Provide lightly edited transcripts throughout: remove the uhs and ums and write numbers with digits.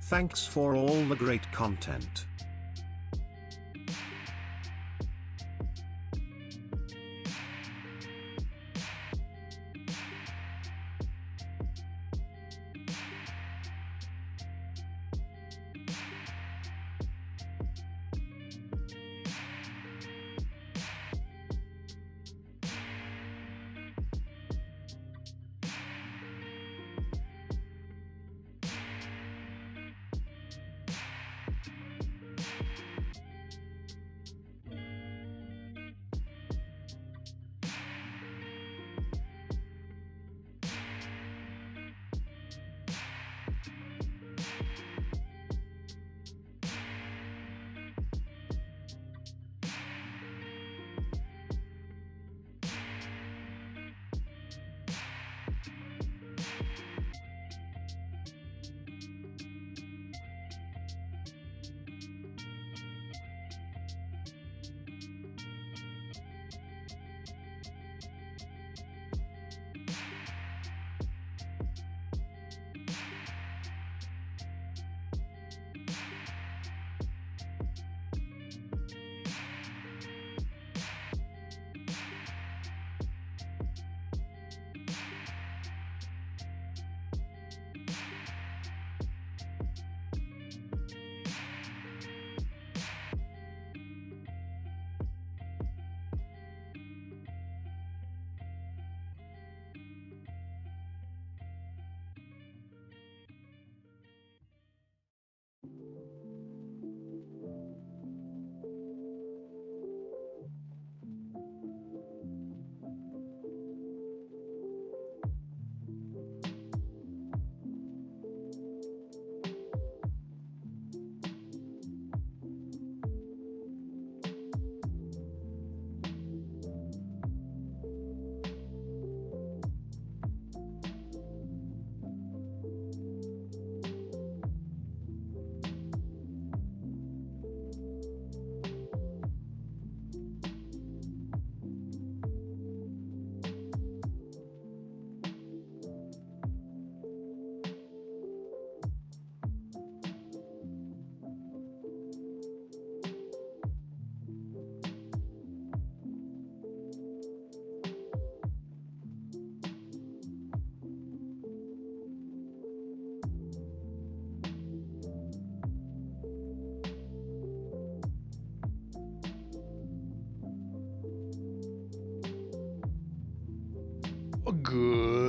Thanks for all the great content.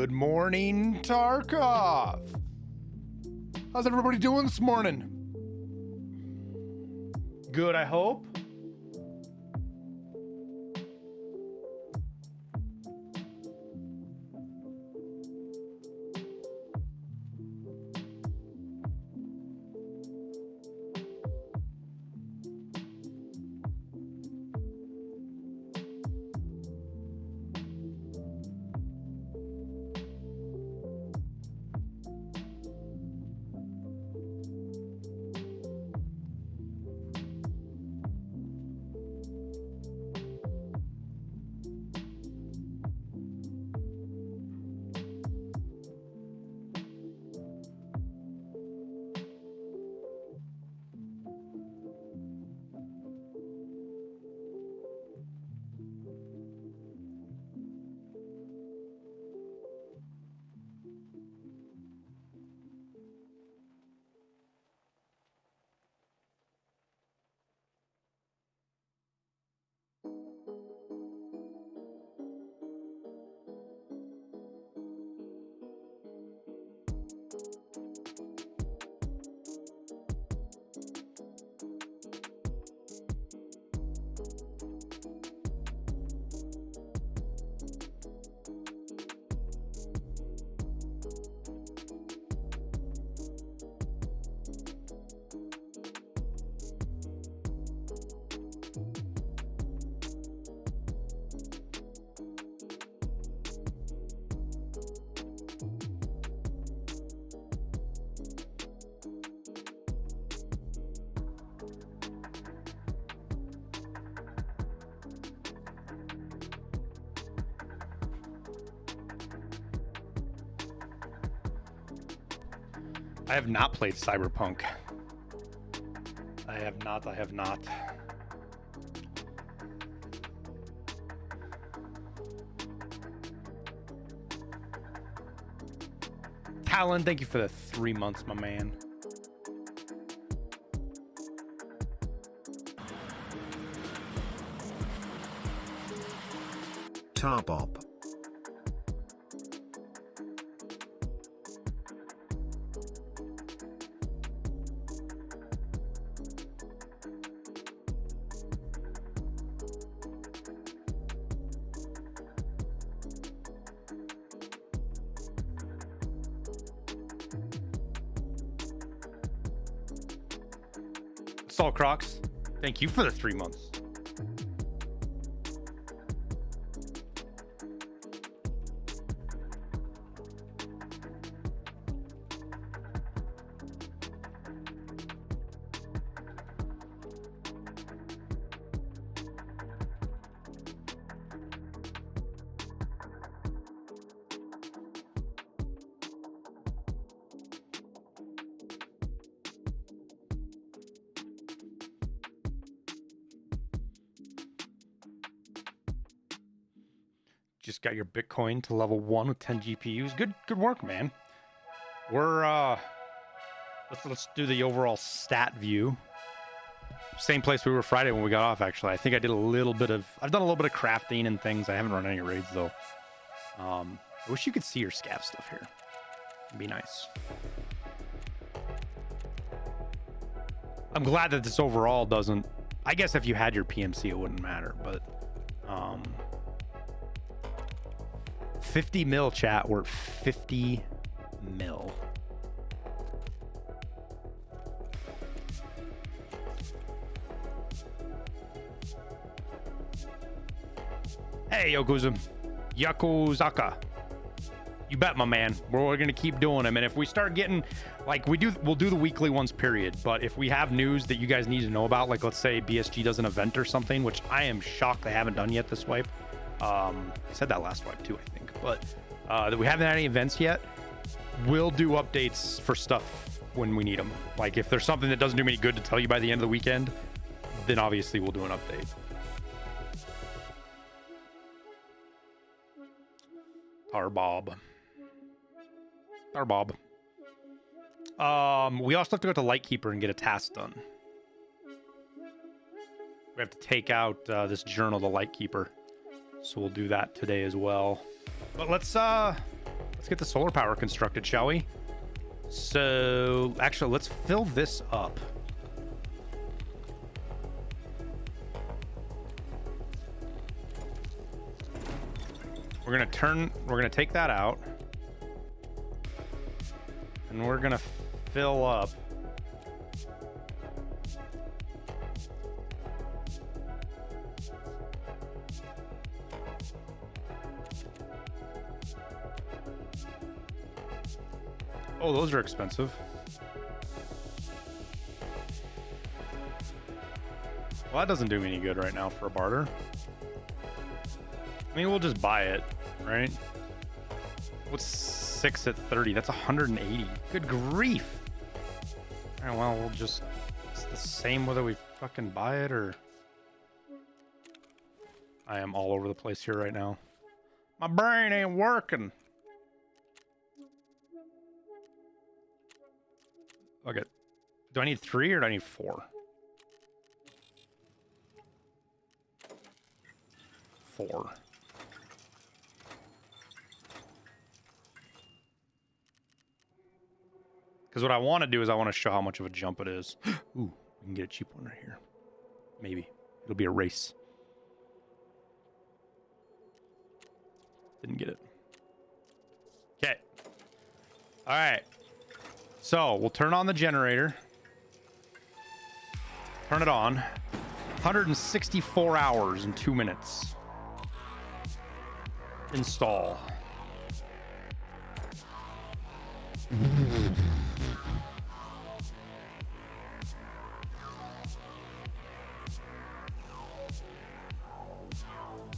Good morning, Tarkov. How's everybody doing this morning? Good, I hope. I have not played Cyberpunk. I have not. Talon, thank you for the 3 months, my man. Tarbob. Salt Crocs, thank you for the 3 months. Just got your Bitcoin to level 1 with 10 GPUs. Good work, man. We're let's do the overall stat view. Same place we were Friday when we got off, actually. I think I've done a little bit of crafting and things. I haven't run any raids though. I wish you could see your scav stuff here. It'd be nice. I'm glad that this overall doesn't, I guess if you had your PMC it wouldn't matter, but 50 mil chat, we're at 50 mil. Hey, Yakuzaka. You bet, my man. We're gonna keep doing them, and if we start getting, like we'll do the weekly ones, period. But if we have news that you guys need to know about, like let's say BSG does an event or something, which I am shocked they haven't done yet this wipe. I said that last wipe too, I think, but that we haven't had any events yet. We'll do updates for stuff when we need them. Like if there's something that doesn't do me any good to tell you by the end of the weekend, then obviously we'll do an update. Tarbob. We also have to go to Lightkeeper and get a task done. We have to take out this journal to Lightkeeper. So we'll do that today as well. But let's get the solar power constructed, shall we? So actually, let's fill this up. We're gonna take that out. And we're gonna fill up Oh, those are expensive. Well, that doesn't do me any good right now for a barter. I mean, we'll just buy it, right? What's 6 at 30? That's 180. Good grief. All right, well, we'll just... It's the same whether we fucking buy it or... I am all over the place here right now. My brain ain't working. Okay. Do I need 3 or do I need 4? 4. Because what I want to do is I want to show how much of a jump it is. Ooh, we can get a cheap one right here. Maybe. It'll be a race. Didn't get it. Okay. All right. So we'll turn on the generator. Turn it on. 164 hours and 2 minutes. Install.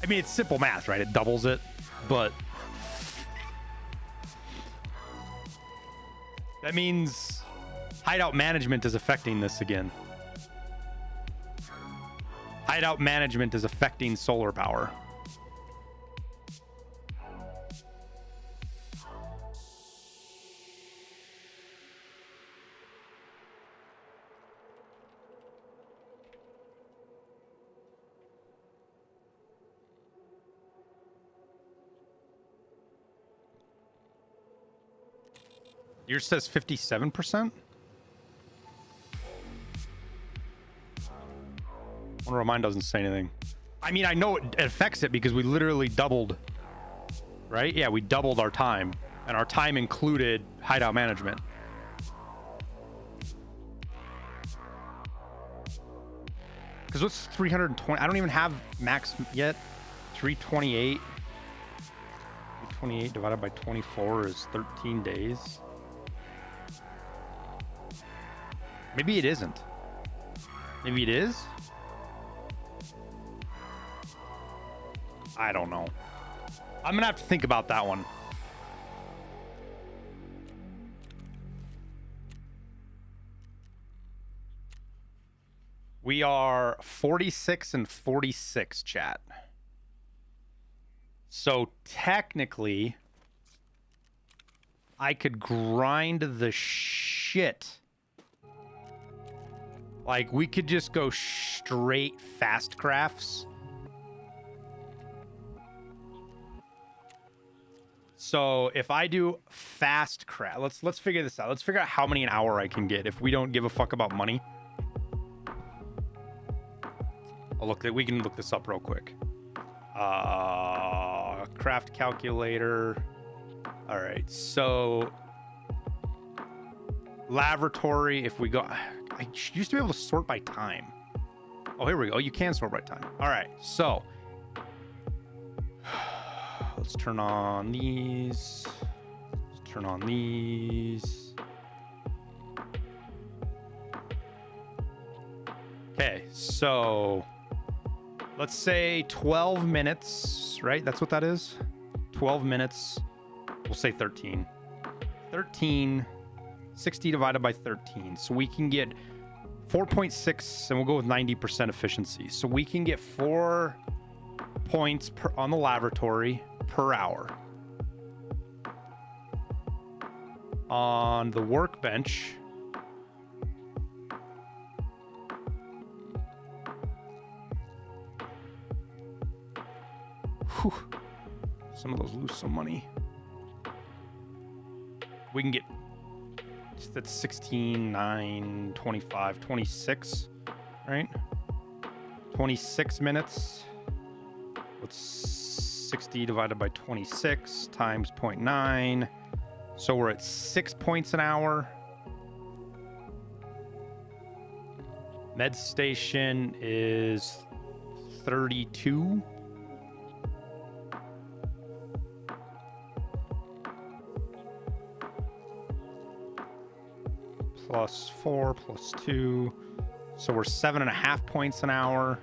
I mean, it's simple math, right? It doubles it, but That means hideout management is affecting this again. Hideout management is affecting solar power. Yours says 57%? I wonder why mine doesn't say anything. I mean, I know it affects it because we literally doubled, right? Yeah, we doubled our time, and our time included hideout management. Because what's 320? I don't even have max yet. 328. 328 divided by 24 is 13 days. Maybe it isn't. Maybe it is. I don't know. I'm gonna have to think about that one. We are 46 and 46, chat. So technically, I could grind the shit. Like, we could just go straight fast crafts. So if I do fast craft, let's figure this out. Let's figure out how many an hour I can get if we don't give a fuck about money. We can look this up real quick. Craft calculator. All right, so laboratory. If we go, I used to be able to sort by time. Oh, here we go. You can sort by time. All right, so let's turn on these. Let's turn on these. Okay, so let's say 12 minutes, right? That's what that is. 12 minutes. We'll say 13. 13, 60 divided by 13. So we can get 4.6, and we'll go with 90% efficiency. So we can get 4 points on the laboratory per hour. On the workbench, whew, some of those lose some money. We can get, that's 16, 9, 25, 26, right? 26 minutes. What's 60 divided by 26 times 0.9? So we're at 6 points an hour. Med station is 32. Plus 4 plus 2. So we're 7.5 points an hour.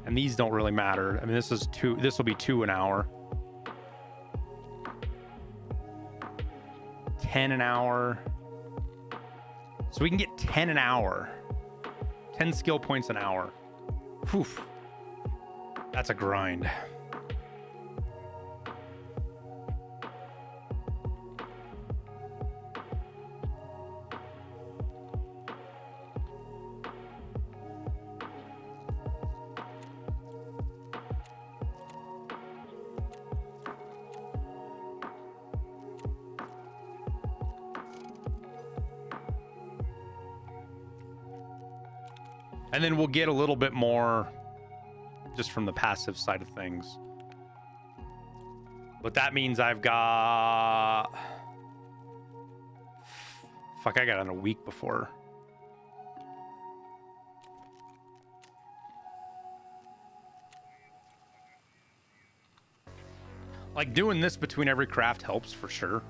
And these don't really matter. I mean, this is 2. This will be 2 an hour. 10 an hour. So we can get 10 an hour. 10 skill points an hour. Whew. That's a grind. And then we'll get a little bit more just from the passive side of things. But that means I've got... Fuck, I got on a week before. Like, doing this between every craft helps for sure.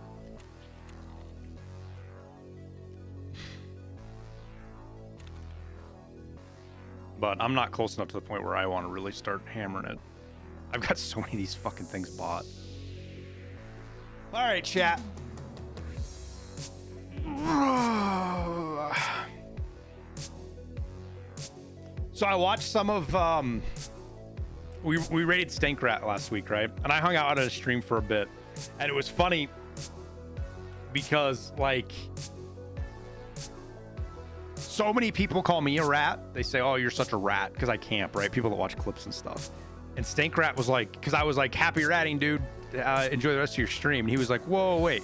But I'm not close enough to the point where I want to really start hammering it. I've got so many of these fucking things bought. All right, chat. So I watched some of we raided Stank Rat last week, right? And I hung out at a stream for a bit, and it was funny because like so many people call me a rat. They say, "Oh, you're such a rat," because I camp, right? People that watch clips and stuff. And Stank Rat was like, because I was like, "Happy ratting, dude. Enjoy the rest of your stream." And he was like, "Whoa, wait,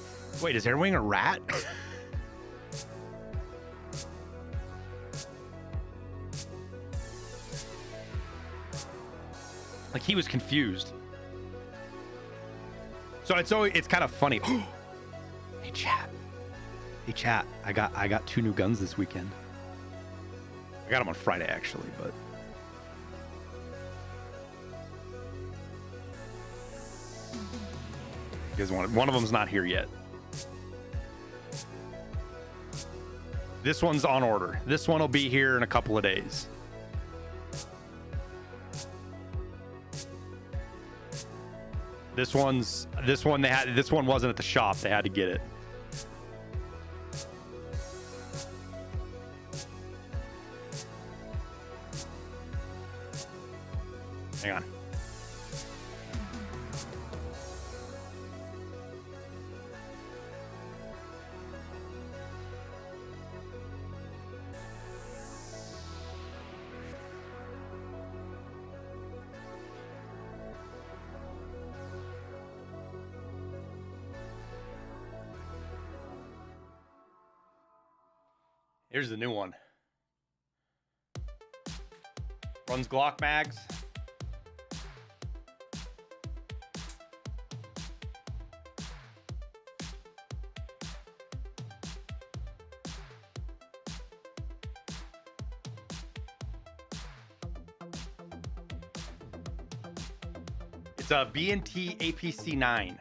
is Airwing a rat?" Like he was confused. So it's kind of funny. Hey chat. I got 2 new guns this weekend. I got them on Friday actually, but because one of them's not here yet. This one's on order. This one will be here in a couple of days. This one wasn't at the shop. They had to get it. Hang on. Here's the new one. Runs Glock mags. It's a B&T APC-9.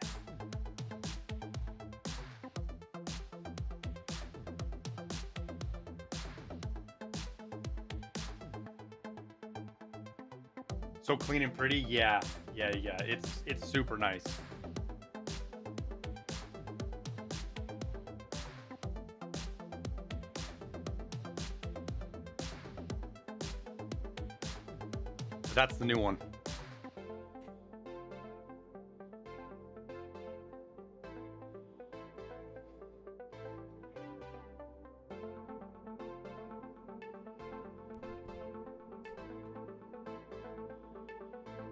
So clean and pretty. Yeah. It's super nice. That's the new one.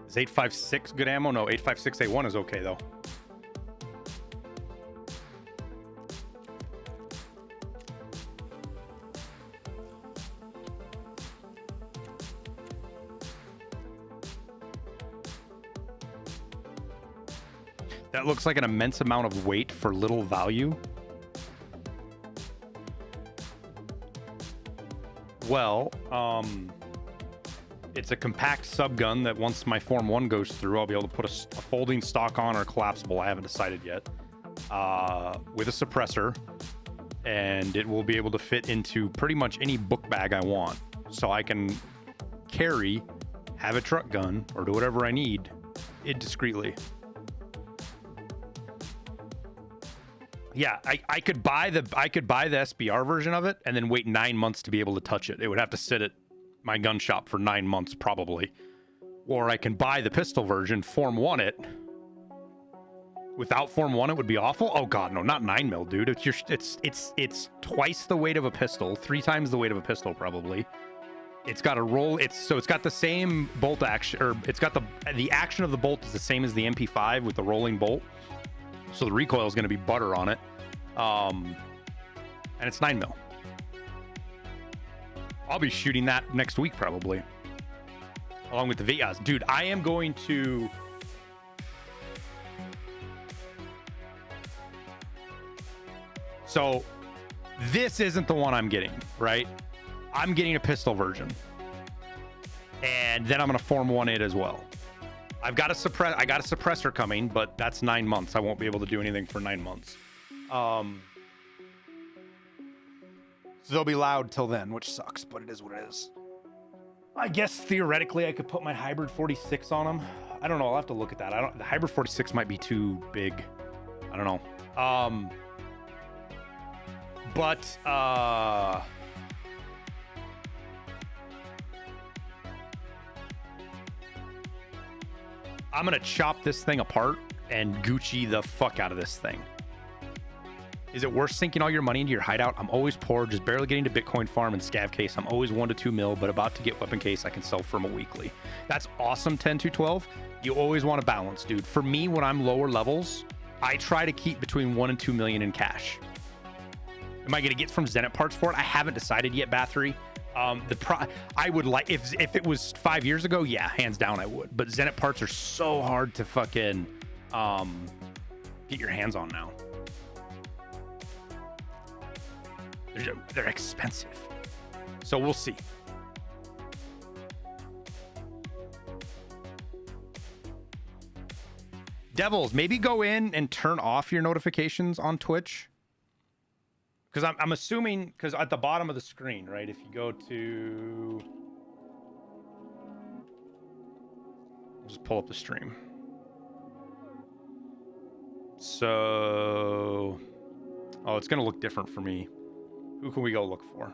Is 8.56 good ammo? No, 8.56A1 is okay though. That looks like an immense amount of weight for little value. Well, it's a compact subgun that once my Form 1 goes through, I'll be able to put a folding stock on or collapsible. I haven't decided yet. With a suppressor, and it will be able to fit into pretty much any book bag I want. So I can carry, have a truck gun, or do whatever I need it discreetly. Yeah, I could buy the SBR version of it and then wait 9 months to be able to touch it. It would have to sit at my gun shop for 9 months probably. Or I can buy the pistol version, Form 1 it. Without Form 1 it would be awful. Oh god, no, not 9mm, dude. It's twice the weight of a pistol, 3 times the weight of a pistol probably. It's got a roll, it's got the same bolt action, or it's got the action of the bolt is the same as the MP5 with the rolling bolt. So the recoil is going to be butter on it. And it's 9mm. I'll be shooting that next week probably. Along with the Vias. Dude, I am going to... So this isn't the one I'm getting, right? I'm getting a pistol version. And then I'm going to Form 1 it as well. I got a suppressor coming, but that's 9 months. I won't be able to do anything for 9 months. So they'll be loud till then, which sucks, but it is what it is. I guess theoretically I could put my hybrid 46 on them. I don't know. I'll have to look at that. The hybrid 46 might be too big. I don't know. But I'm gonna chop this thing apart and Gucci the fuck out of this thing. Is it worth sinking all your money into your hideout? I'm always poor, just barely getting to Bitcoin farm and scav case. I'm always 1 to 2 mil, but about to get weapon case I can sell from a weekly. That's awesome, 10 to 12. You always want to balance, dude. For me, when I'm lower levels, I try to keep between 1 and 2 million in cash. Am I going to get from Zenit parts for it? I haven't decided yet, Bathory. I would like, if it was 5 years ago, yeah, hands down I would. But Zenit parts are so hard to fucking get your hands on now. They're expensive. So we'll see. Devils, maybe go in and turn off your notifications on Twitch. Because I'm assuming, because at the bottom of the screen, right? If you go to... I'll just pull up the stream. So... Oh, it's going to look different for me. Who can we go look for?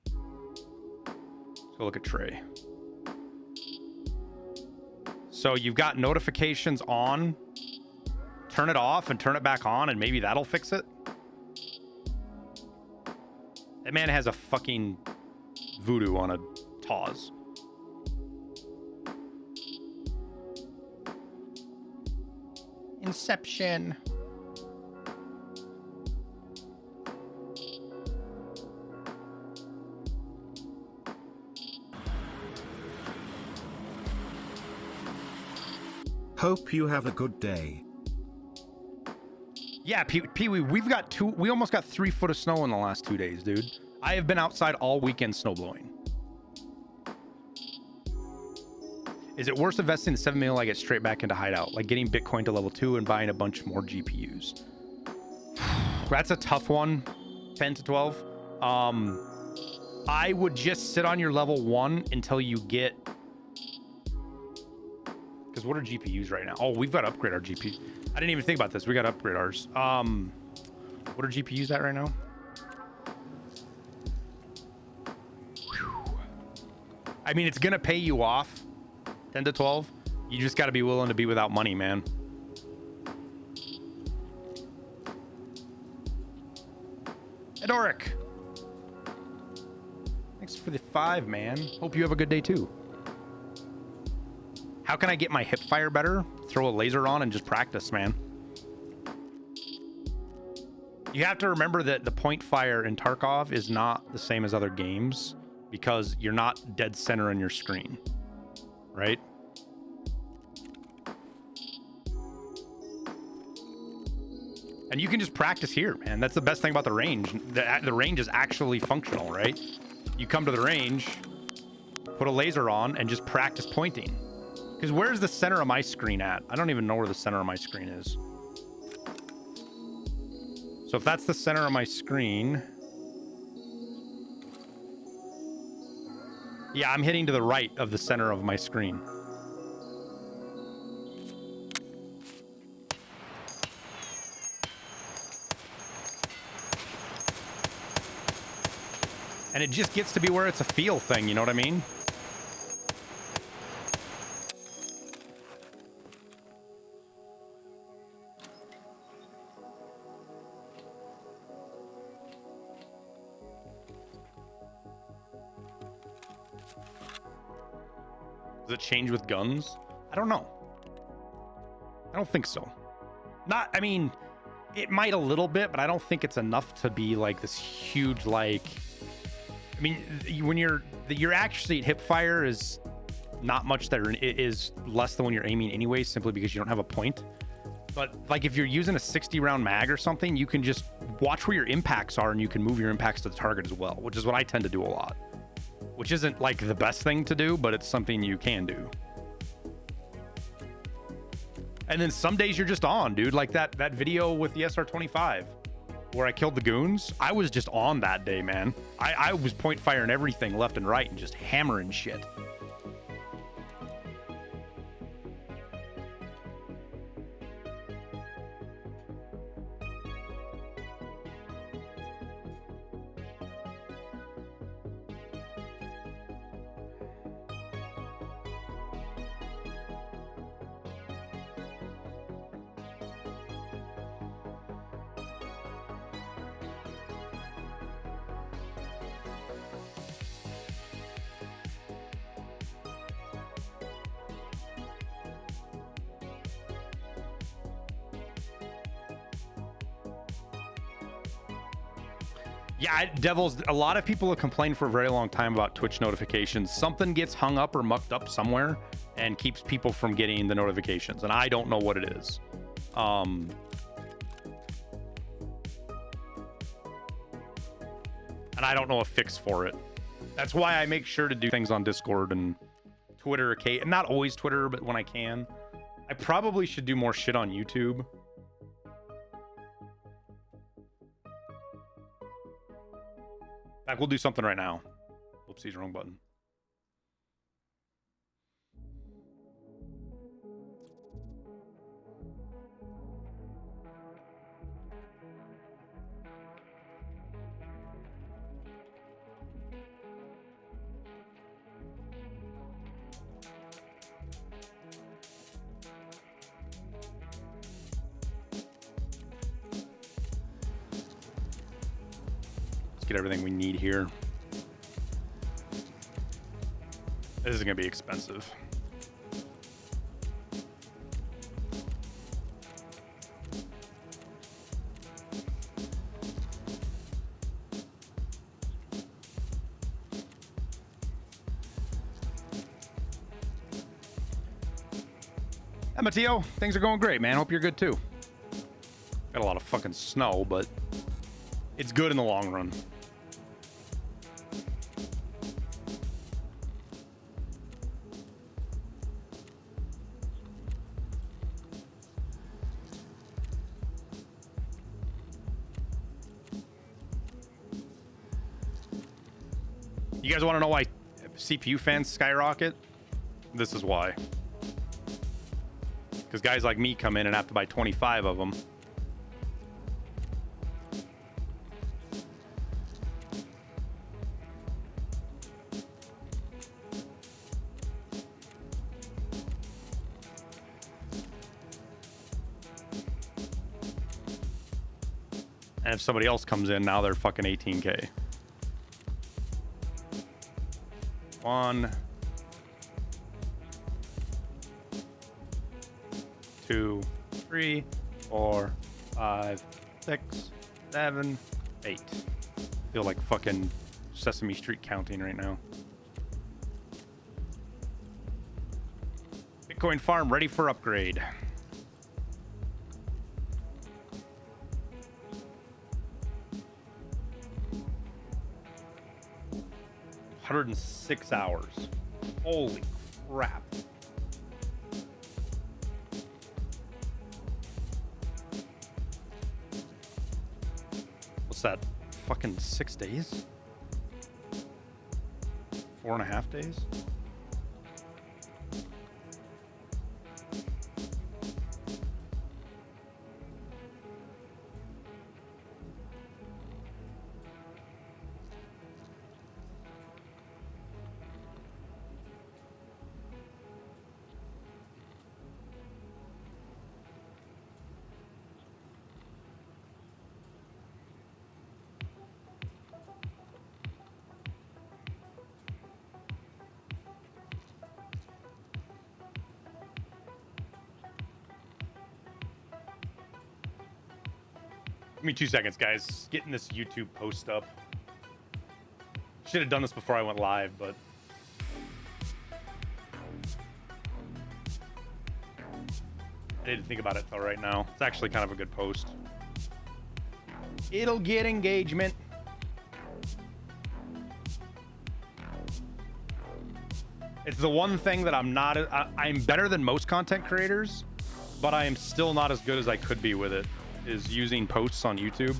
Let's go look at Trey. So you've got notifications on. Turn it off and turn it back on, and maybe that'll fix it. That man has a fucking voodoo on a Taz. Inception. Hope you have a good day. Yeah, Pee-wee, we almost got 3 foot of snow in the last 2 days, dude. I have been outside all weekend snowblowing. Is it worth investing the 7 mil I get straight back into hideout? Like getting Bitcoin to level 2 and buying a bunch more GPUs? That's a tough one, 10 to 12. I would just sit on your level 1 until you get... Because what are GPUs right now? Oh, we've got to upgrade our GPU. I didn't even think about this. We got to upgrade ours. What are GPUs at right now? Whew. I mean, it's going to pay you off 10 to 12. You just got to be willing to be without money, man. Edoric. Thanks for the 5, man. Hope you have a good day, too. How can I get my hip fire better? Throw a laser on and just practice, man. You have to remember that the point fire in Tarkov is not the same as other games because you're not dead center on your screen, right? And you can just practice here, man. That's the best thing about the range. The range is actually functional, right? You come to the range, put a laser on, and just practice pointing. Because where's the center of my screen at? I don't even know where the center of my screen is. So if that's the center of my screen... Yeah, I'm hitting to the right of the center of my screen. And it just gets to be where it's a feel thing, you know what I mean? Does it change with guns? I don't know. I don't think so. I mean, it might a little bit, but I don't think it's enough to be like this huge, like... I mean, when your accuracy at hip fire is not much that is less than when you're aiming anyway, simply because you don't have a point. But like if you're using a 60 round mag or something, you can just watch where your impacts are and you can move your impacts to the target as well, which is what I tend to do a lot. Which isn't like the best thing to do, but it's something you can do. And then some days you're just on, dude. Like that video with the SR25 where I killed the goons. I was just on that day, man. I was point firing everything left and right and just hammering shit. Yeah, Devils, a lot of people have complained for a very long time about Twitch notifications. Something gets hung up or mucked up somewhere and keeps people from getting the notifications, and I don't know what it is. And I don't know a fix for it. That's why I make sure to do things on Discord and Twitter, and not always Twitter, but when I can. I probably should do more shit on YouTube. In fact, we'll do something right now. Oopsies, wrong button. Get everything we need here. This is gonna be expensive. Hey, Matteo, things are going great, man. Hope you're good too. Got a lot of fucking snow, but it's good in the long run. You guys want to know why CPU fans skyrocket? This is why. Because guys like me come in and have to buy 25 of them. And if somebody else comes in, now they're fucking 18K. 1, 2, 3, 4, 5, 6, 7, 8. I feel like fucking Sesame Street counting right now. Bitcoin farm ready for upgrade. $106 hours. Holy crap. What's that? Fucking 6 days? 4.5 days? Give me 2 seconds, guys. Getting this YouTube post up. Should have done this before I went live, but I didn't think about it till right now. It's actually kind of a good post. It'll get engagement. It's the one thing that I'm not. I'm better than most content creators, but I am still not as good as I could be with it. Is using posts on YouTube.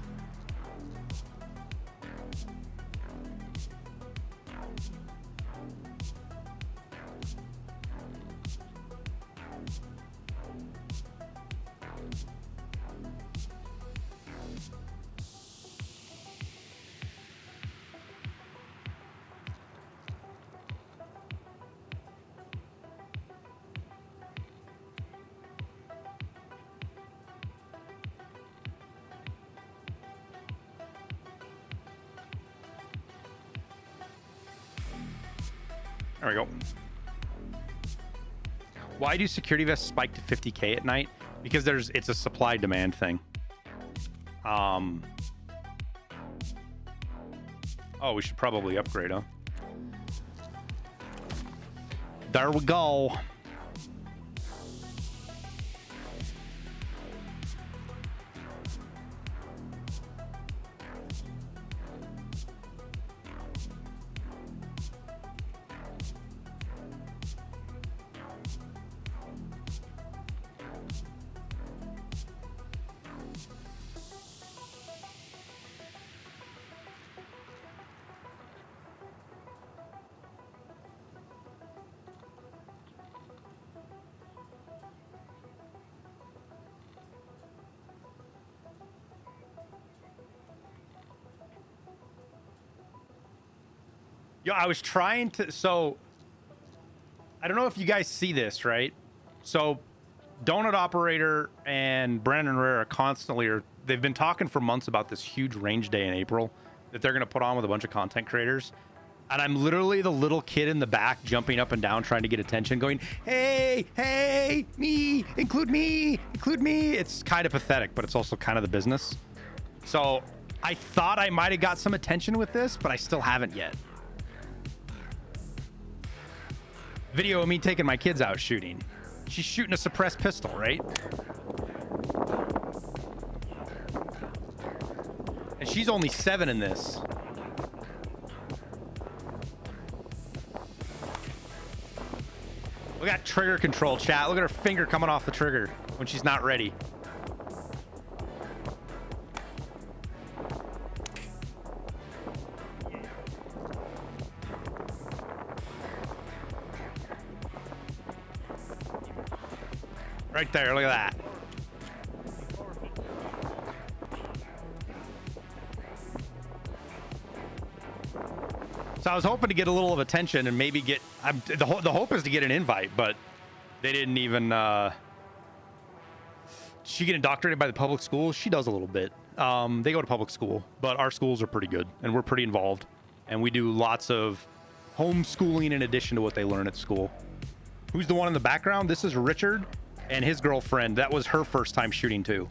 There we go. Why do security vests spike to 50K at night? Because it's a supply demand thing. Oh, we should probably upgrade, huh? There we go. Yo, I was trying to, so I don't know if you guys see this, right? So Donut Operator and Brandon Rare constantly they've been talking for months about this huge range day in April that they're going to put on with a bunch of content creators. And I'm literally the little kid in the back jumping up and down trying to get attention going, hey, hey, me, include me, include me. It's kind of pathetic, but it's also kind of the business. So I thought I might have got some attention with this, but I still haven't yet. Video of me taking my kids out shooting. She's shooting a suppressed pistol, right? And she's only 7 in this. Look at trigger control, chat. Look at her finger coming off the trigger when she's not ready. Right there, look at that. So I was hoping to get a little of attention and maybe get, the hope is to get an invite, but they didn't even, she get indoctrinated by the public schools? She does a little bit. They go to public school, but our schools are pretty good and we're pretty involved. And we do lots of homeschooling in addition to what they learn at school. Who's the one in the background? This is Richard and his girlfriend. That was her first time shooting too.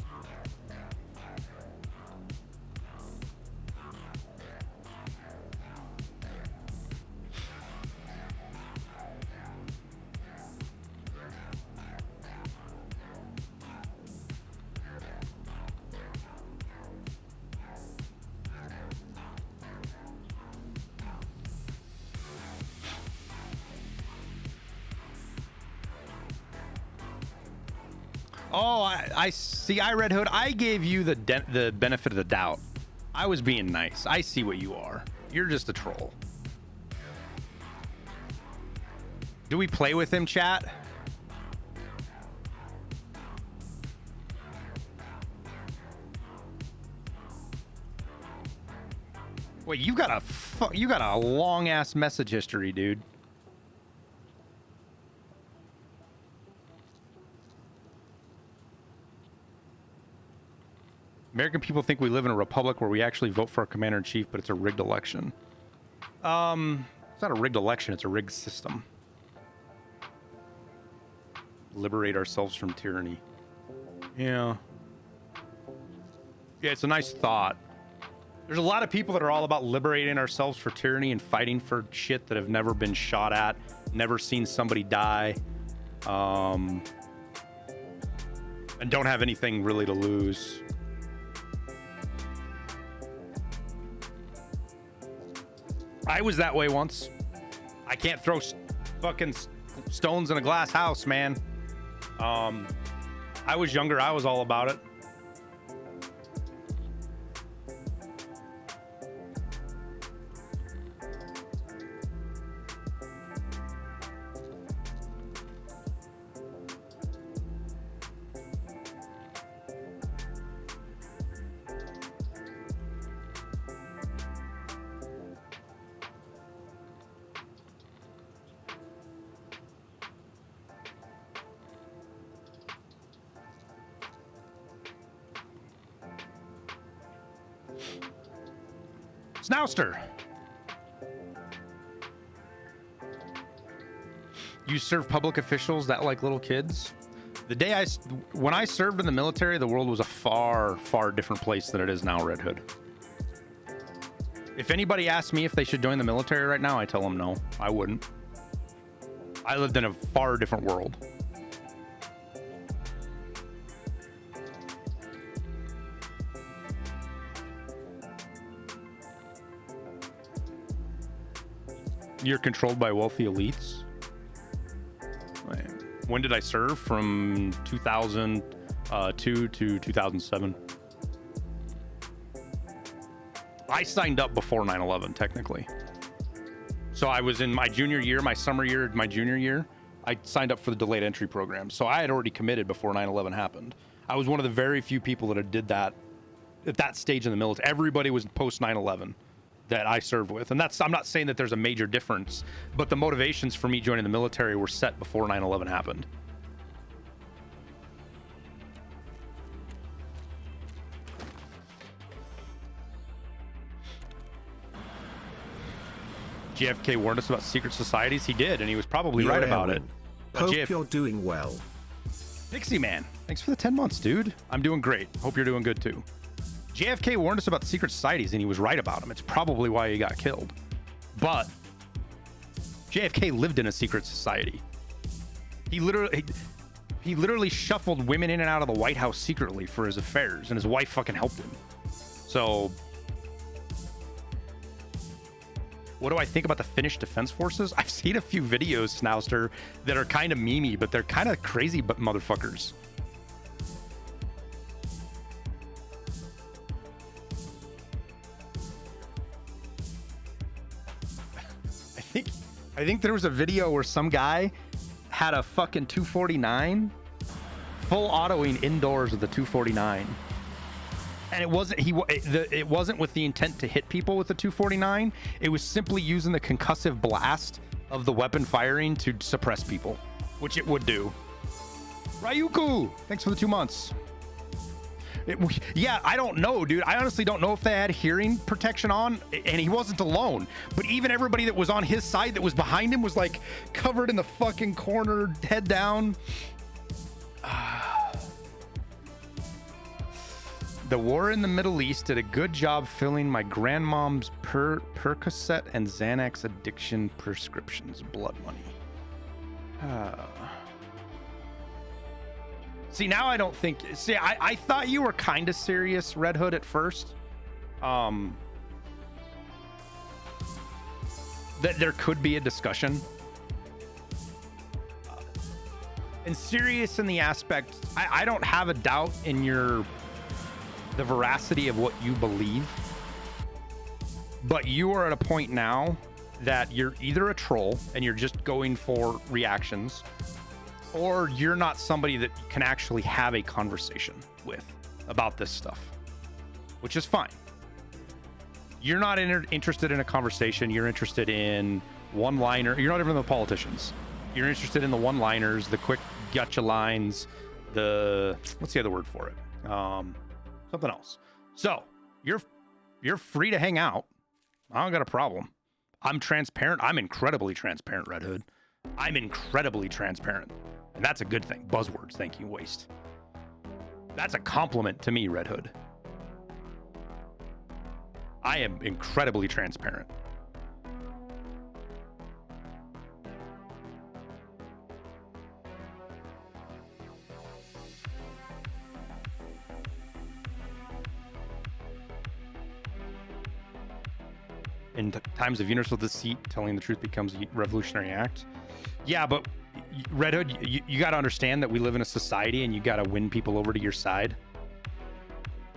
Oh, I see. I Red Hood. I gave you the benefit of the doubt. I was being nice. I see what you are. You're just a troll. Do we play with him, chat? Wait, you got a long ass message history, dude. American people think we live in a republic where we actually vote for our commander-in-chief, but it's a rigged election. It's not a rigged election, it's a rigged system. Liberate ourselves from tyranny. Yeah. Yeah, it's a nice thought. There's a lot of people that are all about liberating ourselves for tyranny and fighting for shit that have never been shot at, never seen somebody die, and don't have anything really to lose. I was that way once. I can't throw fucking stones in a glass house, man. I was younger. I was all about it. Snowster. You serve public officials that like little kids? The day when I served in the military, the world was a far, far different place than it is now, Red Hood. If anybody asks me if they should join the military right now, I tell them no, I wouldn't. I lived in a far different world. You're controlled by wealthy elites. When did I serve? From 2002 to 2007. I signed up before 9/11, technically. So I was in my junior year, my summer year, my junior year. I signed up for the delayed entry program. So I had already committed before 9/11 happened. I was one of the very few people that did that at that stage in the military. Everybody was post 9/11 that I served with. And I'm not saying that there's a major difference, but the motivations for me joining the military were set before 9/11 happened. JFK warned us about secret societies. He did, and he was probably right about it. Hope you're doing well. Dixie Man, thanks for the 10 months, dude. I'm doing great. Hope you're doing good too. JFK warned us about secret societies, and he was right about them. It's probably why he got killed. But JFK lived in a secret society. He literally shuffled women in and out of the White House secretly for his affairs, and his wife fucking helped him. So what do I think about the Finnish Defense Forces? I've seen a few videos, Snouster, that are kind of memey, but they're kind of crazy but motherfuckers. I think there was a video where some guy had a fucking 249 full autoing indoors with the 249. And it wasn't with the intent to hit people with the 249. It was simply using the concussive blast of the weapon firing to suppress people, which it would do. Ryuku, thanks for the 2 months. Yeah, I don't know, dude. I honestly don't know if they had hearing protection on, and he wasn't alone. But even everybody that was on his side that was behind him was like covered in the fucking corner, head down. The war in the Middle East did a good job filling my grandmom's Percocet and Xanax addiction prescriptions. Blood money. See, now I don't think... See, I thought you were kind of serious, Red Hood, at first. That there could be a discussion. And serious in the aspect... I don't have a doubt in the veracity of what you believe. But you are at a point now that you're either a troll and you're just going for reactions, or you're not somebody that can actually have a conversation with about this stuff, which is fine. You're not interested in a conversation. You're interested in one-liner. You're not even the politicians. You're interested in the one-liners, the quick gotcha lines, what's the other word for it? Something else. So you're free to hang out. I don't got a problem. I'm transparent. I'm incredibly transparent, Red Hood. I'm incredibly transparent. And that's a good thing. Buzzwords, thank you, Waste. That's a compliment to me, Red Hood. I am incredibly transparent. In times of universal deceit, telling the truth becomes a revolutionary act. Yeah, but Red Hood, you got to understand that we live in a society and you got to win people over to your side.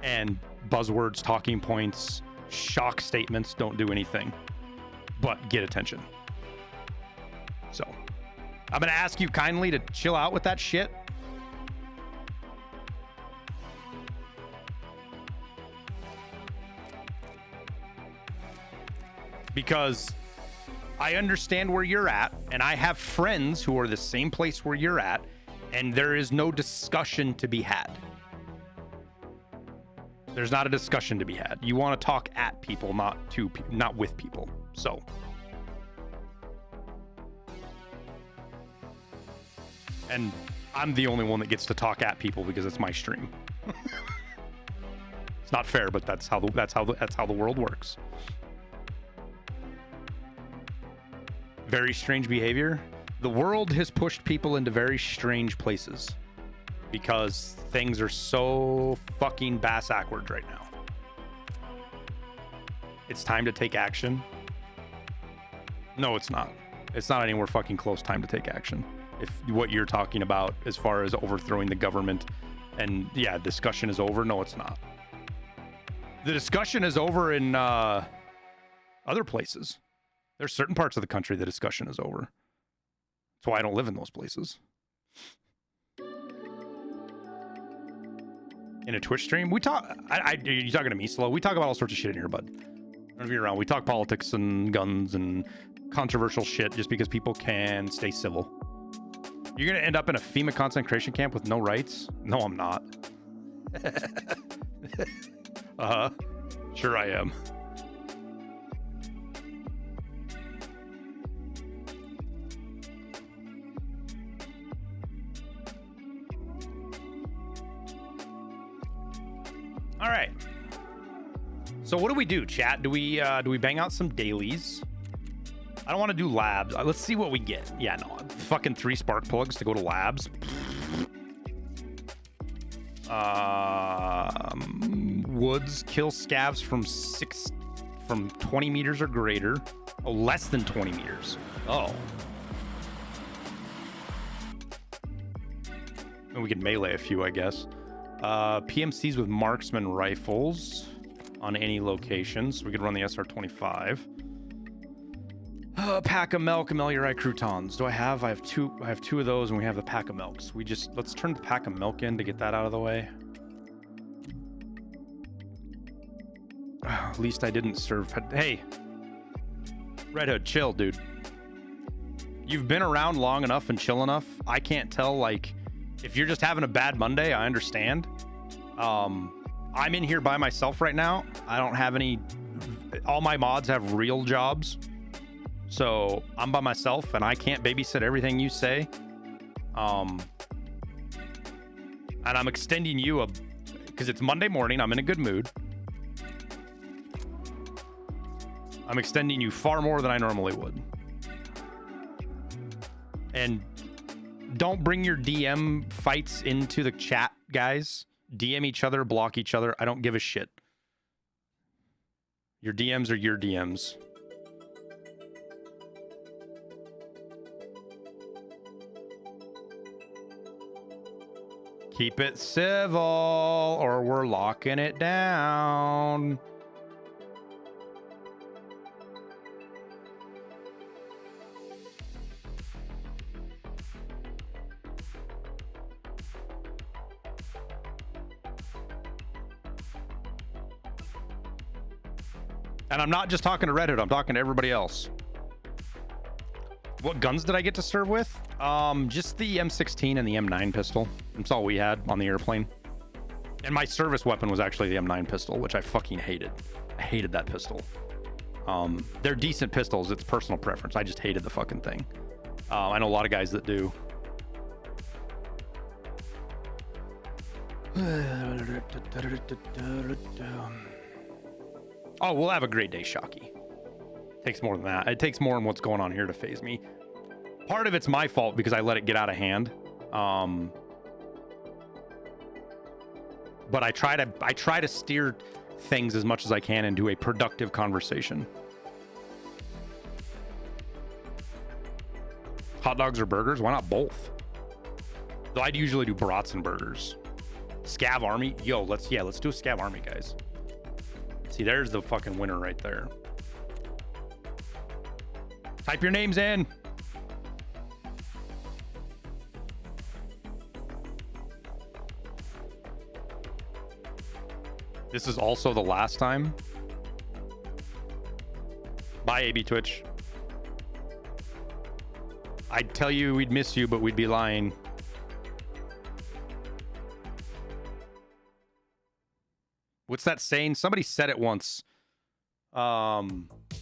And buzzwords, talking points, shock statements don't do anything but get attention. So I'm going to ask you kindly to chill out with that shit. Because I understand where you're at, and I have friends who are the same place where you're at, and there is no discussion to be had. There's not a discussion to be had. You want to talk at people, not with people. So and I'm the only one that gets to talk at people because it's my stream. It's not fair, but that's how the world works. Very strange behavior. The world has pushed people into very strange places because things are so fucking bass-ackwards right now. It's time to take action. No, it's not. It's not anywhere fucking close time to take action. If what you're talking about as far as overthrowing the government and yeah, discussion is over. No, it's not. The discussion is over in other places. There's certain parts of the country the discussion is over. That's why I don't live in those places. In a Twitch stream, we talk. You talking to me, Slow? We talk about all sorts of shit in here, bud. If you're around, we talk politics and guns and controversial shit just because people can stay civil. You're gonna end up in a FEMA concentration camp with no rights? No, I'm not. Sure I am. All right. So what do we do, chat? Do we bang out some dailies? I don't want to do labs. Let's see what we get. Yeah, no. Fucking 3 spark plugs to go to labs. Woods kill scavs from 20 meters or greater. Oh, less than 20 meters. Oh. And we can melee a few, I guess. PMCs with marksman rifles on any location. So we could run the SR-25. Pack of milk, Ameliorite croutons. I have two of those, and we have the pack of milks. Let's turn the pack of milk in to get that out of the way. At least I didn't serve. Hey, Red Hood, chill, dude. You've been around long enough and chill enough. I can't tell, like, if you're just having a bad Monday, I understand. I'm in here by myself right now. I don't have any. All my mods have real jobs. So I'm by myself and I can't babysit everything you say. And I'm extending you because it's Monday morning. I'm in a good mood. I'm extending you far more than I normally would. And don't bring your DM fights into the chat, guys. DM each other, block each other. I don't give a shit. Your DMs are your DMs. Keep it civil, or we're locking it down. And I'm not just talking to Red Hood, I'm talking to everybody else. What guns did I get to serve with? Just the M16 and the M9 pistol. That's all we had on the airplane. And my service weapon was actually the M9 pistol, which I fucking hated. I hated that pistol. They're decent pistols. It's personal preference. I just hated the fucking thing. I know a lot of guys that do. Oh, we'll have a great day, Shocky. Takes more than that. It takes more than what's going on here to phase me. Part of it's my fault because I let it get out of hand. But I try to steer things as much as I can into a productive conversation. Hot dogs or burgers? Why not both? Though I'd usually do brats and burgers. Scav army? Yo, let's do a scav army, guys. See, there's the fucking winner right there. Type your names in. This is also the last time. Bye, AB Twitch. I'd tell you we'd miss you, but we'd be lying. What's that saying? Somebody said it once.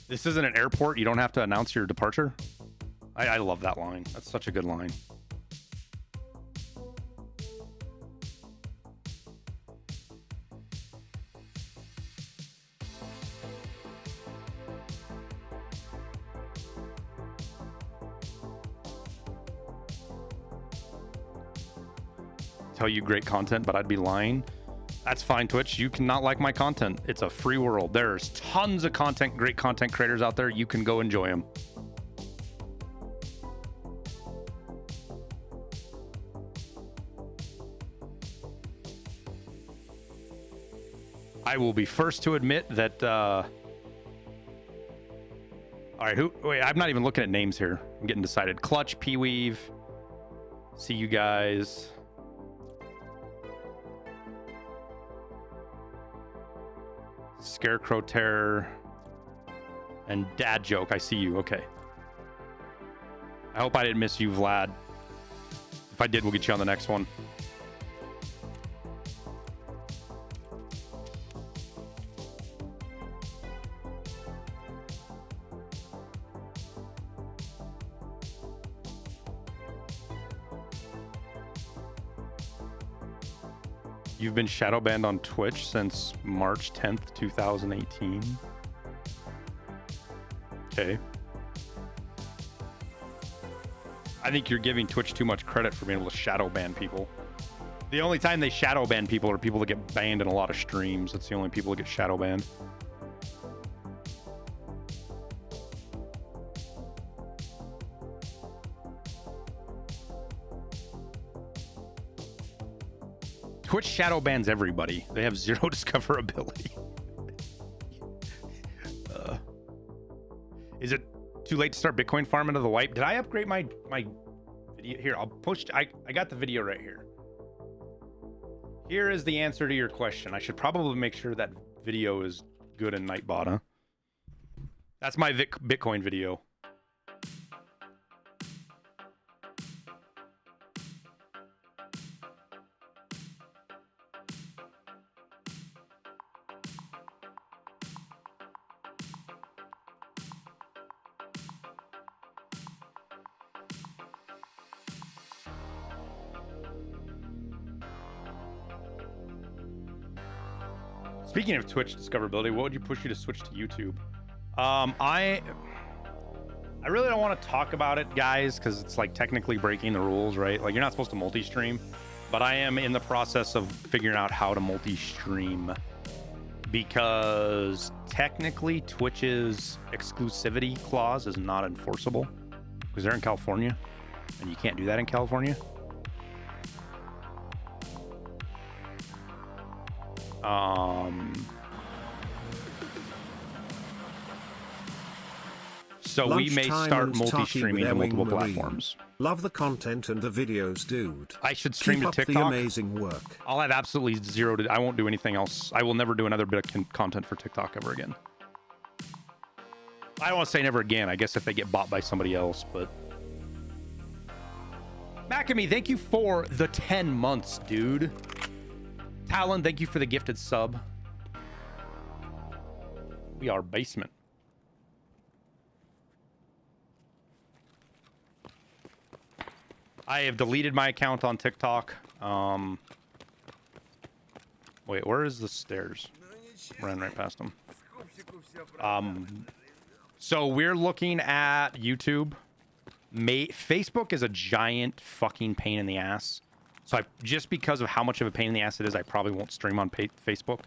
This isn't an airport. You don't have to announce your departure. I love that line. That's such a good line. tell you great content, but I'd be lying. That's fine, Twitch. You cannot like my content. It's a free world. There's tons of content, great content creators out there. You can go enjoy them. I will be first to admit that, all right, wait, I'm not even looking at names here. I'm getting decided. Clutch, Peeweave. See you guys. Scarecrow Terror. And Dad Joke. I see you. Okay. I hope I didn't miss you, Vlad. If I did, we'll get you on the next one. You've been shadow banned on Twitch since March 10th, 2018. Okay. I think you're giving Twitch too much credit for being able to shadow ban people. The only time they shadow ban people are people that get banned in a lot of streams. That's the only people that get shadow banned. Twitch shadow bans everybody. They have zero discoverability. Is it too late to start Bitcoin farm into the wipe? Did I upgrade my video? Here, I'll post. I got the video right here. Here is the answer to your question. I should probably make sure that video is good in Nightbot, huh? That's my Bitcoin video. Speaking of Twitch discoverability, what would you push you to switch to YouTube? I really don't want to talk about it, guys, because it's like technically breaking the rules, right? Like, you're not supposed to multi-stream, but I am in the process of figuring out how to multi-stream, because technically Twitch's exclusivity clause is not enforceable because they're in California and you can't do that in California. So we may start multi-streaming to multiple platforms. Love the content and the videos, dude. I should stream Keep to up TikTok. the amazing work. I'll have absolutely zero to. I won't do anything else. I will never do another bit of content for TikTok ever again. I don't want to say never again. I guess if they get bought by somebody else, but. Back at me. Thank you for the 10 months, dude. Talon, thank you for the gifted sub. We are basement. I have deleted my account on TikTok. Wait, where is the stairs? Ran right past them. So we're looking at YouTube. Facebook is a giant fucking pain in the ass. So just because of how much of a pain in the ass it is, I probably won't stream on Facebook.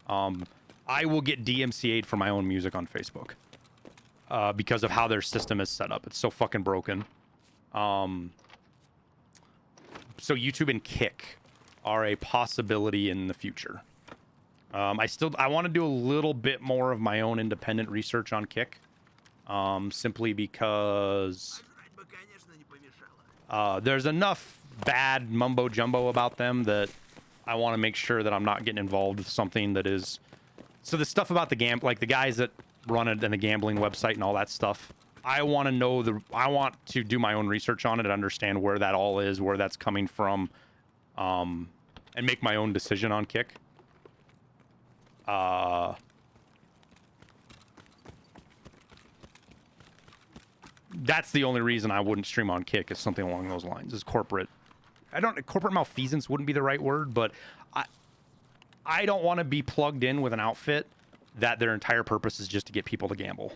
I will get DMCA'd for my own music on Facebook. Because of how their system is set up. It's so fucking broken. So YouTube and Kick are a possibility in the future. I want to do a little bit more of my own independent research on Kick. Simply because there's enough bad mumbo jumbo about them that I want to make sure that I'm not getting involved with something that is. So the stuff about the like the guys that run it and the gambling website and all that stuff, I want to know I want to do my own research on it and understand where that all is, where that's coming from, and make my own decision on Kick. That's the only reason I wouldn't stream on Kick, is something along those lines. Is corporate malfeasance wouldn't be the right word, but I don't want to be plugged in with an outfit that their entire purpose is just to get people to gamble.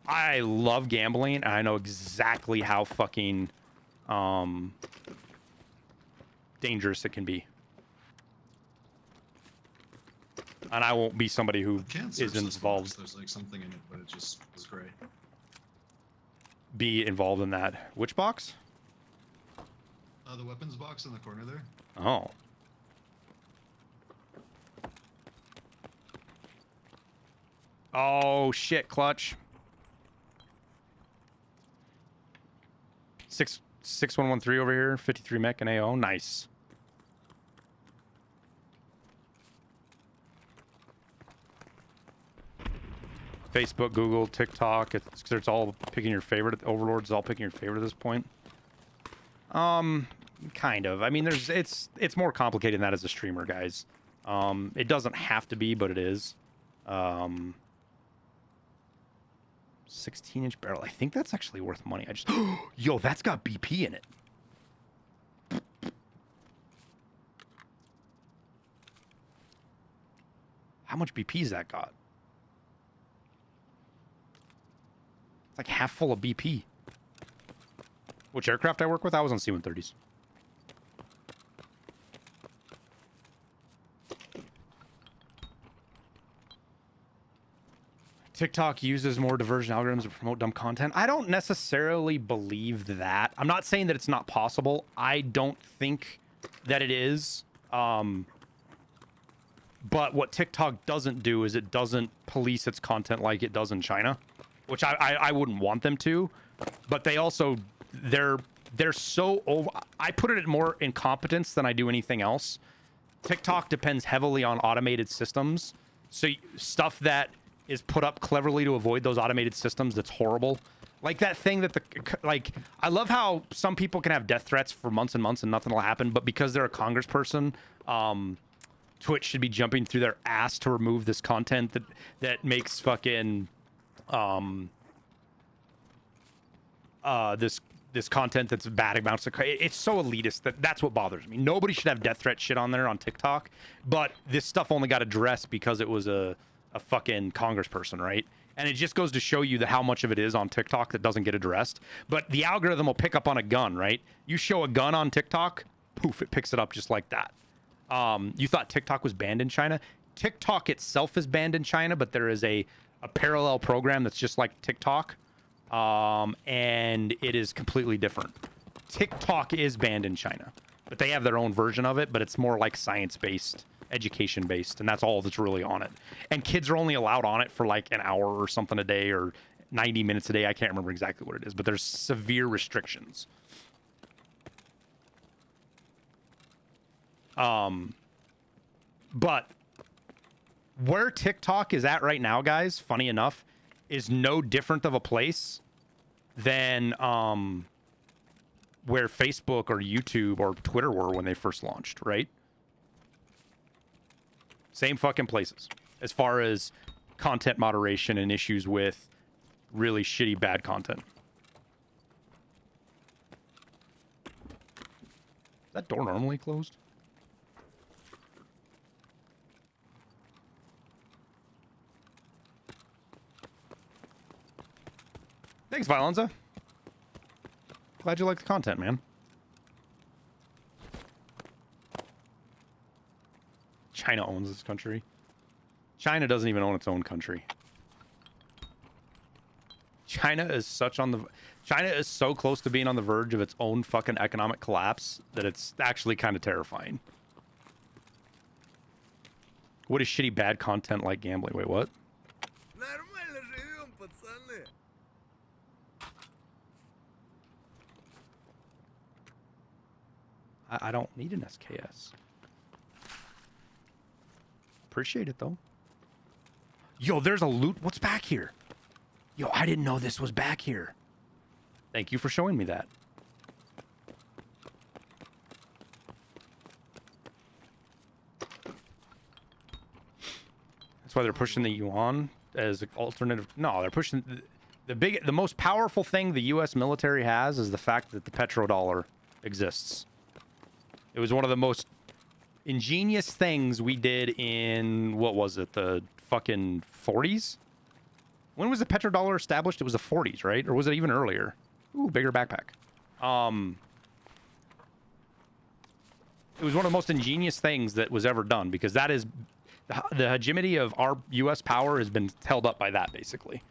I love gambling, and I know exactly how fucking dangerous it can be. And I won't be somebody who is involved. There's like something in it, but it just is gray. Be involved in that. Which box? The weapons box in the corner there. Oh. Oh shit, clutch. 6113 over here, 53 mech and AO. Nice. Facebook, Google, TikTok. It's all picking your favorite. Overlord's all picking your favorite at this point. Kind of. I mean, it's more complicated than that as a streamer, guys. It doesn't have to be, but it is. 16-inch barrel. I think that's actually worth money. Yo, that's got BP in it. How much BP's that got? It's like half full of BP. Which aircraft I work with? I was on C-130s. TikTok uses more diversion algorithms to promote dumb content. I don't necessarily believe that. I'm not saying that it's not possible. I don't think that it is. But what TikTok doesn't do is it doesn't police its content like it does in China, which I wouldn't want them to. But they also, they're so over. I put it more incompetence than I do anything else. TikTok depends heavily on automated systems. So stuff that is put up cleverly to avoid those automated systems that's horrible. Like that thing that I love how some people can have death threats for months and months and nothing will happen, but because they're a congressperson, Twitch should be jumping through their ass to remove this content that makes fucking this content that's bad amounts of it's so elitist that's what bothers me. Nobody should have death threat shit on there on TikTok, but this stuff only got addressed because it was a fucking congressperson, right? And it just goes to show you that how much of it is on TikTok that doesn't get addressed. But the algorithm will pick up on a gun, right? You show a gun on TikTok, poof, it picks it up just like that. You thought TikTok was banned in China? TikTok itself is banned in China, but there is a parallel program that's just like TikTok, and it is completely different. TikTok is banned in China, but they have their own version of it, but it's more like science-based, education-based, and that's all that's really on it. And kids are only allowed on it for like an hour or something a day, or 90 minutes a day. I can't remember exactly what it is, but there's severe restrictions. But where TikTok is at right now, guys, funny enough, is no different of a place than where Facebook or YouTube or Twitter were when they first launched, right? Same fucking places as far as content moderation and issues with really shitty bad content. Is that door normally closed? Thanks, Violenza. Glad you like the content, man. China owns this country. China doesn't even own its own country. China is so close to being on the verge of its own fucking economic collapse that it's actually kind of terrifying. What is shitty bad content like gambling? Wait, what? I don't need an SKS. Appreciate it, though. Yo, there's a loot. What's back here? Yo, I didn't know this was back here. Thank you for showing me that. That's why they're pushing the yuan as an alternative. No, they're pushing the most powerful thing the U.S. military has is the fact that the petrodollar exists. It was one of the most ingenious things we did in, what was it, the fucking 40s? When was the petrodollar established? It was the 40s, right? Or was it even earlier? Ooh, bigger backpack. It was one of the most ingenious things that was ever done, because that is the hegemony of our U.S. power has been held up by that, basically.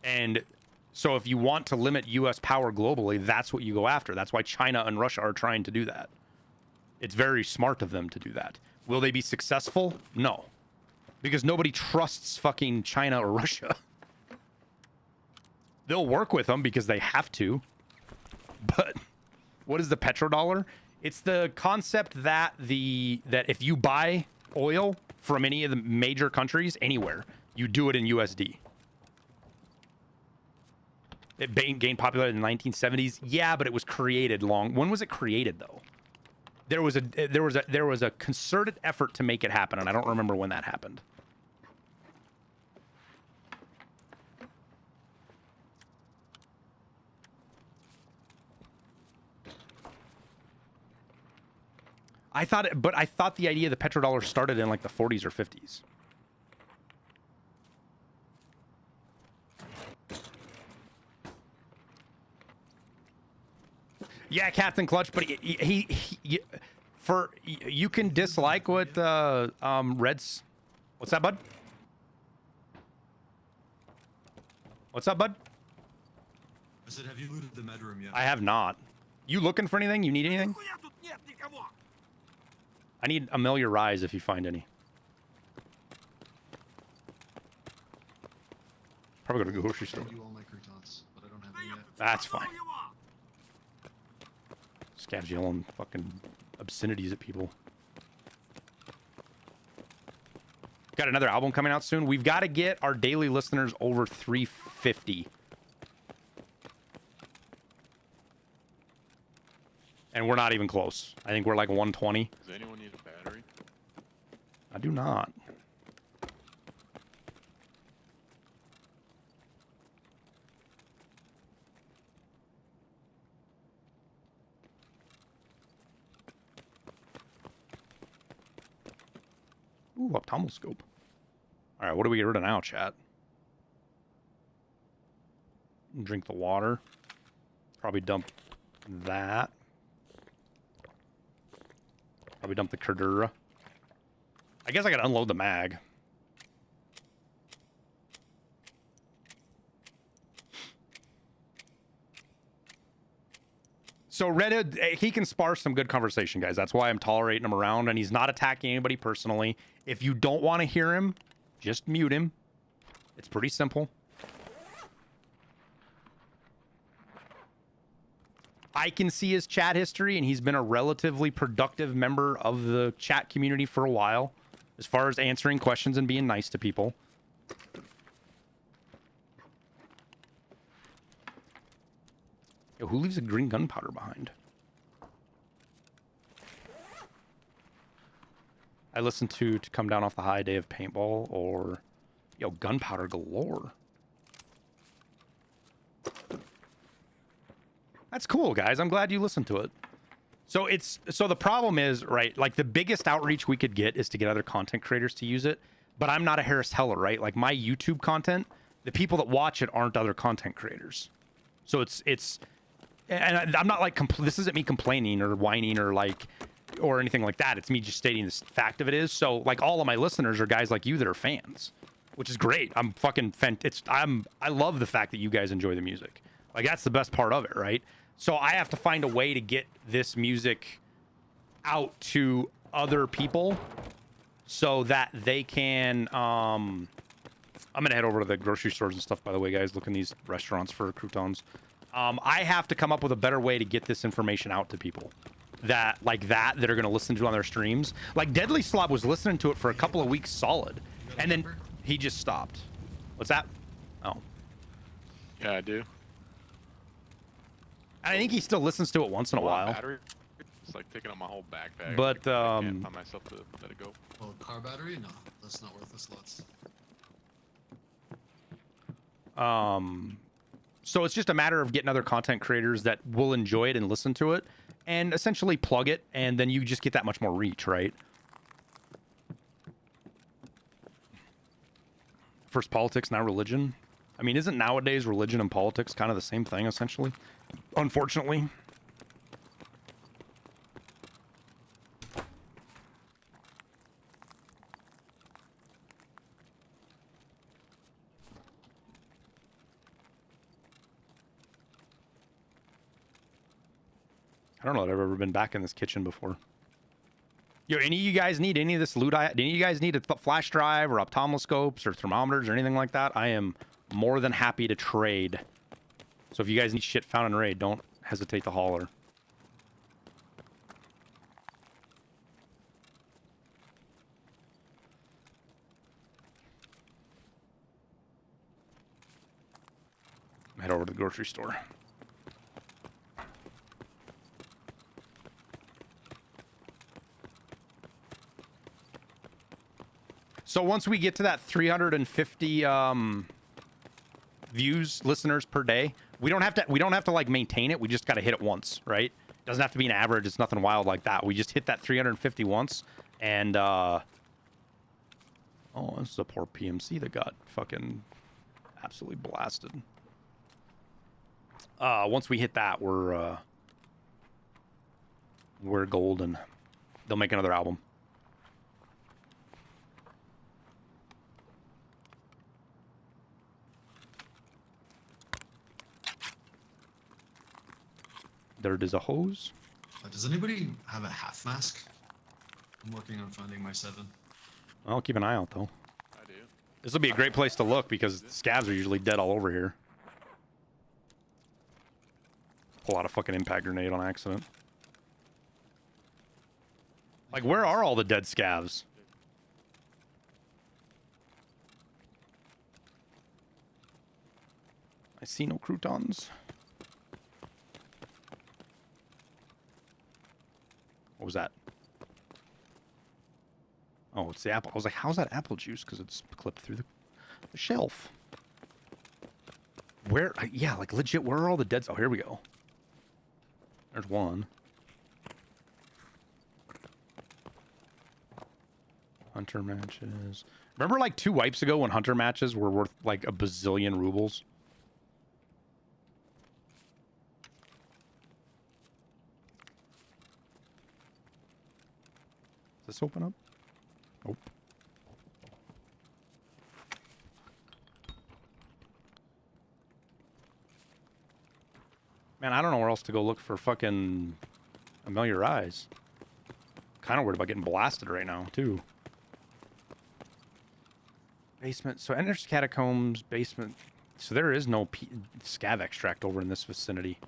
And so if you want to limit U.S. power globally, that's what you go after. That's why China and Russia are trying to do that. It's very smart of them to do that. Will they be successful? No. Because nobody trusts fucking China or Russia. They'll work with them because they have to. But what is the petrodollar? It's the concept that that if you buy oil from any of the major countries anywhere, you do it in USD. It gained popularity in the 1970s. Yeah, but it was created when was it created though? There was a concerted effort to make it happen, and I don't remember when that happened. I thought the idea of the petrodollar started in like the 40s or 50s. Yeah, Captain Clutch, but you can dislike what Reds. What's that, bud? What's up, bud? I said, have you looted the med room yet? I have not. You looking for anything? You need anything? I need a Amelia Rise if you find any. Probably go to the grocery store. You all my croutons, but I don't have them yet. That's fine. Scavs yelling fucking obscenities at people. Got another album coming out soon. We've got to get our daily listeners over 350. And we're not even close. I think we're like 120. Does anyone need a battery? I do not. Ooh, optomoscope. All right, what do we get rid of now, chat? Drink the water. Probably dump that. Probably dump the Cordura. I guess I gotta unload the mag. So Red, he can sparse some good conversation, guys. That's why I'm tolerating him around, and he's not attacking anybody personally. If you don't want to hear him, just mute him. It's pretty simple. I can see his chat history, and he's been a relatively productive member of the chat community for a while, as far as answering questions and being nice to people. Yo, who leaves a green gunpowder behind? I listened to Come Down Off the High Day of Paintball, or yo, gunpowder galore. That's cool, guys. I'm glad you listened to it. So the problem is, right, like the biggest outreach we could get is to get other content creators to use it, but I'm not a Harris Heller, right? Like my YouTube content, the people that watch it aren't other content creators. So it's and I'm not like this isn't me complaining or whining or anything like that. It's me just stating the fact of it is. So like all of my listeners are guys like you that are fans, which is great. I'm fucking I love the fact that you guys enjoy the music. Like that's the best part of it, right? So I have to find a way to get this music out to other people so that they can I'm gonna head over to the grocery stores and stuff, by the way, guys. Look in these restaurants for croutons. I have to come up with a better way to get this information out to people that are going to listen to it on their streams. Like Deadly Slob was listening to it for a couple of weeks solid, and then he just stopped. What's that? Oh, Yeah, I do. I think he still listens to it once in a while. Battery? It's like taking up my whole backpack. But I can't find myself to let it go. Well, car battery? No, that's not worth the slots. So it's just a matter of getting other content creators that will enjoy it and listen to it, and essentially plug it, and then you just get that much more reach, right? First politics, now religion. I mean, isn't nowadays religion and politics kind of the same thing, essentially? Unfortunately. I don't know that I've ever been back in this kitchen before. Yo, any of you guys need any of this loot? Any of you guys need a flash drive or ophthalmoscopes or thermometers or anything like that? I am more than happy to trade. So if you guys need shit found in raid, don't hesitate to holler. Head over to the grocery store. So once we get to that 350 views, listeners per day, we don't have to like maintain it. We just got to hit it once, right? Doesn't have to be an average. It's nothing wild like that. We just hit that 350 once, and oh, this is a poor PMC that got fucking absolutely blasted. Once we hit that, we're golden. They'll make another album. There is a hose. Does anybody have a half mask? I'm working on finding my 7. I'll keep an eye out, though. I do. This will be a great place to look because scavs are usually dead all over here. Pull out a fucking impact grenade on accident. Like, where are all the dead scavs? I see no croutons. What was that? Oh, it's the apple. I was like, how's that apple juice? Because it's clipped through the shelf. Where? Yeah, like legit, where are all the dead? Oh, here we go. There's one. Hunter matches. Remember like 2 wipes ago when hunter matches were worth like a bazillion rubles? Does this open up? Nope. Man, I don't know where else to go look for fucking Amelia Eyes. Kind of worried about getting blasted right now, too. Basement. So enters catacombs, basement. So there is no scav extract over in this vicinity.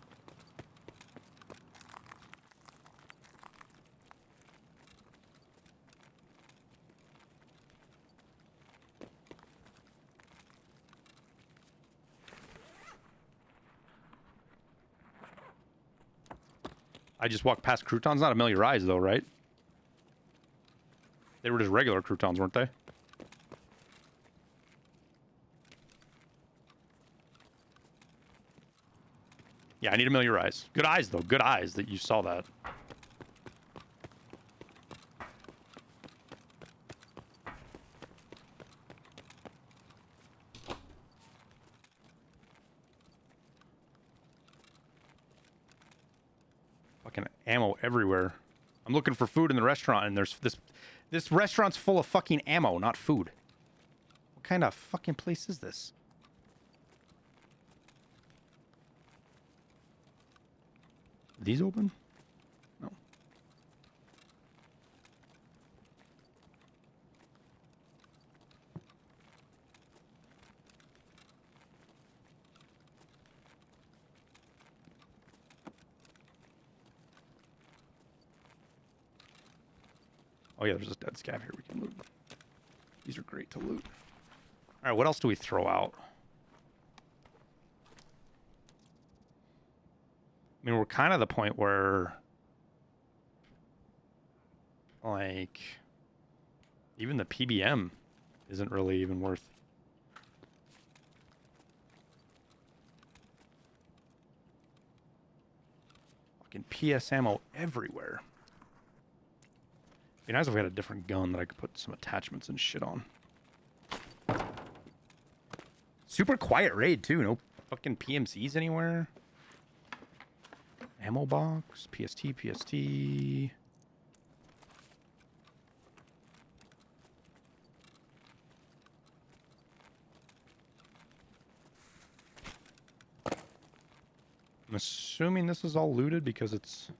I just walked past croutons. Not Amelia Eyes, though, right? They were just regular croutons, weren't they? Yeah, I need Amelia Eyes. Good eyes, though. Good eyes that you saw that. Fucking ammo everywhere. I'm looking for food in the restaurant, and there's this restaurant's full of fucking ammo, not food. What kind of fucking place is this? Are these open? No. Oh yeah, there's a dead scav here we can loot. These are great to loot. All right, what else do we throw out? I mean, we're kind of the point where, like, even the PBM isn't really even worth. Fucking PS ammo everywhere. It'd be nice if we had a different gun that I could put some attachments and shit on. Super quiet raid too. No fucking PMCs anywhere. Ammo box, PST. I'm assuming this is all looted because it's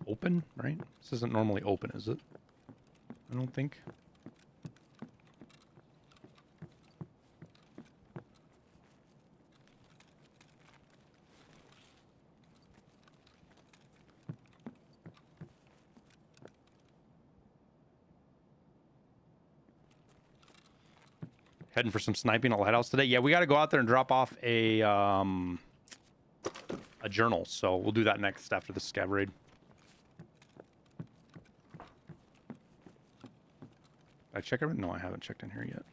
open, right? This isn't normally open, is it? I don't think. Heading for some sniping at Lighthouse today. Yeah, we got to go out there and drop off a journal. So we'll do that next after the scav raid. Did I check everything? No, I haven't checked in here yet.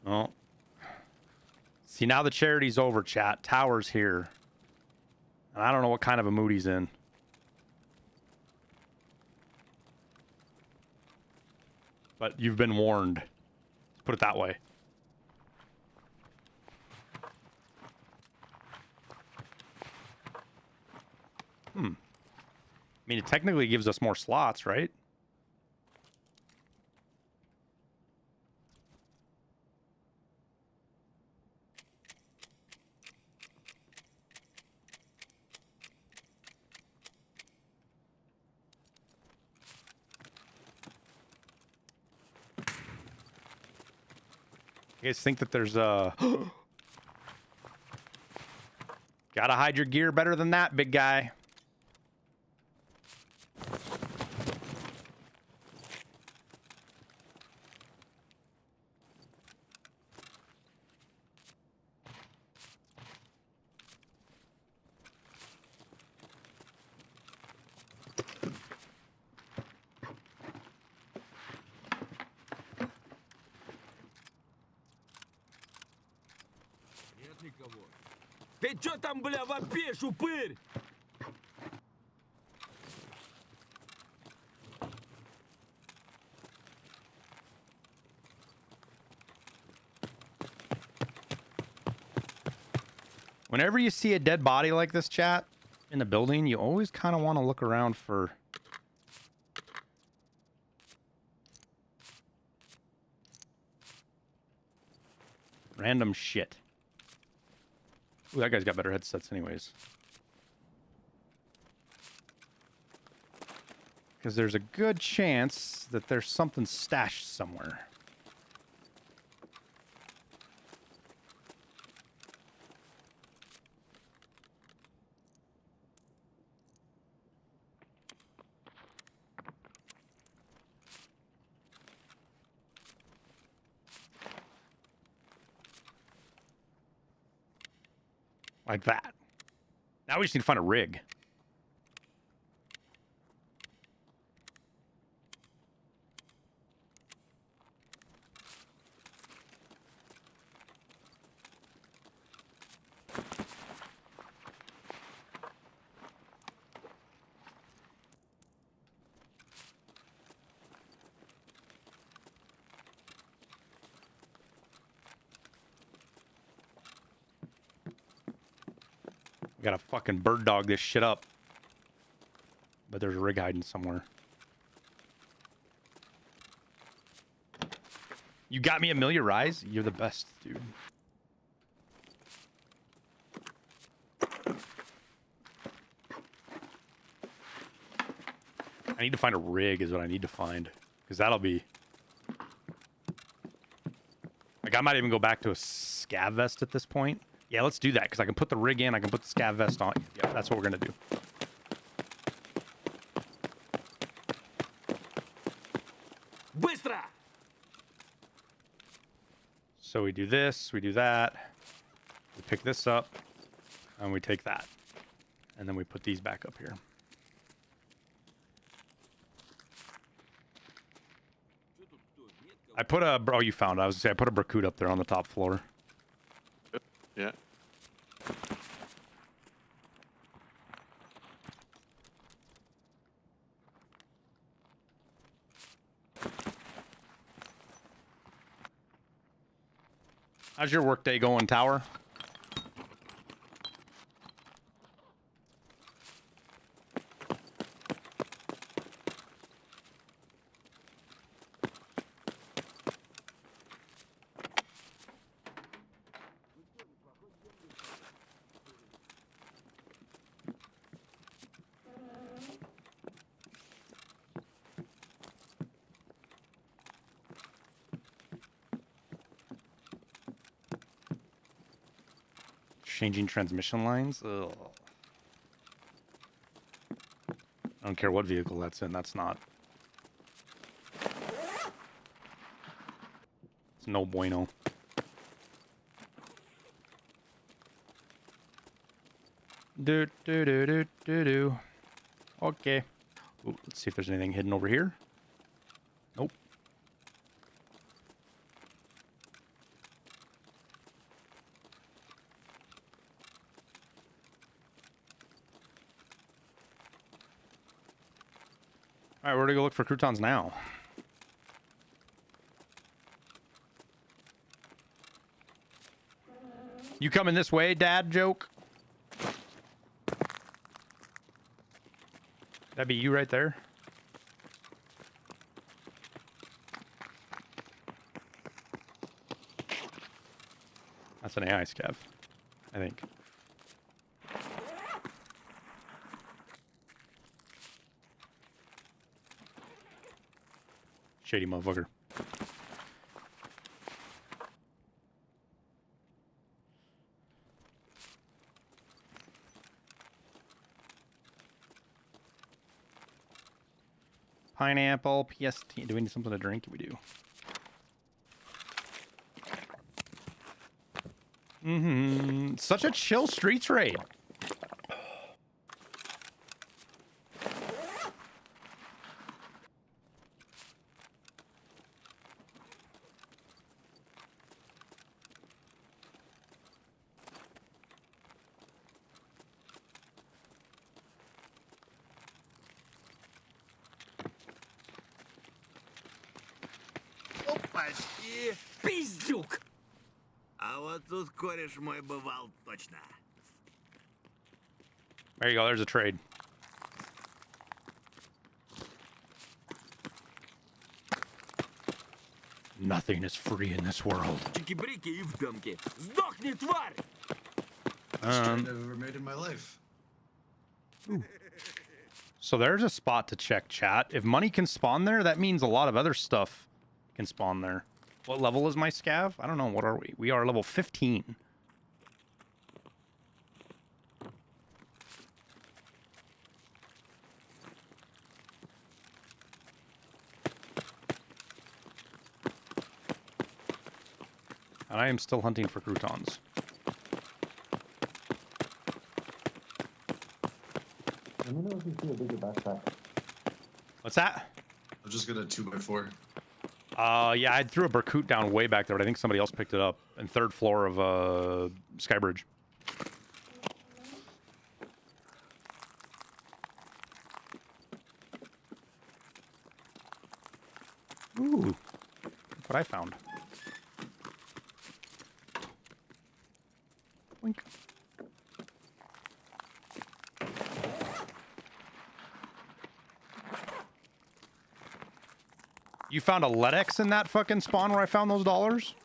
Oh. See, now the charity's over, chat. Tower's here. And I don't know what kind of a mood he's in. But you've been warned. Let's put it that way. I mean, it technically gives us more slots, right? You guys think that there's a... Gotta hide your gear better than that, big guy. Ты чё там, бля, вопишь, упырь? Whenever you see a dead body like this, chat, in the building, you always kind of want to look around for... random shit. Ooh, that guy's got better headsets anyways. Because there's a good chance that there's something stashed somewhere. Like that. Now we just need to find a rig. We gotta fucking bird dog this shit up. But there's a rig hiding somewhere. You got me Amelia Rise? You're the best, dude. I need to find a rig is what I need to find. Because that'll be... Like, I might even go back to a scav vest at this point. Yeah, let's do that, because I can put the rig in, I can put the scav vest on. Yeah, that's what we're going to do. Быстро! So we do this, we do that. We pick this up. And we take that. And then we put these back up here. I put a... Oh, you found it. I was going to say, I put a Barracuda up there on the top floor. Yeah. How's your workday going, Tower? Changing transmission lines? Ugh. I don't care what vehicle that's in, that's not. It's no bueno. Do do do do do do. Okay. Ooh, let's see if there's anything hidden over here. Nope. All right, where to go look for croutons now? You coming this way, Dad? Joke. That'd be you right there. That's an AI scav, I think. Shady motherfucker. Pineapple, PST. Do we need something to drink? We do. Such a chill streets raid. Опачки! Пиздюк! А вот тут кореш мой бывал точно. There you go. There's a trade. Nothing is free in this world. Чики-брики и в дамке. Сдохни, тварь! Best trade I've ever made in my life. So there's a spot to check, chat. If money can spawn there, that means a lot of other stuff can spawn there. What level is my scav? I don't know. What are we? We are level 15. And I am still hunting for croutons. Let me know if you see a bigger backpack. What's that? I'll just get a 2x4. Yeah, I threw a Barracuda down way back there, but I think somebody else picked it up. And third floor of Skybridge. Ooh, look what I found. Boink. You found a LEDX in that fucking spawn where I found those dollars?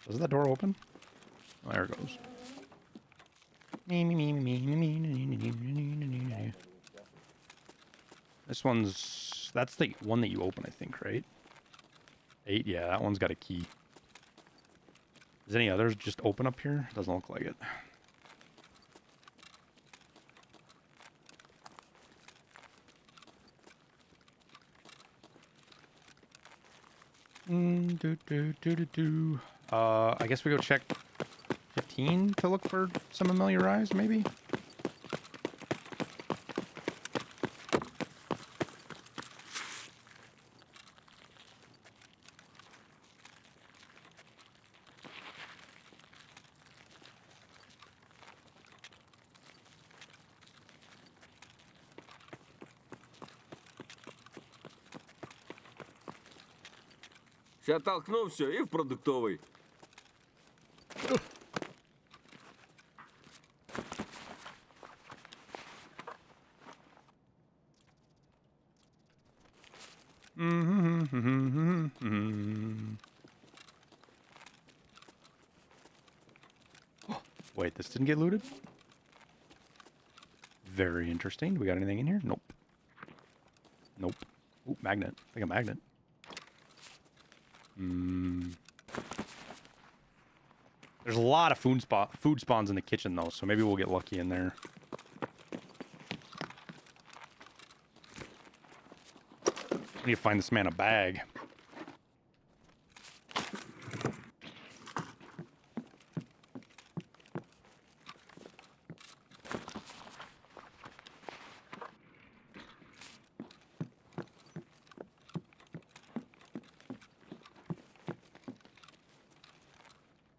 Does that door open? Oh, there it goes. This one's... That's the one that you open, I think, right? 8? Yeah, that one's got a key. Is any others just open up here? Doesn't look like it. I guess we go check 15 to look for some familiarized, maybe? Сейчас толкну все и в продуктовый. Wait, this didn't get looted? Very interesting. Do we got anything in here? Nope. Nope. Ooh, magnet. I think a magnet. There's a lot of food spawns in the kitchen, though, so maybe we'll get lucky in there. I need to find this man a bag.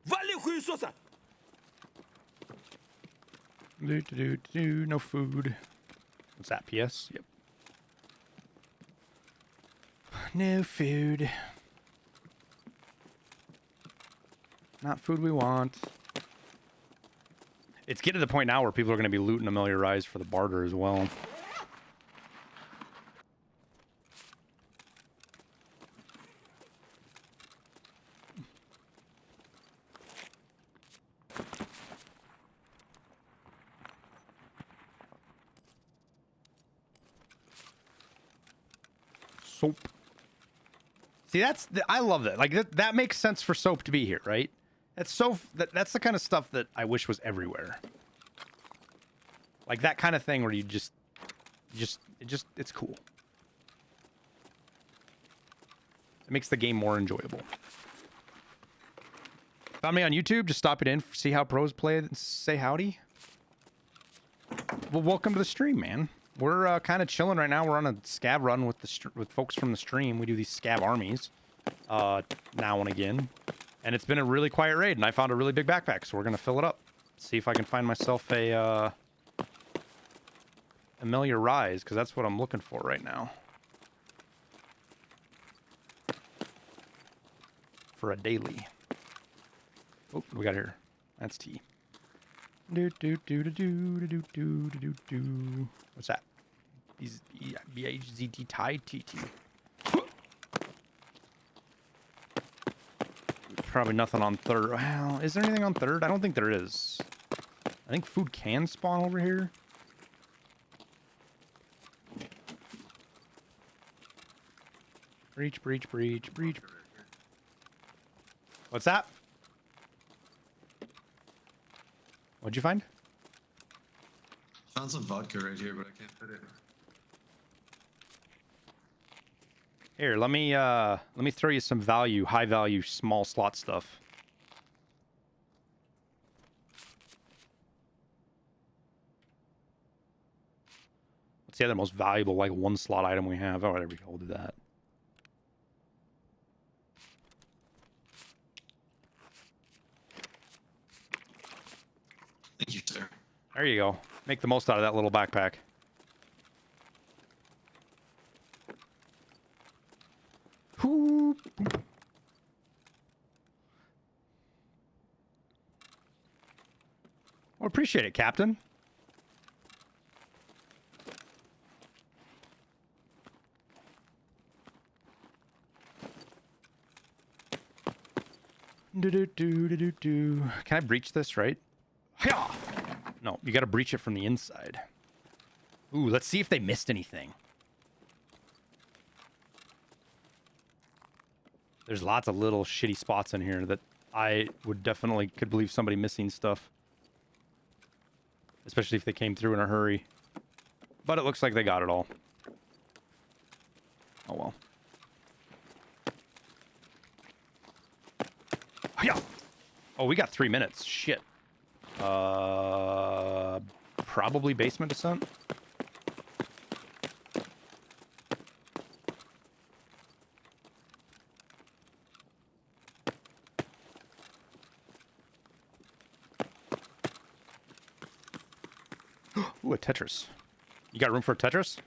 Вали хуесоса! No food. What's that, PS? Yep. No food. Not food we want. It's getting to the point now where people are going to be looting Amelia Rise for the barter as well. Soap. See, I love that. Like that makes sense for soap to be here, right? That's that's the kind of stuff that I wish was everywhere. Like that kind of thing where it's cool. It makes the game more enjoyable. Found me on YouTube, just stop it in, see how pros play and say howdy. Well, welcome to the stream, man. We're kind of chilling right now. We're on a scav run with with folks from the stream. We do these scav armies now and again. And it's been a really quiet raid, and I found a really big backpack, so we're going to fill it up. See if I can find myself a Amelia Rise, because that's what I'm looking for right now. For a daily. Oh, what do we got here? That's tea. What's that? BHZT tie TT. Probably nothing on third. Well, is there anything on third? I don't think there is. I think food can spawn over here. Breach. What's that? What'd you find? Found some vodka right here, but I can't fit it. Here, let me throw you some high value, small slot stuff. What's the other most valuable, like, one slot item we have? Oh, there we go. We'll do that. Thank you, sir. There you go. Make the most out of that little backpack. Whoop. Well, appreciate it, Captain. Can I breach this, right? Hiya! No, you got to breach it from the inside. Ooh, let's see if they missed anything. There's lots of little shitty spots in here that I could believe somebody missing stuff. Especially if they came through in a hurry. But it looks like they got it all. Oh well. Yeah. Oh, we got 3 minutes. Shit. Probably basement descent. Ooh, a Tetris. You got room for a Tetris?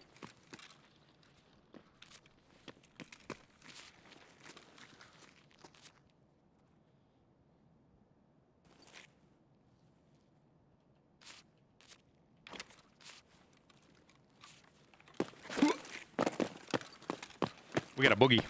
We got a boogie.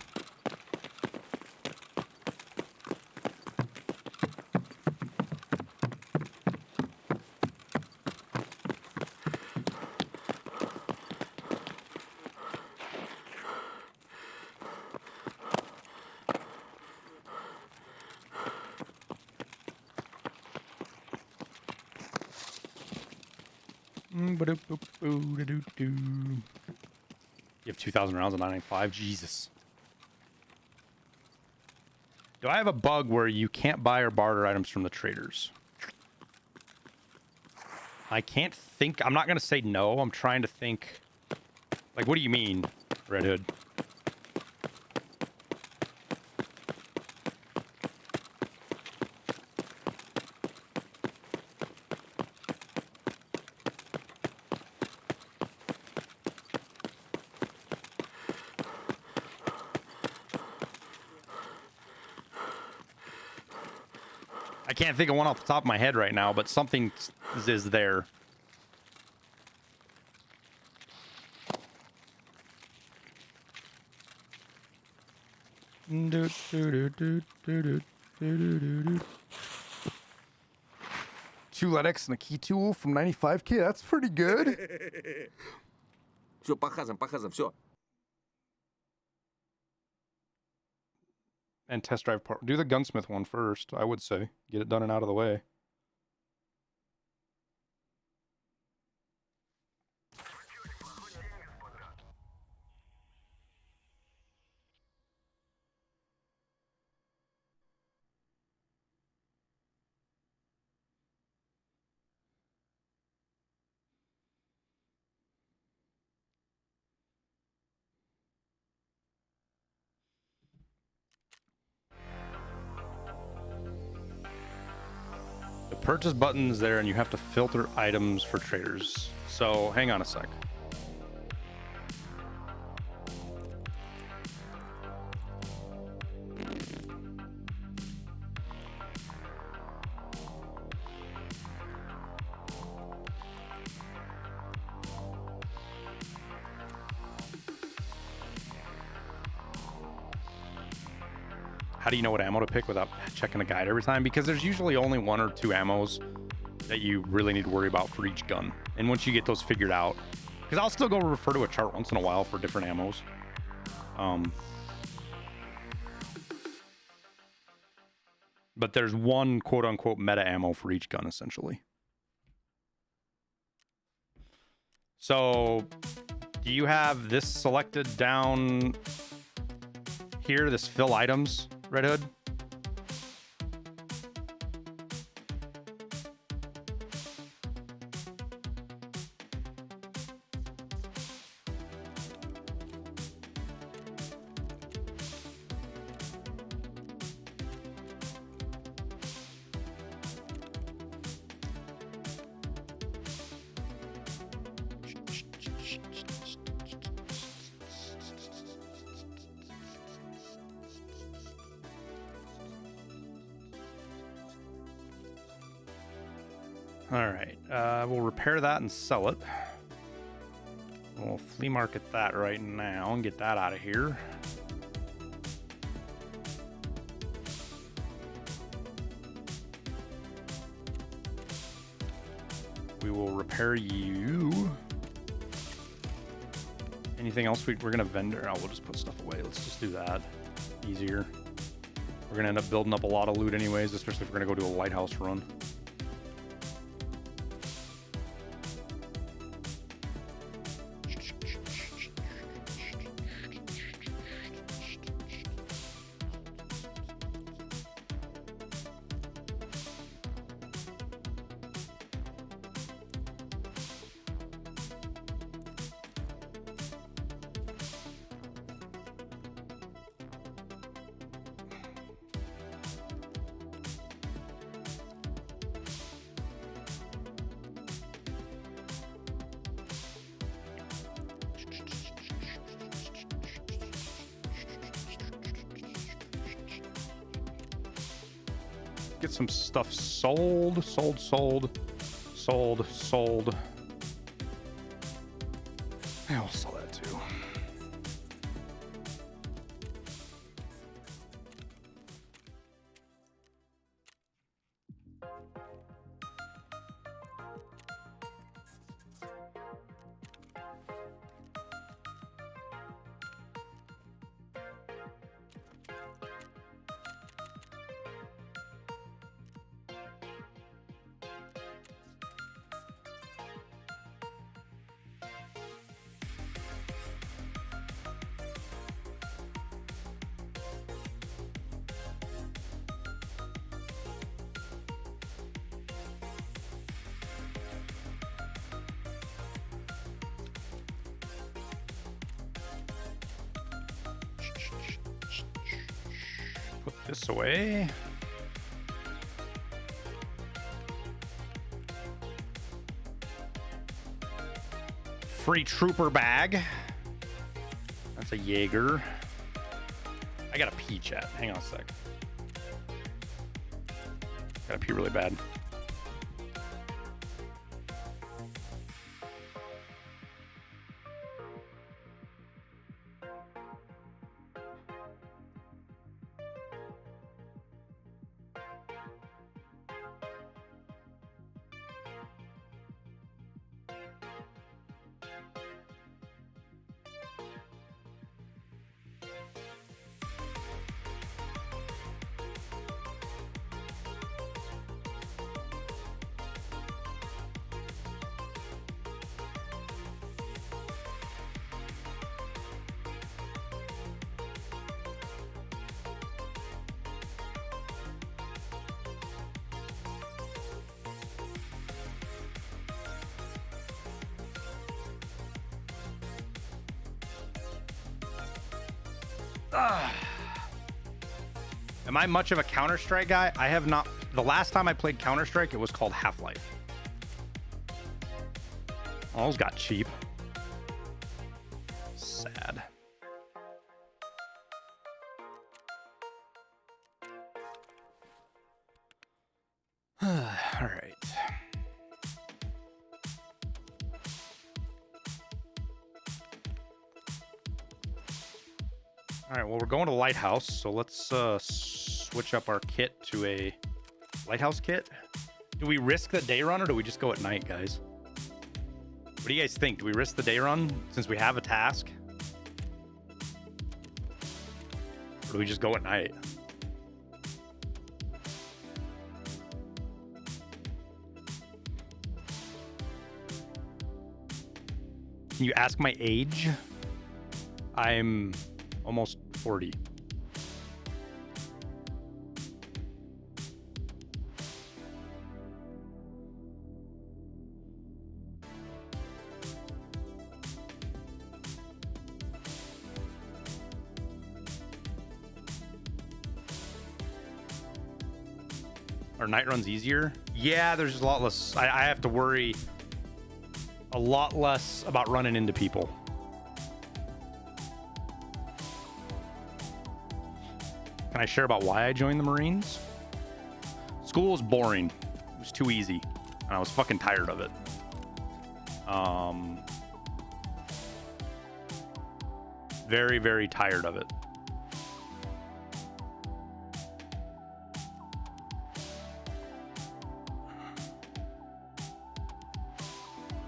You have 2,000 rounds of 995. Jesus. Do I have a bug where you can't buy or barter items from the traders? I can't think. I'm not going to say no. I'm trying to think. Like, what do you mean, Red Hood? I can't think of one off the top of my head right now, but something is there. Two LEDX and a key tool from 95K. That's pretty good. Все, по хазам, все. And test drive part. Do the gunsmith one first, I would say. Get it done and out of the way. The purchase button's there and you have to filter items for traders. So hang on a sec. How do you know what ammo to pick without checking the guide every time? Because there's usually only 1 or 2 ammos that you really need to worry about for each gun. And once you get those figured out, because I'll still go refer to a chart once in a while for different ammos. But there's one quote unquote meta ammo for each gun essentially. So do you have this selected down here, this fill items, Red Hood? All right, we'll repair that and sell it. We'll flea market that right now and get that out of here. We will repair you. Anything else we're gonna vendor? Oh, we'll just put stuff away. Let's just do that. Easier. We're gonna end up building up a lot of loot anyways, especially if we're gonna go do a lighthouse run. get some stuff sold. I'll sell that too. Put this away. Free trooper bag. That's a Jaeger. I gotta pee, chat. Hang on a sec. Gotta pee really bad. Am I much of a Counter-Strike guy? I have not. The last time I played Counter-Strike, it was called Half-Life. Oh, those got cheap. Sad. All right. All right, well, we're going to Lighthouse, so let's switch up our kit to a Lighthouse kit. Do we risk the day run, or do we just go at night, guys? What do you guys think? Do we risk the day run since we have a task? Or do we just go at night? Can you ask my age? I'm almost 40. Are night runs easier? Yeah, there's just a lot less. I have to worry a lot less about running into people. Can I share about why I joined the Marines? School was boring. It was too easy. And I was fucking tired of it. Very, very tired of it.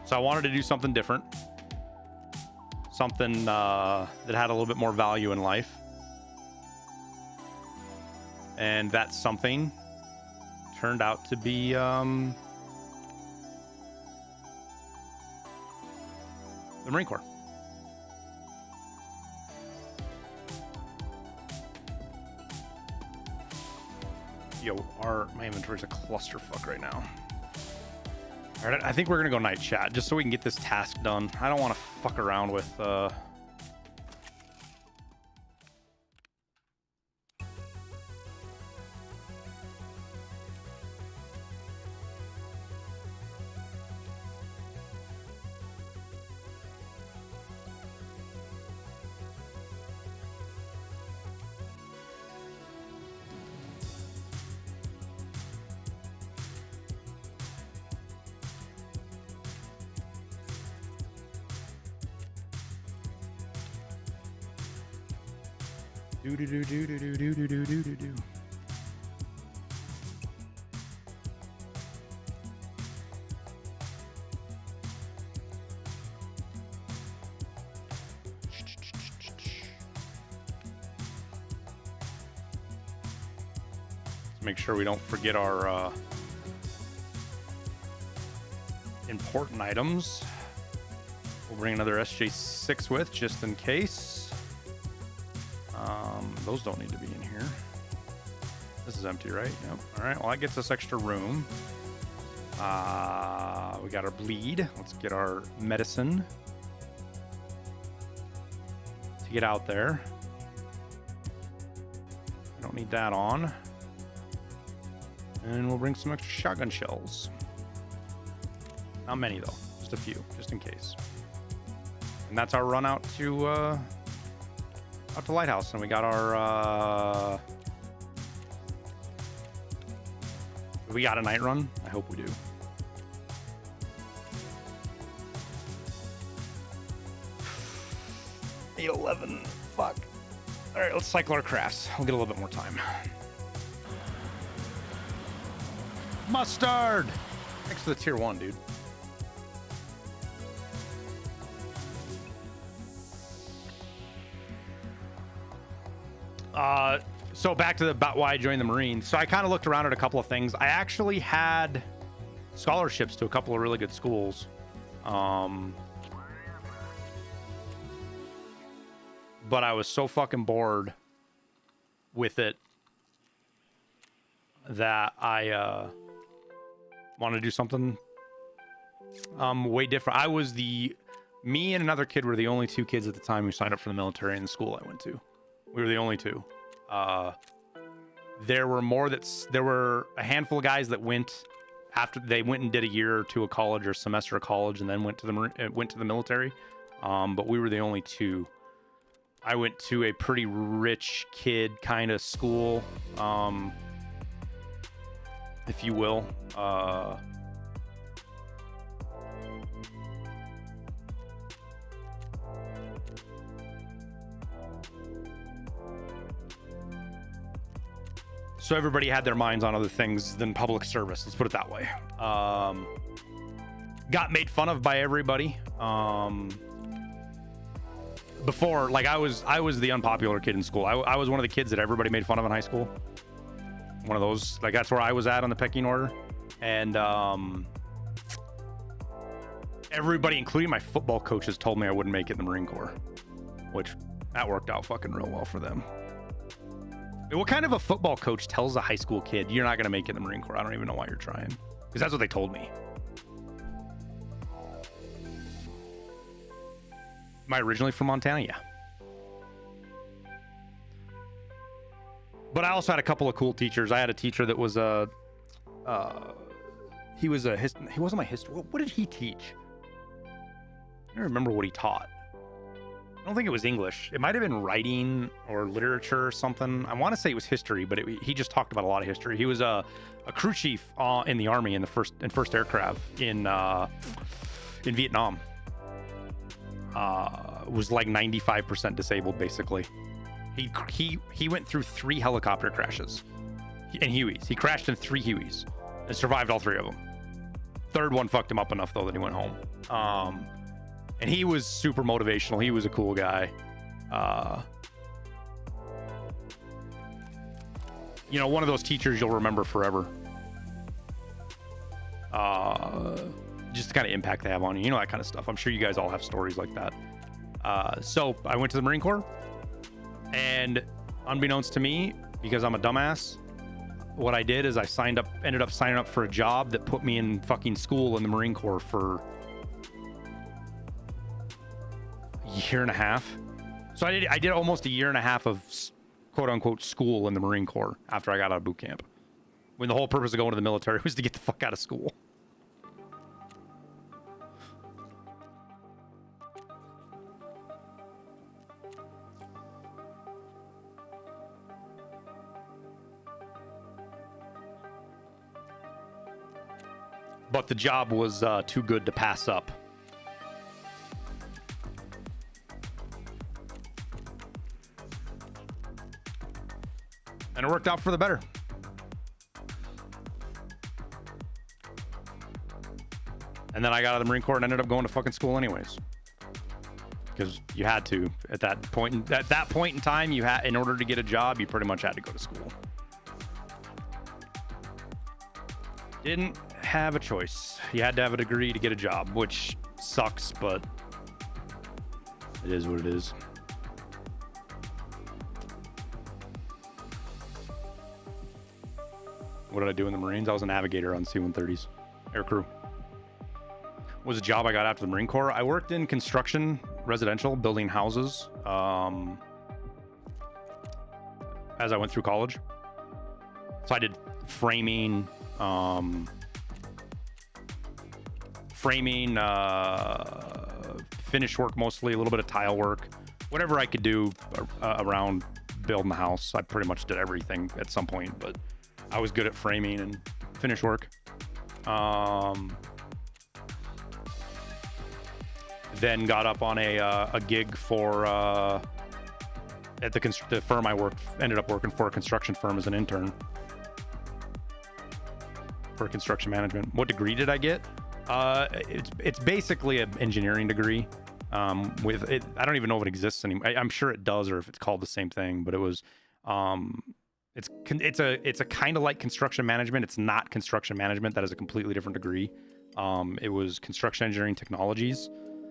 So I wanted to do something different. Something that had a little bit more value in life. And that something turned out to be the Marine Corps. Yo, my inventory's a clusterfuck right now. All right, I think we're gonna go night chat just so we can get this task done. I don't want to fuck around with Do do do do do do do do do do do. Make sure we don't forget our important items. We'll bring another SJ6 with just in case. Those don't need to be in here. This is empty, right? Yep. All right. Well, that gets us extra room. We got our bleed. Let's get our medicine to get out there. We don't need that on. And we'll bring some extra shotgun shells. Not many though, just a few, just in case. And that's our run out to Lighthouse. And we got our we got a night run? I hope we do. $8:11. Fuck. Alright, let's cycle our crafts. We'll get a little bit more time. Mustard! Thanks for the tier 1, dude. So back to about why I joined the Marines. So I kind of looked around at a couple of things. I actually had scholarships to a couple of really good schools. But I was so fucking bored with it that I want to do something way different. Me and another kid were the only two kids at the time who signed up for the military in the school I went to. We were the only two. There were a handful of guys that went after they went and did a year or two of college or semester of college and then went to the military. But we were the only two. I went to a pretty rich kid kind of school, if you will. So everybody had their minds on other things than public service. Let's put it that way. Got made fun of by everybody. Before, like I was the unpopular kid in school. I was one of the kids that everybody made fun of in high school. One of those, like that's where I was at on the pecking order. And everybody, including my football coaches, told me I wouldn't make it in the Marine Corps, which that worked out fucking real well for them. What kind of a football coach tells a high school kid, you're not going to make it in the Marine Corps? I don't even know why you're trying. Because that's what they told me. Am I originally from Montana? Yeah. But I also had a couple of cool teachers. I had a teacher that was he wasn't my history. What did he teach? I don't remember what he taught. I don't think it was English. It might have been writing or literature or something. I want to say it was history, but he just talked about a lot of history. He was a crew chief in the Army in the first aircraft in Vietnam. Was like 95% disabled basically. He went through 3 helicopter crashes and Hueys. He crashed in 3 Hueys and survived all 3 of them. Third one fucked him up enough though that he went home. And he was super motivational. He was a cool guy. You know, one of those teachers you'll remember forever. Just the kind of impact they have on you. You know, that kind of stuff. I'm sure you guys all have stories like that. So I went to the Marine Corps. And unbeknownst to me, because I'm a dumbass, what I did is I ended up signing up for a job that put me in fucking school in the Marine Corps for year and a half. So I did almost a year and a half of quote unquote school in the Marine Corps after I got out of boot camp, when the whole purpose of going to the military was to get the fuck out of school. But the job was too good to pass up. And it worked out for the better. And then I got out of the Marine Corps and ended up going to fucking school anyways. Because you had to at that point. At that point in time, you had, in order to get a job, you pretty much had to go to school. Didn't have a choice. You had to have a degree to get a job, which sucks, but it is what it is. What did I do in the Marines? I was a navigator on C-130s, air crew. Was a job I got after the Marine Corps. I worked in construction, residential, building houses, as I went through college. So I did framing, finish work mostly, a little bit of tile work, whatever I could do around building the house. I pretty much did everything at some point, but I was good at framing and finish work. Then got up on a gig for at the firm I worked. Ended up working for a construction firm as an intern for construction management. What degree did I get? It's basically an engineering degree. With it, I don't even know if it exists anymore. I'm sure it does, or if it's called the same thing. But it was, it's a kind of like construction management. It's not construction management. That is a completely different degree. It was construction engineering technologies.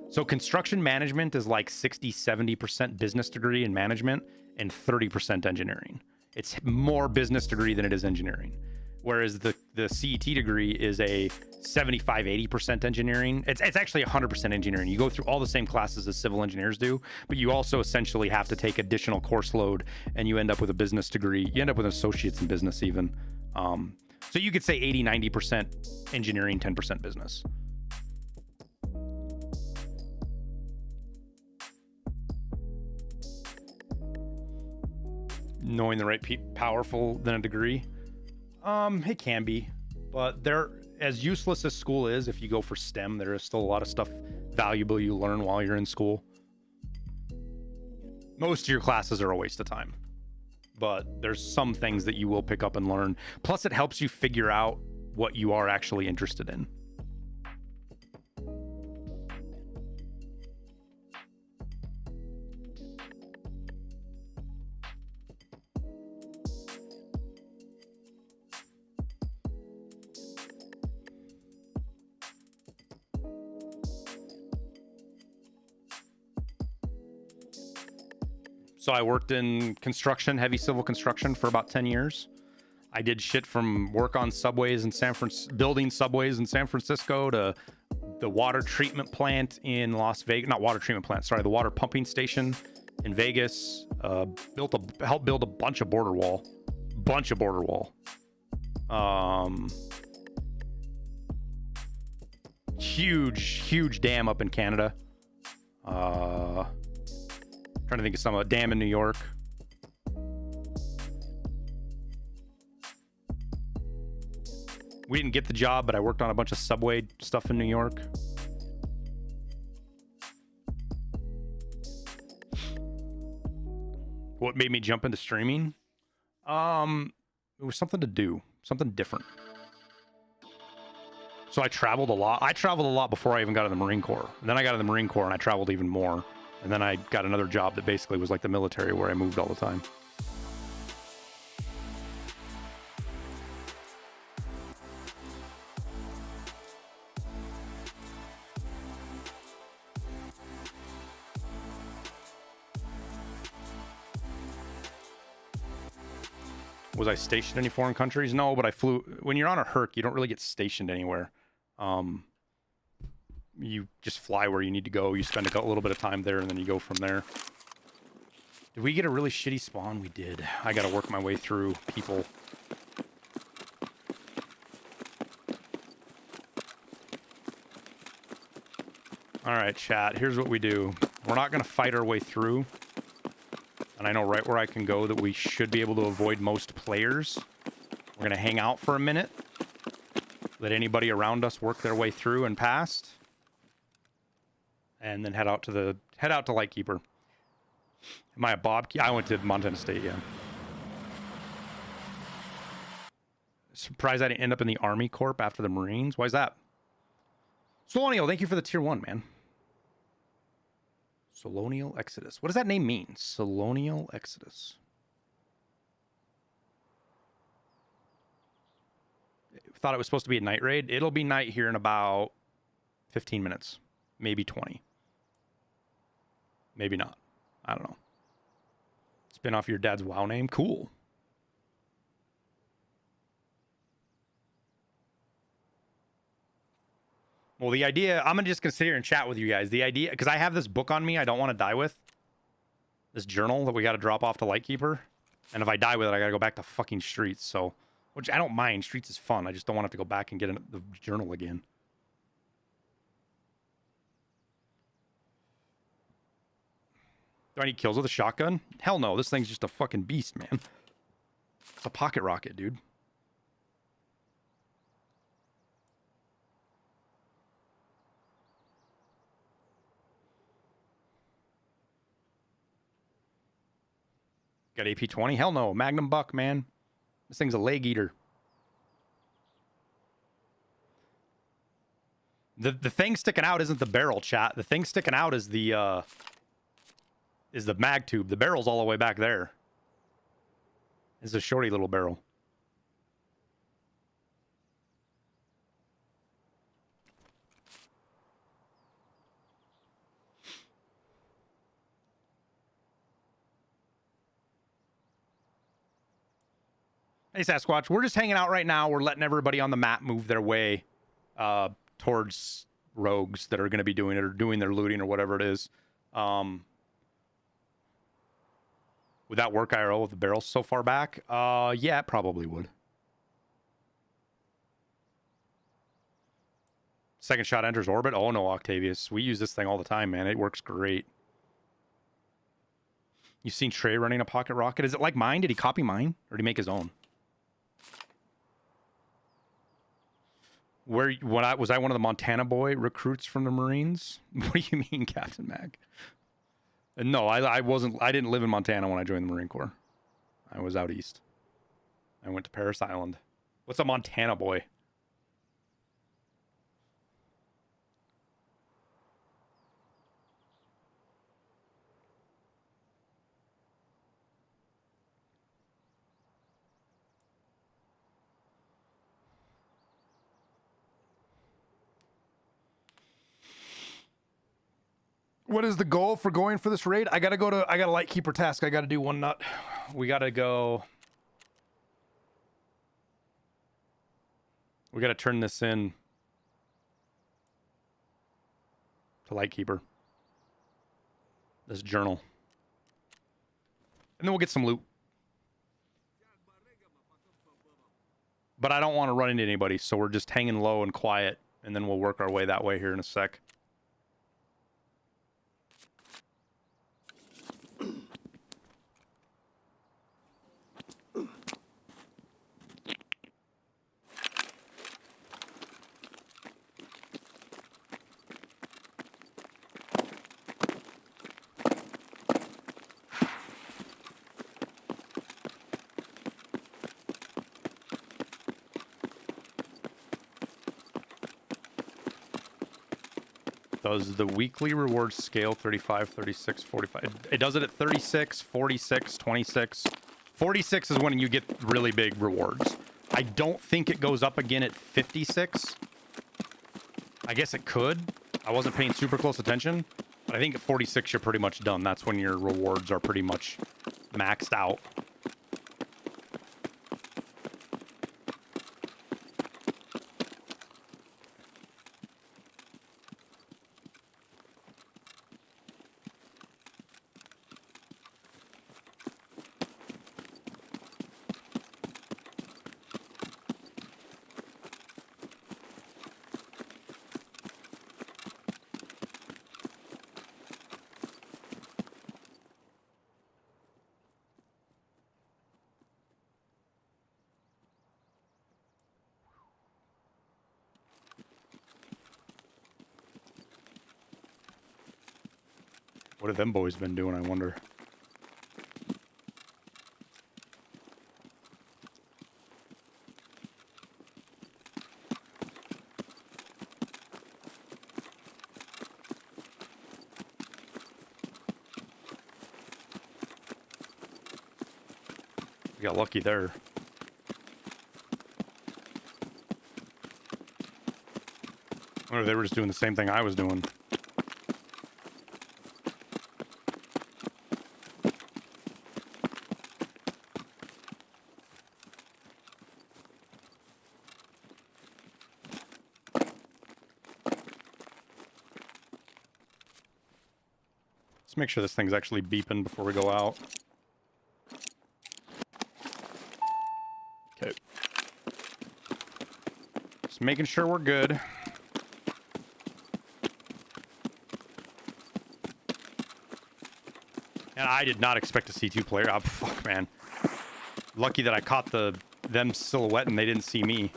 So construction management is like 60-70% business degree in management and 30% engineering. It's more business degree than it is engineering. Whereas the CET degree is a 75-80% engineering. It's actually 100% engineering. You go through all the same classes as civil engineers do, but you also essentially have to take additional course load, and you end up with a business degree. You end up with associates in business even. So you could say 80-90% engineering, 10% business. Knowing the right powerful than a degree. It can be, but there, as useless as school is, if you go for STEM, there is still a lot of stuff valuable you learn while you're in school. Most of your classes are a waste of time, but there's some things that you will pick up and learn. Plus, it helps you figure out what you are actually interested in. So I worked in construction, heavy civil construction for about 10 years. I did shit from work on subways in building subways in San Francisco to the water treatment plant in Las Vegas. Not water treatment plant, sorry, the water pumping station in Vegas. Helped build a bunch of border wall. Huge dam up in Canada. Trying to think of some dam in New York. We didn't get the job, but I worked on a bunch of subway stuff in New York. What made me jump into streaming? It was something to do, something different. So I traveled a lot. I traveled a lot before I even got in the Marine Corps. And then I got in the Marine Corps and I traveled even more. And then I got another job that basically was like the military, where I moved all the time. Was I stationed in any foreign countries? No, but I flew. When you're on a Herc, you don't really get stationed anywhere. You just fly where you need to go. You spend a little bit of time there, and then you go from there. Did we get a really shitty spawn? We did. I got to work my way through people. All right, chat. Here's what we do. We're not going to fight our way through. And I know right where I can go that we should be able to avoid most players. We're going to hang out for a minute. Let anybody around us work their way through and past. And then head out to Lightkeeper. Am I a Bob? I went to Montana State, yeah. Surprised I didn't end up in the Army Corp after the Marines. Why is that? Solonial, thank you for the tier 1, man. Solonial Exodus. What does that name mean? Solonial Exodus. Thought it was supposed to be a night raid. It'll be night here in about 15 minutes. Maybe 20. Maybe not. I don't know. Spin off your dad's WoW name. Cool. Well, the idea, I'm just going to sit here and chat with you guys. The idea, because I have this book on me I don't want to die with. This journal that we got to drop off to Lightkeeper. And if I die with it, I got to go back to fucking Streets. So, which I don't mind. Streets is fun. I just don't want to have to go back and get the journal again. Do I need kills with a shotgun? Hell no. This thing's just a fucking beast, man. It's a pocket rocket, dude. Got AP-20? Hell no. Magnum Buck, man. This thing's a leg eater. The thing sticking out isn't the barrel, chat. The thing sticking out is the mag tube. The barrel's all the way back there. It's a shorty little barrel. Hey, Sasquatch. We're just hanging out right now. We're letting everybody on the map move their way towards rogues that are going to be doing it or doing their looting or whatever it is. Would that work IRL with the barrels so far back? Yeah, it probably would. Second shot enters orbit. Oh, no, Octavius. We use this thing all the time, man. It works great. You've seen Trey running a pocket rocket. Is it like mine? Did he copy mine? Or did he make his own? Was I one of the Montana boy recruits from the Marines? What do you mean, Captain Mag? No, I wasn't. I didn't live in Montana when I joined the Marine Corps. I was out east. I went to Parris Island. What's a Montana boy? What is the goal for going for this raid? I got a Lightkeeper task. I got to do one nut. We got to go. We got to turn this in to Lightkeeper. This journal. And then we'll get some loot. But I don't want to run into anybody, so we're just hanging low and quiet, and then we'll work our way that way here in a sec. Does the weekly rewards scale 35, 36, 45? It does it at 36, 46, 26. 46 is when you get really big rewards. I don't think it goes up again at 56. I guess it could. I wasn't paying super close attention. But I think at 46 you're pretty much done. That's when your rewards are pretty much maxed out. What have them boys been doing, I wonder? We got lucky there. I wonder if they were just doing the same thing I was doing. Let's make sure this thing's actually beeping before we go out. Okay. Just making sure we're good. And I did not expect to see two player. Oh, fuck, man. Lucky that I caught them silhouette and they didn't see me.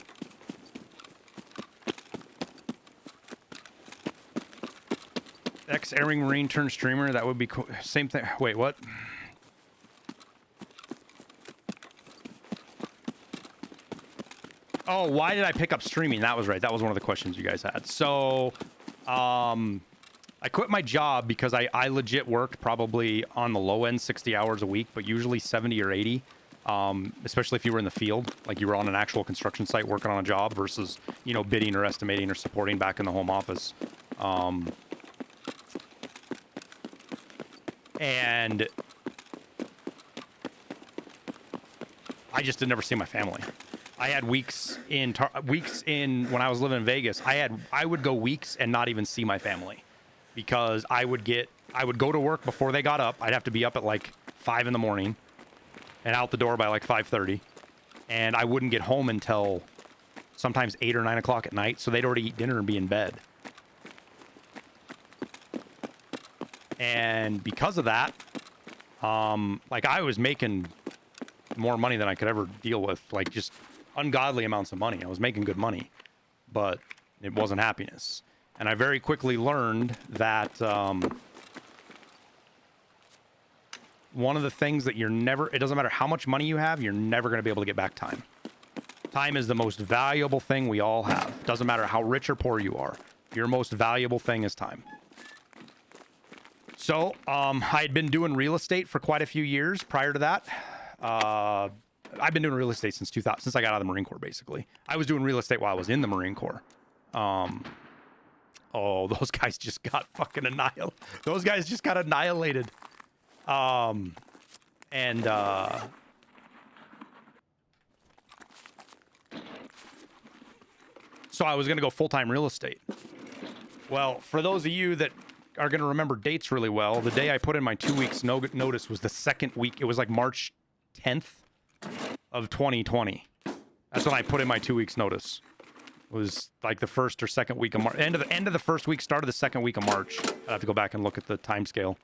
Ex-airing Marine turned streamer. That would be cool. Same thing. Wait, what? Oh, why did I pick up streaming? That was right. That was one of the questions you guys had. So, I quit my job because I legit worked probably on the low end 60 hours a week, but usually 70 or 80, especially if you were in the field, like you were on an actual construction site working on a job versus, you know, bidding or estimating or supporting back in the home office. And I just did never see my family. I had weeks in when I was living in Vegas. I would go weeks and not even see my family because I would go to work before they got up. I'd have to be up at like 5 in the morning and out the door by like 5:30, and I wouldn't get home until sometimes 8 or 9 o'clock at night. So they'd already eat dinner and be in bed. And because of that, like I was making more money than I could ever deal with, like just ungodly amounts of money. I was making good money, but it wasn't happiness. And I very quickly learned that one of the things that it doesn't matter how much money you have, you're never going to be able to get back time. Time is the most valuable thing we all have. Doesn't matter how rich or poor you are. Your most valuable thing is time. So, I had been doing real estate for quite a few years prior to that. I've been doing real estate since 2000, since I got out of the Marine Corps, basically. I was doing real estate while I was in the Marine Corps. Oh, those guys just got fucking annihilated. Those guys just got annihilated. So I was going to go full-time real estate. Well, for those of you that are going to remember dates really well, the day I put in my 2 weeks notice was the second week. It was like March 10th of 2020. That's when I put in my 2 weeks notice. It was like the first or second week of March. End of the first week, start of the second week of March. I have to go back and look at the time scale.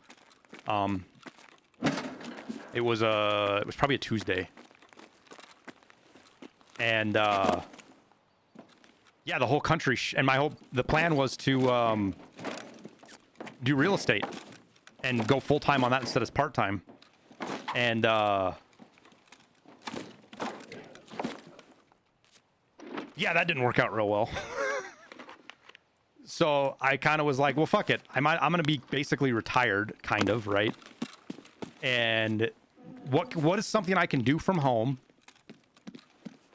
It was probably a Tuesday. And yeah, the whole country and the plan was to do real estate and go full time on that instead of part time. And yeah, that didn't work out real well. So I kind of was like, well, fuck it. I'm going to be basically retired, kind of, right? And what is something I can do from home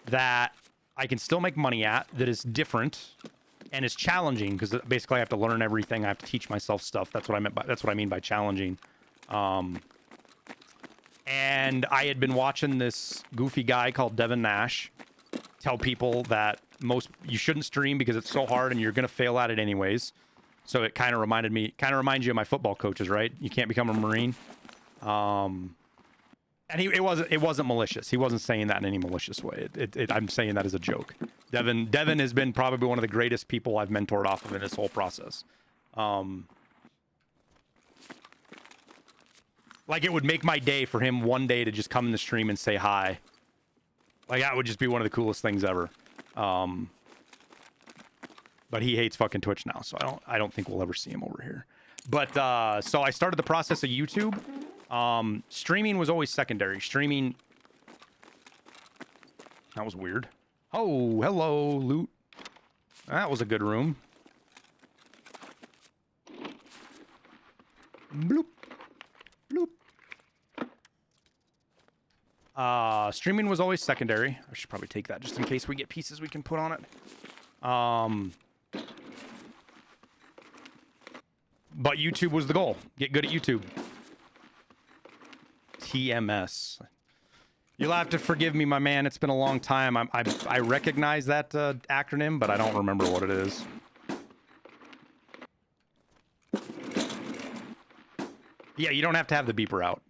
that I can still make money at, that is different and is challenging, because basically I have to learn everything. I have to teach myself stuff. That's what I mean by challenging. And I had been watching this goofy guy called Devin Nash tell people that you shouldn't stream because it's so hard and you're going to fail at it anyways. So it kind of reminds you of my football coaches, right? You can't become a Marine. And it wasn't malicious. He wasn't saying that in any malicious way. I'm saying that as a joke. Devin has been probably one of the greatest people I've mentored off of in this whole process. Like, it would make my day for him one day to just come in the stream and say hi. Like, that would just be one of the coolest things ever. But he hates fucking Twitch now, so I don't think we'll ever see him over here. But so I started the process of YouTube. Streaming was always secondary. Streaming. That was weird. Oh, hello, loot. That was a good room. Bloop. Bloop. Streaming was always secondary. I should probably take that just in case we get pieces we can put on it. But YouTube was the goal. Get good at YouTube. TMS. You'll have to forgive me, my man. It's been a long time. I recognize that acronym, but I don't remember what it is. Yeah, you don't have to have the beeper out.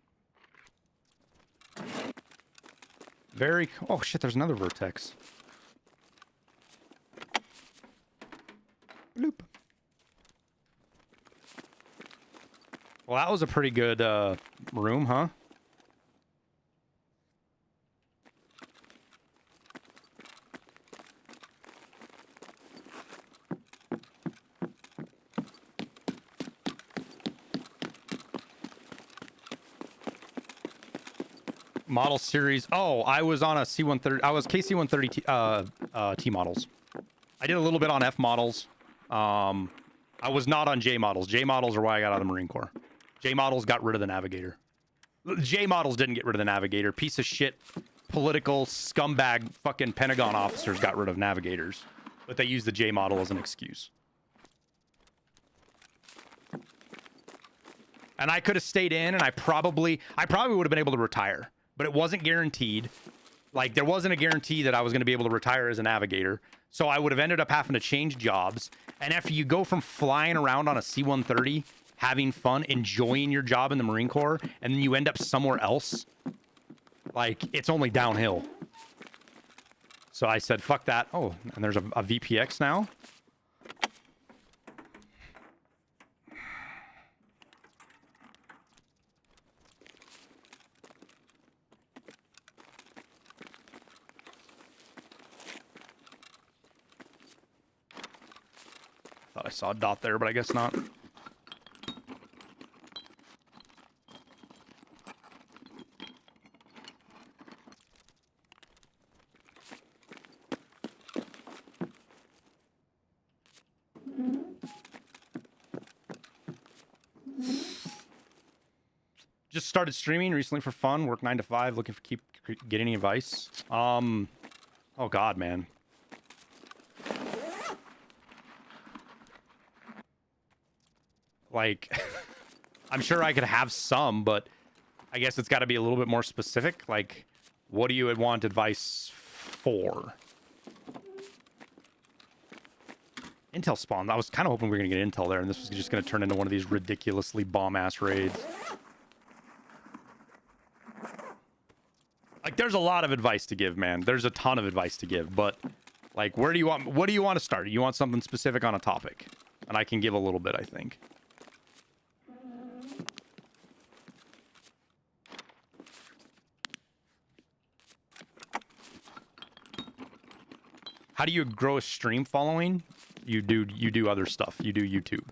Very... Oh, shit, there's another vertex. Bloop. Well, that was a pretty good room, huh? Model series. Oh, I was on a C-130. I was KC-130 T models. I did a little bit on F models. I was not on J models. J models are why I got out of the Marine Corps. J models got rid of the Navigator. J models didn't get rid of the Navigator. Piece of shit, political scumbag fucking Pentagon officers got rid of Navigators. But they used the J model as an excuse. And I could have stayed in, and I probably would have been able to retire. But it wasn't guaranteed. Like, there wasn't a guarantee that I was going to be able to retire as a navigator. So I would have ended up having to change jobs. And after you go from flying around on a C-130, having fun, enjoying your job in the Marine Corps, and then you end up somewhere else, like, it's only downhill. So I said, fuck that. Oh, and there's a VPX now. Thought I saw a dot there, but I guess not. Just started streaming recently for fun. Work 9 to 5. Looking for get any advice. Oh God, man. Like, I'm sure I could have some, but I guess it's got to be a little bit more specific. Like, what do you want advice for? Intel spawn. I was kind of hoping we were going to get intel there, and this was just going to turn into one of these ridiculously bomb-ass raids. Like, there's a lot of advice to give, man. There's a ton of advice to give, but, like, what do you want to start? You want something specific on a topic? And I can give a little bit, I think. How do you grow a stream following? You do other stuff. You do YouTube.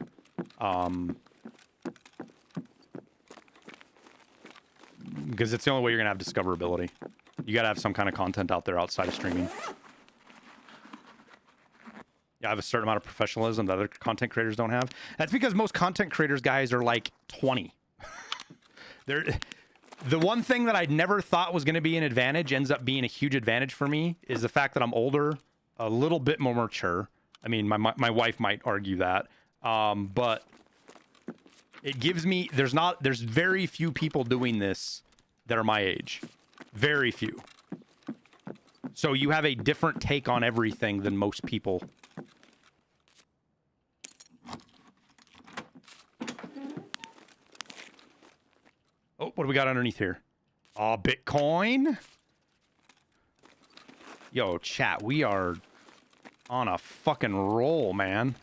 Because it's the only way you're gonna have discoverability. You gotta have some kind of content out there outside of streaming. You have a certain amount of professionalism that other content creators don't have. That's because most content creators, guys, are like 20. The one thing that I never thought was going to be an advantage ends up being a huge advantage for me is the fact that I'm older, a little bit more mature. I mean, my wife might argue that, but it gives me, there's very few people doing this that are my age. Very few. So you have a different take on everything than most people. Oh, what do we got underneath here? Oh, Bitcoin. Yo, chat, we are on a fucking roll, man.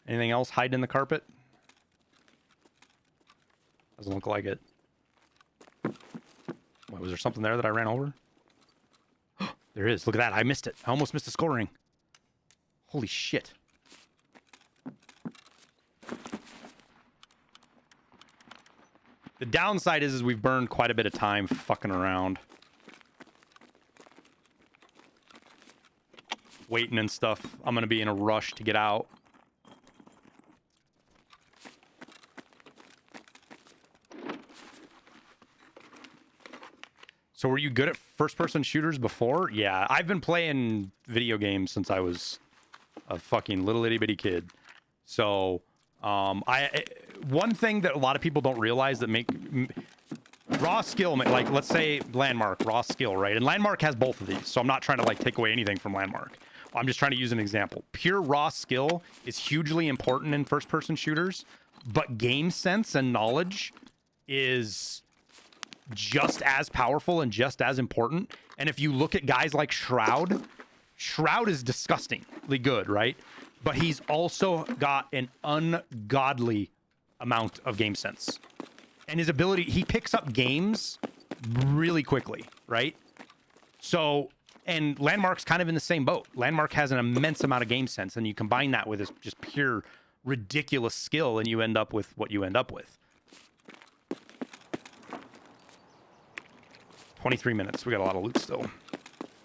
Anything else hiding in the carpet? Doesn't look like it. Wait, was there something there that I ran over? There is. Look at that. I missed it. I almost missed the scoring. Holy shit. The downside is we've burned quite a bit of time fucking around. Waiting and stuff. I'm going to be in a rush to get out. So were you good at first-person shooters before? Yeah, I've been playing video games since I was a fucking little itty-bitty kid. So, one thing that a lot of people don't realize that make raw skill, like let's say Landmark, raw skill, right? And Landmark has both of these, so I'm not trying to like take away anything from Landmark. I'm just trying to use an example. Pure raw skill is hugely important in first-person shooters, but game sense and knowledge is just as powerful and just as important. And if you look at guys like Shroud is disgustingly good, right? But he's also got an ungodly amount of game sense. And his ability, he picks up games really quickly, right? So, and Landmark's kind of in the same boat. Landmark has an immense amount of game sense, and you combine that with his just pure ridiculous skill, and you end up with what you end up with. 23 minutes. We got a lot of loot still.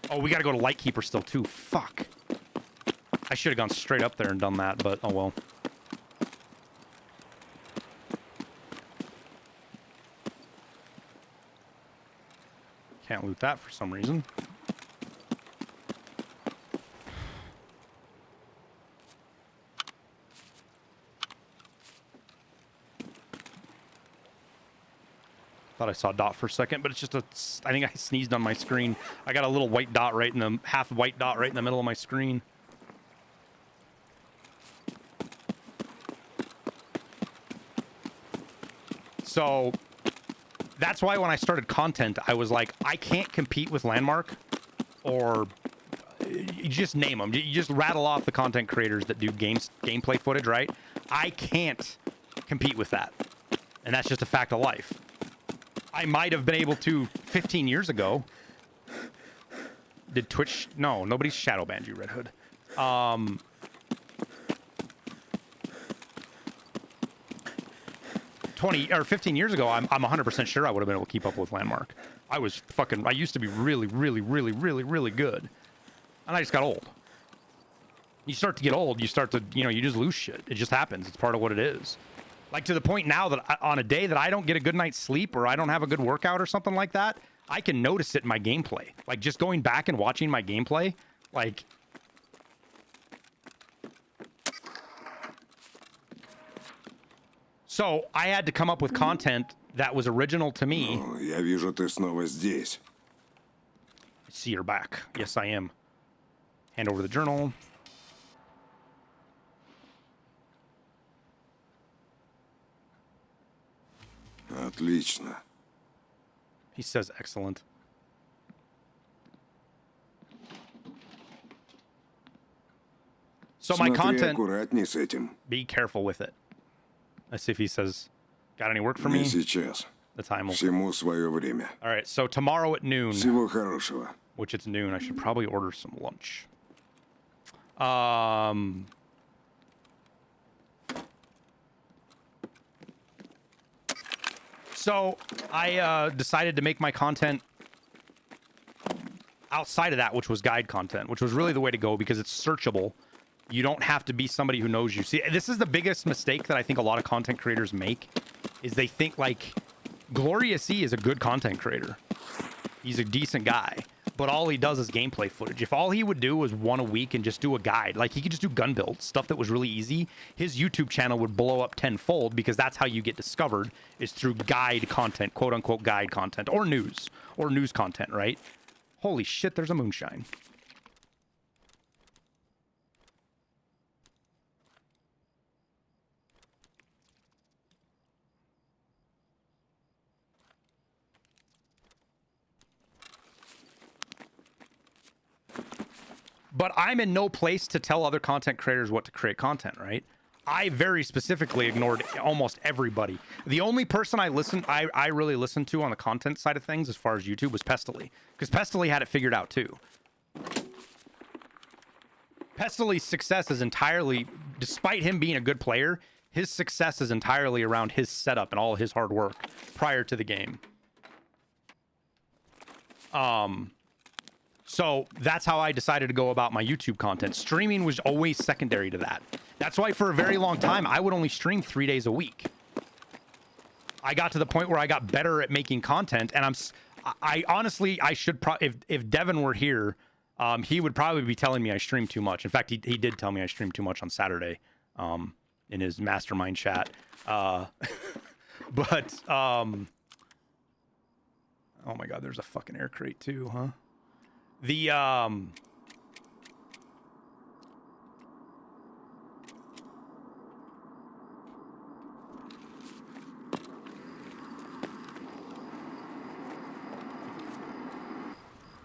Oh, we got to go to Lightkeeper still, too. Fuck. I should have gone straight up there and done that, but oh well. Can't loot that for some reason. Thought I saw a dot for a second, but it's just I think I sneezed on my screen. I got a little white dot right in the, half white dot right in the middle of my screen. So that's why when I started content, I was like, I can't compete with Landmark, or you just name them. You just rattle off the content creators that do gameplay footage, right? I can't compete with that. And that's just a fact of life. I might have been able to 15 years ago. Did Twitch? No, nobody's shadow banned you, Red Hood. 20 or 15 years ago, I'm 100% sure I would have been able to keep up with Landmark. I used to be really, really, really, really, really good. And I just got old. You start to get old, you start to, you just lose shit. It just happens. It's part of what it is. Like, to the point now that on a day that I don't get a good night's sleep or I don't have a good workout or something like that, I can notice it in my gameplay. Like, just going back and watching my gameplay, like... So, I had to come up with content that was original to me. Oh, я вижу, ты снова здесь. I see you're back. Yes, I am. Hand over the journal. Отлично. He says excellent. So my Смотри content, аккуратней с этим. be careful with it. Let's see if he says, got any work for Не me? сейчас. The time will... Всему свое время. All right, so tomorrow at noon, Всего хорошего. which it's noon, I should probably order some lunch. So I decided to make my content outside of that, which was guide content, which was really the way to go because it's searchable. You don't have to be somebody who knows you. See, this is the biggest mistake that I think a lot of content creators make, is they think like Glorious E is a good content creator. He's a decent guy, but all he does is gameplay footage. If all he would do was one a week and just do a guide, like he could just do gun builds, stuff that was really easy, his YouTube channel would blow up tenfold because that's how you get discovered, is through guide content, quote unquote guide content, or news content, right? Holy shit, there's a moonshine. But I'm in no place to tell other content creators what to create content, right? I very specifically ignored almost everybody. The only person I really listened to on the content side of things as far as YouTube was Pestily, because Pestily had it figured out too. Pestily's success is entirely, despite him being a good player, his success is entirely around his setup and all his hard work prior to the game. So that's how I decided to go about my YouTube content. Streaming was always secondary to that. That's why for a very long time, I would only stream 3 days a week. I got to the point where I got better at making content, and I honestly, I should probably, if Devin were here, he would probably be telling me I stream too much. In fact, he did tell me I streamed too much on Saturday, in his mastermind chat. But oh my God, there's a fucking air crate too, huh? The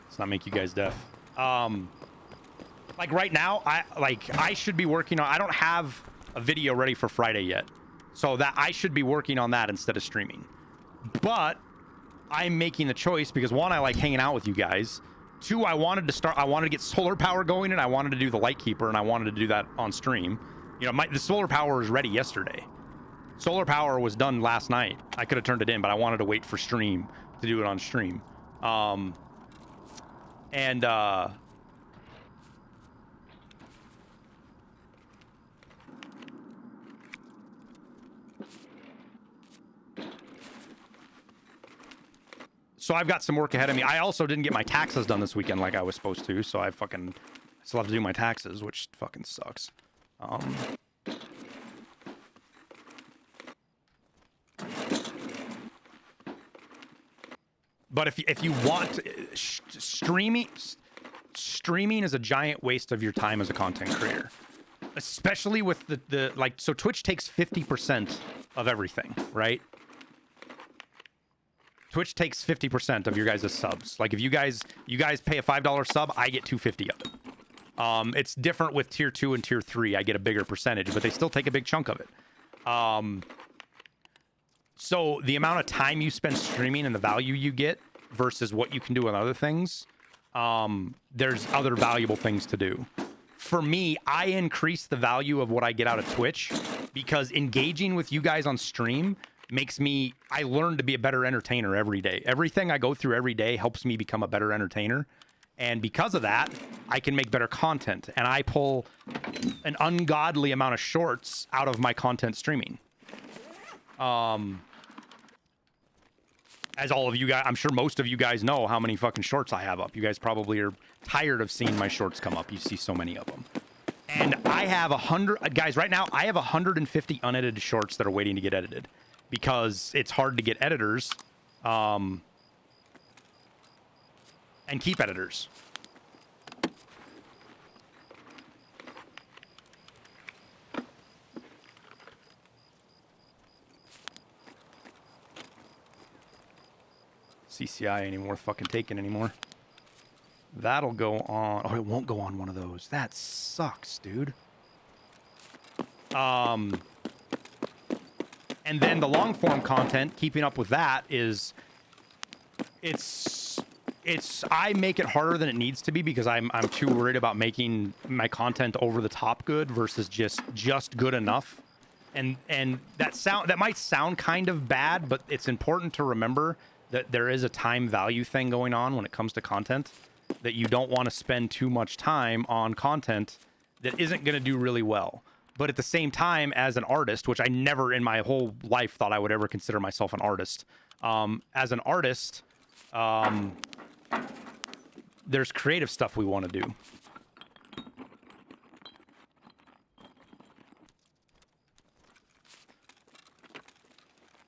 let's not make you guys deaf. Like right now, I should be working on, I don't have a video ready for Friday yet. So that I should be working on that instead of streaming. But I'm making the choice because one, I like hanging out with you guys. Two, I wanted to get solar power going, and I wanted to do the light keeper, and I wanted to do that on stream. You know, the solar power was ready yesterday. Solar power was done last night. I could have turned it in, but I wanted to wait for stream to do it on stream. So I've got some work ahead of me. I also didn't get my taxes done this weekend like I was supposed to, so I still have to do my taxes, which fucking sucks. But if you want streaming is a giant waste of your time as a content creator, especially with the like. So Twitch takes 50% of everything, right? Twitch takes 50% of your guys' subs. Like if you guys pay a $5 sub, I get $2.50 of it. It's different with tier 2 and tier 3. I get a bigger percentage, but they still take a big chunk of it. So the amount of time you spend streaming and the value you get versus what you can do with other things, there's other valuable things to do. For me, I increase the value of what I get out of Twitch because engaging with you guys on stream I learn to be a better entertainer every day. Everything I go through every day helps me become a better entertainer. And because of that, I can make better content. And I pull an ungodly amount of shorts out of my content streaming. As all of you guys, I'm sure most of you guys know how many fucking shorts I have up. You guys probably are tired of seeing my shorts come up. You see so many of them. And I have 100, guys, right now, I have 150 unedited shorts that are waiting to get edited. Because it's hard to get editors and keep editors. CCI ain't even worth fucking taking anymore. That'll go on. Oh, it won't go on one of those. That sucks, dude. And then the long form content, keeping up with that is, I make it harder than it needs to be because I'm too worried about making my content over the top good versus just good enough. And that might sound kind of bad, but it's important to remember that there is a time value thing going on when it comes to content, that you don't want to spend too much time on content that isn't going to do really well. But at the same time, as an artist, which I never in my whole life thought I would ever consider myself an artist, as an artist, there's creative stuff we want to do.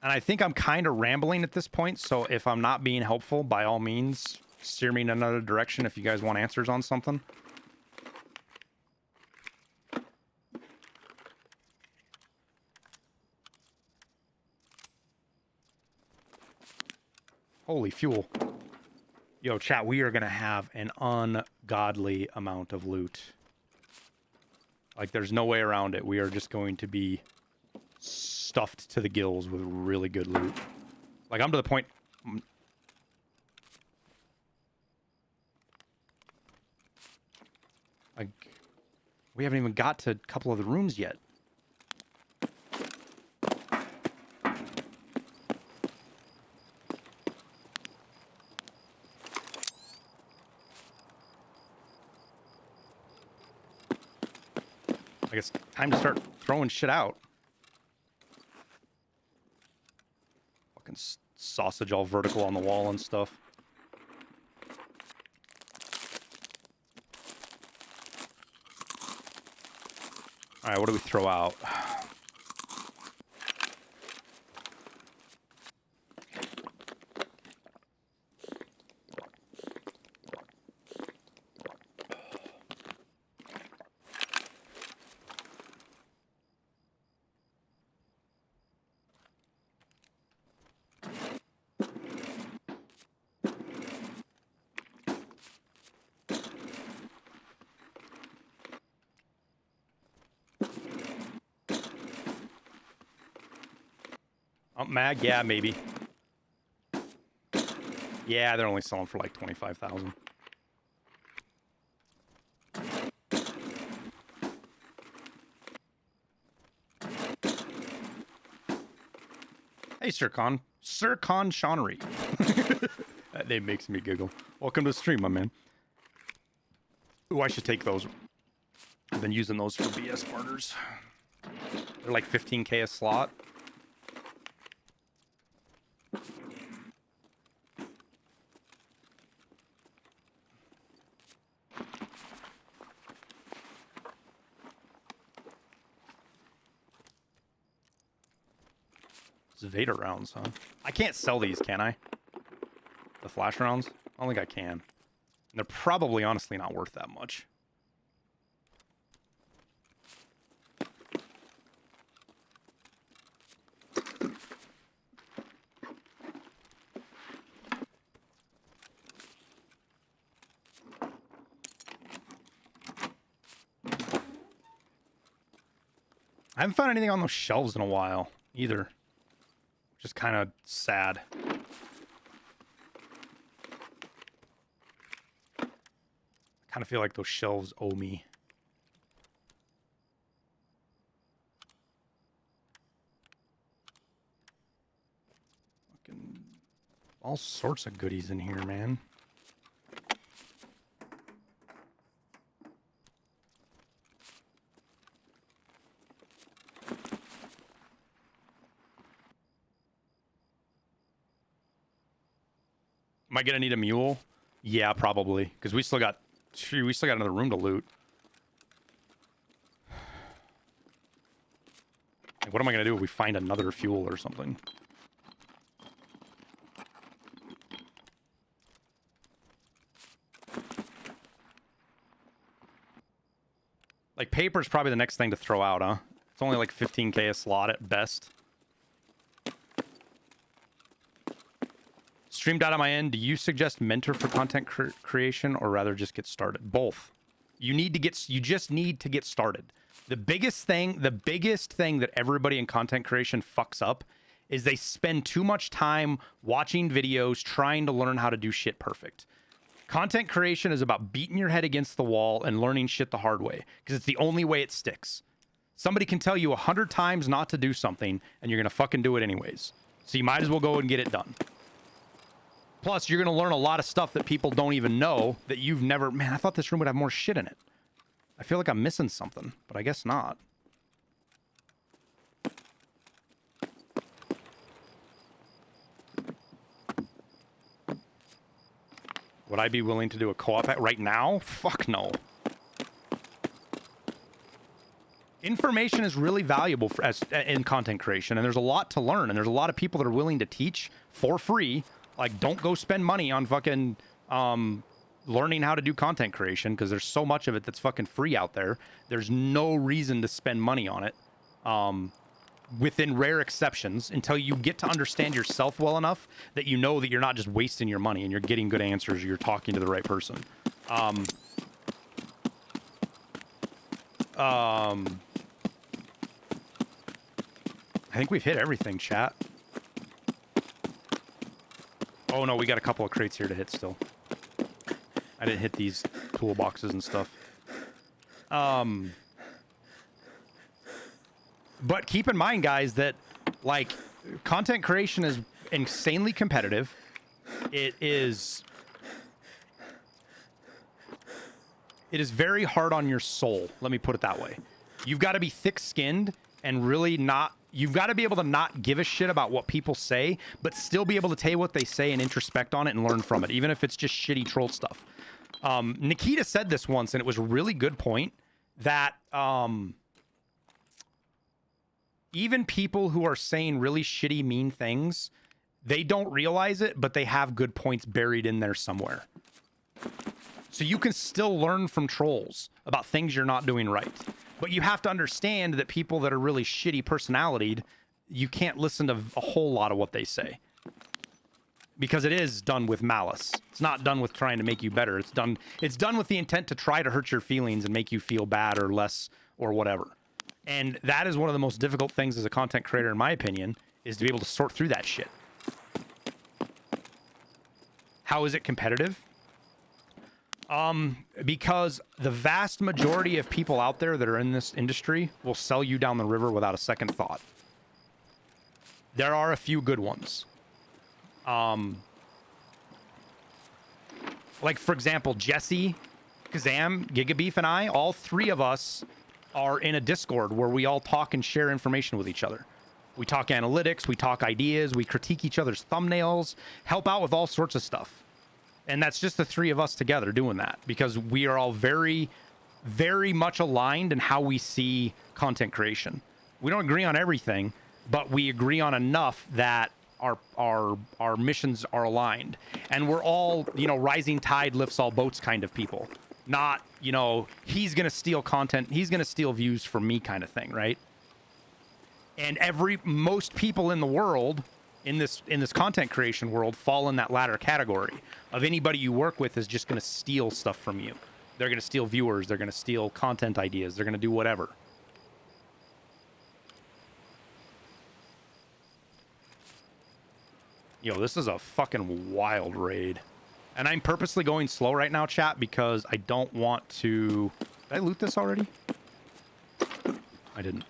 And I think I'm kind of rambling at this point, so if I'm not being helpful, by all means, steer me in another direction if you guys want answers on something. Holy fuel. Yo, chat, we are going to have an ungodly amount of loot. Like, there's no way around it. We are just going to be stuffed to the gills with really good loot. Like, I'm to the point... Like, we haven't even got to a couple of the rooms yet. I guess time to start throwing shit out. Fucking sausage all vertical on the wall and stuff. All right, what do we throw out? Mag, yeah, maybe. Yeah, they're only selling for like 25,000. Hey, Sircon. Sircon Shawnery. That name makes me giggle. Welcome to the stream, my man. Ooh, I should take those. I've been using those for BS barters. They're like 15k a slot. Vader rounds, huh? I can't sell these, can I? The flash rounds? I don't think I can. And they're probably honestly not worth that much. I haven't found anything on those shelves in a while either. Just kind of sad. I kind of feel like those shelves owe me. Fucking all sorts of goodies in here, man. Am I gonna need a mule? Yeah, probably, because we still got another room to loot. Like, what am I gonna do if we find another fuel or something? Like, paper's probably the next thing to throw out, huh? It's only like 15k a slot at best. Streamed out on my end. Do you suggest mentor for content creation or rather just get started? Both. You just need to get started. The biggest thing that everybody in content creation fucks up is they spend too much time watching videos trying to learn how to do shit perfect. Content creation is about beating your head against the wall and learning shit the hard way because it's the only way it sticks. Somebody can tell you 100 times not to do something and you're going to fucking do it anyways. So you might as well go and get it done. Plus, you're going to learn a lot of stuff that people don't even know that you've never... Man, I thought this room would have more shit in it. I feel like I'm missing something, but I guess not. Would I be willing to do a co-op right now? Fuck no. Information is really valuable in content creation, and there's a lot to learn, and there's a lot of people that are willing to teach for free. Like, don't go spend money on fucking learning how to do content creation because there's so much of it that's fucking free out there. There's no reason to spend money on it within rare exceptions until you get to understand yourself well enough that you know that you're not just wasting your money and you're getting good answers or you're talking to the right person. I think we've hit everything, chat. Oh no, we got a couple of crates here to hit still. I didn't hit these toolboxes and stuff. But keep in mind, guys, that like content creation is insanely competitive. It is very hard on your soul. Let me put it that way. You've got to be thick-skinned and really not... You've got to be able to not give a shit about what people say, but still be able to tell you what they say and introspect on it and learn from it, even if it's just shitty troll stuff. Nikita said this once, and it was a really good point, that even people who are saying really shitty, mean things, they don't realize it, but they have good points buried in there somewhere. So you can still learn from trolls about things you're not doing right. But you have to understand that people that are really shitty personalitied, you can't listen to a whole lot of what they say. Because it is done with malice. It's not done with trying to make you better. It's done with the intent to try to hurt your feelings and make you feel bad or less or whatever. And that is one of the most difficult things as a content creator, in my opinion, is to be able to sort through that shit. How is it competitive? Because the vast majority of people out there that are in this industry will sell you down the river without a second thought. There are a few good ones. Like, for example, Jesse, Kazam, Gigabeef, and I, all three of us are in a Discord where we all talk and share information with each other. We talk analytics, we talk ideas, we critique each other's thumbnails, help out with all sorts of stuff. And that's just the three of us together doing that because we are all very, very much aligned in how we see content creation. We don't agree on everything, but we agree on enough that our missions are aligned. And we're all, you know, rising tide lifts all boats kind of people. Not, you know, he's going to steal content, he's going to steal views from me kind of thing, right? And most people in the world, in this content creation world, fall in that latter category of anybody you work with is just going to steal stuff from you. They're going to steal viewers, they're going to steal content ideas, they're going to do whatever. Yo, this is a fucking wild raid. And I'm purposely going slow right now, chat, because I don't want to... Did I loot this already? I didn't.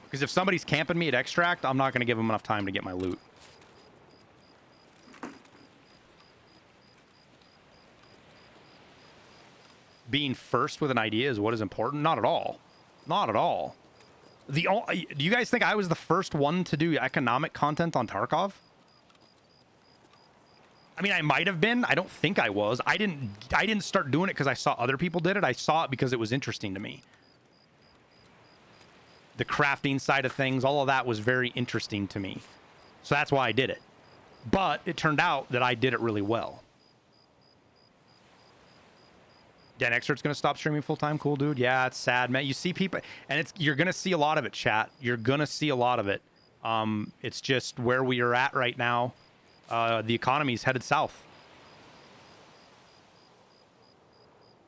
Because if somebody's camping me at extract, I'm not going to give them enough time to get my loot. Being first with an idea is what is important? Not at all. Not at all. Do you guys think I was the first one to do economic content on Tarkov? I mean, I might have been. I don't think I was. I didn't start doing it because I saw other people did it. I saw it because it was interesting to me. The crafting side of things, all of that was very interesting to me. So that's why I did it. But it turned out that I did it really well. Dan Exert's going to stop streaming full-time. Cool, dude. Yeah, it's sad, man. You see people, and you're going to see a lot of it, chat. You're going to see a lot of it. It's just where we are at right now. The economy's headed south.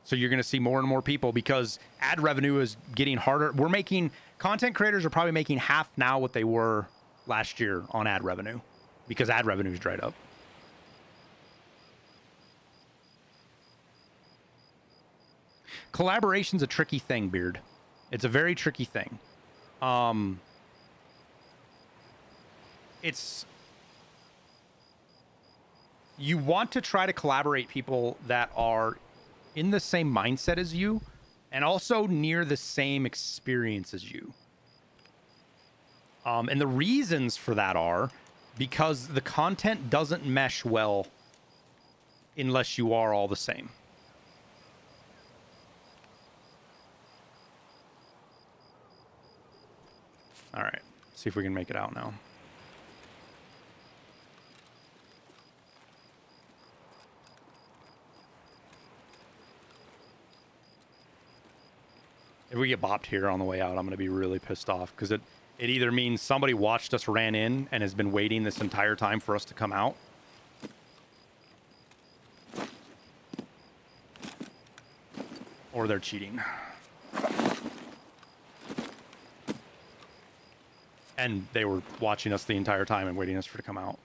So you're going to see more and more people because ad revenue is getting harder. Content creators are probably making half now what they were last year on ad revenue because ad revenue's dried up. Collaboration's a tricky thing, Beard. It's a very tricky thing. You want to try to collaborate people that are in the same mindset as you and also near the same experience as you. And the reasons for that are because the content doesn't mesh well unless you are all the same. All right, see if we can make it out now. If we get bopped here on the way out, I'm going to be really pissed off because it either means somebody watched us, ran in, and has been waiting this entire time for us to come out. Or they're cheating. And they were watching us the entire time and waiting us for to come out.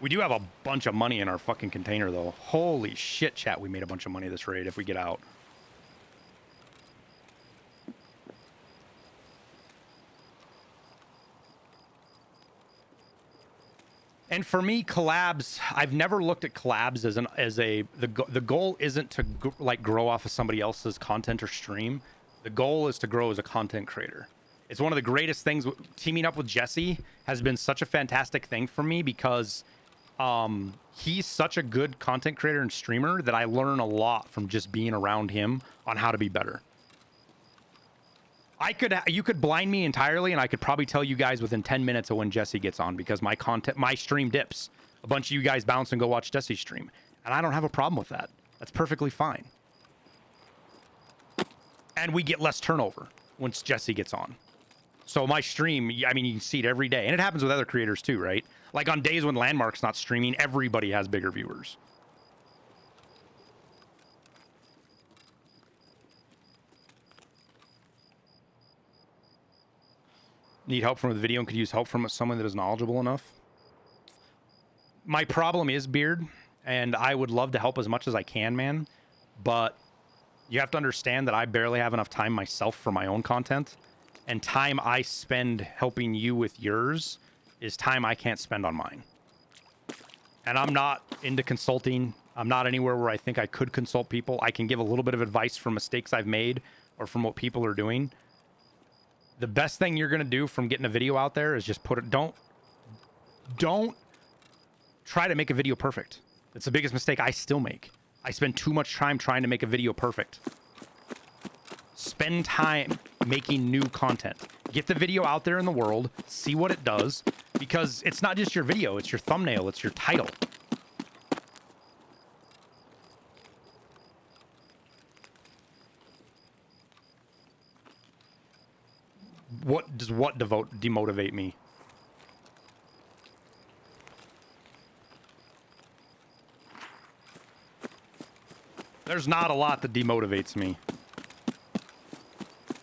We do have a bunch of money in our fucking container, though. Holy shit, chat. We made a bunch of money this raid if we get out. And for me, collabs, I've never looked at collabs the goal isn't to like grow off of somebody else's content or stream. The goal is to grow as a content creator. It's one of the greatest things. Teaming up with Jesse has been such a fantastic thing for me because he's such a good content creator and streamer that I learn a lot from just being around him on how to be better. You could blind me entirely, and I could probably tell you guys within 10 minutes of when Jesse gets on, because my stream dips. A bunch of you guys bounce and go watch Jesse's stream, and I don't have a problem with that. That's perfectly fine. And we get less turnover once Jesse gets on. So my stream, I mean, you can see it every day, and it happens with other creators too, right? Like on days when Landmark's not streaming, everybody has bigger viewers. Need help from the video and could use help from someone that is knowledgeable enough. My problem is Beard, and I would love to help as much as I can, man. But you have to understand that I barely have enough time myself for my own content. And time I spend helping you with yours is time I can't spend on mine. And I'm not into consulting. I'm not anywhere where I think I could consult people. I can give a little bit of advice from mistakes I've made or from what people are doing. The best thing you're going to do from getting a video out there is just put it, don't try to make a video perfect. It's the biggest mistake I still make. I spend too much time trying to make a video perfect. Spend time making new content. Get the video out there in the world, see what it does, because it's not just your video, it's your thumbnail, it's your title. What does demotivate me? There's not a lot that demotivates me.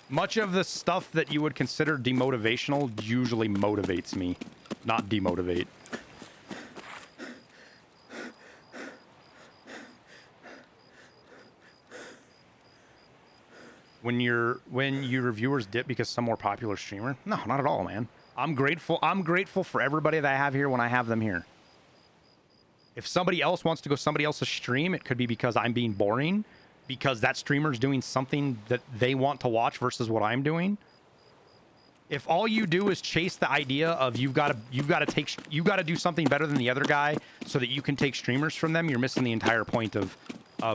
Much of the stuff that you would consider demotivational usually motivates me, not demotivate. When your reviewers dip because some more popular streamer? No, not at all, man. I'm grateful for everybody that I have here when I have them here. If somebody else wants to go somebody else's stream, it could be because I'm being boring, because that streamer's doing something that they want to watch versus what I'm doing. If all you do is chase the idea of you've got to do something better than the other guy so that you can take streamers from them, you're missing the entire point of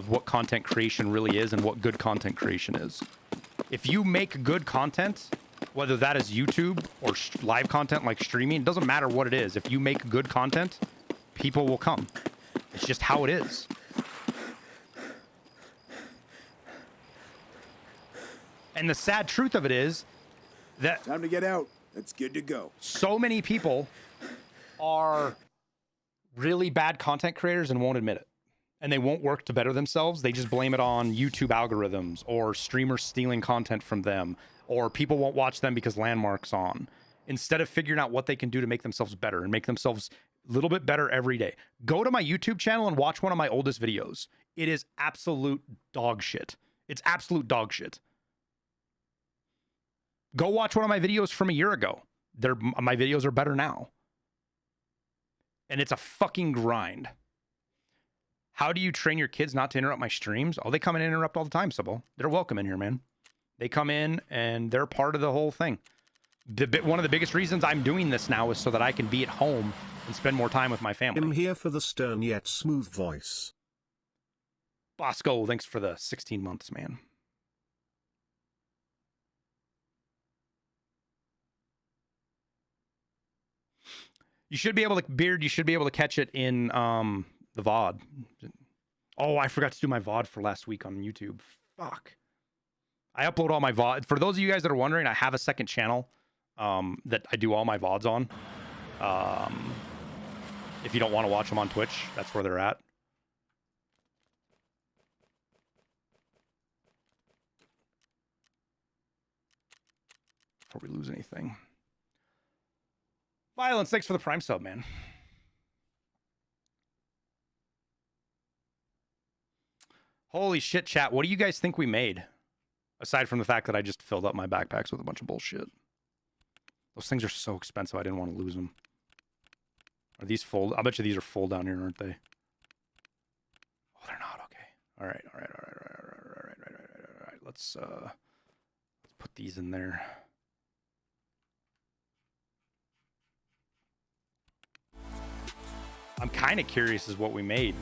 what content creation really is and what good content creation is. If you make good content, whether that is YouTube or live content like streaming, it doesn't matter what it is. If you make good content, people will come. It's just how it is. And the sad truth of it is that Time to get out. It's good to go. so many people are really bad content creators and won't admit it. And they won't work to better themselves. They just blame it on YouTube algorithms or streamers stealing content from them, or people won't watch them because Landmark's on. Instead of figuring out what they can do to make themselves better and make themselves a little bit better every day. Go to my YouTube channel and watch one of my oldest videos. It is absolute dog shit. It's absolute dog shit. Go watch one of my videos from a year ago. My videos are better now. And it's a fucking grind. How do you train your kids not to interrupt my streams? Oh, they come in and interrupt all the time, Sybil. They're welcome in here, man. They come in and they're part of the whole thing. One of the biggest reasons I'm doing this now is so that I can be at home and spend more time with my family. I'm here for the stern yet smooth voice. Bosco, thanks for the 16 months, man. You should be able to, Beard, you should be able to catch it in the VOD. Oh, I forgot to do my VOD for last week on YouTube. Fuck. I upload all my VOD. For those of you guys that are wondering, I have a second channel that I do all my VODs on. If you don't want to watch them on Twitch, that's where they're at. Before we lose anything. Violence, thanks for the Prime sub, man. Holy shit, chat. What do you guys think we made? Aside from the fact that I just filled up my backpacks with a bunch of bullshit. Those things are so expensive, I didn't want to lose them. Are these full? I bet you these are full down here, aren't they? Oh, they're not. Okay. All right. Let's put these in there. I'm kind of curious as what we made.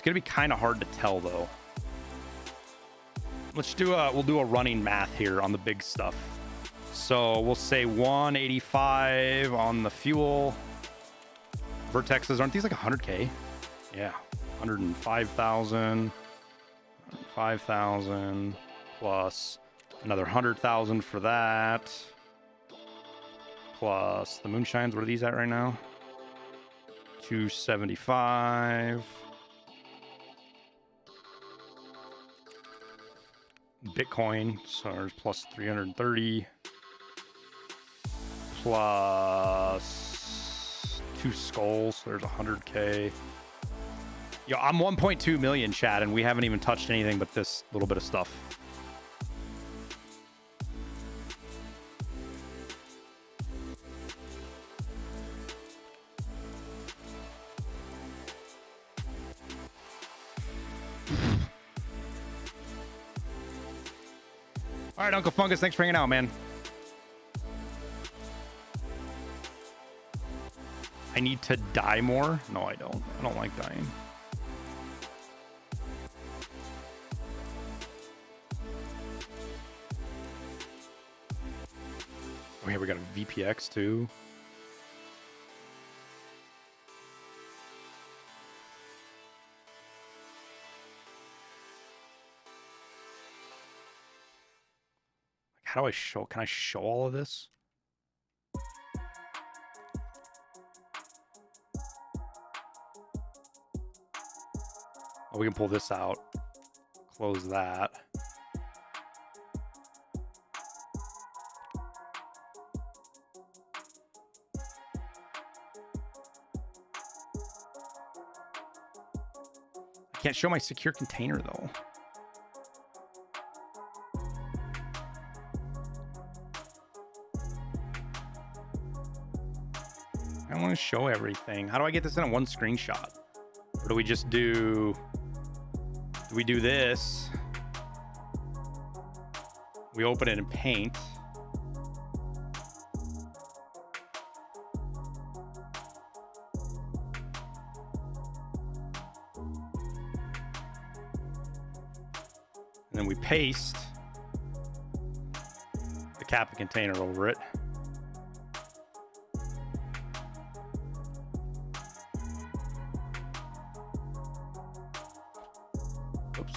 gonna be kind of hard to tell though. Let's do we'll do a running math here on the big stuff. So we'll say 185 on the fuel. Vertexes, aren't these like 100K? Yeah, 105,000, 5,000 plus another 100,000 for that. Plus the moonshines, what are these at right now? 275. Bitcoin, so there's plus 330. Plus 2 skulls, so there's 100K. Yo, I'm 1.2 million, Chad, and we haven't even touched anything but this little bit of stuff. All right, Uncle Fungus, thanks for hanging out, man. I need to die more? No, I don't. I don't like dying. Oh, yeah, we got a VPX too. How do I show? Can I show all of this? Oh, we can pull this out. Close that. I can't show my secure container though. I want to show everything. How do I get this in a one screenshot? Or do we just do we do this? We open it in Paint. And then we paste the Kappa container over it. Oops.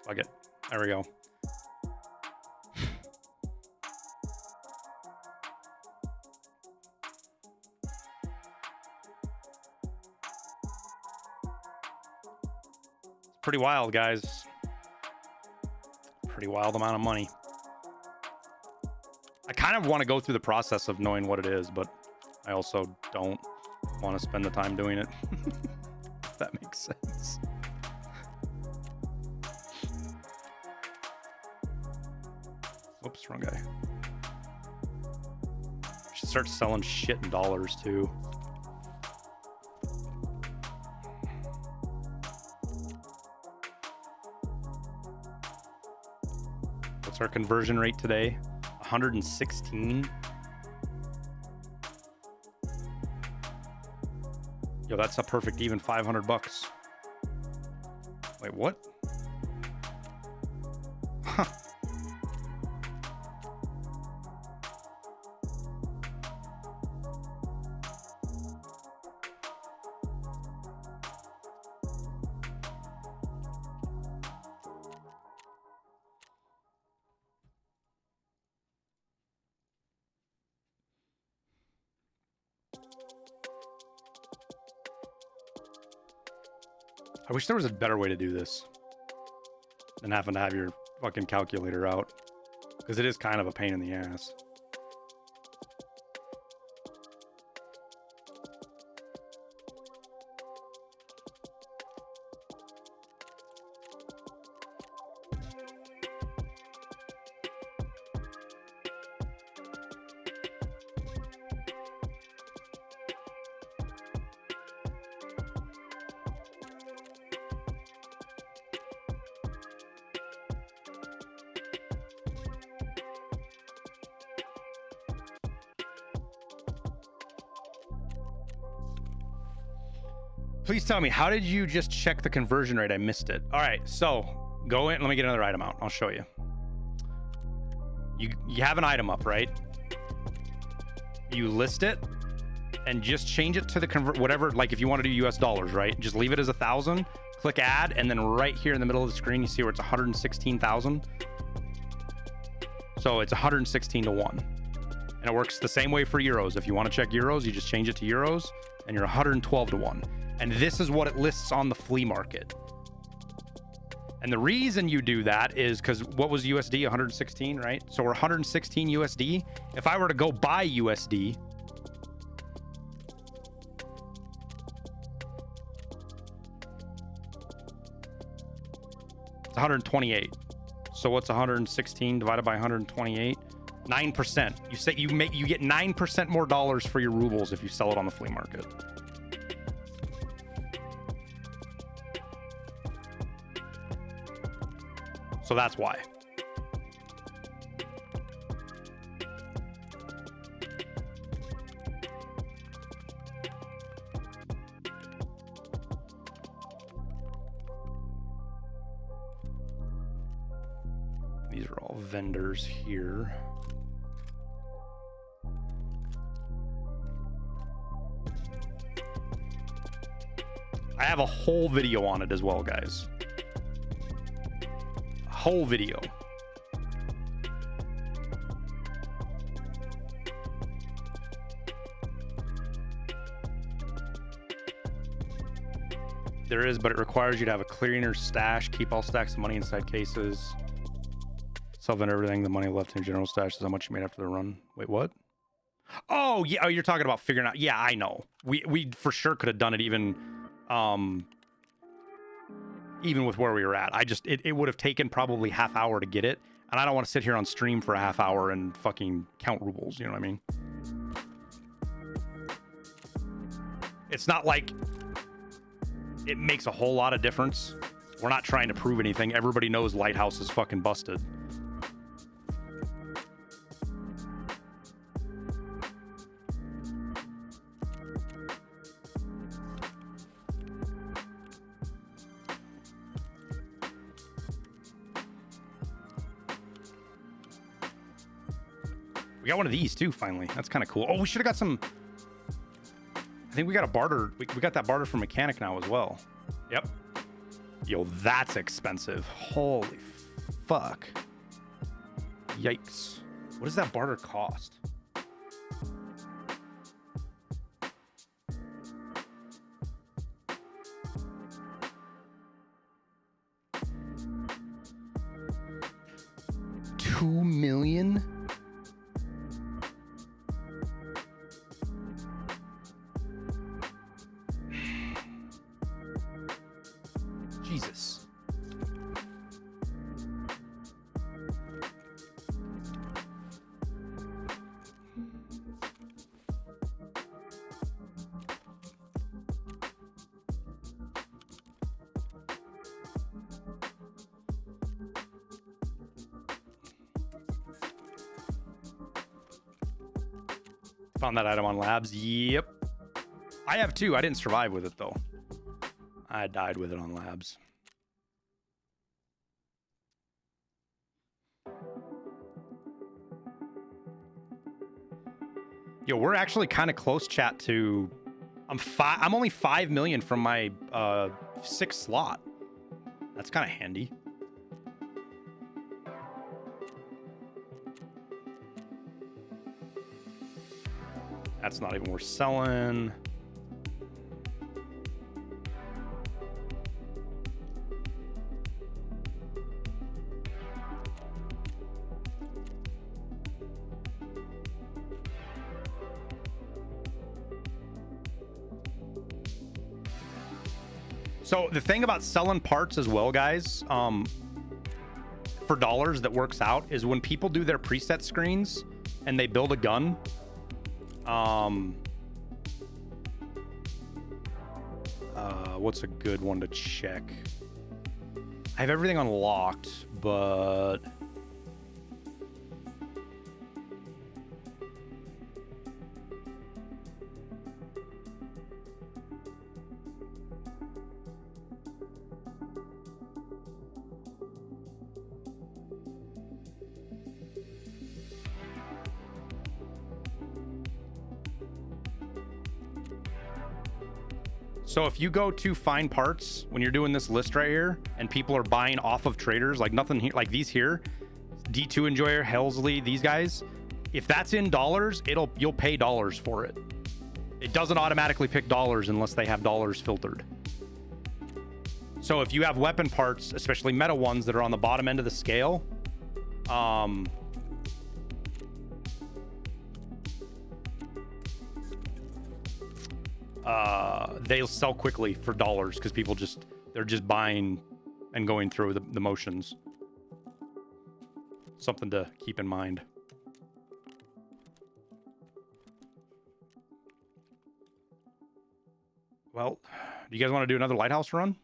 Fuck it. There we go. Pretty wild, guys. Pretty wild amount of money. I kind of want to go through the process of knowing what it is, but I also don't want to spend the time doing it. If that makes sense. Oops, wrong guy. Should start selling shit in dollars too. What's our conversion rate today? 116. Yo, that's a perfect even 500 bucks. Wait, what? Huh. I wish there was a better way to do this than having to have your fucking calculator out, because it is kind of a pain in the ass. Please tell me, how did you just check the conversion rate? I missed it. All right, so go in. Let me get another item out. I'll show you. You have an item up, right? You list it and just change it to the whatever. Like if you want to do US dollars, right? Just leave it as 1,000. Click add, and then right here in the middle of the screen, you see where it's 116,000. So it's 116 to 1. And it works the same way for euros. If you want to check euros, you just change it to euros, and you're 112 to 1. And this is what it lists on the flea market. And the reason you do that is because what was USD? 116, right? So we're 116 USD. If I were to go buy USD, it's 128. So what's 116 divided by 128? 9%. You say you get 9% more dollars for your rubles if you sell it on the flea market. So that's why. These are all vendors here. I have a whole video on it as well, guys. Whole video. There is, but it requires you to have a clearing or stash. Keep all stacks of money inside cases. Sell-vend everything. The money left in general stash is how much you made after the run. Wait, what? Oh, yeah. Oh, you're talking about figuring out. Yeah, I know. We for sure could have done it even with where we were at. It would have taken probably half hour to get it. And I don't want to sit here on stream for a half hour and fucking count rubles. You know what I mean? It's not like it makes a whole lot of difference. We're not trying to prove anything. Everybody knows Lighthouse is fucking busted. We got one of these too, finally. That's kind of cool. Oh, we should have got some. I think we got a barter. We got that barter from Mechanic now as well. Yep. Yo, that's expensive. Holy fuck. Yikes. What does that barter cost? $2 million? Jesus. Found that item on Labs. Yep. I have too. I didn't survive with it though. I died with it on Labs. Yo, we're actually kind of close, chat, to I'm only 5 million from my 6th slot. That's kind of handy. That's not even worth selling. So the thing about selling parts as well, guys, for dollars that works out is when people do their preset screens and they build a gun. What's a good one to check? I have everything unlocked, but So if you go to find parts when you're doing this list right here, and people are buying off of traders, like nothing here, like these here, D2 Enjoyer, Helsley, these guys, if that's in dollars, you'll pay dollars for it. It doesn't automatically pick dollars unless they have dollars filtered. So if you have weapon parts, especially meta ones that are on the bottom end of the scale, they'll sell quickly for dollars because people they're just buying and going through the motions. Something to keep in mind. Well, do you guys want to do another lighthouse run?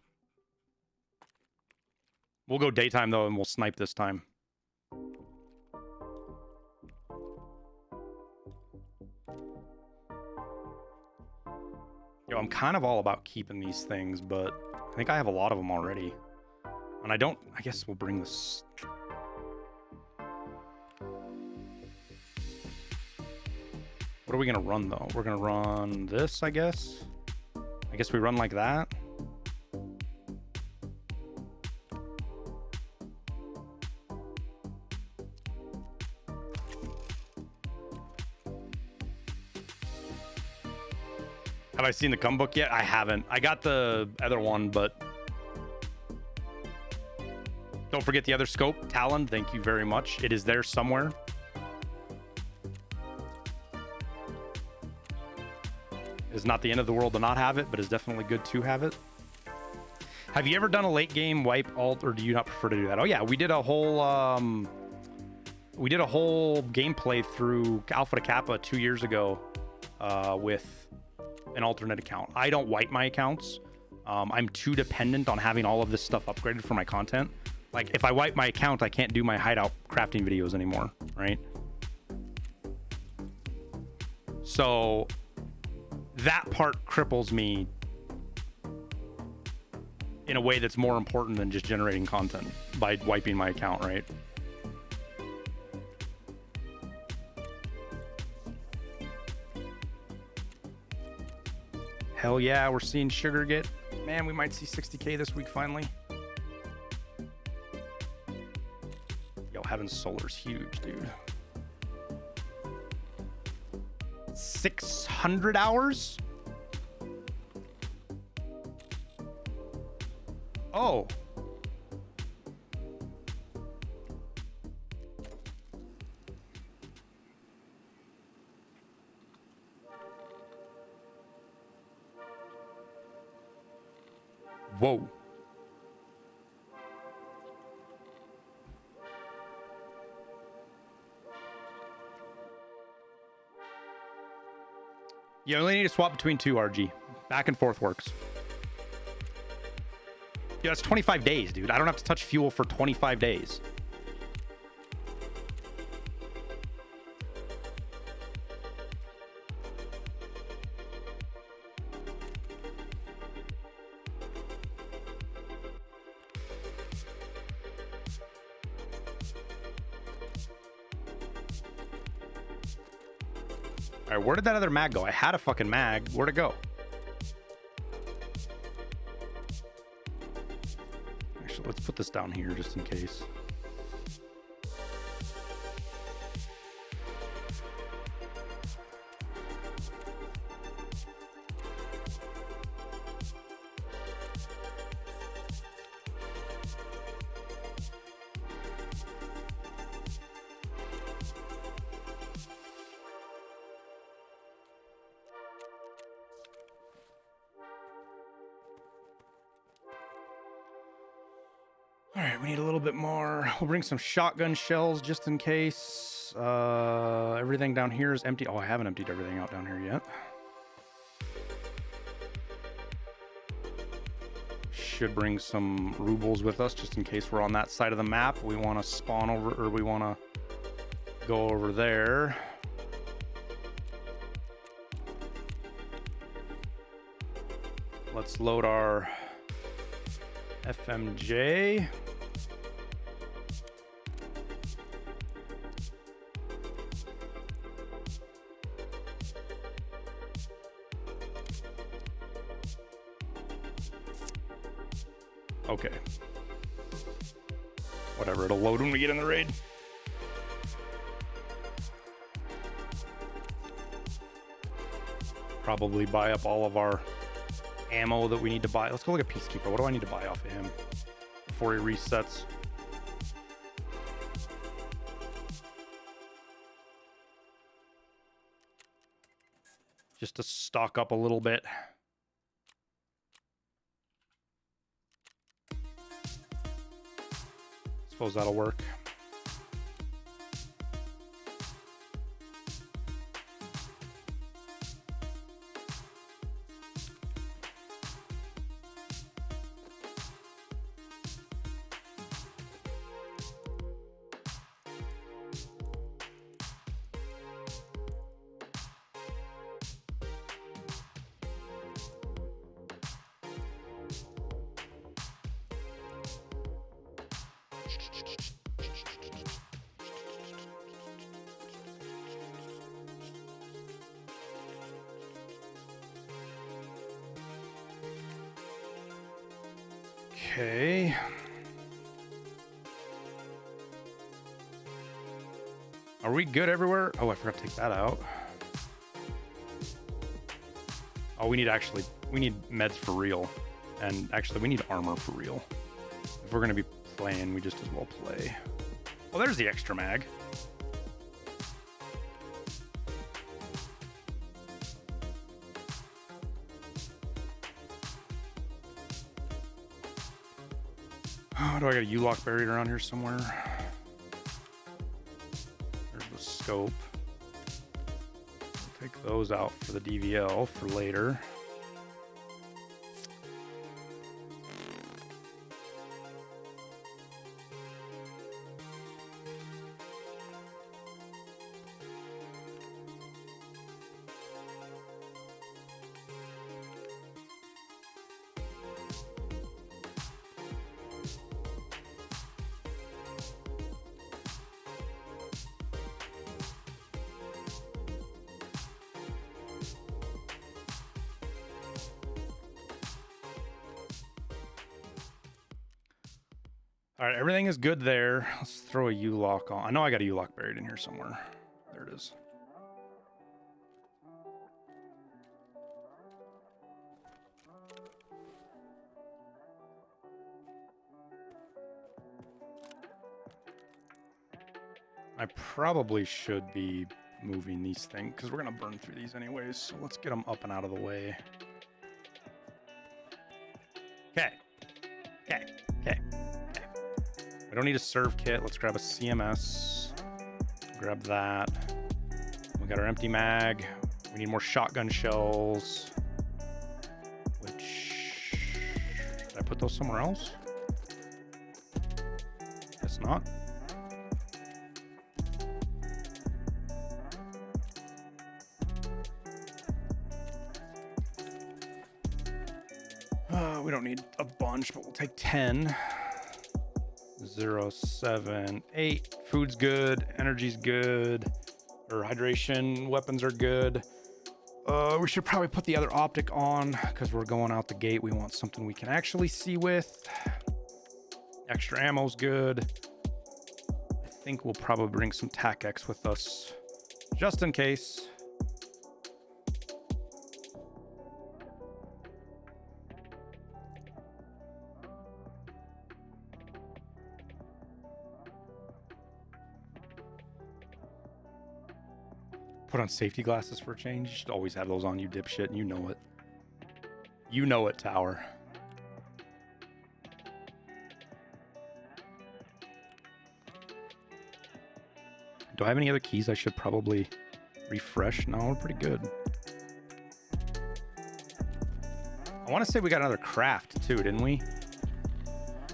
We'll go daytime though, and we'll snipe this time. Yo, I'm kind of all about keeping these things, but I think I have a lot of them already. And I guess we'll bring this. What are we gonna run though? We're gonna run this, I guess. I guess we run like that. Have I seen the come book yet? I haven't. I got the other one, but don't forget the other scope. Talon, thank you very much. It is there somewhere. It's not the end of the world to not have it, but it's definitely good to have it. Have you ever done a late game wipe alt, or do you not prefer to do that? Oh yeah, we did a whole gameplay through Alpha to Kappa 2 years ago with an alternate account. I don't wipe my accounts. I'm too dependent on having all of this stuff upgraded for my content. Like if I wipe my account, I can't do my hideout crafting videos anymore, right? So that part cripples me in a way that's more important than just generating content by wiping my account, right? Hell yeah, we're seeing sugar get... Man, we might see 60K this week finally. Yo, having solar's huge, dude. 600 hours? Oh. Whoa. You only need to swap between two, RG. Back and forth works. Yeah, that's 25 days, dude. I don't have to touch fuel for 25 days. All right, where did that other mag go? I had a fucking mag. Where'd it go? Actually, let's put this down here just in case. All right, we need a little bit more. We'll bring some shotgun shells just in case. Everything down here is empty. Oh, I haven't emptied everything out down here yet. Should bring some rubles with us just in case we're on that side of the map. We want to spawn over, or we want to go over there. Let's load our FMJ. Okay. Whatever, it'll load when we get in the raid. Probably buy up all of our ammo that we need to buy. Let's go look at Peacekeeper. What do I need to buy off of him before he resets? Just to stock up a little bit. Suppose that'll work. Okay. Are we good everywhere? Oh, I forgot to take that out. Oh, we need meds for real. And actually, we need armor for real. If we're going to be playing, we just as well play. Well, there's the extra mag. Oh, do I got a U-lock buried around here somewhere? There's the scope. I'll take those out for the DVL for later. All right, everything is good there. Let's throw a U-lock on. I know I got a U-lock buried in here somewhere. There it is. I probably should be moving these things because we're going to burn through these anyways. So let's get them up and out of the way. Okay. Okay. Okay. We don't need a serve kit. Let's grab a CMS. Grab that. We got our empty mag. We need more shotgun shells. Which... Did I put those somewhere else? Guess not. We don't need a bunch, but we'll take 10. 0, 7, 8. Food's good. Energy's good. Or hydration. Weapons are good. We should probably put the other optic on because we're going out the gate. We want something we can actually see with. Extra ammo's good. I think we'll probably bring some TAC-X with us just in case. Put on safety glasses for a change. You should always have those on, you dipshit, and you know it. You know it, Tower. Do I have any other keys I should probably refresh? No, we're pretty good. I want to say we got another craft too, didn't we?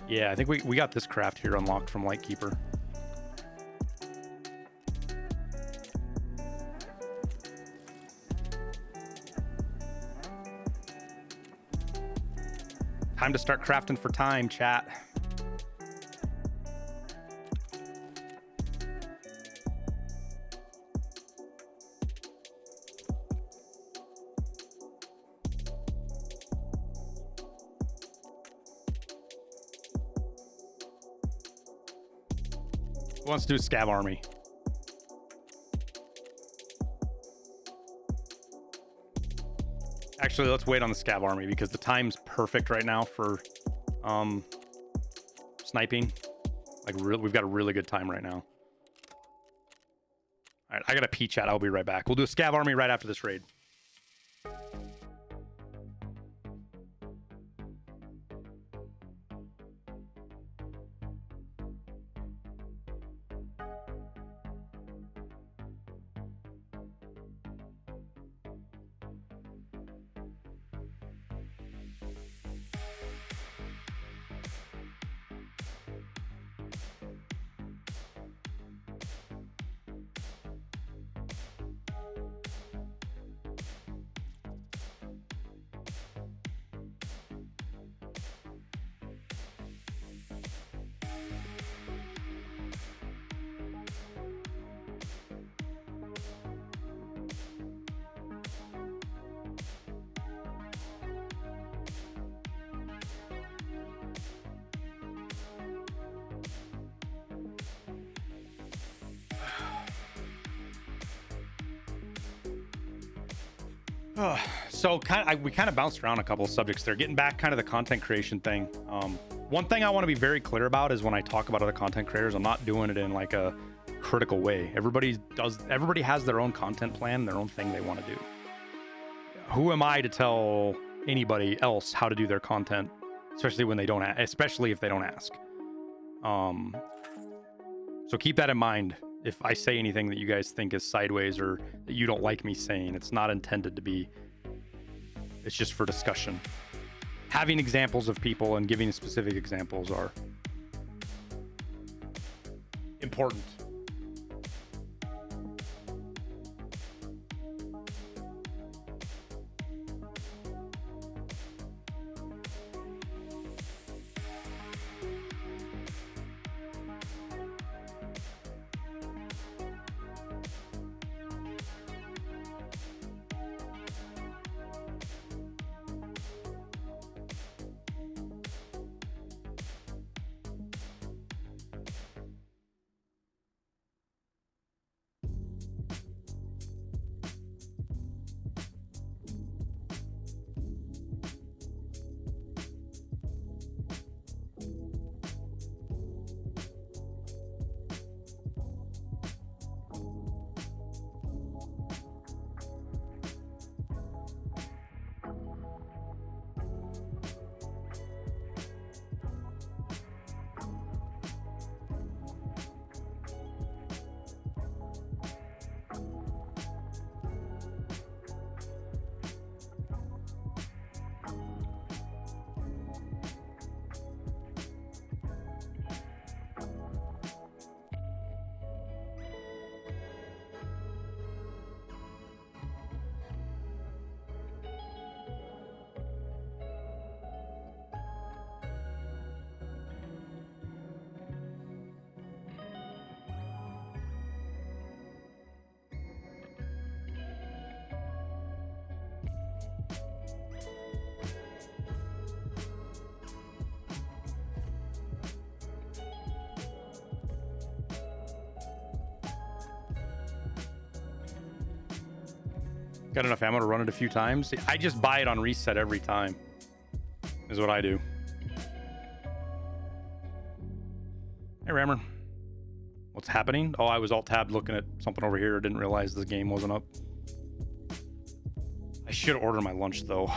Yeah, I think we got this craft here unlocked from Lightkeeper. Time to start crafting for time, chat. Who wants to do a scav army? Actually, let's wait on the scav army because the time's perfect right now for sniping. Like, we've got a really good time right now. All right, I got a pee chat. I'll be right back. We'll do a scav army right after this raid. So we kind of bounced around a couple of subjects there, getting back kind of the content creation thing. One thing I want to be very clear about is when I talk about other content creators, I'm not doing it in like a critical way. Everybody has their own content plan, their own thing they want to do. Who am I to tell anybody else how to do their content, especially when they don't, especially if they don't ask. So keep that in mind. If I say anything that you guys think is sideways or that you don't like me saying, it's not intended to be. It's just for discussion. Having examples of people and giving specific examples are important. Got enough ammo to run it a few times. I just buy it on reset every time, is what I do. Hey, Rammer. What's happening? Oh, I was alt-tabbed looking at something over here. Didn't realize the game wasn't up. I should order my lunch, though.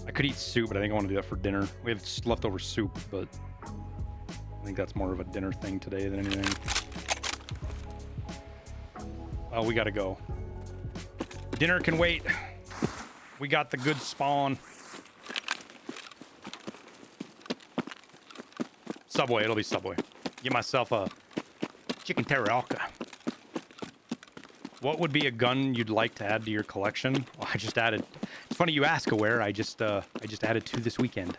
I could eat soup, but I think I want to do that for dinner. We have leftover soup, but I think that's more of a dinner thing today than anything. Oh, we gotta go. Dinner can wait. We got the good spawn. Subway, it'll be Subway. Get myself a chicken teriyaki. What would be a gun you'd like to add to your collection? Well, I just added. It's funny you ask, Aware. I just added 2 this weekend.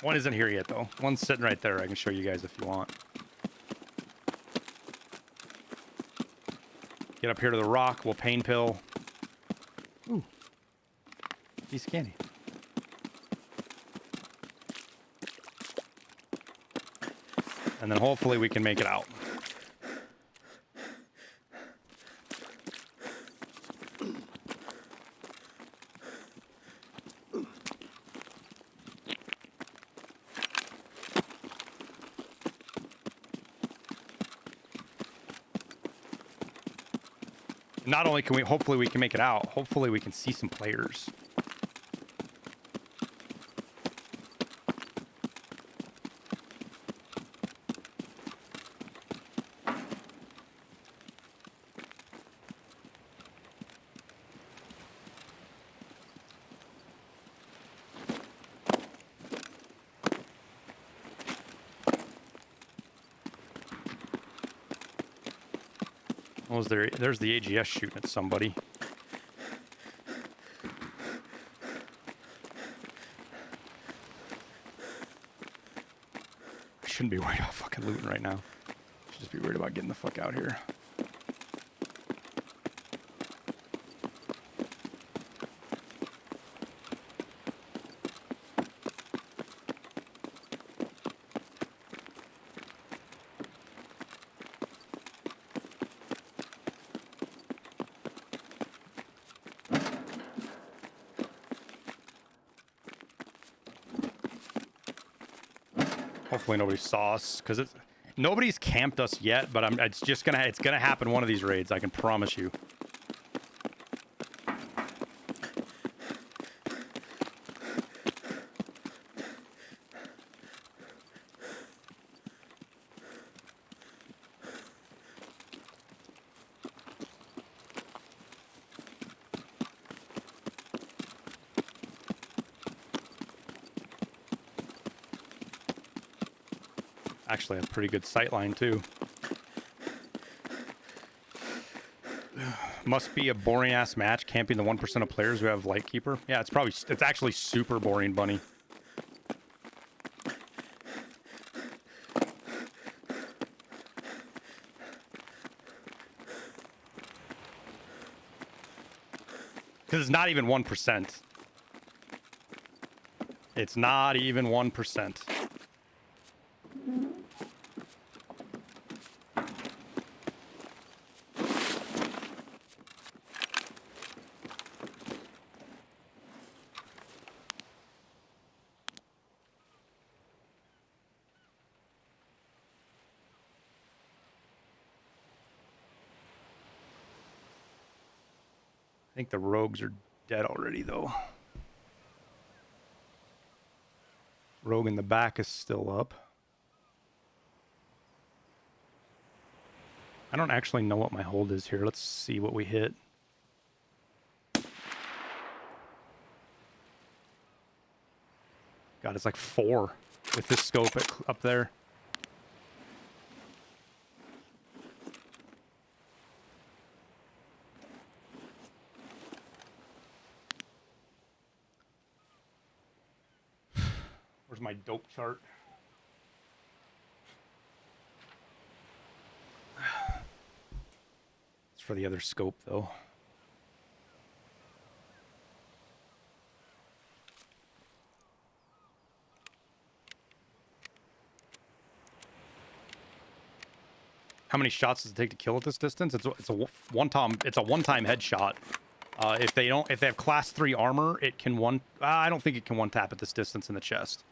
One isn't here yet though. One's sitting right there. I can show you guys if you want. Get up here to the rock. We'll pain pill. Ooh. Piece of candy. And then hopefully we can make it out. Not only can we, hopefully we can make it out, hopefully we can see some players. What was there? There's the AGS shooting at somebody. I shouldn't be worried about fucking looting right now. Should just be worried about getting the fuck out here. Hopefully nobody saw us, because nobody's camped us yet. But it's gonna happen one of these raids. I can promise you. Actually, a pretty good sight line too. Must be a boring ass match camping the 1% of players who have Lightkeeper. Yeah, it's actually super boring, Bunny. Because it's not even 1%. It's not even 1%. I think the rogues are dead already, though. Rogue in the back is still up. I don't actually know what my hold is here. Let's see what we hit. God, it's like 4 with this scope up there. Where's my dope chart? It's for the other scope, though. How many shots does it take to kill at this distance? It's a one-time headshot. If they have class 3 armor, it can I don't think it can one tap at this distance in the chest.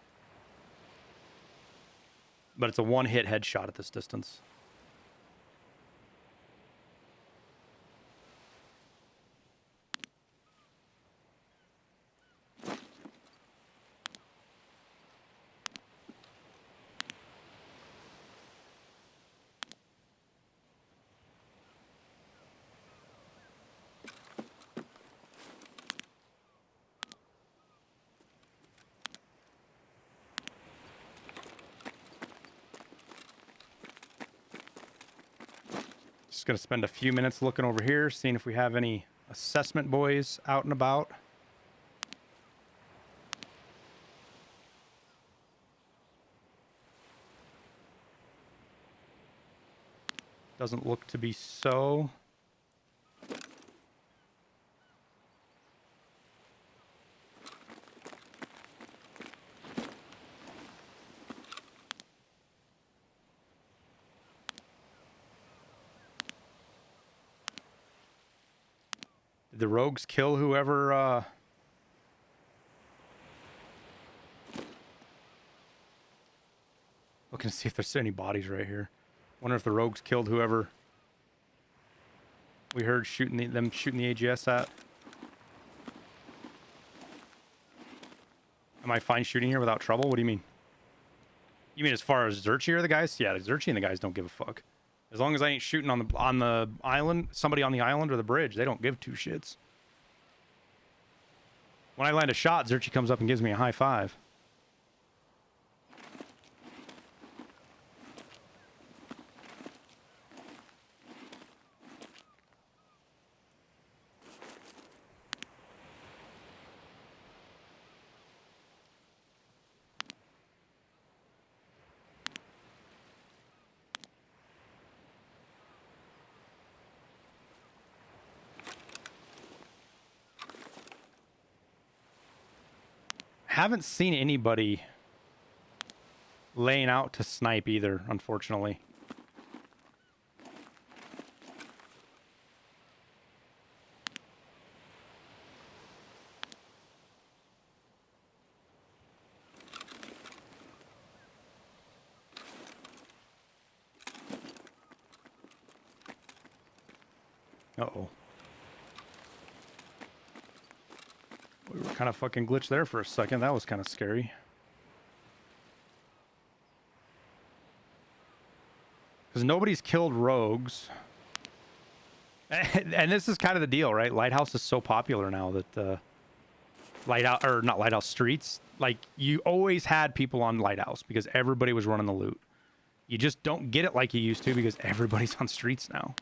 But it's a one-hit headshot at this distance. Just gonna spend a few minutes looking over here, seeing if we have any assessment boys out and about. Doesn't look to be so. the rogues kill whoever, looking to see if there's any bodies right here. Wonder if the rogues killed whoever we heard them shooting the AGS at. Am I fine shooting here without trouble? What do you mean? You mean as far as Zerchi or the guys? Yeah, Zerchi and the guys don't give a fuck. As long as I ain't shooting on the island, somebody on the island or the bridge, they don't give two shits. When I land a shot, Zerchi comes up and gives me a high five. Haven't seen anybody laying out to snipe either, unfortunately. Uh-oh. We were kind of fucking glitched there for a second. That was kind of scary. Because nobody's killed rogues. And this is kind of the deal, right? Lighthouse is so popular now that not Lighthouse Streets. Like, you always had people on Lighthouse because everybody was running the loot. You just don't get it like you used to because everybody's on Streets now.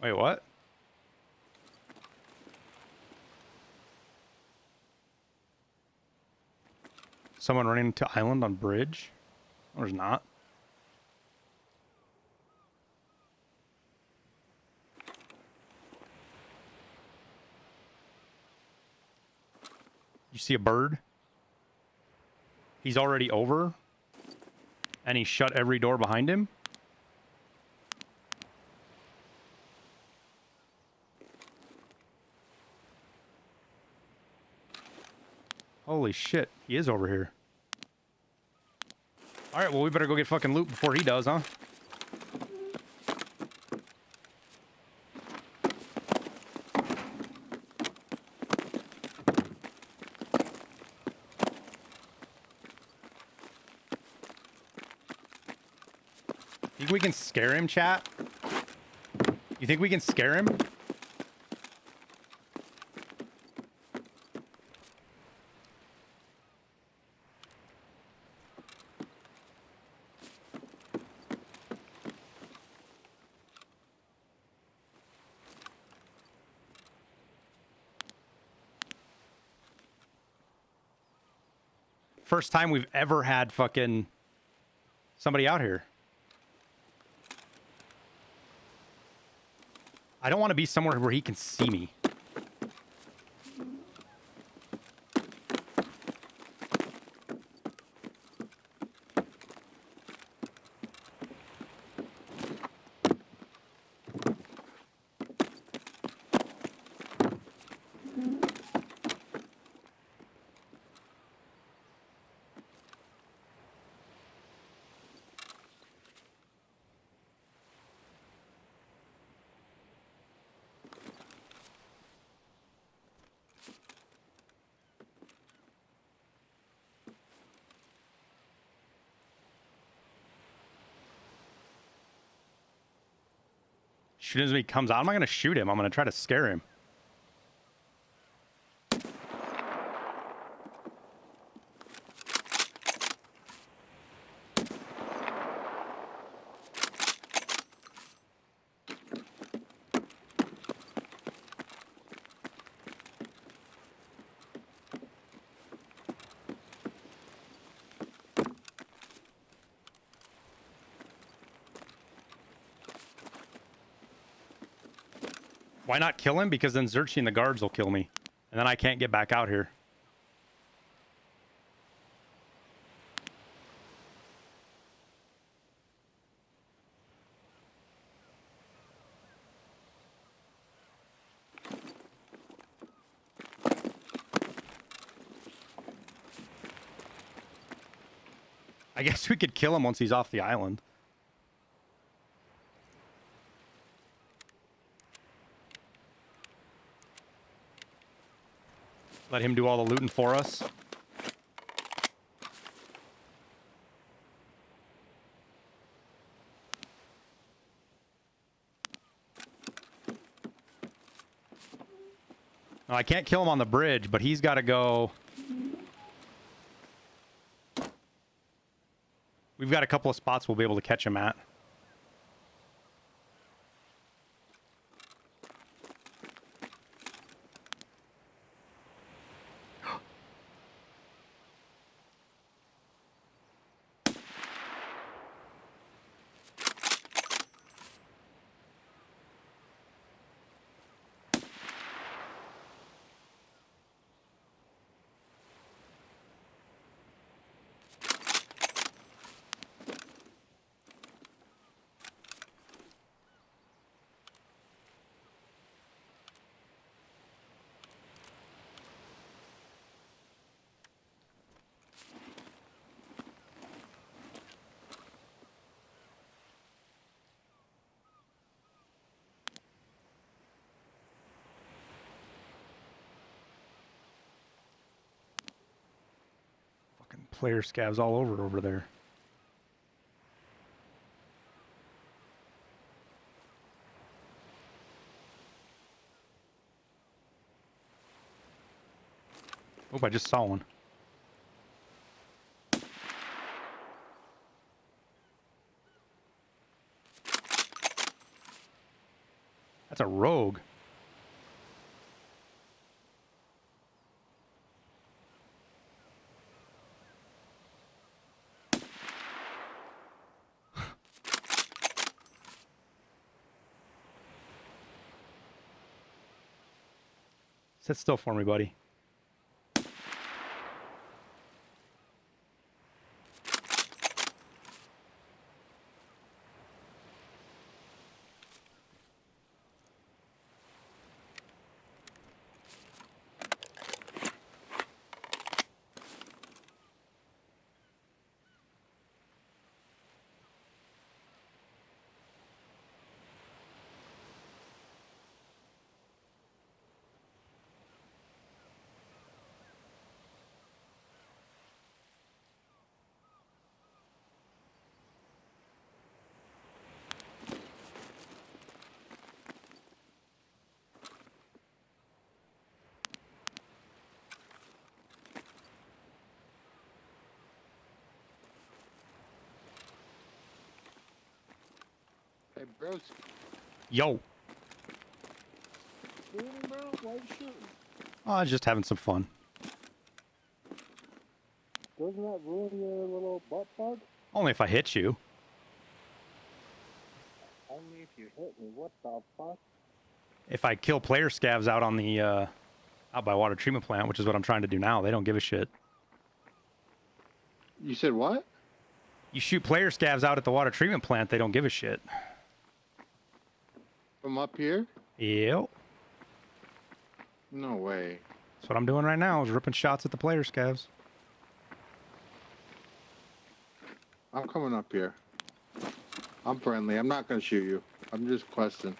Wait, what? Someone running into island on bridge? No, there's not. You see a bird? He's already over. And he shut every door behind him. Holy shit, he is over here. Alright, well, we better go get fucking loot before he does, huh? Think we can scare him, chat? You think we can scare him? First time we've ever had fucking somebody out here. I don't want to be somewhere where he can see me. As soon as he comes out, I'm not going to shoot him. I'm going to try to scare him. Why not kill him? Because then Xerxes and the guards will kill me. And then I can't get back out here. I guess we could kill him once he's off the island. Let him do all the looting for us. No, I can't kill him on the bridge, but he's got to go. We've got a couple of spots we'll be able to catch him at. Player scavs all over there. Oh, I just saw one. That's a rogue. Sit still for me, buddy. Hey, bros. Yo. Bro, why you shooting? Oh, I was just having some fun. Doesn't that ruin your little butt plug? Only if I hit you. Only if you hit me. What the fuck? If I kill player scavs out on the out by water treatment plant, which is what I'm trying to do now, they don't give a shit. You said what? You shoot player scavs out at the water treatment plant, they don't give a shit. From up here? Yep. No way. That's what I'm doing right now, is ripping shots at the player scavs. I'm coming up here. I'm friendly. I'm not gonna shoot you. I'm just questing.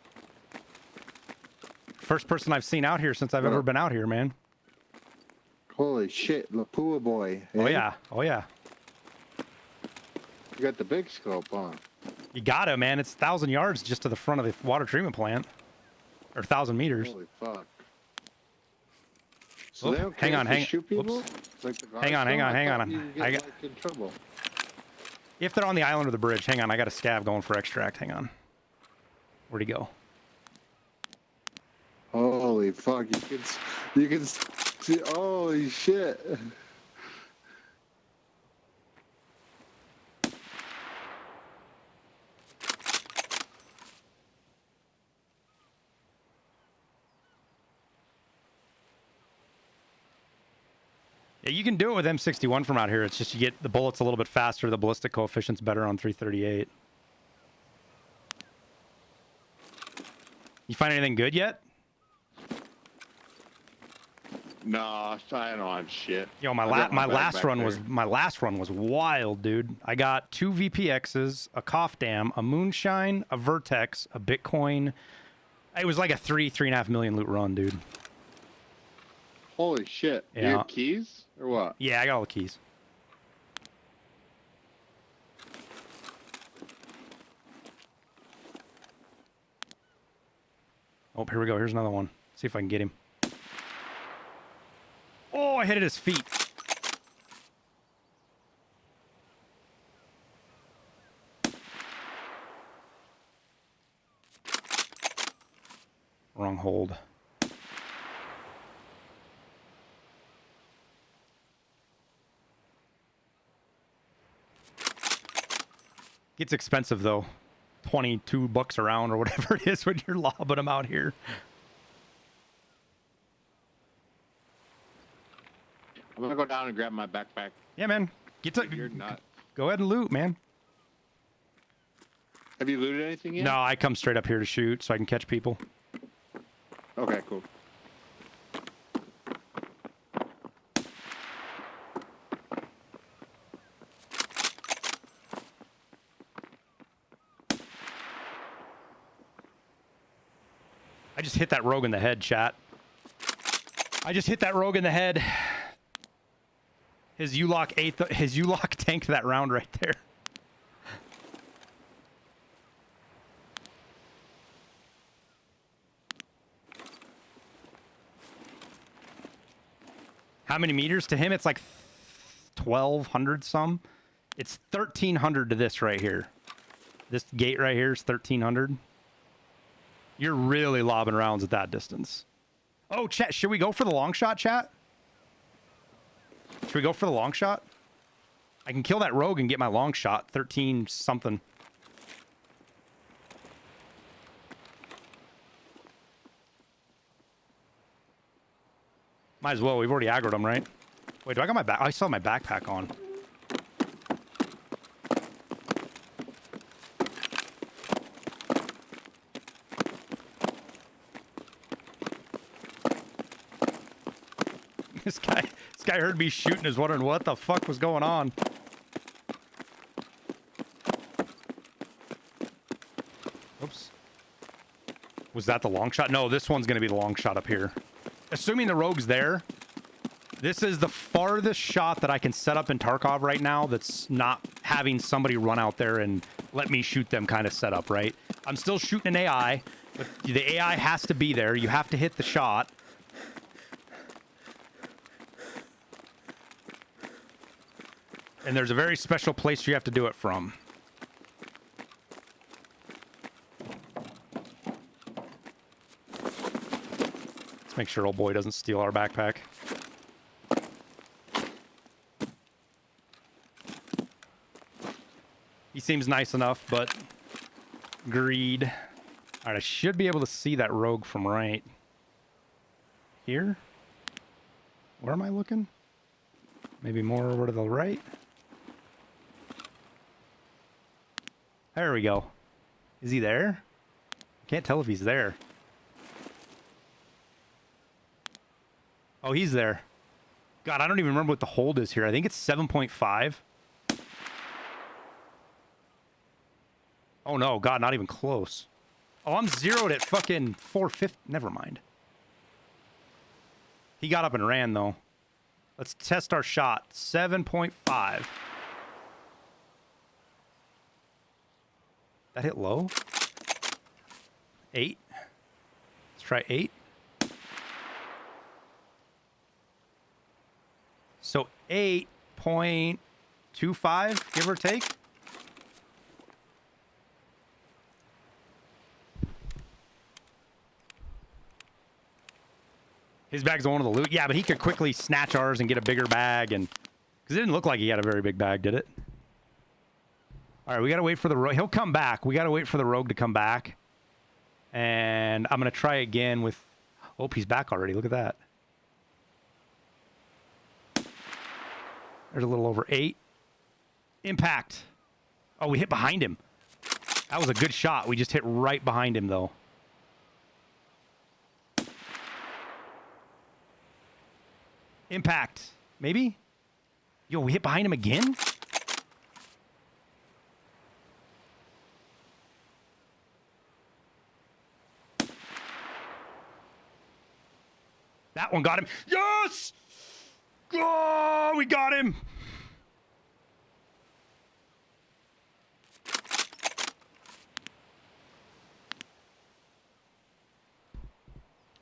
First person I've seen out here since I've ever been out here, man. Holy shit, Lapua boy. Oh eh? yeah, oh yeah. You got the big scope, huh? You gotta, man. It's 1,000 yards just to the front of the water treatment plant. Or 1,000 meters. Holy fuck. So Oop, they don't hang care on, if you hang- shoot people? whoops. Like the Hang on, hang on, hang I on. thought you would get, I got- like, in trouble. If they're on the island or the bridge, hang on. I got a scav going for extract. Hang on. Where'd he go? Holy fuck, you can see, holy shit. Yeah, you can do it with M61 from out here. It's just you get the bullets a little bit faster. The ballistic coefficient's better on 338. You find anything good yet? No, I don't have shit. Yo, my I got my bag last back run there. was wild, dude. I got 2 VPXs, a cough dam, a moonshine, a vertex, a Bitcoin. It was like a 3.5 million loot run, dude. Holy shit. You Yeah. have keys or what? Yeah, I got all the keys. Oh, here we go. Here's another one. See if I can get him. Oh, I hit at his feet. Wrong hold. Gets expensive though. 22 bucks a round or whatever it is when you're lobbing them out here. I'm gonna go down and grab my backpack. Yeah, man. You're nuts. Go ahead and loot, man. Have you looted anything yet? No, I come straight up here to shoot so I can catch people. Okay, cool. I just hit that rogue in the head, chat. I just hit that rogue in the head. His U-lock his U-lock tanked that round right there. How many meters to him? It's like 1,200 some. It's 1,300 to this right here. This gate right here is 1,300. You're really lobbing rounds at that distance. Oh, chat, should we go for the long shot, chat? Should we go for the long shot? I can kill that rogue and get my long shot. 13 something. Might as well. We've already aggroed him, right? Wait, do I got my back? I still have my backpack on. This guy heard me shooting and is wondering what the fuck was going on. Oops. Was that the long shot? No, this one's going to be the long shot up here. Assuming the rogue's there, this is the farthest shot that I can set up in Tarkov right now that's not having somebody run out there and let me shoot them kind of setup, right? I'm still shooting an AI, but the AI has to be there. You have to hit the shot. And there's a very special place you have to do it from. Let's make sure old boy doesn't steal our backpack. He seems nice enough, but greed. All right, I should be able to see that rogue from right here. Where am I looking? Maybe more over to the right. There we go. Is he there? Can't tell if he's there. Oh, he's there. God, I don't even remember what the hold is here. I think it's 7.5. Oh no, God, not even close. Oh, I'm zeroed at fucking 450. Never mind. He got up and ran though. Let's test our shot. 7.5. That hit low. 8. Let's try 8. So 8.25, give or take. His bag's the one of the loot. Yeah, but he could quickly snatch ours and get a bigger bag, and because it didn't look like he had a very big bag, did it? All right, we got to wait for the rogue. He'll come back. We got to wait for the rogue to come back. And I'm going to try again with... Oh, he's back already. Look at that. There's a little over 8. Impact. Oh, we hit behind him. That was a good shot. We just hit right behind him, though. Impact. Maybe? Yo, we hit behind him again? That one got him. Yes! Oh, we got him.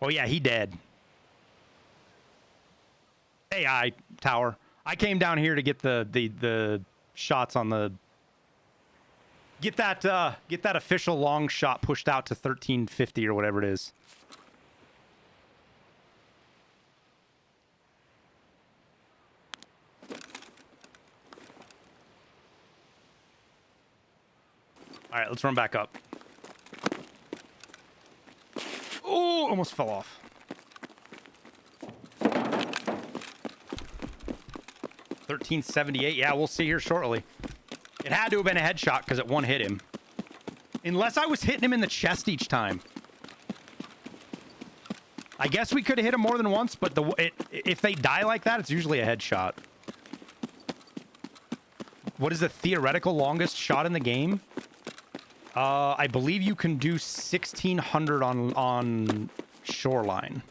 Oh, yeah, he dead. AI tower. I came down here to get the shots on the... Get that official long shot pushed out to 1350 or whatever it is. All right, let's run back up. Oh, almost fell off. $13.78. Yeah, we'll see here shortly. It had to have been a headshot because it one hit him. Unless I was hitting him in the chest each time. I guess we could have hit him more than once, but if they die like that, it's usually a headshot. What is the theoretical longest shot in the game? I believe you can do 1600 on shoreline.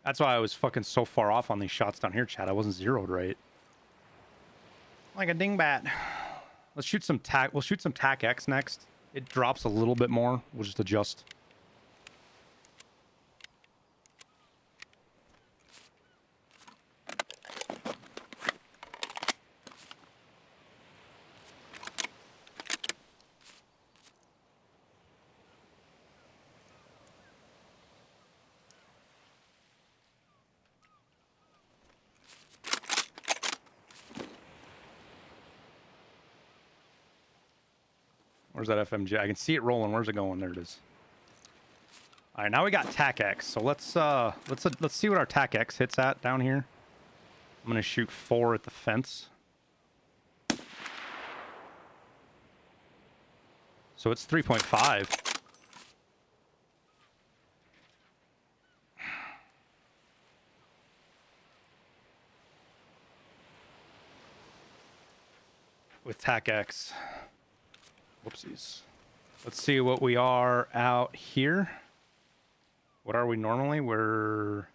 That's why I was fucking so far off on these shots down here, Chad. I wasn't zeroed right. Like a dingbat. Let's shoot some tac. We'll shoot some tac X next. It drops a little bit more. We'll just adjust. Where's that FMJ? I can see it rolling. Where's it going? There it is. All right, now we got tac X. So let's see what our tac X hits at down here. I'm gonna shoot 4 at the fence. So it's 3.5. With tac X. Whoopsies. Let's see what we are out here. What are we normally? We're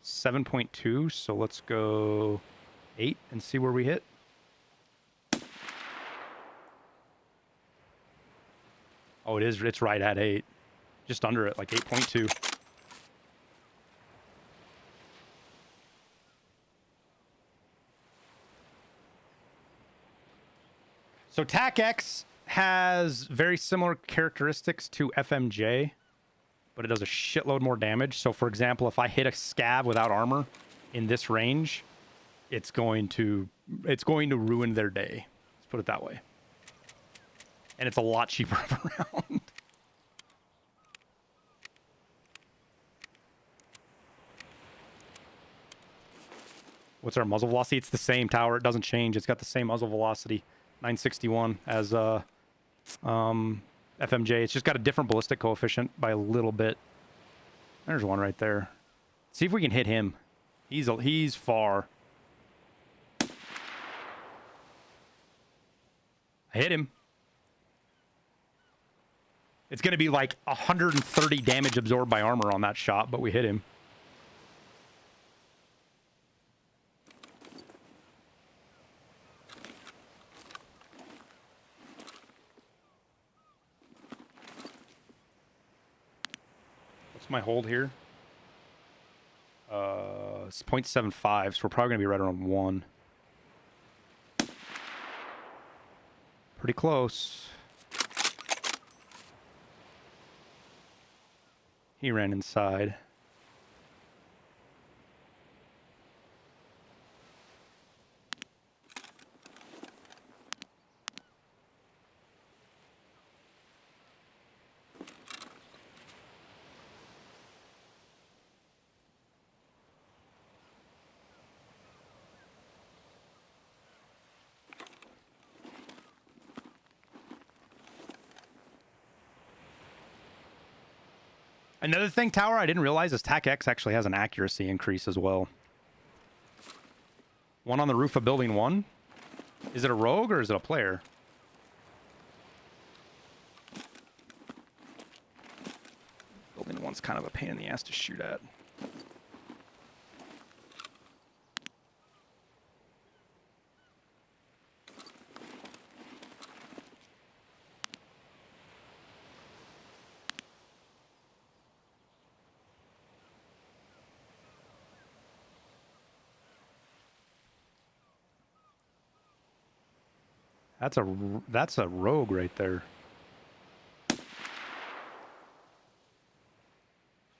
7.2, so let's go 8 and see where we hit. Oh, it is. It's right at 8. Just under it, like 8.2. So tac X has very similar characteristics to FMJ, but it does a shitload more damage. So for example, if I hit a scav without armor in this range, it's going to ruin their day. Let's put it that way. And it's a lot cheaper of a round. What's our muzzle velocity? It's the same tower. It doesn't change. It's got the same muzzle velocity, 961 as FMJ. It's just got a different ballistic coefficient by a little bit. There's one right there. See if we can hit him. He's far. I hit him. It's going to be like 130 damage absorbed by armor on that shot, but we hit him. What's my hold here? It's 0.75, so we're probably gonna be right around 1. Pretty close. He ran inside. Another thing, Tower, I didn't realize is TAC-X actually has an accuracy increase as well. One on the roof of building 1. Is it a rogue or is it a player? Building 1's kind of a pain in the ass to shoot at. That's a rogue right there.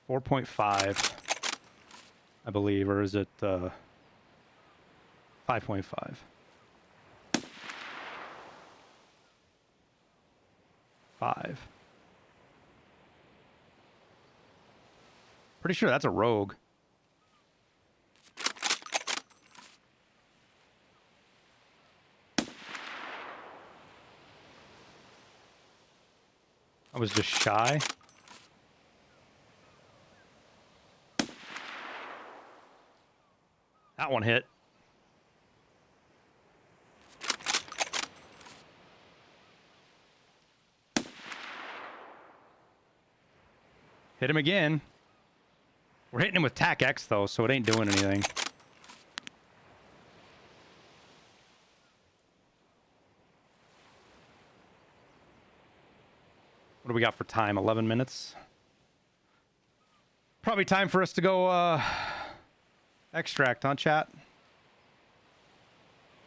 4.5, I believe, or is it 5.5? 5. Pretty sure that's a rogue. I was just shy. That one hit. Hit him again. We're hitting him with TAC-X though, so it ain't doing anything. What do we got for time? 11 minutes? Probably time for us to go extract, huh, chat?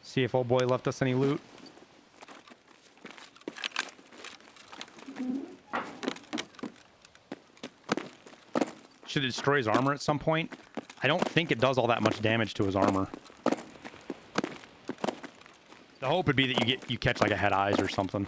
See if old boy left us any loot. Should it destroy his armor at some point? I don't think it does all that much damage to his armor. The hope would be that you catch like a head eyes or something.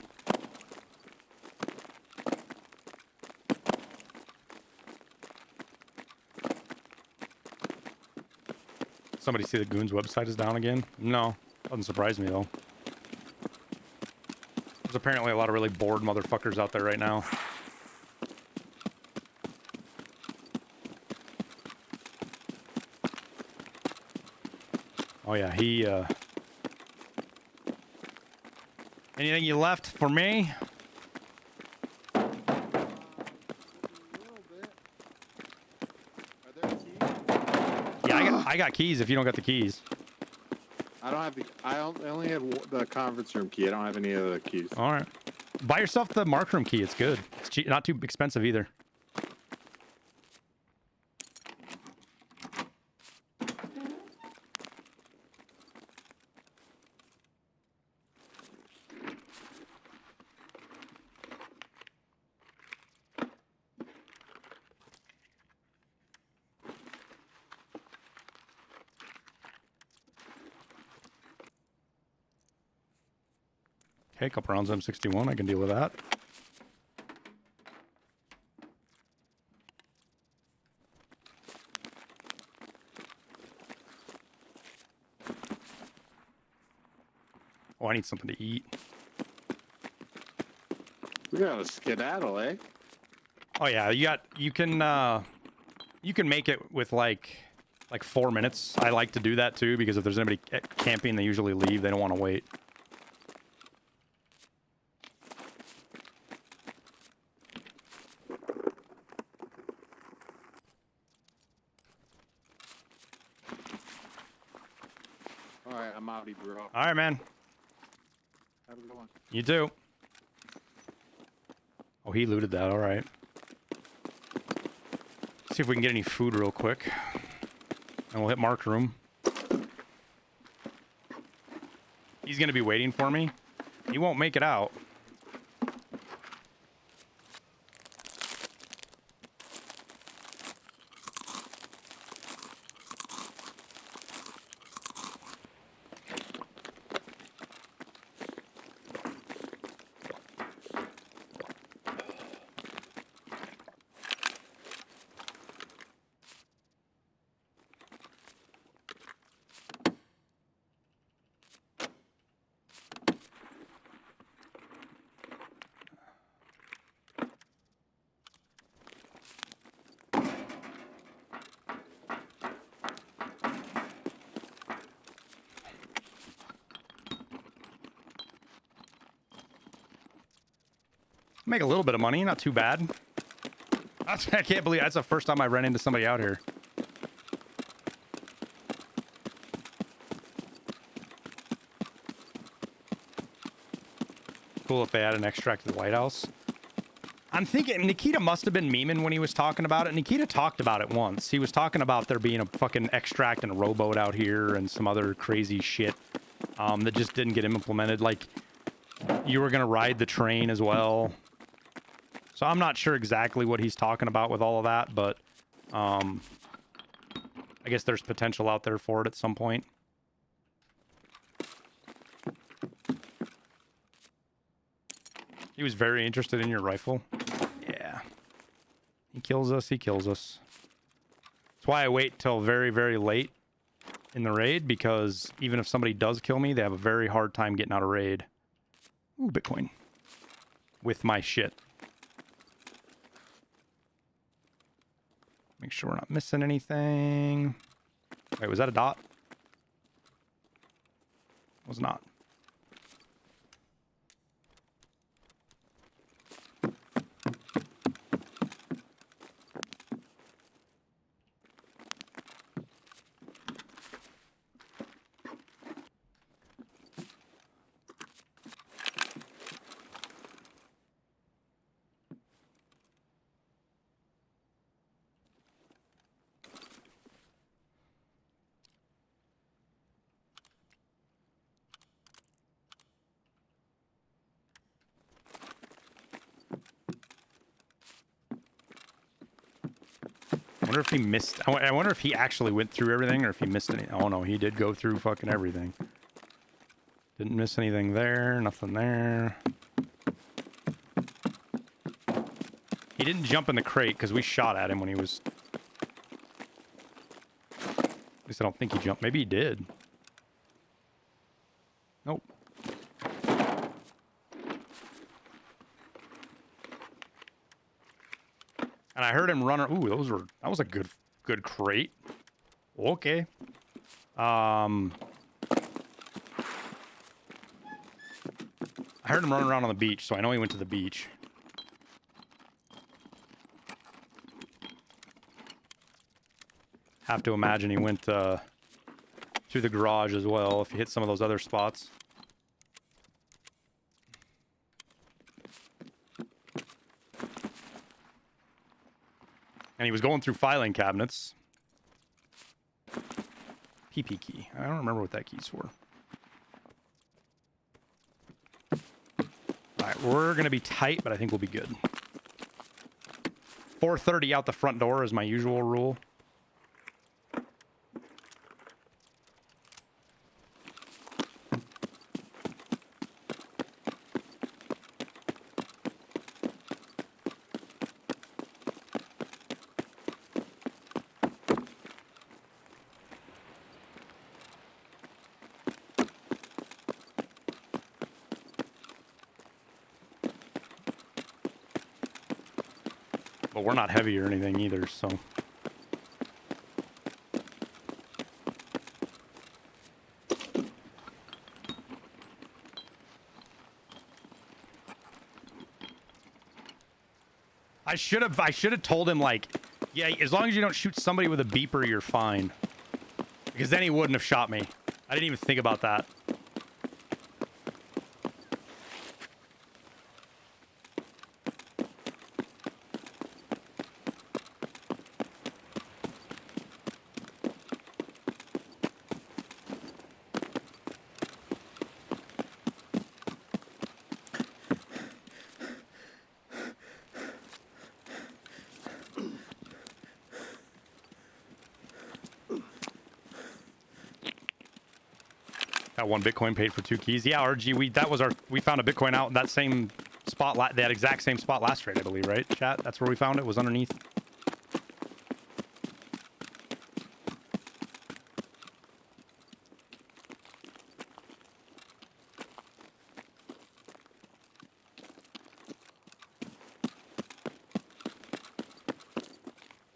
Somebody see the Goons website is down again? No. Doesn't surprise me, though. There's apparently a lot of really bored motherfuckers out there right now. Oh, yeah, he, Anything you left for me? I got keys if you don't got the keys. I don't have the. I only have the conference room key. I don't have any other keys. All right. Buy yourself the mark room key. It's good. It's cheap, not too expensive either. Okay, a couple rounds M61. I can deal with that. Oh, I need something to eat. We got a skedaddle, eh? Oh yeah, you can make it with like 4 minutes. I like to do that too because if there's anybody camping, they usually leave. They don't want to wait. All right, I'm outie, bro. All right, man. Have a good one. You too. Oh, he looted that. All right. See if we can get any food real quick. And we'll hit Mark room. He's going to be waiting for me. He won't make it out. Make a little bit of money, not too bad. I can't believe that's the first time I ran into somebody out here. Cool if they had an extract of the White House. I'm thinking Nikita must have been memeing when he was talking about it. Nikita talked about it once. He was talking about there being a fucking extract and a rowboat out here and some other crazy shit that just didn't get implemented. Like, you were going to ride the train as well. So I'm not sure exactly what he's talking about with all of that, but I guess there's potential out there for it at some point. He was very interested in your rifle. Yeah. He kills us, he kills us. That's why I wait till very, very late in the raid, because even if somebody does kill me, they have a very hard time getting out of raid. Ooh, Bitcoin. With my shit. Make sure we're not missing anything. Wait, was that a dot? Was not. I wonder if he missed... I wonder if he actually went through everything or if he missed any... Oh, no, he did go through fucking everything. Didn't miss anything there. Nothing there. He didn't jump in the crate because we shot at him when he was... At least I don't think he jumped. Maybe he did. Nope. And I heard him run... Ooh, that was a good crate. Okay. I heard him running around on the beach, so I know he went to the beach. Have to imagine he went through the garage as well if he hit some of those other spots. And he was going through filing cabinets. PP key. I don't remember what that key's for. Alright, we're going to be tight, but I think we'll be good. 4:30 out the front door is my usual rule. But we're not heavy or anything either, so... I should have told him, like, yeah, as long as you don't shoot somebody with a beeper, you're fine. Because then he wouldn't have shot me. I didn't even think about that. That 1 Bitcoin paid for 2 keys. Yeah, RG, we found a Bitcoin out in that same spot, that exact same spot last trade, I believe, right, chat? That's where we found it, was underneath.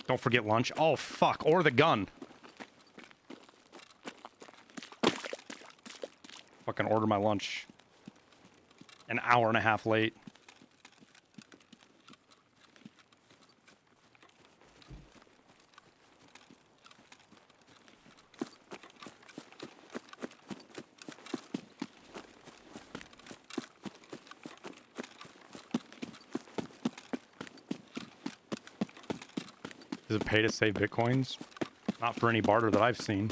Don't forget lunch. Oh, fuck. Or the gun. Fucking order my lunch. An hour and a half late. Does it pay to save Bitcoins? Not for any barter that I've seen.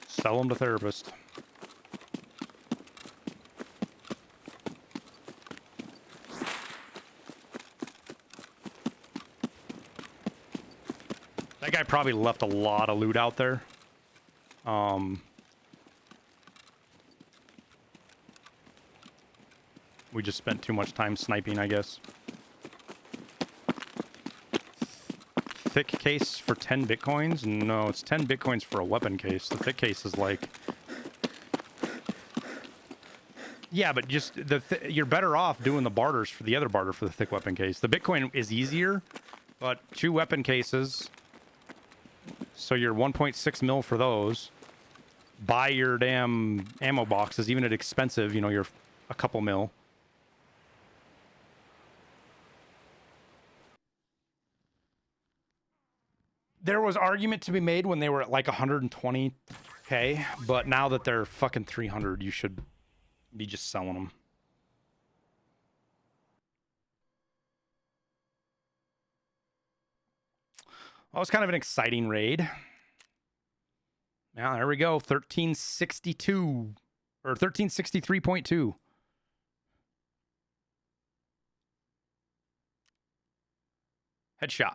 Sell them to therapist. That guy probably left a lot of loot out there. We just spent too much time sniping, I guess. Thick case for 10 Bitcoins? No, it's 10 Bitcoins for a weapon case. The thick case is like... Yeah, but just you're better off doing the barters for the other barter for the thick weapon case. The Bitcoin is easier, but 2 weapon cases. So you're 1.6 mil for those. Buy your damn ammo boxes, even at expensive, you know, you're a couple mil. There was argument to be made when they were at like 120K, but now that they're fucking 300, you should be just selling them. Well, it's kind of an exciting raid. Now, there we go. 1362 or 1363.2. Headshot.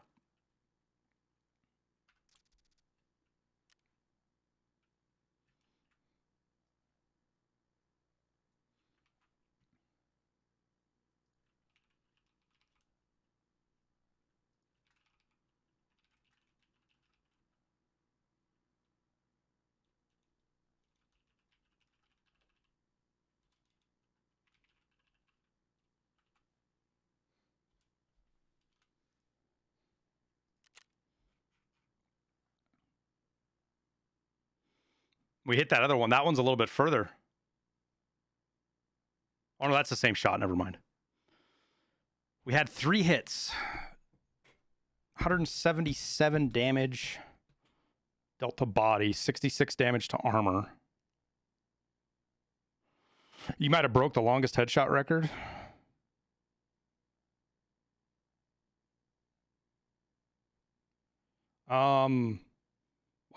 We hit that other one. That one's a little bit further. Oh, no, that's the same shot. Never mind. We had 3 hits. 177 damage. Dealt to body. 66 damage to armor. You might have broke the longest headshot record. I'd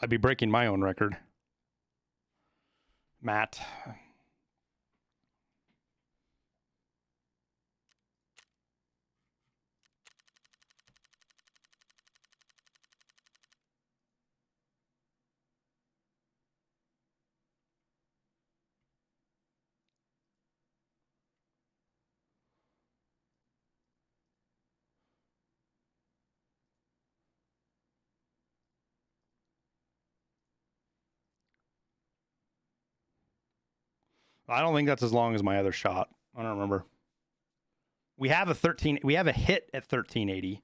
be breaking my own record. Matt. I don't think that's as long as my other shot. I don't remember. We have a hit at 1380.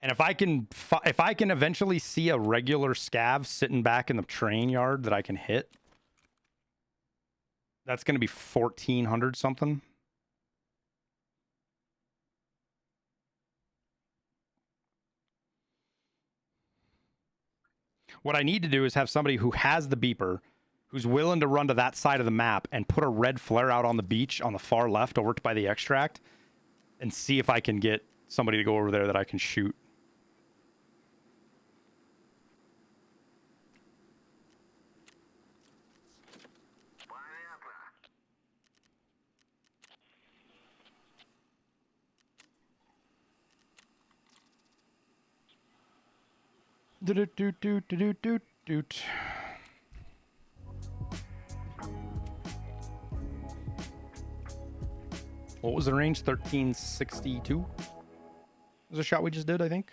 And if I can eventually see a regular scav sitting back in the train yard that I can hit, that's going to be 1400 something. What I need to do is have somebody who has the beeper, who's willing to run to that side of the map and put a red flare out on the beach on the far left over by the extract and see if I can get somebody to go over there that I can shoot. Doot. What was the range? 1362? Was a shot we just did, I think.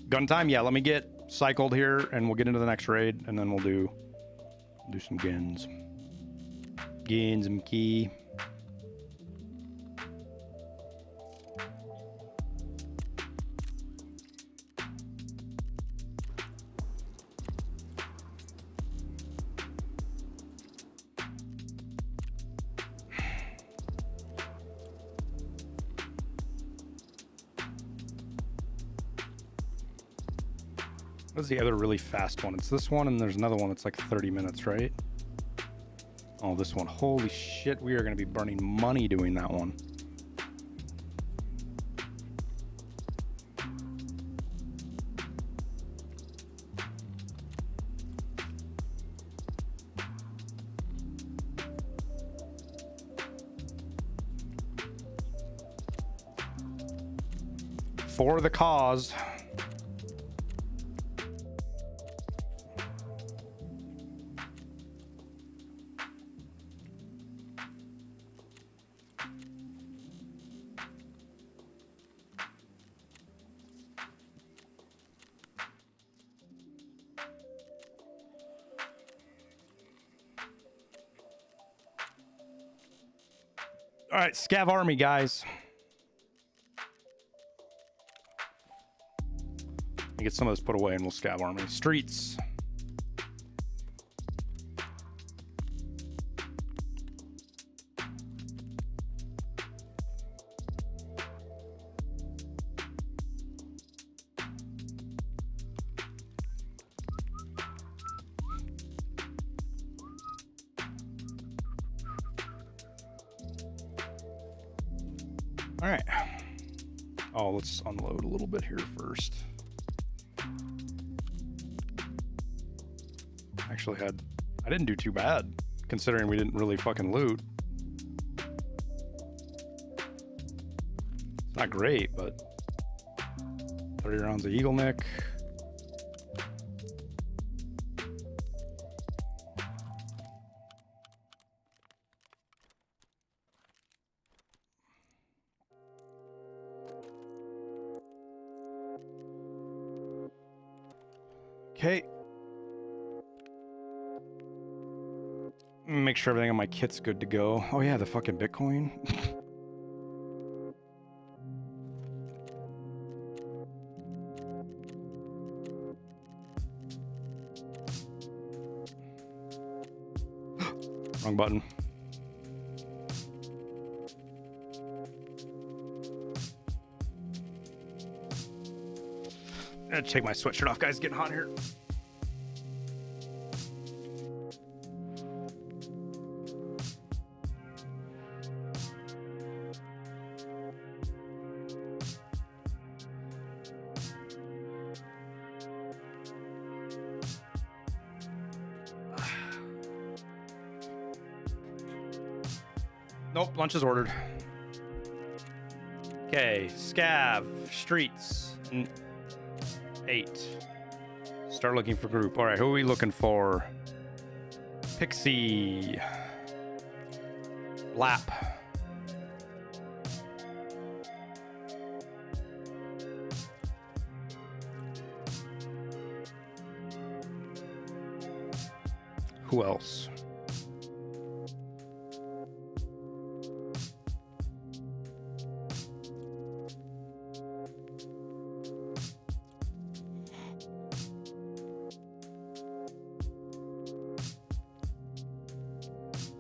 Gun time? Yeah, let me get cycled here and we'll get into the next raid and then we'll do some guns. Guns and key. What's the other really fast one? It's this one, and there's another one that's like 30 minutes, right? Oh, this one. Holy shit, we are going to be burning money doing that one. For the cause. All right, Scav Army, guys. Let me get some of this put away and we'll Scav Army. Streets. All right. Oh, let's unload a little bit here first. Actually I didn't do too bad considering we didn't really fucking loot. It's not great, but 30 rounds of Eagle Nick. Okay. Make sure everything on my kit's good to go. Oh yeah, the fucking Bitcoin. Wrong button. I had to take my sweatshirt off, guys. It's getting hot here. Nope, lunch is ordered. Okay, Scav, Streets, 8. Start looking for group. All right, who are we looking for? Pixie. Lap. Who else?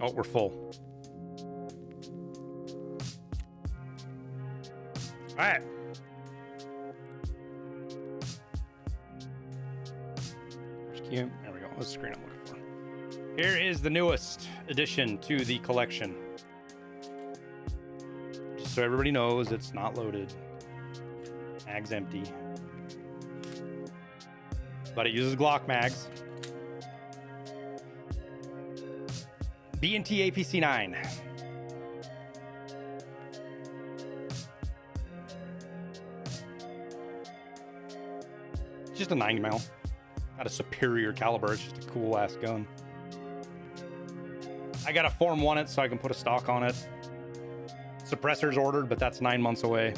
Oh, we're full. All right. There we go. That's the screen I'm looking for. Here is the newest addition to the collection. Just so everybody knows, it's not loaded. Mag's empty. But it uses Glock mags. B&T APC 9. just a 9 mil. Not a superior caliber. It's just a cool ass gun. I gotta Form 1 it so I can put a stock on it. Suppressor's ordered, but that's 9 months away.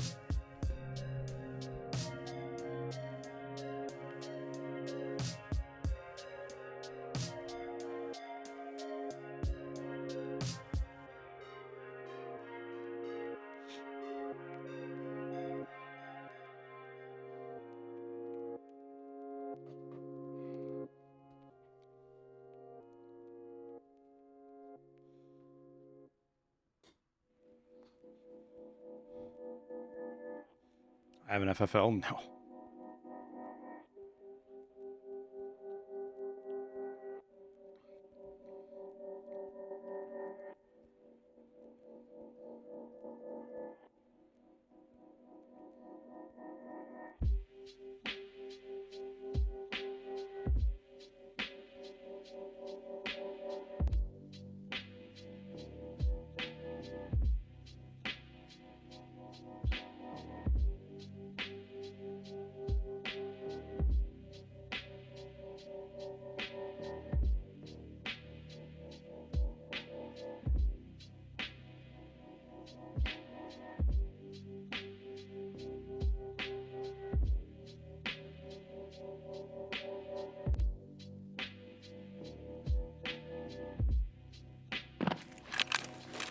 I have an FFL? No.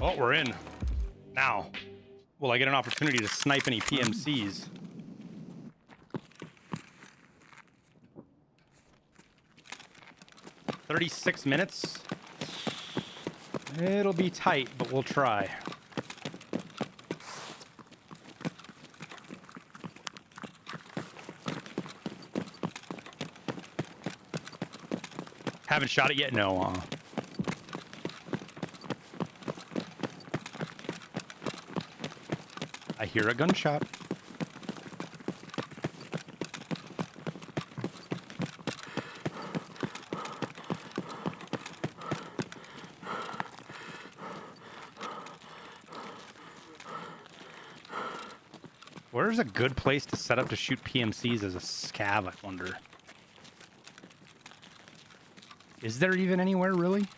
Oh, we're in. Now, will I get an opportunity to snipe any PMCs? "36 minutes? It'll be tight, but we'll try. Haven't shot it yet? No. I hear a gunshot. Where's a good place to set up to shoot PMCs as a scav, I wonder? Is there even anywhere, really?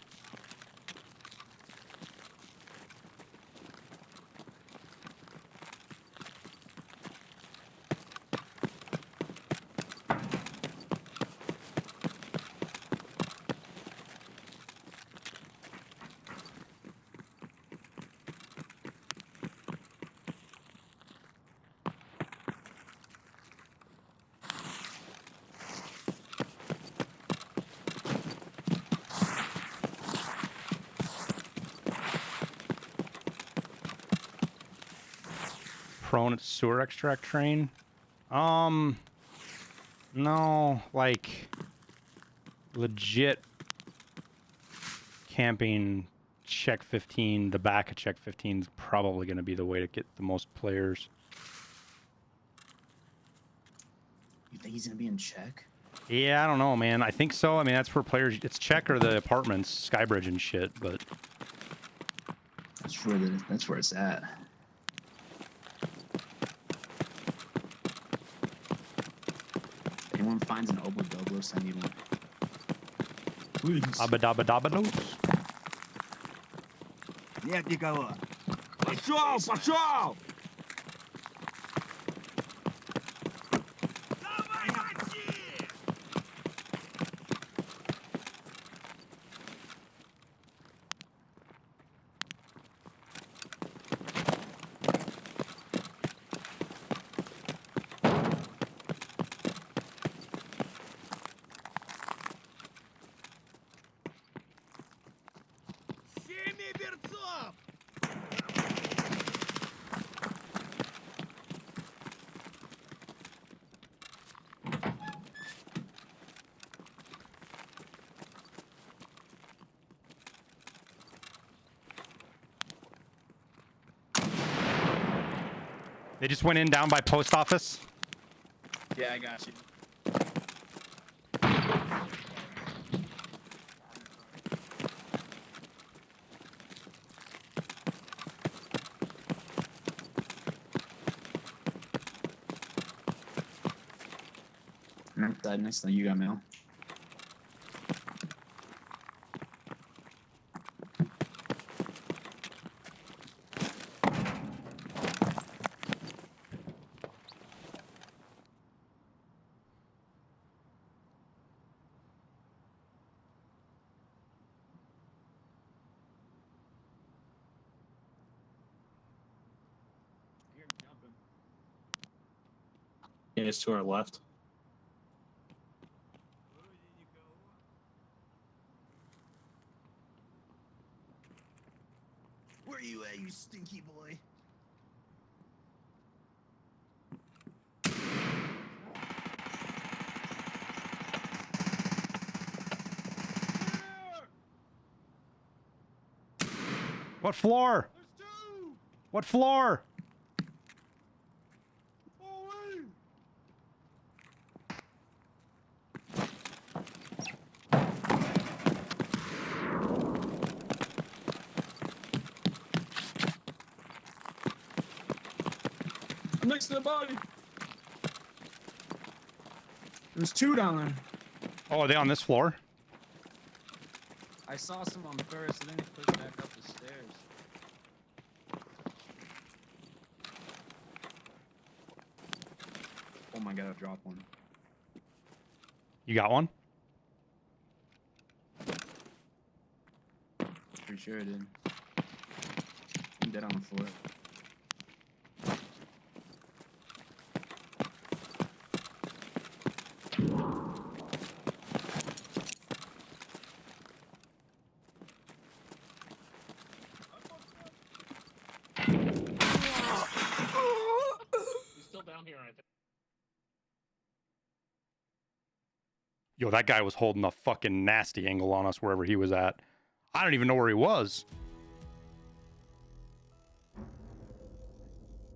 Prone at sewer extract train? No, like legit camping check 15, the back of check 15 is probably going to be the way to get the most players. You think he's going to be in check? Yeah, I don't know, man. I think so. I mean, that's where players, it's check or the apartments, Skybridge and shit, but That's where it's at. If anyone finds an Obo Dobro, send me one. Please. abadabadabados. Нет никого. Пошел, пошел! Давай, мочи! Семи берцов! They just went in down by post office. Yeah, I got you. Next thing you got mail. Yeah, it's to our left. Where you at, you stinky boy? What floor? What floor? I'm next to the body. There's 2 down there. Oh, are they on this floor? I saw some on first, and then he pushed back up the stairs. Oh my god, I dropped one. You got one? Pretty sure I did. I'm dead on the floor. He's still down here, I think. Yo, that guy was holding a fucking nasty angle on us wherever he was at. I don't even know where he was.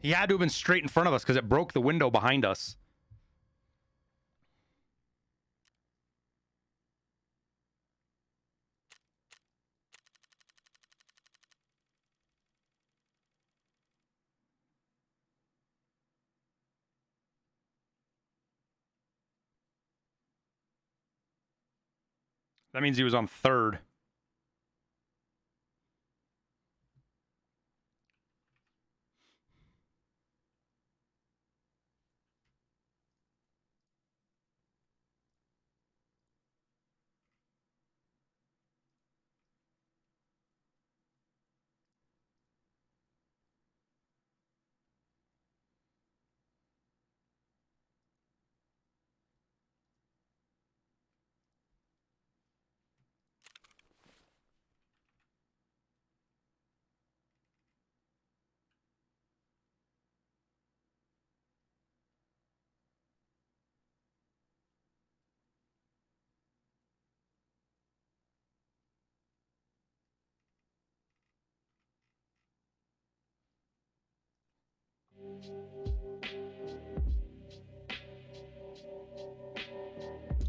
He had to have been straight in front of us because it broke the window behind us. That means he was on 3rd.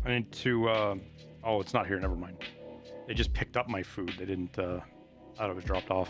I need to, oh, it's not here. Never mind. They just picked up my food. They didn't, I thought it was dropped off.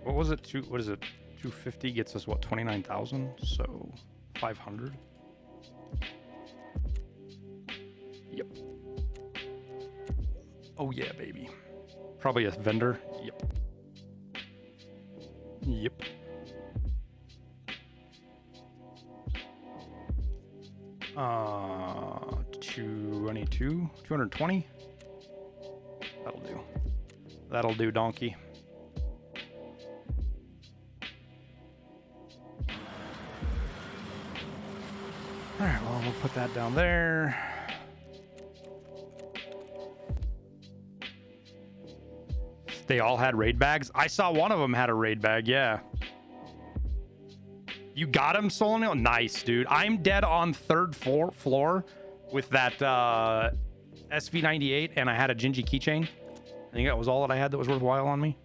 What was it? What is it? 250 gets us what? 29,000. So 500. Yep. Oh yeah, baby. Probably a vendor. Yep. Yep. Uh, 220. That'll do. That'll do, donkey. All right, well, we'll put that down there. They all had raid bags? I saw one of them had a raid bag, yeah. You got him, Solonil? Nice, dude. I'm dead on 3rd floor with that SV98, and I had a Gingy keychain. I think that was all that I had that was worthwhile on me.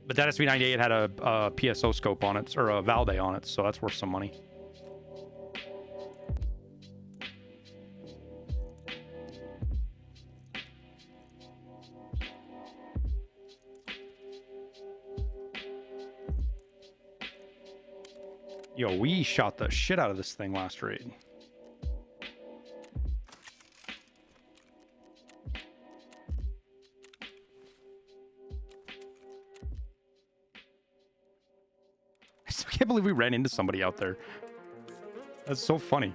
But that SV98 had a PSO scope on it, or a Valde on it, so that's worth some money. Yo, we shot the shit out of this thing last raid. I still can't believe we ran into somebody out there. That's so funny.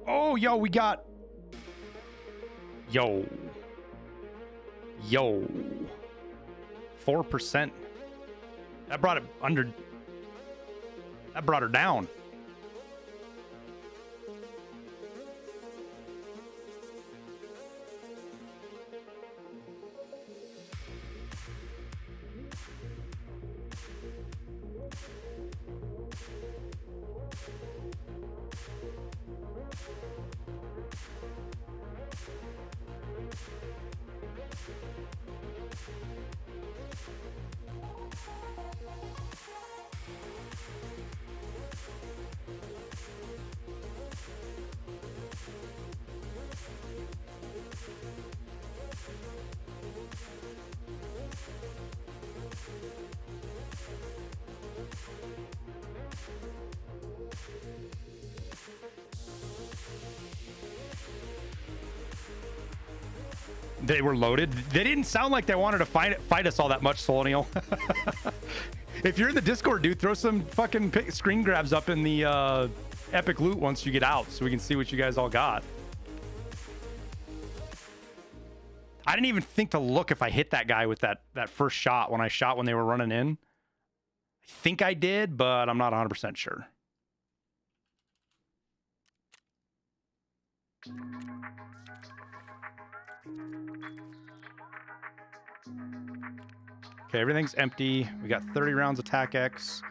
Oh, yo, we got... Yo. 4%. That brought it under... That brought her down. They were loaded. They didn't sound like they wanted to fight us all that much, Solonial. If you're in the Discord, dude, throw some fucking screen grabs up in the epic loot once you get out so we can see what you guys all got. I didn't even think to look if I hit that guy with that first shot when I shot when they were running in. I think I did, but I'm not 100% sure. Okay, everything's empty. We got 30 rounds attack X.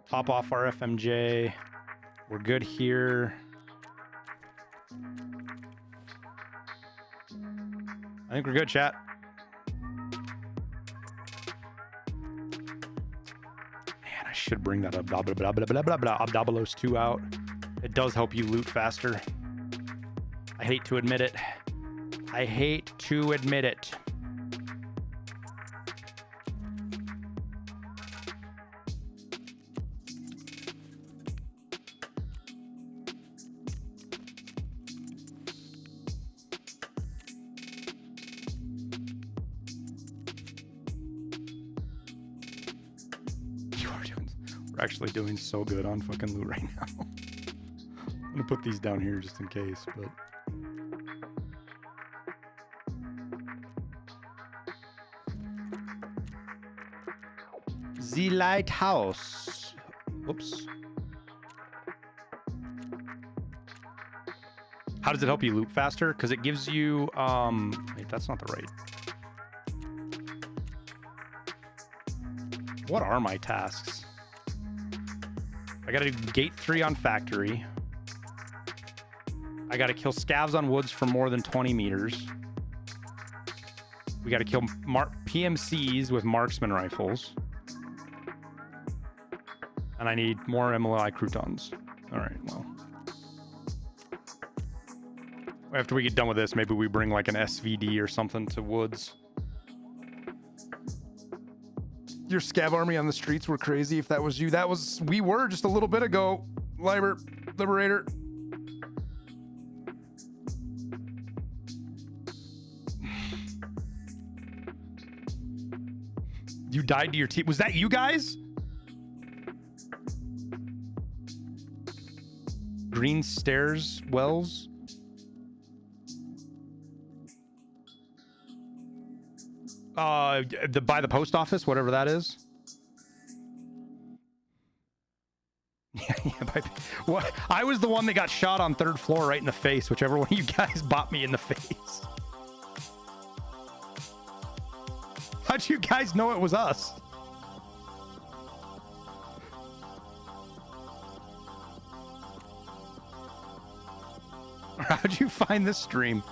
Top off our FMJ. We're good here. I think we're good, chat. Man, I should bring that Abdabalos 2 out. It does help you loot faster. I hate to admit it. I hate to admit it. We're actually doing so good on fucking loot right now. I'm gonna put these down here just in case, but... The lighthouse. Whoops. How does it help you loot faster? Because it gives you... Wait, that's not the right... What are my tasks? I gotta do gate 3 on factory. I gotta kill scavs on woods for more than 20 meters. We gotta kill PMCs with marksman rifles. And I need more MLI croutons. All right, well. After we get done with this, maybe we bring like an SVD or something to woods. Your scav army on the streets were crazy if that was you. That was, we were just a little bit ago. Liberator. You died to your team. Was that you guys? Green Stairs Wells? By the post office, whatever that is. What? I was the one that got shot on 3rd floor right in the face, whichever one of you guys bought me in the face. How'd you guys know it was us? How'd you find this stream?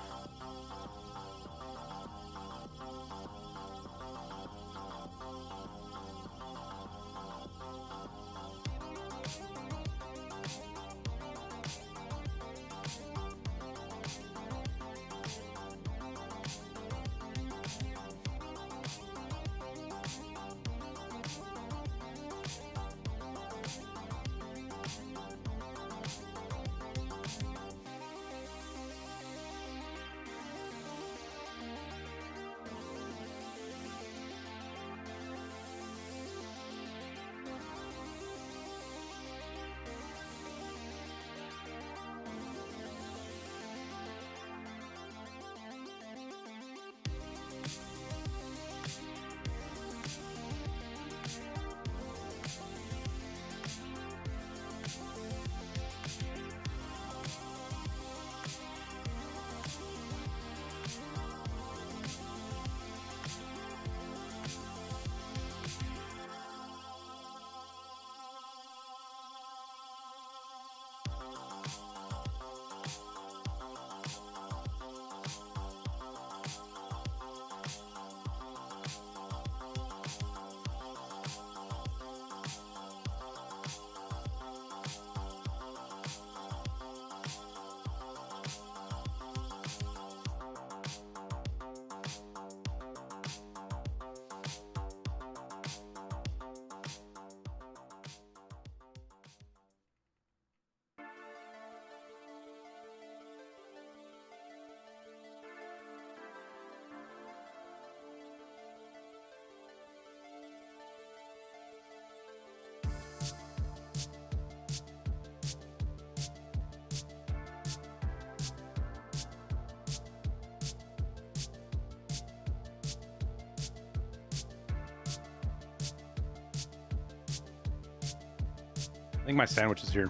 I think my sandwich is here.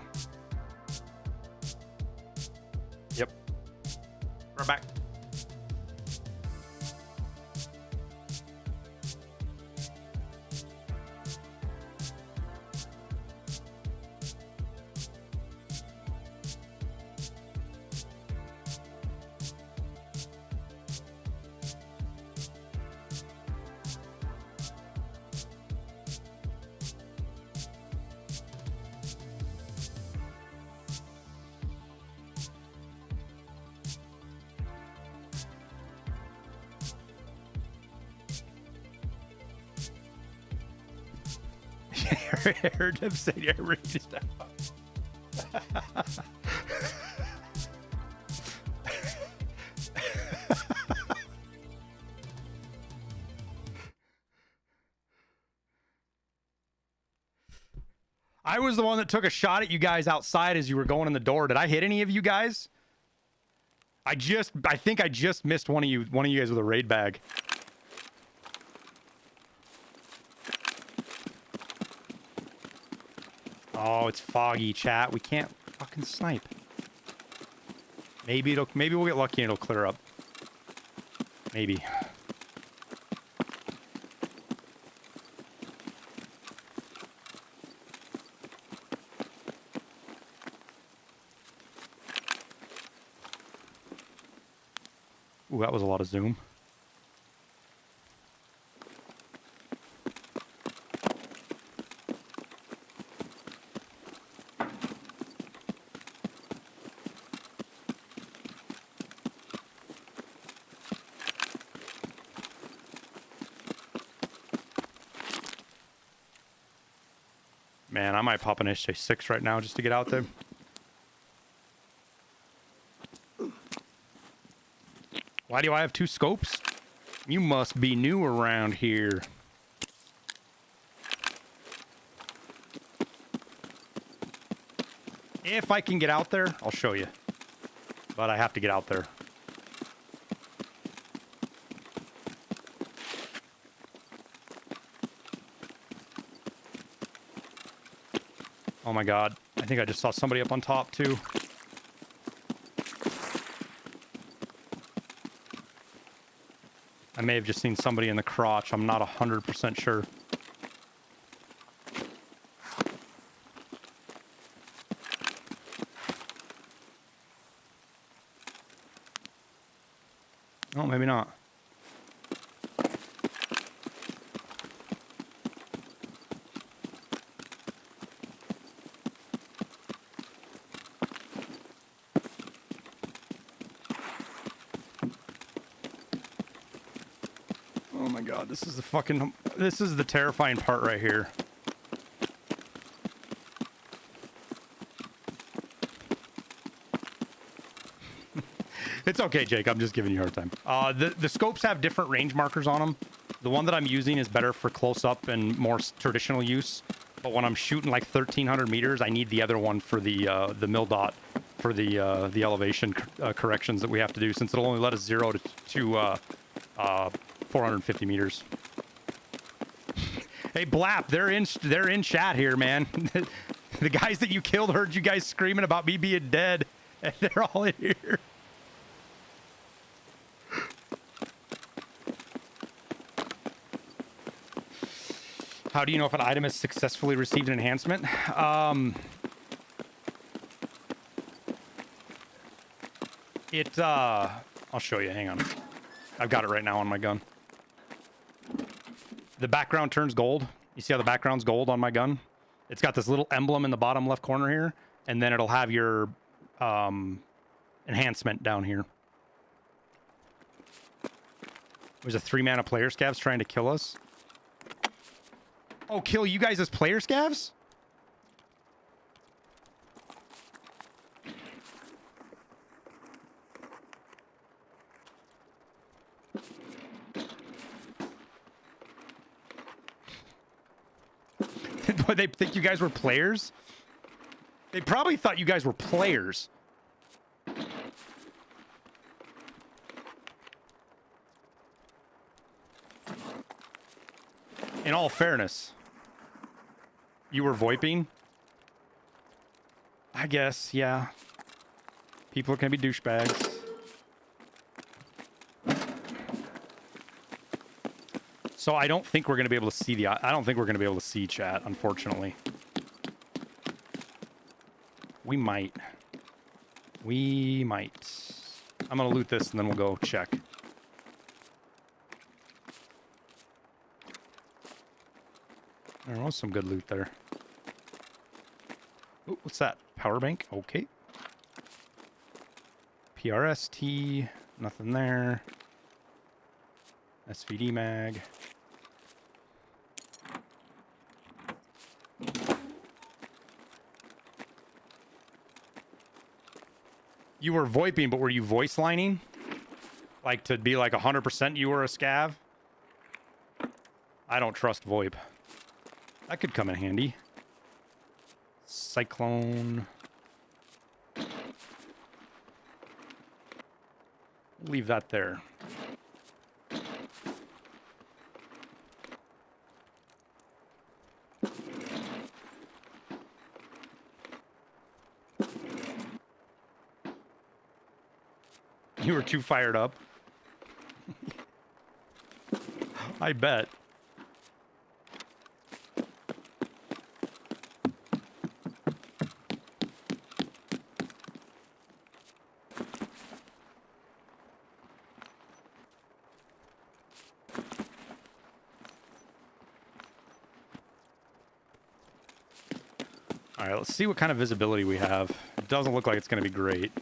Yep. Right back. I heard him say, "Yeah, raised out." I was the one that took a shot at you guys outside as you were going in the door. Did I hit any of you guys? I think I just missed one of you guys with a raid bag. Oh, it's foggy, chat. We can't fucking snipe. Maybe we'll get lucky and it'll clear up. Maybe. Ooh, that was a lot of zoom. Man, I might pop an SJ6 right now just to get out there. Why do I have 2 scopes? You must be new around here. If I can get out there, I'll show you. But I have to get out there. Oh my god. I think I just saw somebody up on top too. I may have just seen somebody in the crotch. I'm not 100% sure. Oh, maybe not. Oh my god, this is the terrifying part right here. It's okay, Jake. I'm just giving you a hard time. The scopes have different range markers on them. The one that I'm using is better for close-up and more traditional use. But when I'm shooting like 1,300 meters, I need the other one for the mil dot, for the elevation corrections that we have to do, since it'll only let us 0 to 450 meters. Hey, Blap, they're in chat here, man. The guys that you killed heard you guys screaming about me being dead, and they're all in here. How do you know if an item has successfully received an enhancement? I'll show you. Hang on. I've got it right now on my gun. The background turns gold. You see how the background's gold on my gun? It's got this little emblem in the bottom left corner here, and then it'll have your enhancement down here. There's a 3-mana player scavs trying to kill us. Oh, kill you guys as player scavs? What, they think you guys were players? They probably thought you guys were players. In all fairness, you were VoIPing? I guess, yeah. People are gonna be douchebags. So I don't think we're gonna be able to see I don't think we're gonna be able to see chat, unfortunately. We might. We might. I'm gonna loot this and then we'll go check. There was some good loot there. Ooh, what's that? Power bank? Okay. PRST. Nothing there. SVD mag. You were VoIPing, but were you voice lining? Like to be like 100% you were a scav? I don't trust VoIP. That could come in handy. Cyclone. Leave that there. You were too fired up. I bet. All right, let's see what kind of visibility we have. It doesn't look like it's going to be great.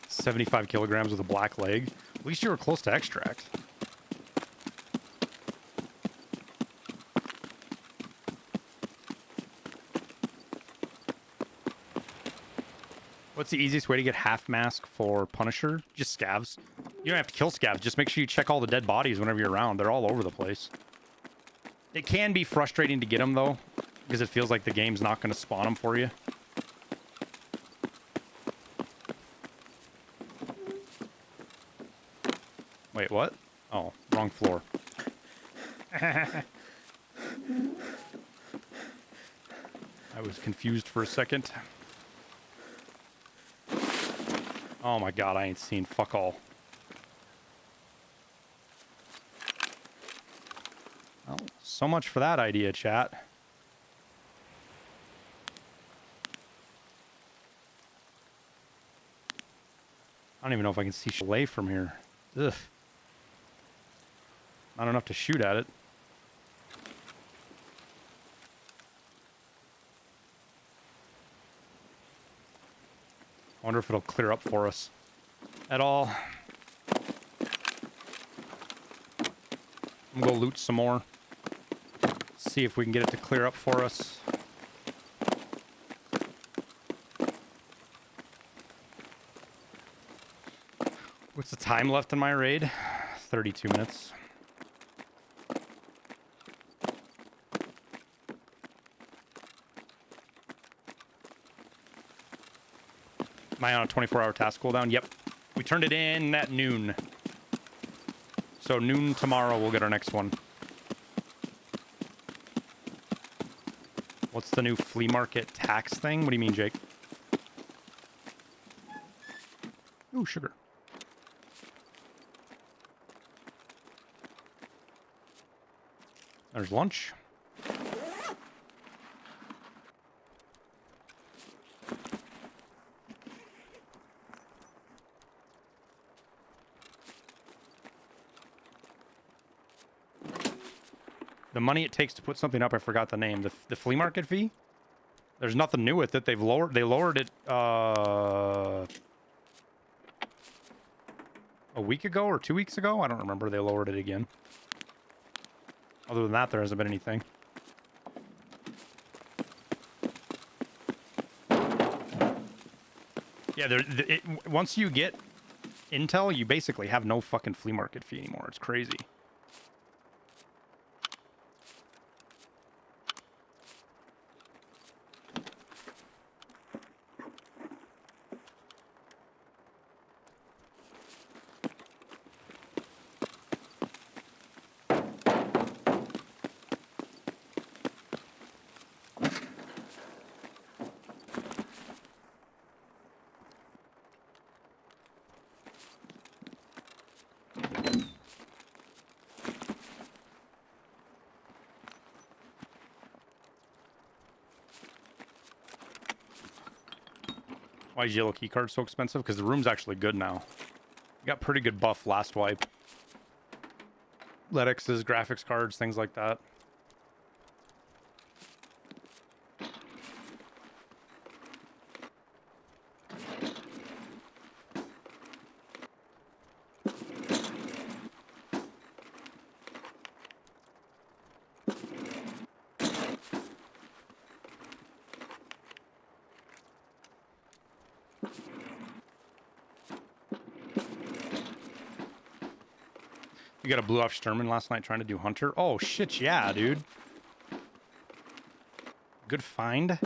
$75 kilograms with a black leg. At least you were close to extract. What's the easiest way to get half mask for Punisher? Just scavs. You don't have to kill scavs. Just make sure you check all the dead bodies whenever you're around. They're all over the place. It can be frustrating to get them, though, because it feels like the game's not going to spawn them for you. Wait, what? Oh, wrong floor. I was confused for a second. Oh my god, I ain't seen fuck all. Well, so much for that idea, chat. I don't even know if I can see chalet from here. Ugh. Not enough to shoot at it. I wonder if it'll clear up for us at all. I'm gonna go loot some more. See if we can get it to clear up for us. What's the time left in my raid? 32 minutes. Am I on a 24-hour task cooldown? Yep. We turned it in at noon. So noon tomorrow we'll get our next one. What's the new flea market tax thing? What do you mean, Jake? Ooh, sugar. There's lunch. The money it takes to put something up, I forgot the name. The flea market fee? There's nothing new with it. They lowered it a week ago or 2 weeks ago. I don't remember. They lowered it again. Other than that, there hasn't been anything. Yeah, once you get intel, you basically have no fucking flea market fee anymore. It's crazy. Why is yellow keycard so expensive? Because the room's actually good now. You got pretty good buff last wipe. Letix's, graphics cards, things like that. You got a blew off Sturman last night trying to do Hunter? Oh, shit, yeah, dude. Good find.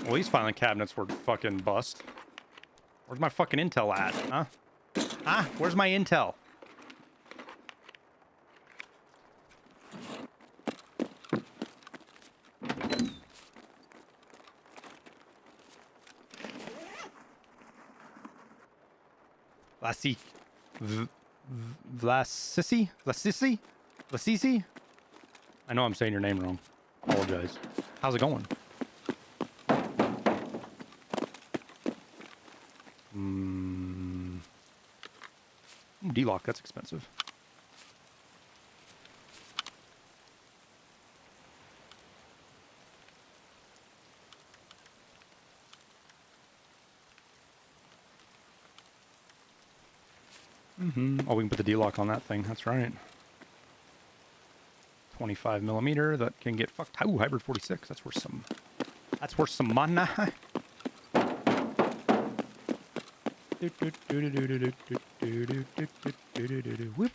Well, these filing cabinets were fucking bust. Where's my fucking intel at, huh? Huh? Where's my intel? Lasisi? I know I'm saying your name wrong. Apologize. How's it going? D-lock, that's expensive. Oh, we can put the D-lock on that thing. That's right. 25 millimeter. That can get fucked. Oh, hybrid 46. That's worth some. That's worth some money. Whoop.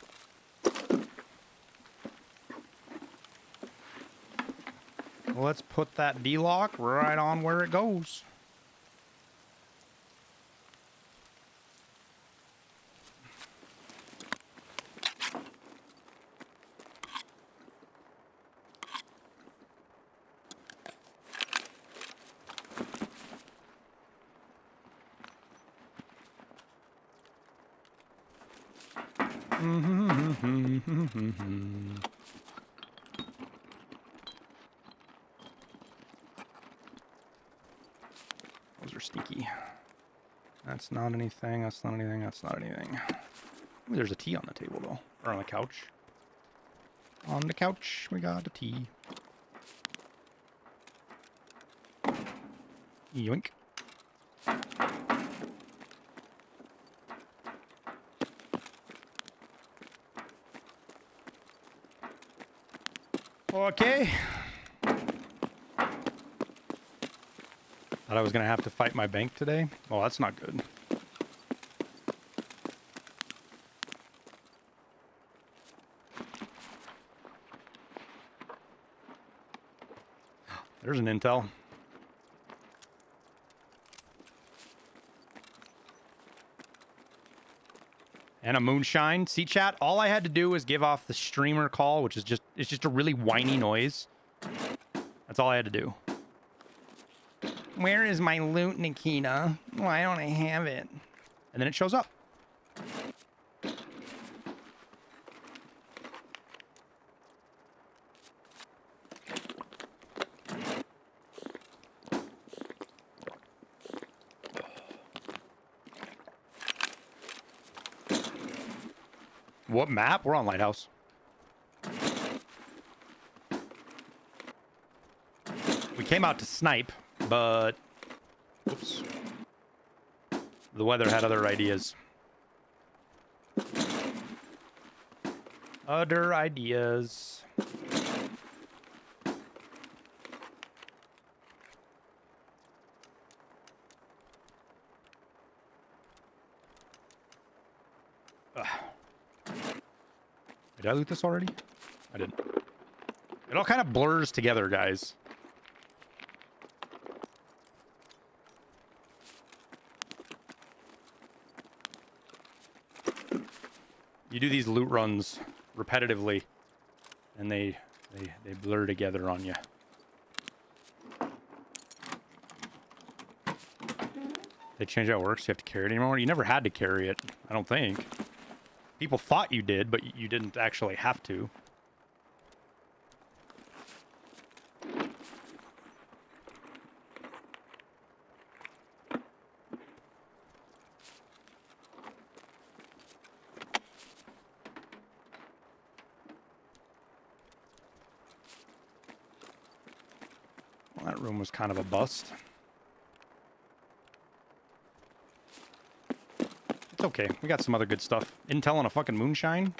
Let's put that D-lock right on where it goes. Those are sneaky. That's not anything. That's not anything. That's not anything. Ooh, there's a tea on the table, though. Or on the couch. On the couch, we got a tea. Yoink. Okay. Thought I was going to have to fight my bank today. Oh, that's not good. There's an intel. And a moonshine. See, chat, all I had to do was give off the streamer call, which is it's just a really whiny noise. That's all I had to do. Where is my loot, Nikita? Why don't I have it? And then it shows up. What map? We're on Lighthouse. We came out to snipe, but... Oops. The weather had other ideas. Other ideas. Ugh. Did I loot this already? I didn't. It all kind of blurs together, guys. You do these loot runs repetitively, and they blur together on you. They changed how it works. You have to carry it anymore. You never had to carry it, I don't think. People thought you did, but you didn't actually have to. Well, that room was kind of a bust. It's okay. We got some other good stuff. Intel on a fucking moonshine.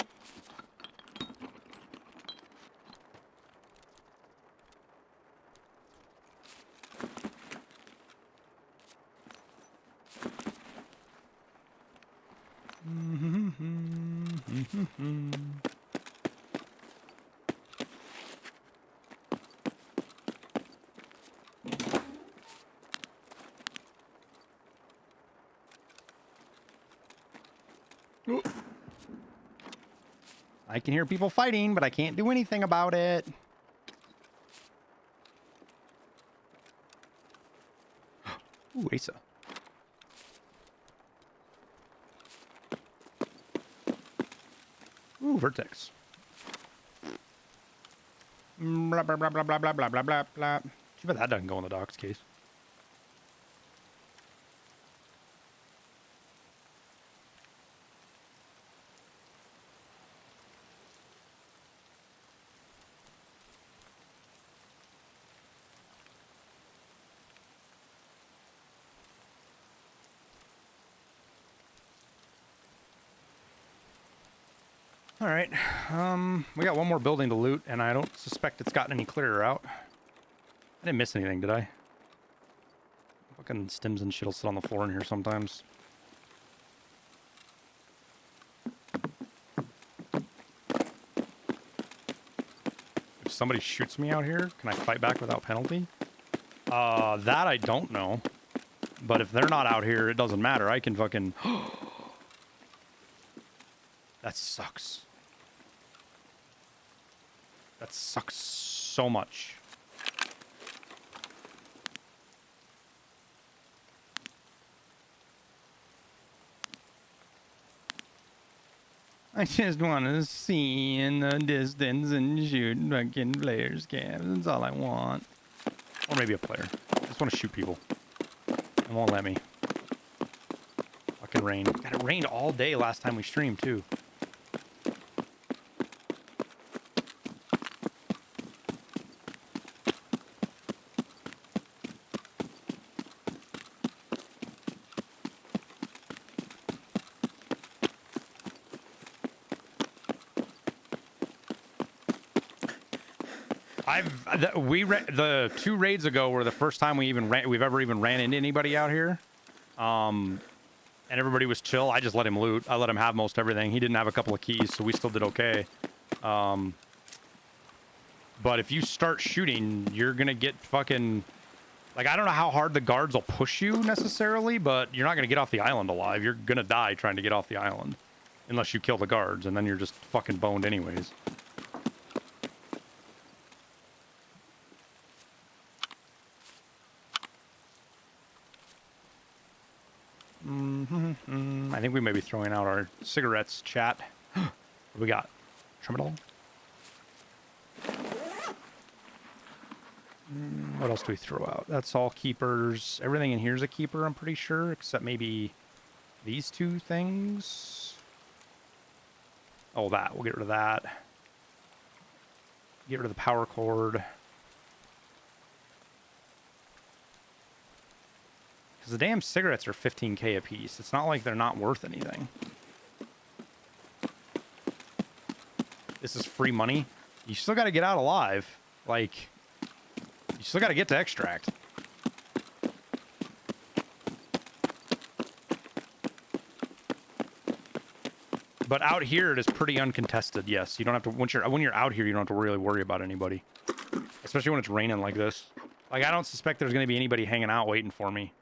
I can hear people fighting, but I can't do anything about it. Ooh, Asa. Ooh, Vertex. Blah, blah, blah, blah, blah, blah, blah, blah, blah, blah. Too bad that doesn't go in the docks case. All right. We got one more building to loot, and I don't suspect it's gotten any clearer out. I didn't miss anything, did I? Fucking stems and shit'll sit on the floor in here sometimes. If somebody shoots me out here, can I fight back without penalty? That I don't know. But if they're not out here, it doesn't matter. I can fucking... That sucks. That sucks so much. I just want to see in the distance and shoot fucking players' cabs. That's all I want. Or maybe a player. I just want to shoot people. It won't let me. Fucking rain. God, it rained all day last time we streamed, too. The 2 raids ago were the first time we've ever ran into anybody out here, and everybody was chill. I just let him loot. I let him have most everything. He didn't have a couple of keys, so we still did okay. But if you start shooting, you're gonna get fucking like, I don't know how hard the guards will push you necessarily, but you're not gonna get off the island alive. You're gonna die trying to get off the island, unless you kill the guards, and then you're just fucking boned anyways. I think we may be throwing out our cigarettes, chat. What do we got? Terminal? What else do we throw out? That's all keepers. Everything in here is a keeper, I'm pretty sure, except maybe these 2 things. Oh, that. We'll get rid of that. Get rid of the power cord. Because the damn cigarettes are 15k a piece. It's not like they're not worth anything. This is free money. You still got to get out alive. Like, you still got to get to extract. But out here, it is pretty uncontested. Yes, you don't have to. When you're out here, you don't have to really worry about anybody. Especially when it's raining like this. Like, I don't suspect there's going to be anybody hanging out waiting for me.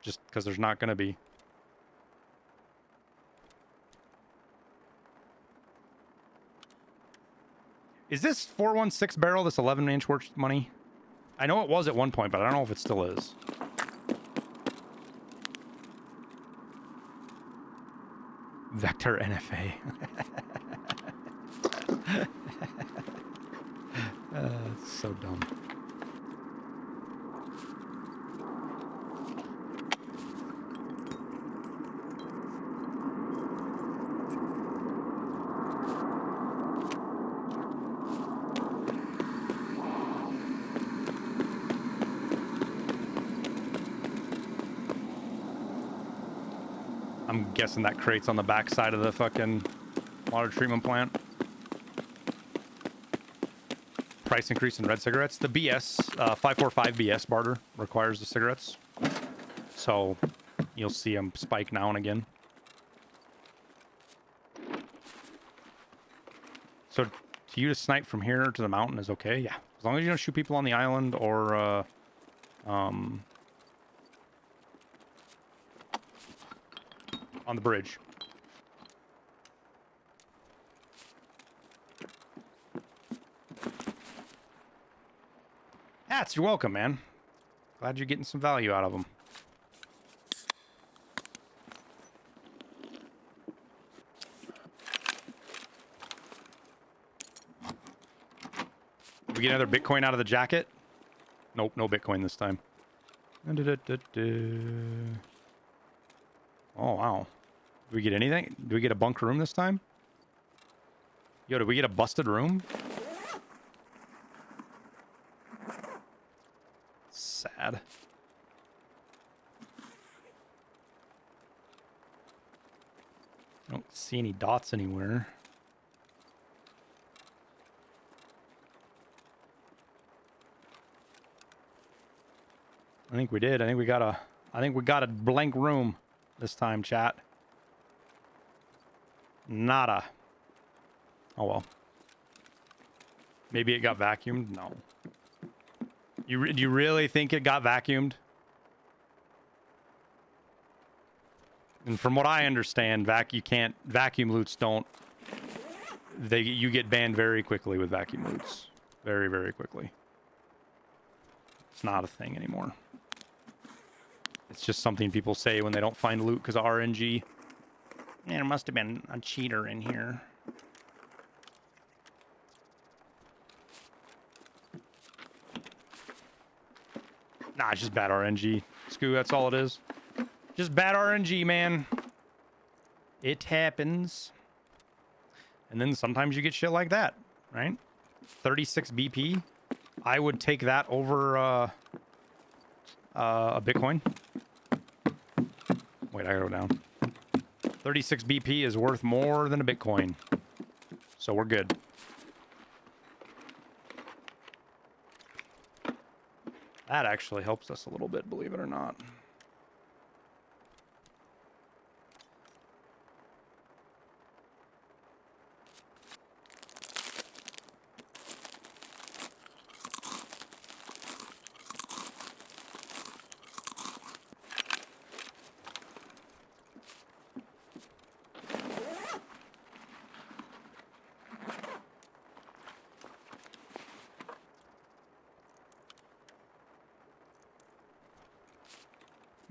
Just because there's not going to be. Is this 416 barrel, this 11-inch worth money? I know it was at one point, but I don't know if it still is. Vector NFA. It's so dumb. I'm guessing that crate's on the back side of the fucking water treatment plant. Price increase in red cigarettes. The BS, 545 BS barter requires the cigarettes. So you'll see them spike now and again. So to you to snipe from here to the mountain is okay? Yeah. As long as you don't shoot people on the island or, on the bridge. Hats, you're welcome, man. Glad you're getting some value out of them. Did we get another Bitcoin out of the jacket? Nope, no Bitcoin this time. Oh, wow. Did we get anything? Did we get a bunk room this time? Yo, did we get a busted room? Sad. I don't see any dots anywhere. I think we did. I think we got a blank room this time, chat. Nada. Oh well. Maybe it got vacuumed? No. Do you really think it got vacuumed? And from what I understand, vacuum loots don't. You get banned very quickly with vacuum loots. Very, very quickly. It's not a thing anymore. It's just something people say when they don't find loot because of RNG. Yeah, there must have been a cheater in here. Nah, it's just bad RNG. Scoo, that's all it is. Just bad RNG, man. It happens. And then sometimes you get shit like that, right? 36 BP. I would take that over a Bitcoin. Wait, I gotta go down. 36 BP is worth more than a Bitcoin. So we're good. That actually helps us a little bit, believe it or not.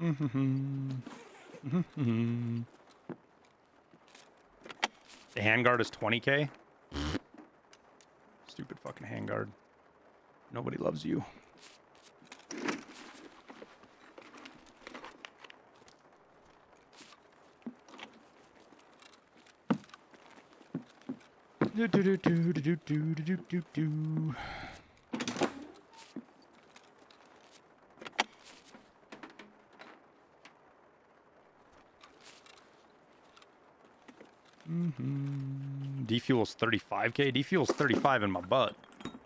The handguard is 20k. Stupid fucking handguard. Nobody loves you. Do do do do do do do do do. Defuel's 35k. Defuel's 35 in my butt.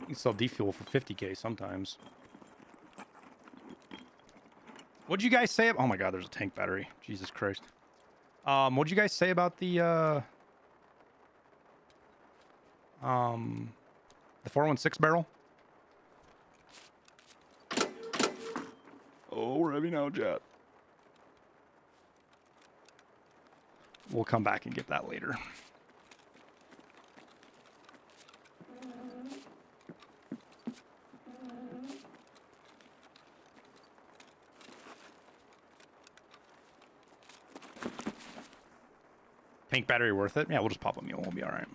You can sell defuel for 50k sometimes. What'd you guys say? Oh my god, there's a tank battery. Jesus Christ. What'd you guys say about the 416 barrel? Oh, we're heavy now, Jet. We'll come back and get that later. Tank battery worth it? Yeah, we'll just pop a mule. We'll be all right.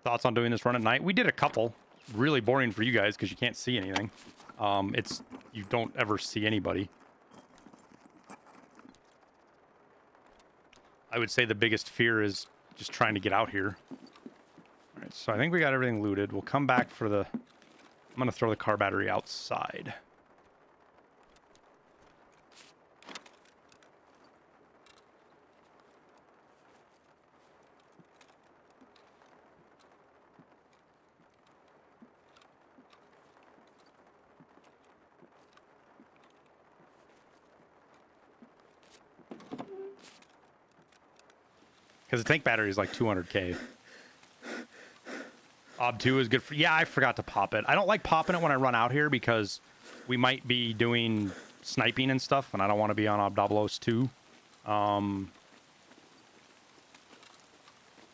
Thoughts on doing this run at night? We did a couple. Really boring for you guys because you can't see anything. You don't ever see anybody. I would say the biggest fear is just trying to get out here. All right, so I think we got everything looted. We'll come back for the... I'm going to throw the car battery outside. Because the tank battery is like 200k. Ob 2 is good for... Yeah, I forgot to pop it. I don't like popping it when I run out here because we might be doing sniping and stuff, and I don't want to be on Obdoblos 2.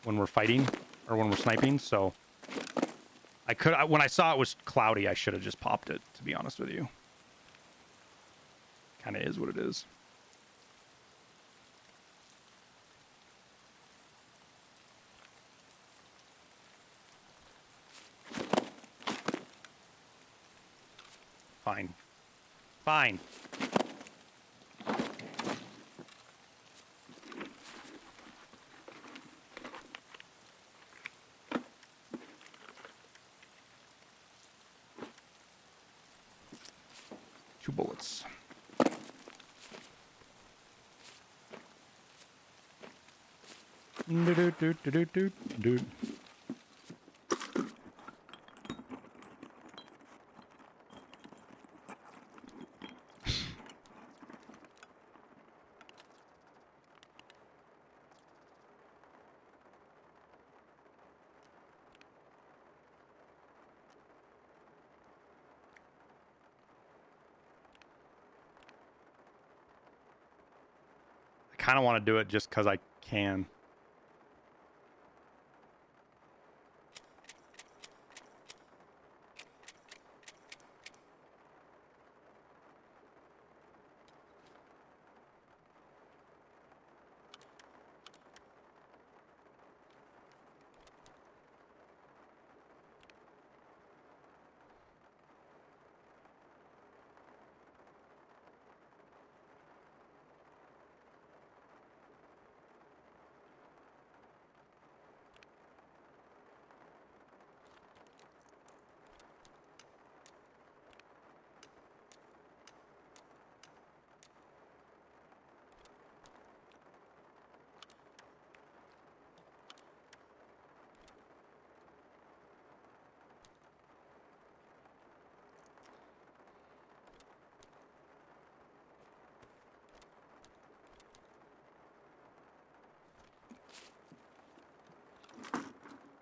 When we're fighting, or when we're sniping, so... when I saw it was cloudy, I should have just popped it, to be honest with you. Kind of is what it is. Fine. Fine. 2 bullets. Do. I kind of want to do it just because I can.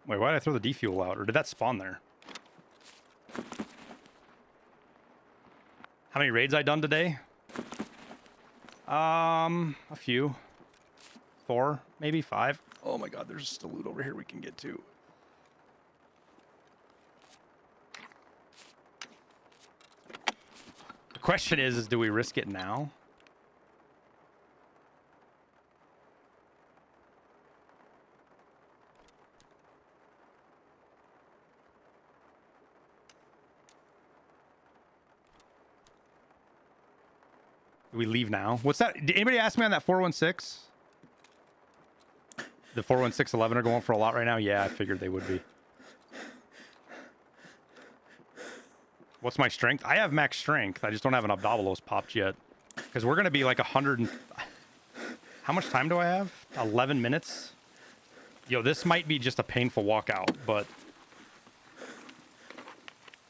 Wait, why did I throw the defuel out? Or did that spawn there? How many raids I done today? A few. 4, maybe 5. Oh my god, there's still loot over here we can get to. The question is do we risk it now? Do we leave now? What's that? Did anybody ask me on that 416? The 41611 are going for a lot right now? Yeah, I figured they would be. What's my strength? I have max strength. I just don't have an Abdabalos popped yet. Because we're going to be like 100 and... How much time do I have? 11 minutes? Yo, this might be just a painful walkout, but...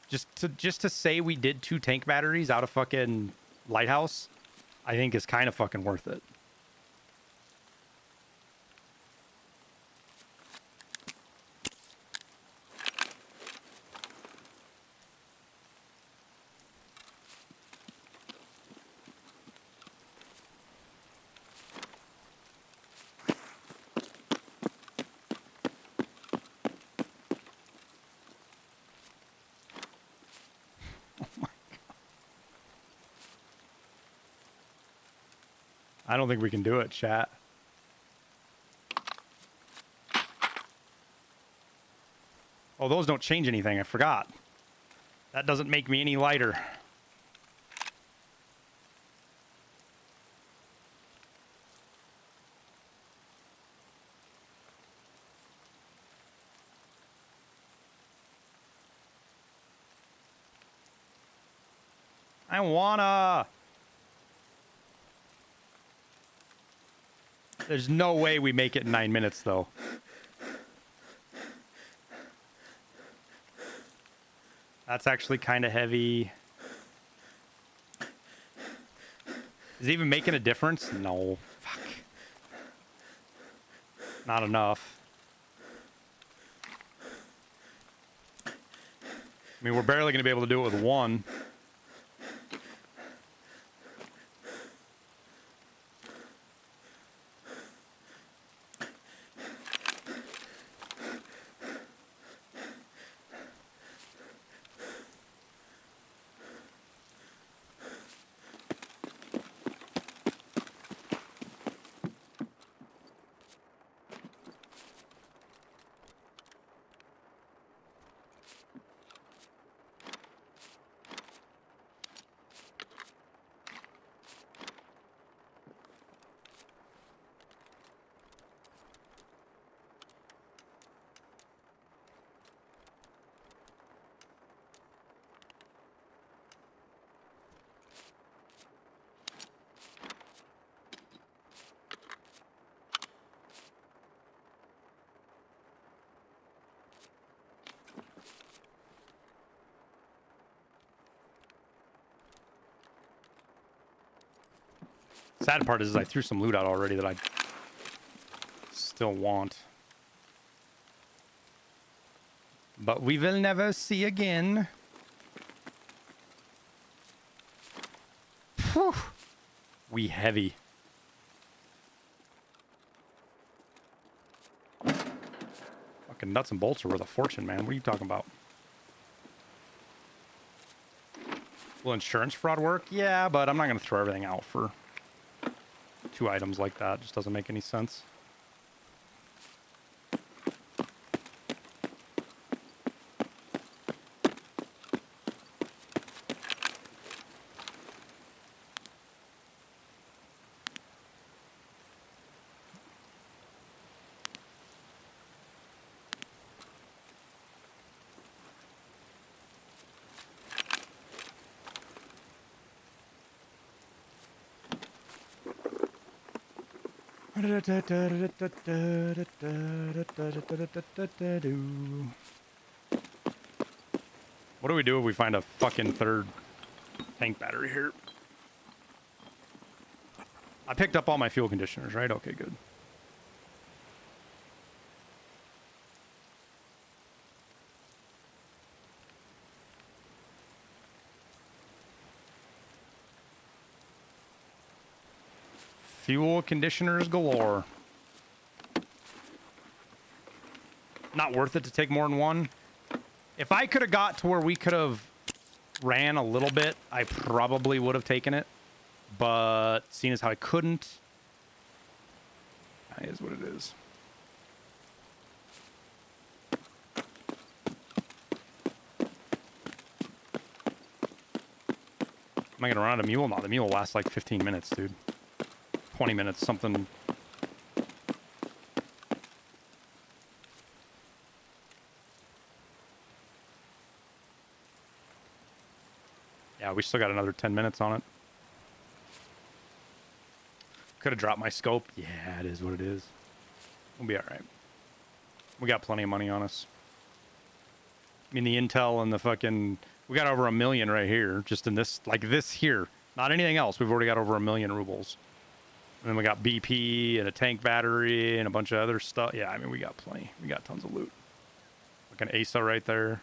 Just to say we did 2 tank batteries out of fucking Lighthouse, I think is kind of fucking worth it. I don't think we can do it, chat. Oh, those don't change anything. I forgot. That doesn't make me any lighter. I wanna... There's no way we make it in 9 minutes, though. That's actually kind of heavy. Is it even making a difference? No. Fuck. Not enough. I mean, we're barely going to be able to do it with 1. Sad part is I threw some loot out already that I still want. But we will never see again. Whew. We heavy. Fucking nuts and bolts are worth a fortune, man. What are you talking about? Will insurance fraud work? Yeah, but I'm not going to throw everything out for 2 items like that. Just doesn't make any sense. What do we do if we find a fucking 3rd tank battery here? I picked up all my fuel conditioners, right? Okay, good. Fuel conditioners galore. Not worth it to take more than one. If I could have got to where we could have ran a little bit, I probably would have taken it. But seeing as how I couldn't, that is what it is. Am I going to run out of mule? No, the mule lasts like 15 minutes, dude. 20 minutes, something. Yeah, we still got another 10 minutes on it. Could have dropped my scope. Yeah, it is what it is. We'll be all right. We got plenty of money on us. I mean, the intel and the fucking... We got over 1 million right here, just in this, like this here. Not anything else. We've already got over 1 million rubles. And then we got BP and a tank battery and a bunch of other stuff. Yeah, I mean, we got plenty. We got tons of loot. Like an ASA right there.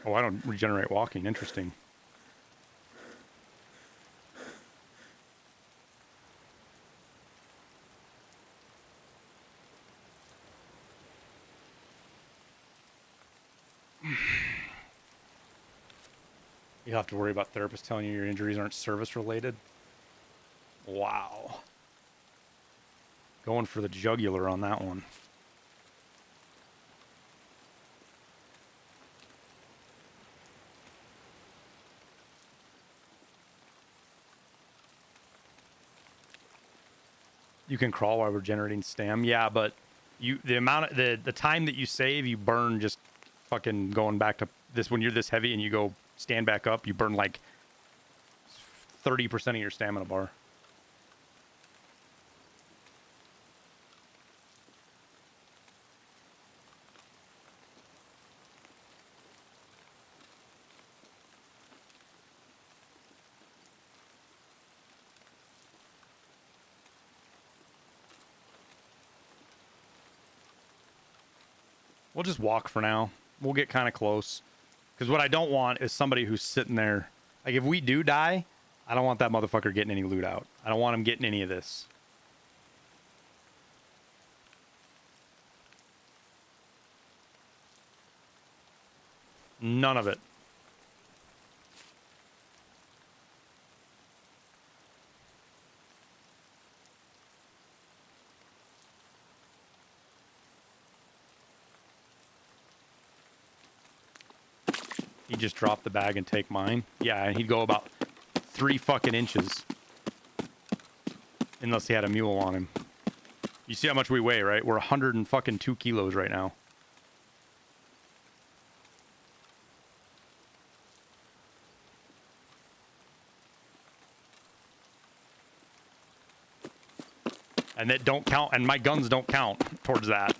Oh, I don't regenerate walking. Interesting. You have to worry about therapists telling you your injuries aren't service related. Wow. Going for the jugular on that one. You can crawl while we're generating stam. Yeah, but the time that you save, you burn just fucking going back to this. When you're this heavy and you go stand back up, you burn like 30% of your stamina bar. We'll just walk for now. We'll get kind of close. Because what I don't want is somebody who's sitting there. Like, if we do die, I don't want that motherfucker getting any loot out. I don't want him getting any of this. None of it. He'd just drop the bag and take mine. Yeah, and he'd go about 3 fucking inches. Unless he had a mule on him. You see how much we weigh, right? We're 102 kilos right now. And that don't count, and my guns don't count towards that.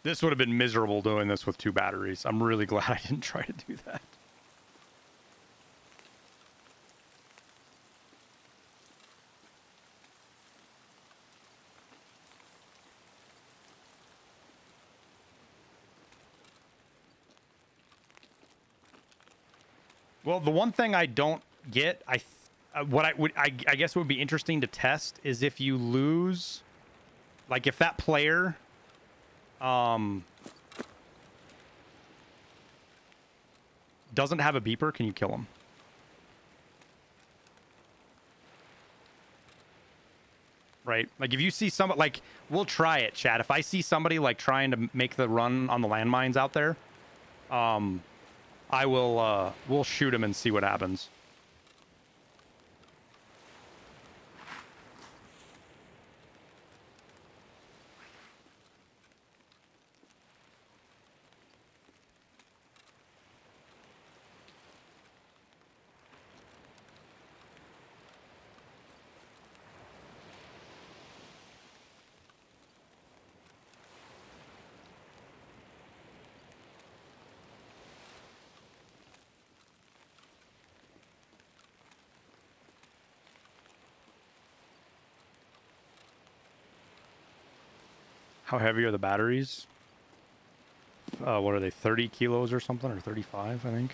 This would have been miserable doing this with 2 batteries. I'm really glad I didn't try to do that. Well, the one thing I don't get, I guess would be interesting to test is if you lose, like if that player doesn't have a beeper, can you kill him? Right? Like if you see somebody, like we'll try it, chat. If I see somebody like trying to make the run on the landmines out there, I will we'll shoot him and see what happens. How heavy are the batteries? What are they, 30 kilos or something, or 35, I think?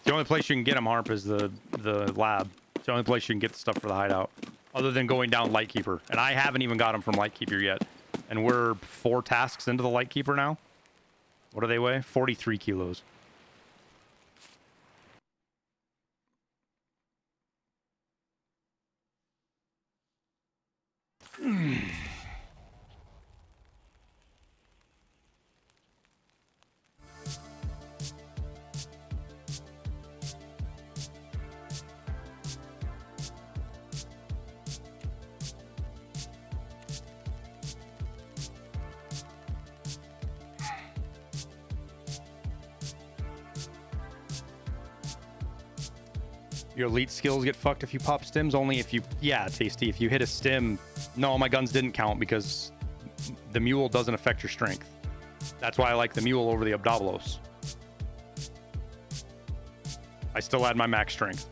The only place you can get them, Harp, is the lab. It's the only place you can get the stuff for the hideout, other than going down Lightkeeper. And I haven't even got them from Lightkeeper yet. And we're 4 tasks into the Lightkeeper now. What do they weigh? 43 kilos. Your elite skills get fucked if you pop stims? Only if you... Yeah, Tasty. If you hit a stim... No, my guns didn't count because the mule doesn't affect your strength. That's why I like the mule over the Abdabalos. I still had my max strength.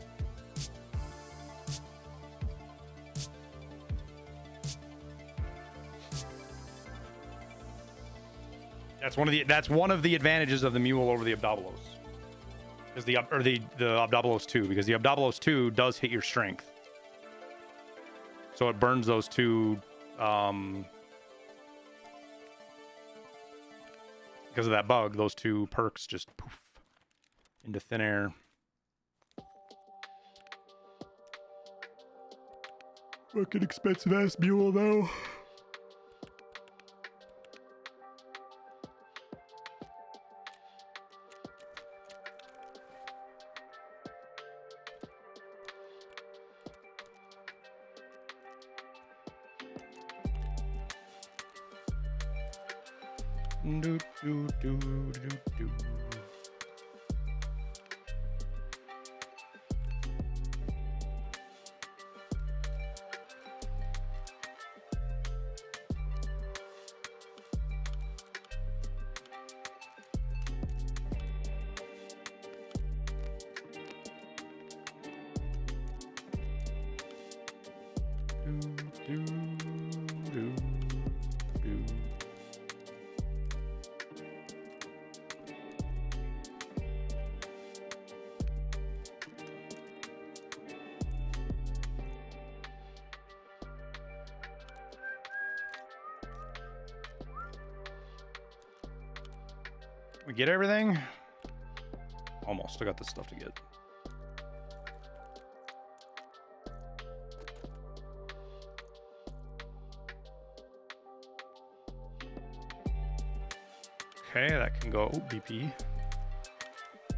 That's one of the advantages of the mule over the Abdabalos. Is the Abdabalos 2, because the Abdabalos 2 does hit your strength. So it burns those 2 because of that bug, those 2 perks just poof into thin air. Fucking expensive ass mule though. Do, do, do, do, do. We get everything? Almost. I got this stuff to get. Okay, that can go. Ooh, BP.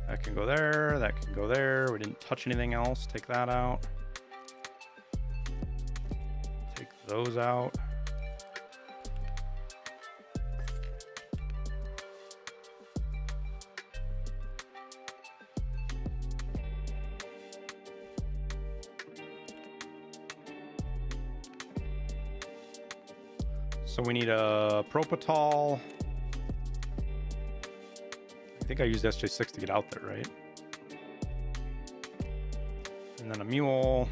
That can go there. That can go there. We didn't touch anything else. Take that out. Take those out. So we need a Propitol. I think I used SJ6 to get out there, right? And then a mule.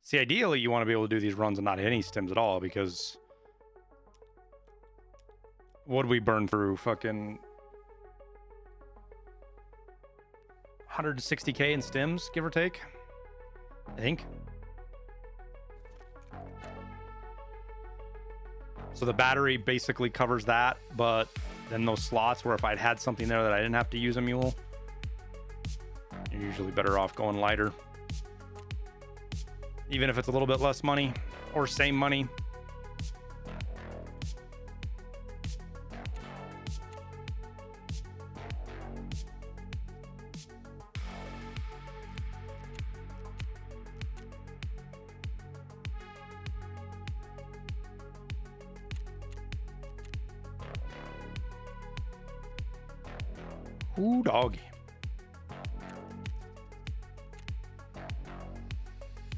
See, ideally, you want to be able to do these runs and not hit any stims at all, because what did we burn through? Fucking 160k in stims, give or take, I think. So the battery basically covers that, but then those slots where if I'd had something there that I didn't have to use a mule, you're usually better off going lighter. Even if it's a little bit less money or same money. Ooh, doggy.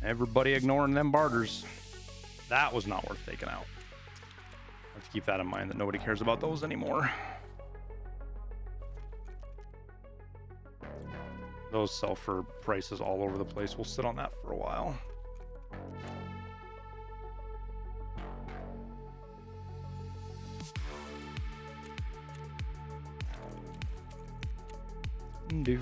Everybody ignoring them barters. That was not worth taking out. I have to keep that in mind, that nobody cares about those anymore. Those sell for prices all over the place. We'll sit on that for a while. Do.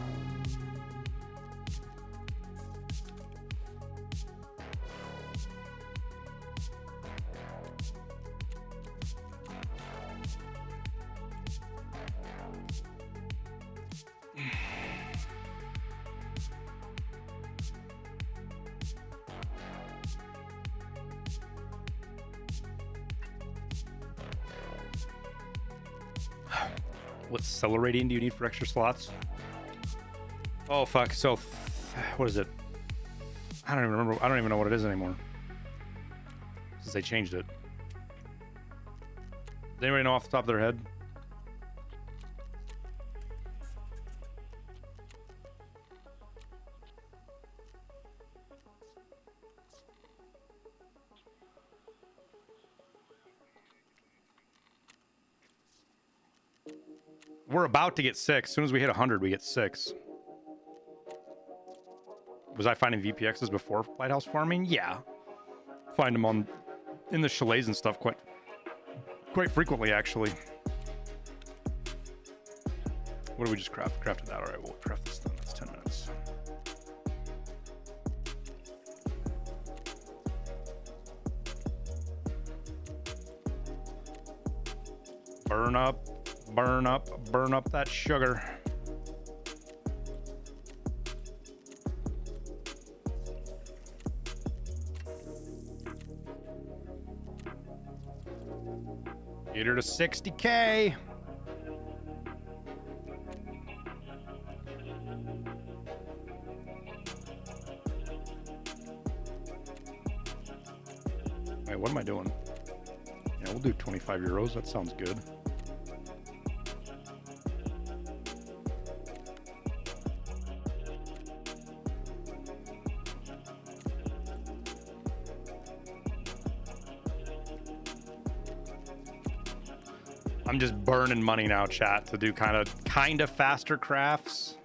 What accelerating do you need for extra slots? Oh fuck, so what is it? I don't even remember. I don't even know what it is anymore, since they changed it. Does anybody know off the top of their head? We're about to get 6. As soon as we hit 100, we get 6. Was I finding VPXs before lighthouse farming? Yeah, find them in the chalets and stuff quite frequently, actually. What do we just craft? Crafted that. All right, we'll craft this then. That's 10 minutes. Burn up, burn up, burn up that sugar. Get her to 60K. Wait, what am I doing? Yeah, we'll do 25 euros. That sounds good. I'm just burning money now, chat, to do kind of faster crafts.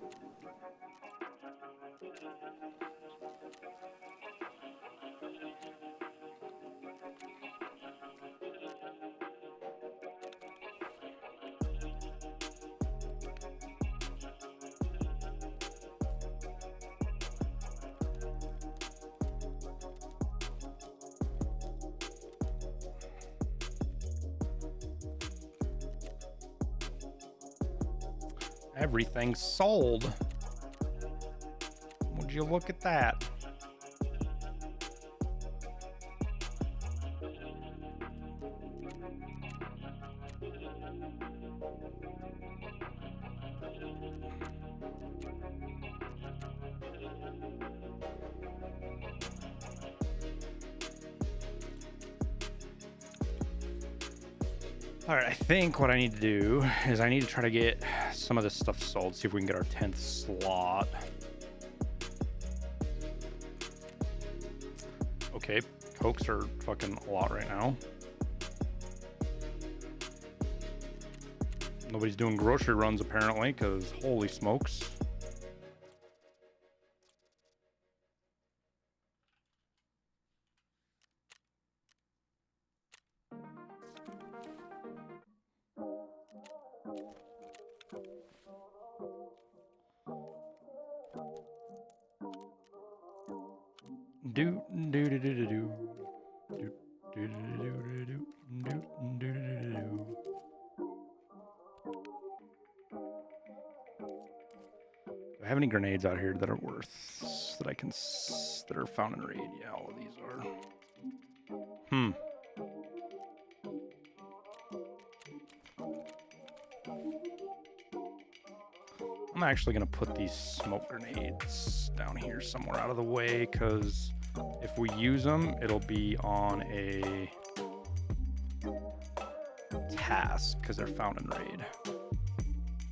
Everything's sold. Would you look at that? All right, I think what I need to do is I need to try to get some of this stuff sold, see if we can get our 10th slot. Okay, Cokes are fucking a lot right now. Nobody's doing grocery runs apparently, because holy smokes. Do do do do do do do do do do do do do do. Do I have any grenades out here that are worth that I can that are found in raid? Yeah, all of these are. I'm actually gonna put these smoke grenades down here somewhere out of the way, because if we use them, it'll be on a task because they're found in raid.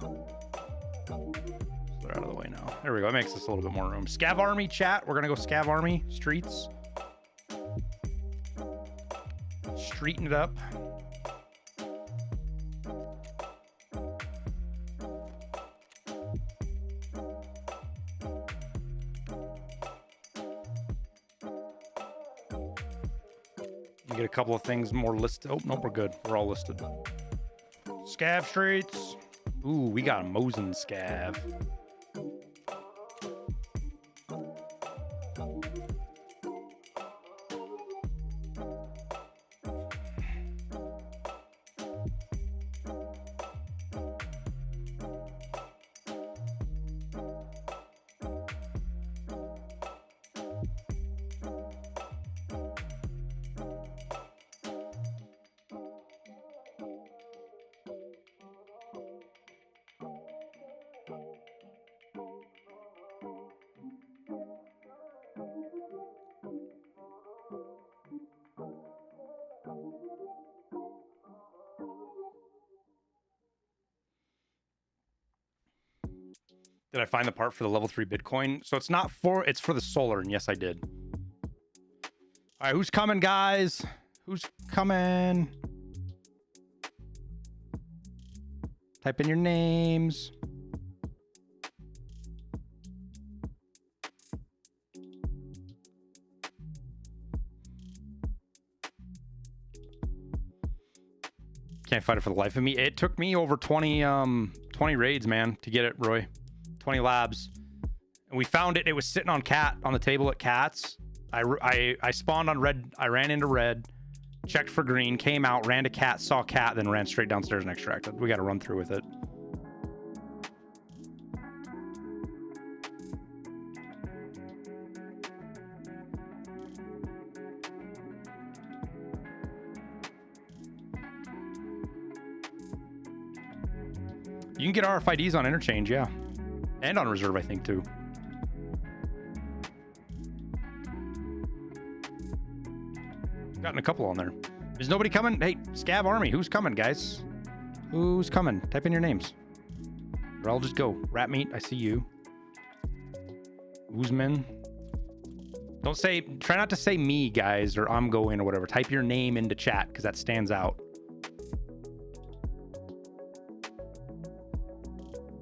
So they're out of the way now. There we go. That makes us a little bit more room. Scav Army chat. We're gonna go Scav Army streets. Streeting it up. Get a couple of things more listed. Oh, nope, we're good. We're all listed. Scav streets. Ooh, we got a Mosin Scav. Did I find the part for the level 3 Bitcoin? So it's not for, it's for the solar, and yes, I did. All right, who's coming, guys? Who's coming? Type in your names. Can't fight it for the life of me. It took me over 20 raids, man, to get it, Roy. 20 labs. And we found it. It was sitting on the table at Cats. I spawned on red. I ran into red, checked for green, came out, ran to Cat, saw Cat, then ran straight downstairs and extracted. We got to run through with it. You can get RFIDs on interchange, yeah. And on reserve, I think, too. Gotten a couple on there. Is nobody coming? Hey, Scav Army, who's coming, guys? Who's coming? Type in your names. Or I'll just go. Rat Meat, I see you. Oozman. Don't say, try not to say me, guys, or I'm going or whatever. Type your name into chat, because that stands out.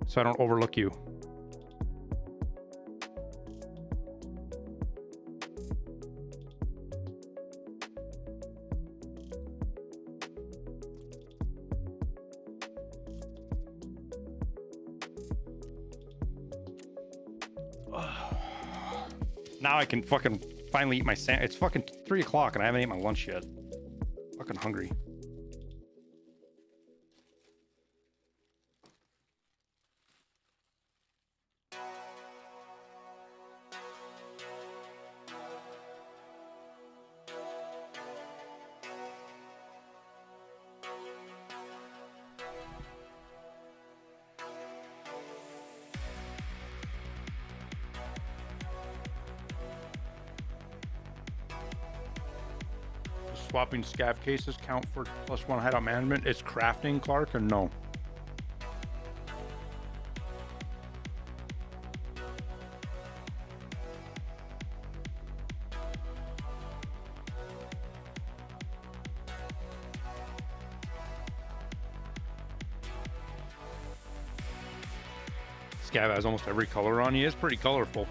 So I don't overlook you. Now I can fucking finally eat my sandwich. It's fucking 3 o'clock and I haven't eaten my lunch yet. Fucking hungry. swapping scav cases count for +1 hideout management? It's crafting, Clark, or no? Scav has almost every color on. He is pretty colorful.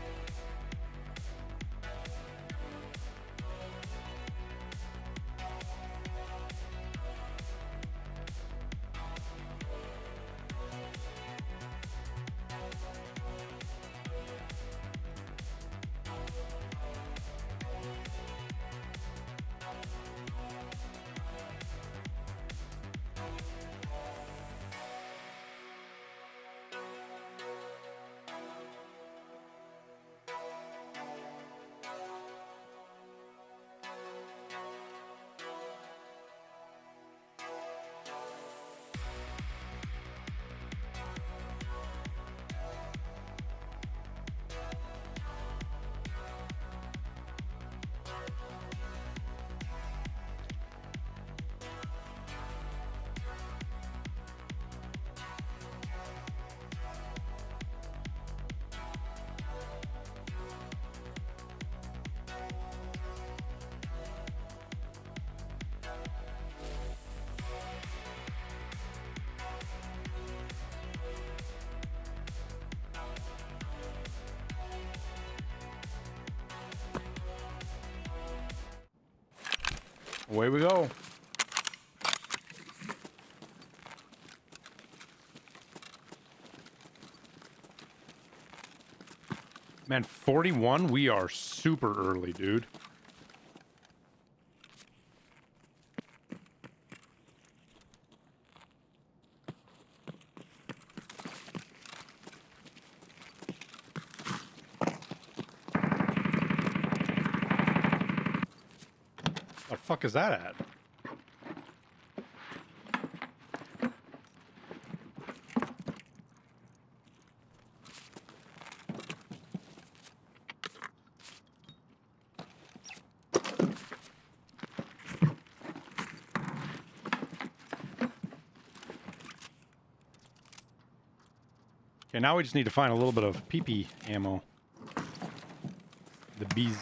Away we go. Man, 41, we are super early, dude. What the fuck is that at? Okay, now we just need to find a little bit of PP ammo. The bees.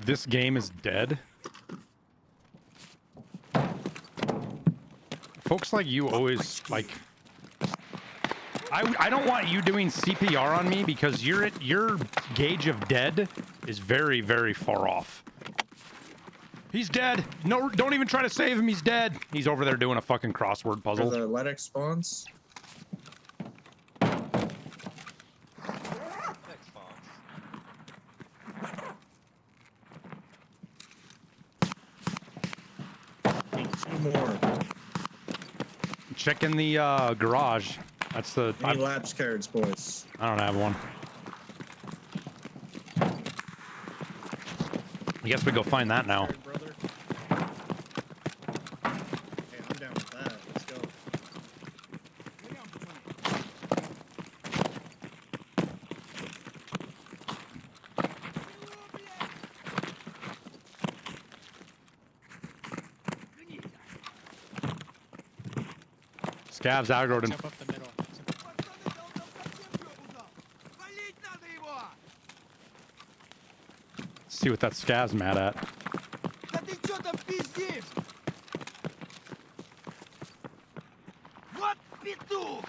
This game is dead. Folks like you always like. I don't want you doing CPR on me because your gauge of dead is very, very far off. He's dead. No, don't even try to save him. He's dead. He's over there doing a fucking crossword puzzle. The Ledex spawns. Two more. Check in the garage. That's the. Need lapse cards, boys. I don't have one. I guess we go find that now. Brother. Hey, I'm down with that. Let's go. Scavs aggroed and Jump up the middle. see what that scav's mad at. Вот петух!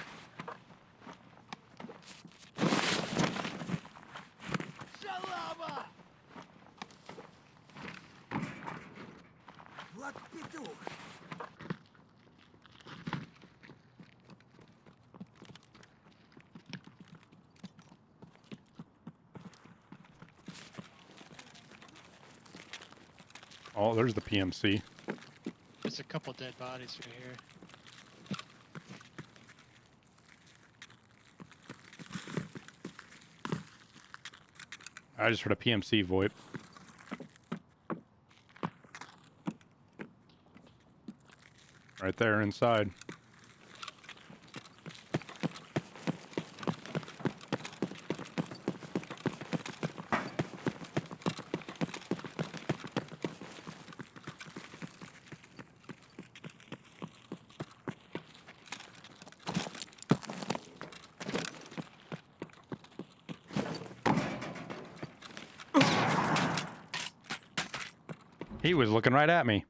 Шалава! Вот петух! Oh, there's the PMC. There's a couple dead bodies right here. I just heard a PMC VoIP. Right there inside. He was looking right at me.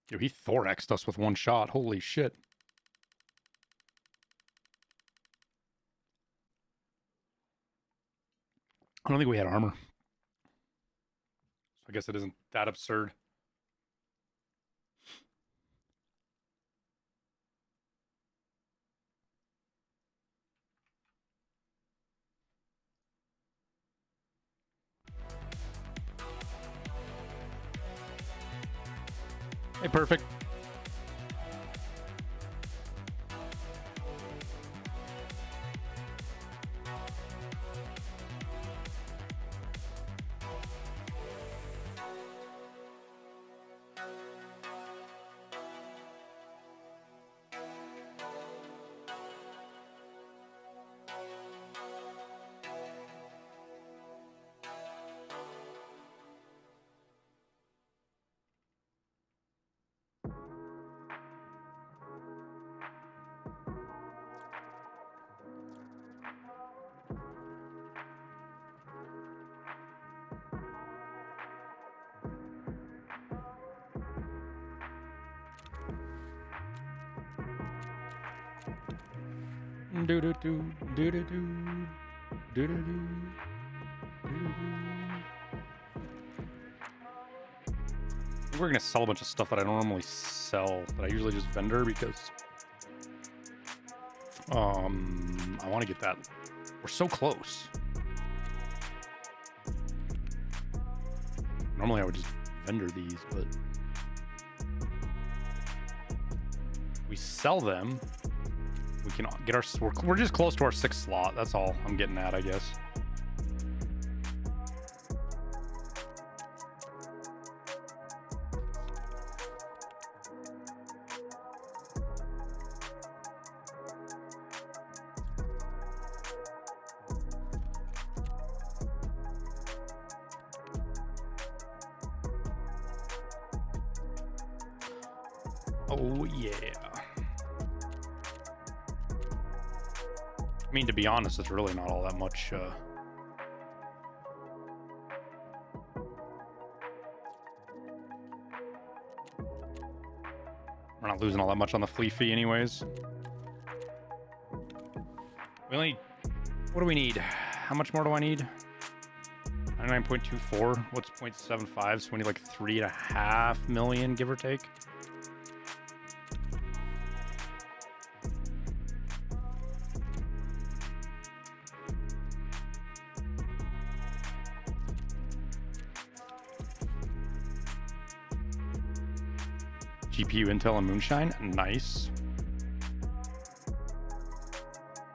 Yo, he thoraxed us with one shot. Holy shit. I don't think we had armor. So I guess it isn't that absurd. Hey, perfect. Do do do do do do do do do. We're gonna sell a bunch of stuff that I don't normally sell, that I usually just vendor because I want to get that. We're so close. Normally I would just vendor these, but we sell them. We can get our. We're just close to our 6th slot. That's all I'm getting at, I guess. Oh yeah. I mean, to be honest, it's really not all that much. We're not losing all that much on the flea fee anyways. We only... What do we need? How much more do I need? 99.24. What's 0.75? So we need like 3.5 million, give or take. GPU, Intel, and Moonshine. Nice.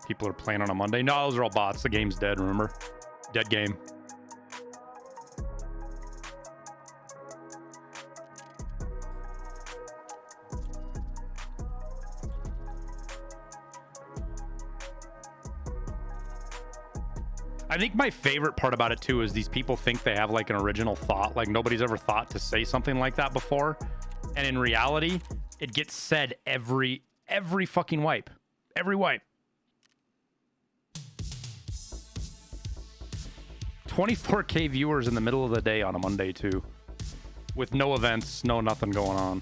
People are playing on a Monday. No, those are all bots. The game's dead, remember? Dead game. I think my favorite part about it too is these people think they have like an original thought. Like nobody's ever thought to say something like that before. And in reality, it gets said every fucking wipe. Every wipe. 24K viewers in the middle of the day on a Monday too. With no events, no nothing going on.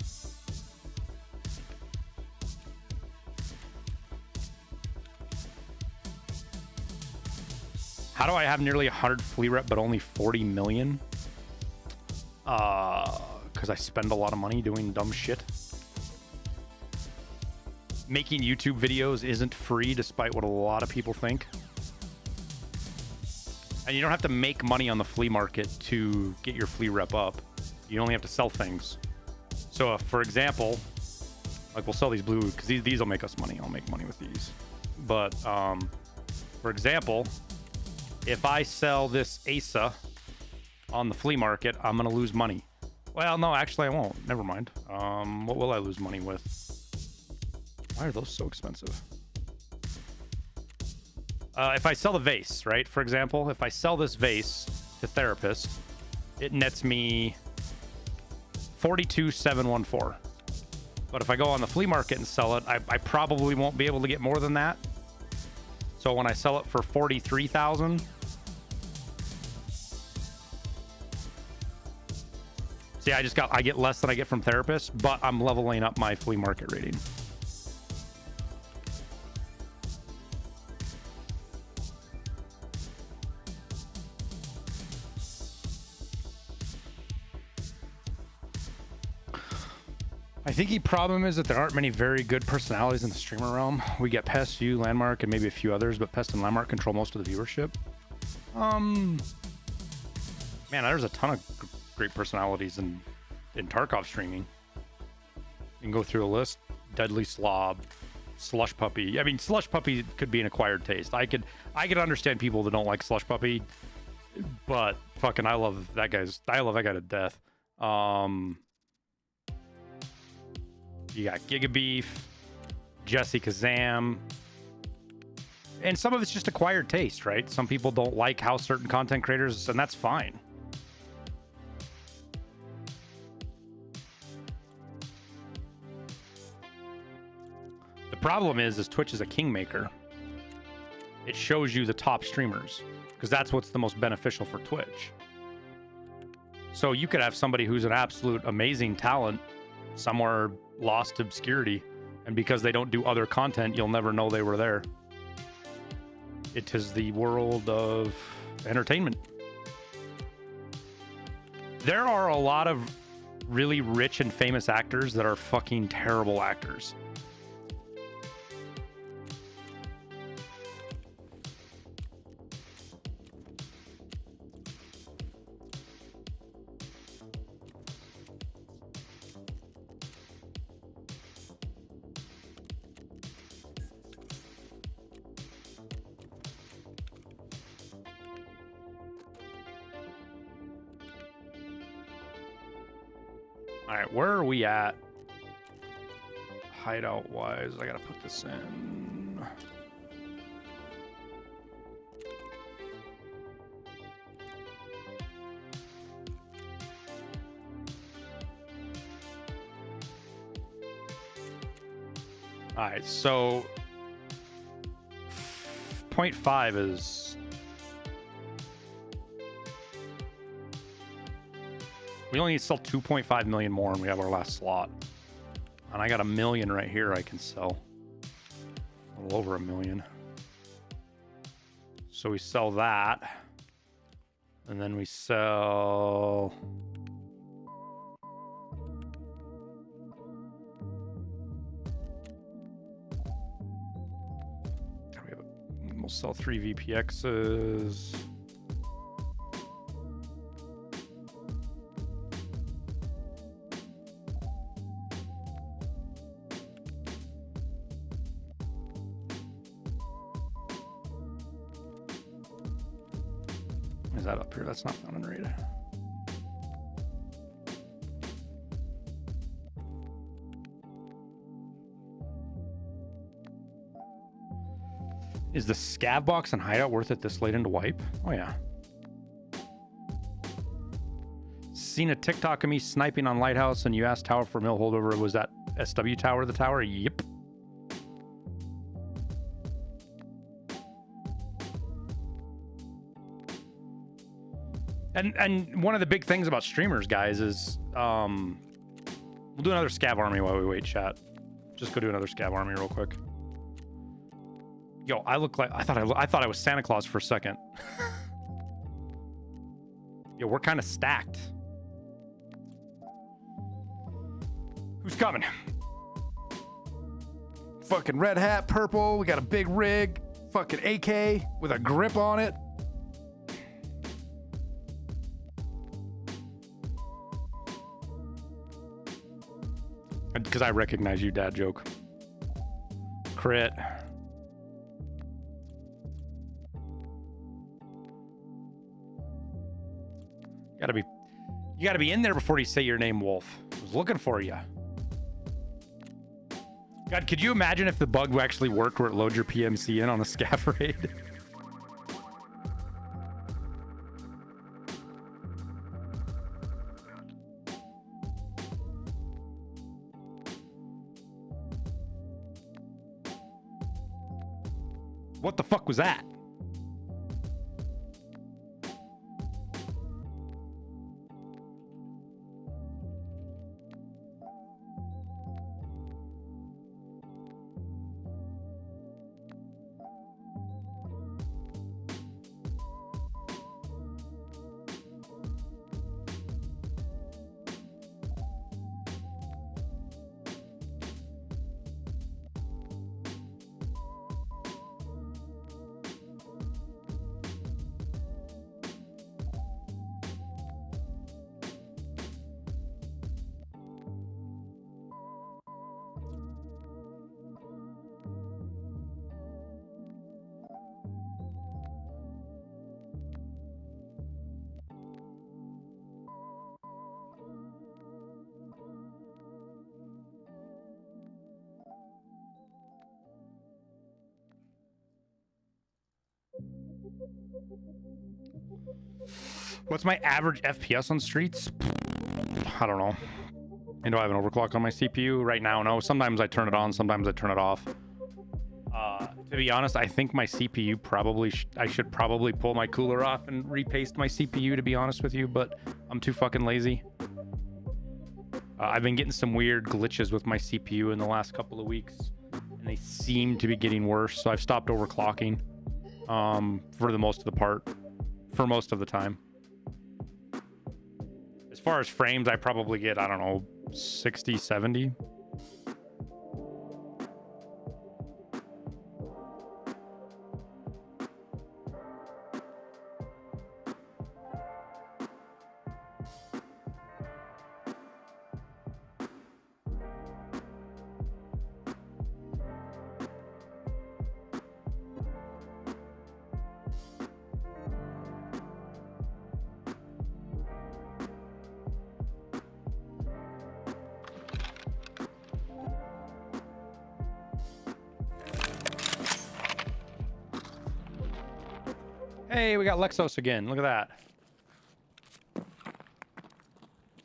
How do I have nearly 100 flea rep but only 40 million? Because I spend a lot of money doing dumb shit. Making YouTube videos isn't free, despite what a lot of people think. And you don't have to make money on the flea market to get your flea rep up. You only have to sell things. So, for example, like we'll sell these blue, because these will make us money. I'll make money with these. But, for example, if I sell this Asa on the flea market, I'm going to lose money. Well, no, actually I won't. Never mind. What will I lose money with? Why are those so expensive? If I sell the vase, right? For example, if I sell this vase to therapist, it nets me 42,714. But if I go on the flea market and sell it, I probably won't be able to get more than that. So when I sell it for 43,000, see, I get less than I get from therapists, but I'm leveling up my flea market rating. I think the problem is that there aren't many very good personalities in the streamer realm. We get Pest, you, Landmark, and maybe a few others, but Pest and Landmark control most of the viewership. Man, there's a ton of great personalities in Tarkov streaming. You can go through a list. Deadly Slob, Slush Puppy. I mean, Slush Puppy could be an acquired taste. I could understand people that don't like Slush Puppy, but fucking I love that guy to death. You got Giga Beef, Jesse Kazam, and some of it's just acquired taste, right? Some people don't like how certain content creators, and that's fine. The problem is Twitch is a kingmaker. It shows you the top streamers because that's what's the most beneficial for Twitch. So you could have somebody who's an absolute amazing talent somewhere lost to obscurity, and because they don't do other content, you'll never know they were there. It is the world of entertainment. There are a lot of really rich and famous actors that are fucking terrible actors. All right, where are we at? Hideout wise, I gotta put this in. All right, so 0.5 is we only need to sell 2.5 million more and we have our last slot. And I got 1 million right here I can sell. A little over 1 million. So we sell that. And then we sell... We'll sell 3 VPXs. Is that up here? That's not found and rated. Is the scav box and hideout worth it this late into wipe? Oh yeah. Seen a TikTok of me sniping on Lighthouse and you asked Tower for mill holdover. Was that SW Tower the tower? Yep. And one of the big things about streamers, guys, is we'll do another scav army while we wait, chat. Just go do another scav army real quick. Yo, I look like I thought I was Santa Claus for a second. Yo, we're kind of stacked. Who's coming? Fucking red hat, purple. We got a big rig. Fucking AK with a grip on it. Because I recognize you, dad joke. Crit. You gotta be in there before you say your name, Wolf. I was looking for you. God, could you imagine if the bug actually worked where it loads your PMC in on a scav raid? What the fuck was that? What's my average FPS on streets? I don't know. And do I have an overclock on my CPU? Right now, no. Sometimes I turn it on, sometimes I turn it off. To be honest, I think my CPU probably... I should probably pull my cooler off and repaste my CPU, to be honest with you, but I'm too fucking lazy. I've been getting some weird glitches with my CPU in the last couple of weeks, and they seem to be getting worse, so I've stopped overclocking for the most of the part, for most of the time. As far as frames, I probably get, I don't know, 60, 70. Hey, we got Lexos again. Look at that.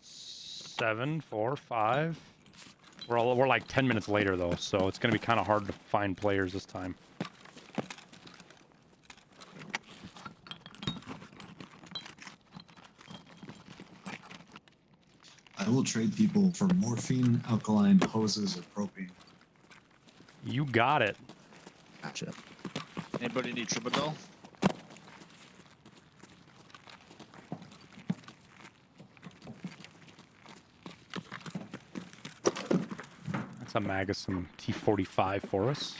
7, 4, 5. We're like 10 minutes later though, so it's gonna be kind of hard to find players this time. I will trade people for morphine, alkaline hoses, or propane. You got it. Gotcha. Anybody need Troubadour? That's a mag of some T45 for us.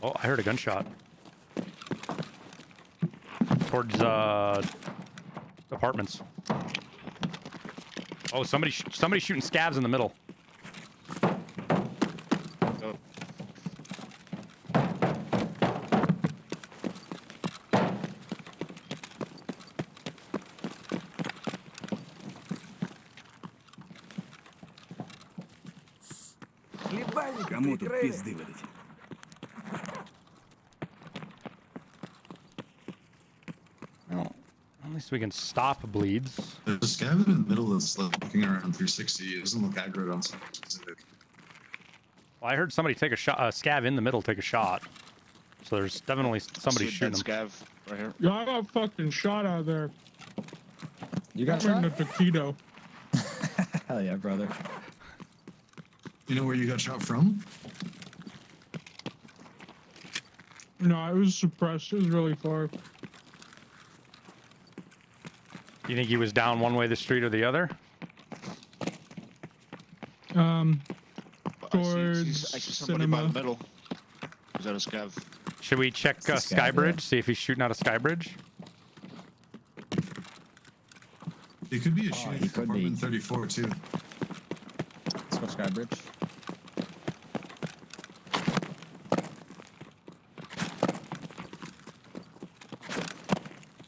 Oh, I heard a gunshot. Towards, apartments. Oh, somebody's shooting scavs in the middle. Oh. Кому тут пизды выдать? Well, at least we can stop bleeds. There's a scav in the middle that's like looking around 360. It doesn't look aggroed on something specific. Well, I heard somebody take a shot, scav in the middle take a shot. So there's definitely somebody See a shooting dead them. scav right here. Yeah, I got fucking shot out of there. You got I'm in shot? the taquito. Hell yeah, brother. You know where you got shot from? No, it was suppressed. It was really far. You think he was down one way of the street or the other? Towards I see somebody by the cinema. middle. Is that a scav? Should we check It's a scav, Skybridge, yeah. see if he's shooting out of Skybridge? It could be a Oh, shooting he could be. apartment 34 too. Let's go Skybridge.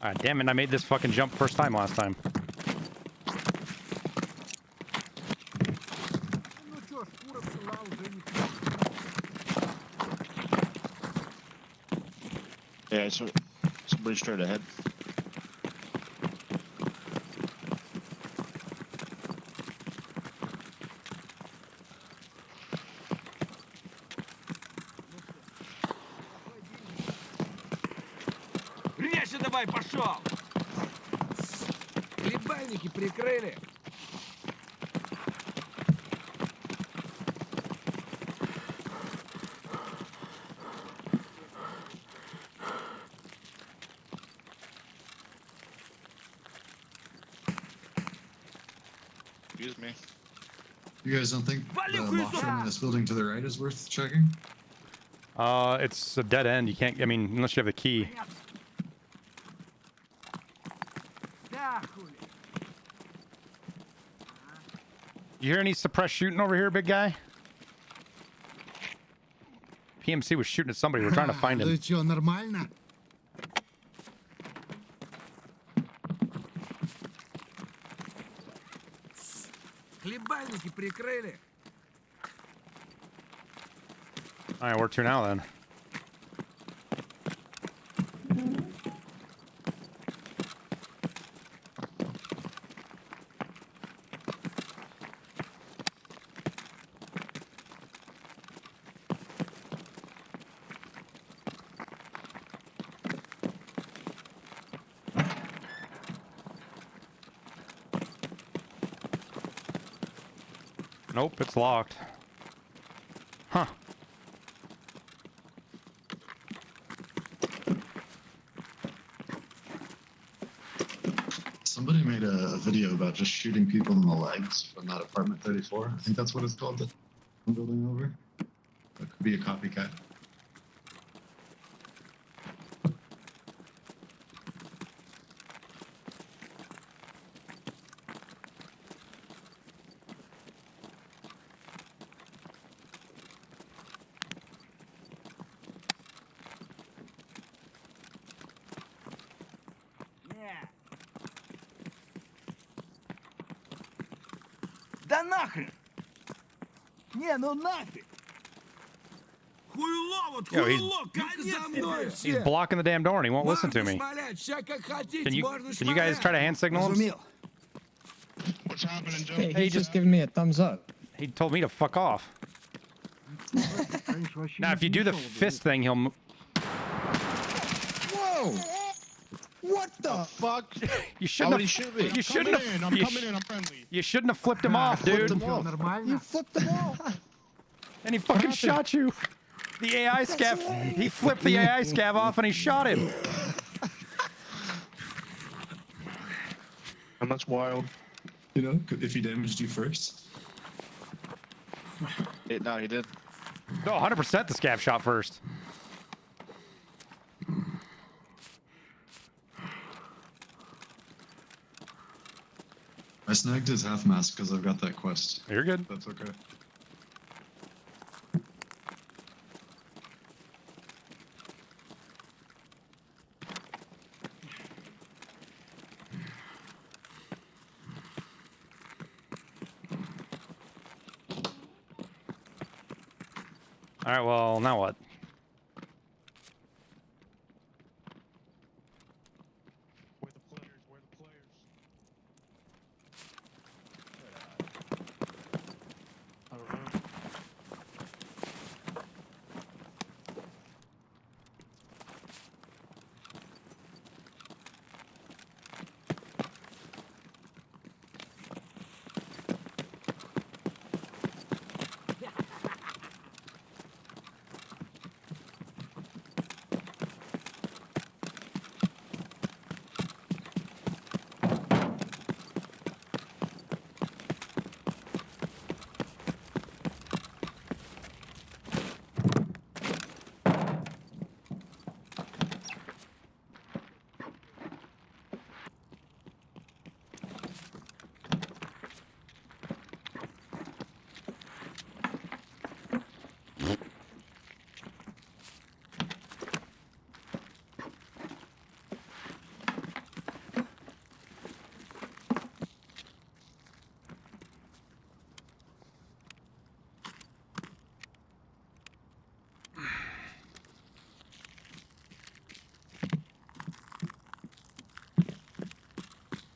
Ah, damn it, I made this fucking jump first time last time. Yeah, so somebody straight ahead. Давай, пошел! Хлебальники прикрыли. Excuse me. You guys don't think the loft room in this building to the right is worth checking? It's a dead end. You can't. I mean, unless you have the key. You hear any suppressed shooting over here, big guy? PMC was shooting at somebody. We're trying to find him. Ну чё, нормально? Хлебальники прикрыли. All right, where to now then? Nope, it's locked. Huh. Somebody made a video about just shooting people in the legs from that apartment 34. I think that's what it's called. The building over. That could be a copycat. Да нахрен! Не, ну нафиг! Хуйло, вот Yo, хуйло, конец He's тебе! blocking the damn door and he won't listen to me. Шмалять, ща как хотите, Can можно you guys try to hand signal him? Разумел. What's happening, Joe? Hey, he's just giving me a thumbs up. He told me to fuck off. Now, if you do the fist thing, he'll. Whoa! What the? Fuck. You shouldn't Already have. should be. You shouldn't have. I'm coming in. I'm friendly. You shouldn't have flipped him off, dude. You flipped them off. And he fucking shot you. The AI scav. He flipped the AI scav off and he shot him. And that's wild. You know, if he damaged you first. No, he did. No, 100% the scav shot first. I snagged his half mask because I've got that quest. You're good. That's okay. All right, well, now what? Where the players? Where the players? I don't know.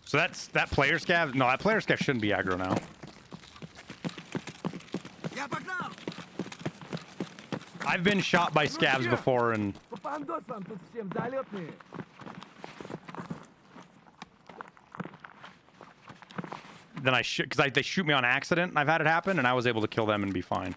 So that player scav. No, that player scav shouldn't be aggro now. Я погнал! I've been shot by scavs before, and Попандос вам тут всем залетные. than I should, because they shoot me on accident, and I've had it happen, and I was able to kill them and be fine.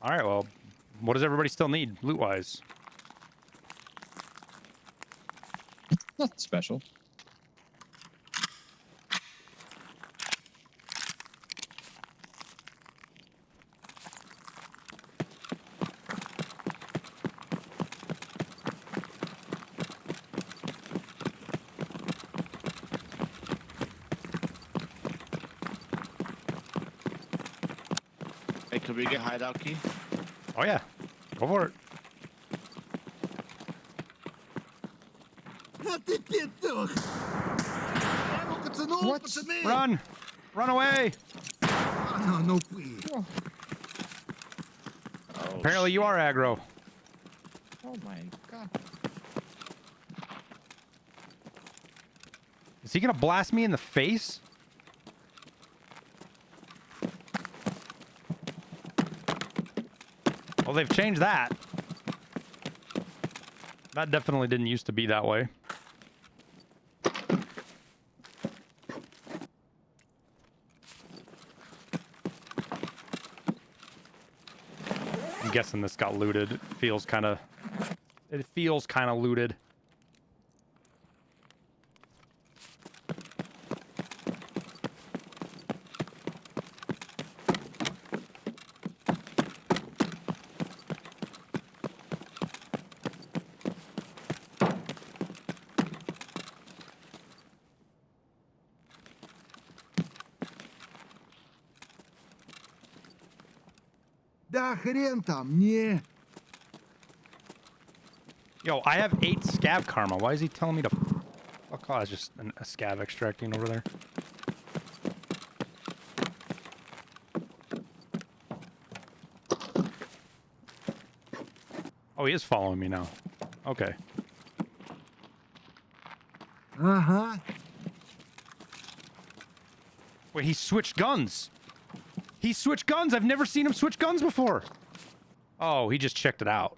All right, well, what does everybody still need, loot-wise? Nothing special. Hey, could we get hideout key? Oh, yeah. Go for it. What? Run! Run away! No, Apparently you are aggro. Oh my god. Is he gonna blast me in the face? Well, they've changed that. That definitely didn't used to be that way. I'm guessing this got looted. It feels kind of looted. Да хрен там, не. Yo, I have 8 scav karma. Why is he telling me to fuck off? It's just a scav extracting over there. Oh, he is following me now. Okay. Ага. Wait, he switched guns. He switched guns. I've never seen him switch guns before. Oh, he just checked it out.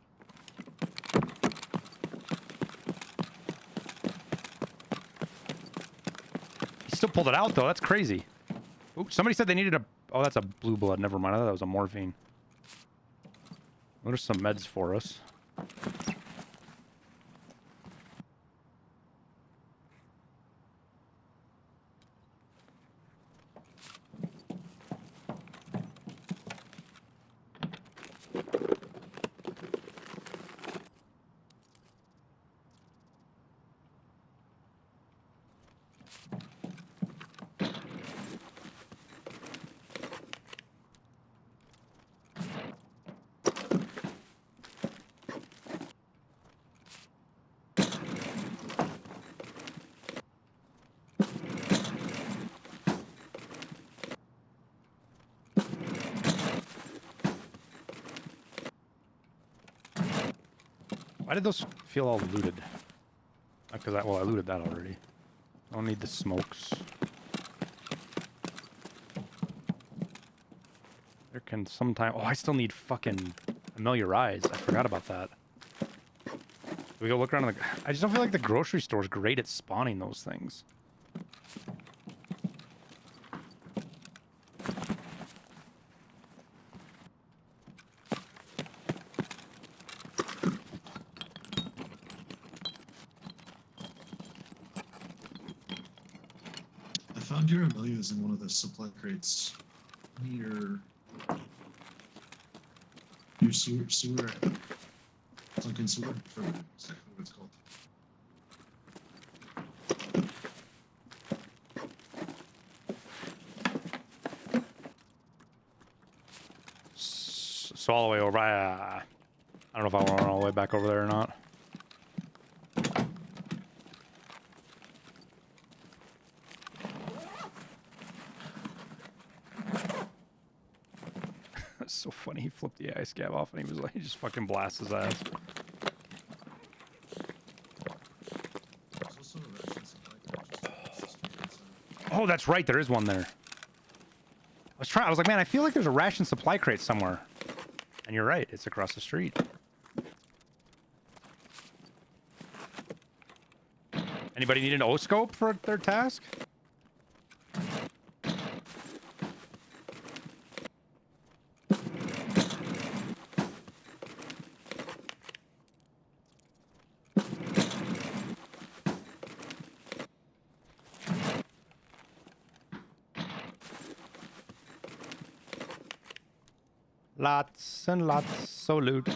He still pulled it out, though. That's crazy. Ooh, somebody said they needed a... Oh, that's a blue blood. Never mind. I thought that was a morphine. What are some meds for us? Why did those feel all looted? Because I looted that already. I don't need the smokes. There can sometime... Oh, I still need fucking familiar eyes. I forgot about that. We go look around. I just don't feel like the grocery store's great at spawning those things. I found your Amelia's in one of the supply crates near sewer, sunken sewer. I forget exactly what it's called. So all the way over. I don't know if I want to run all the way back over there or not. That's so funny. He flipped the ice scab off and he was like, he just fucking blasts his ass. There's also a ration supply cart just across the street outside. Oh, that's right. There is one there. I was like, man, I feel like there's a ration supply crate somewhere. And you're right, it's across the street. Anybody need an O-scope for their task? Lots and lots of loot.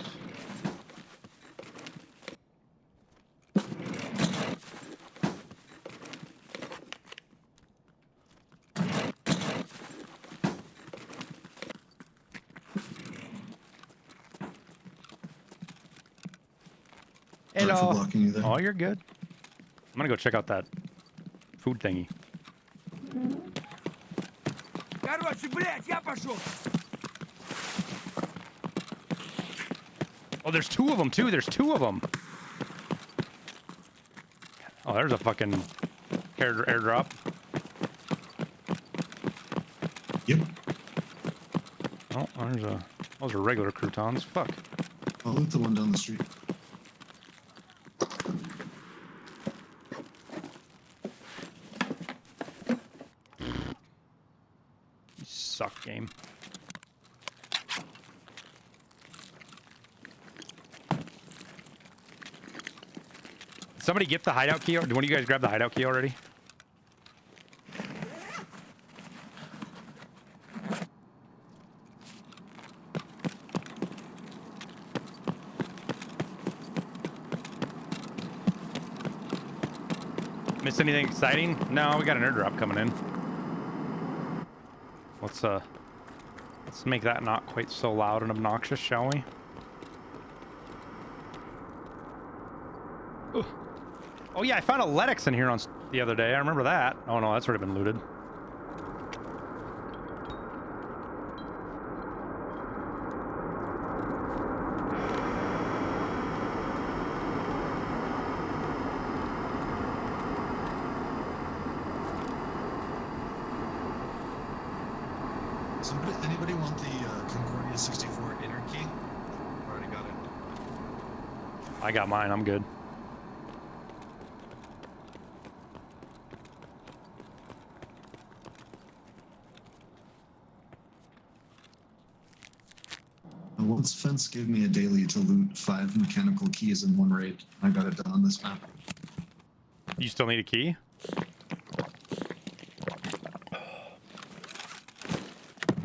Sorry for Hello. blocking you there. Oh, you're good. I'm gonna go check out that food thingy. Короче, блядь, я пошел. Oh, there's two of them too. There's two of them. Oh, there's a fucking airdrop. Yep. Oh, those are regular croutons. Fuck. I'll loot the one down the street. You suck, game. Did somebody get the hideout key? Did one of you guys grab the hideout key already? Missed anything exciting? No, we got an airdrop coming in. Let's make that not quite so loud and obnoxious, shall we? Ooh. Oh yeah, I found a Ledex in here the other day. I remember that. Oh no, that's already been looted. Anybody want the Concordia 64 inner key? Already got it. I got mine. I'm good. Once Fence gave me a daily to loot 5 mechanical keys in one raid. I got it done on this map. You still need a key?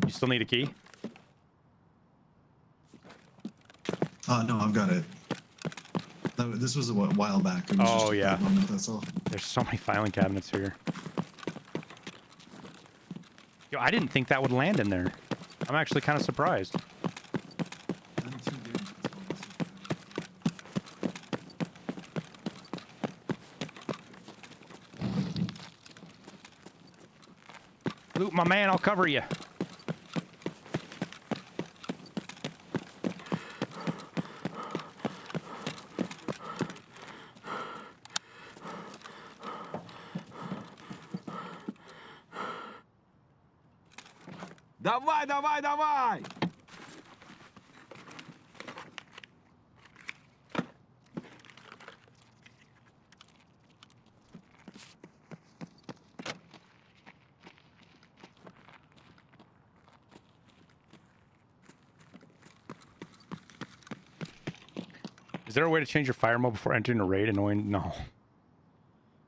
You still need a key? No, I've got it. This was a while back. It was just a bad moment, that's all. There's so many filing cabinets here. Yo, I didn't think that would land in there. I'm actually kind of surprised. Loot, my man, I'll cover you. Давай, давай, давай! Is there a way to change your fire mode before entering a raid? Annoying? No.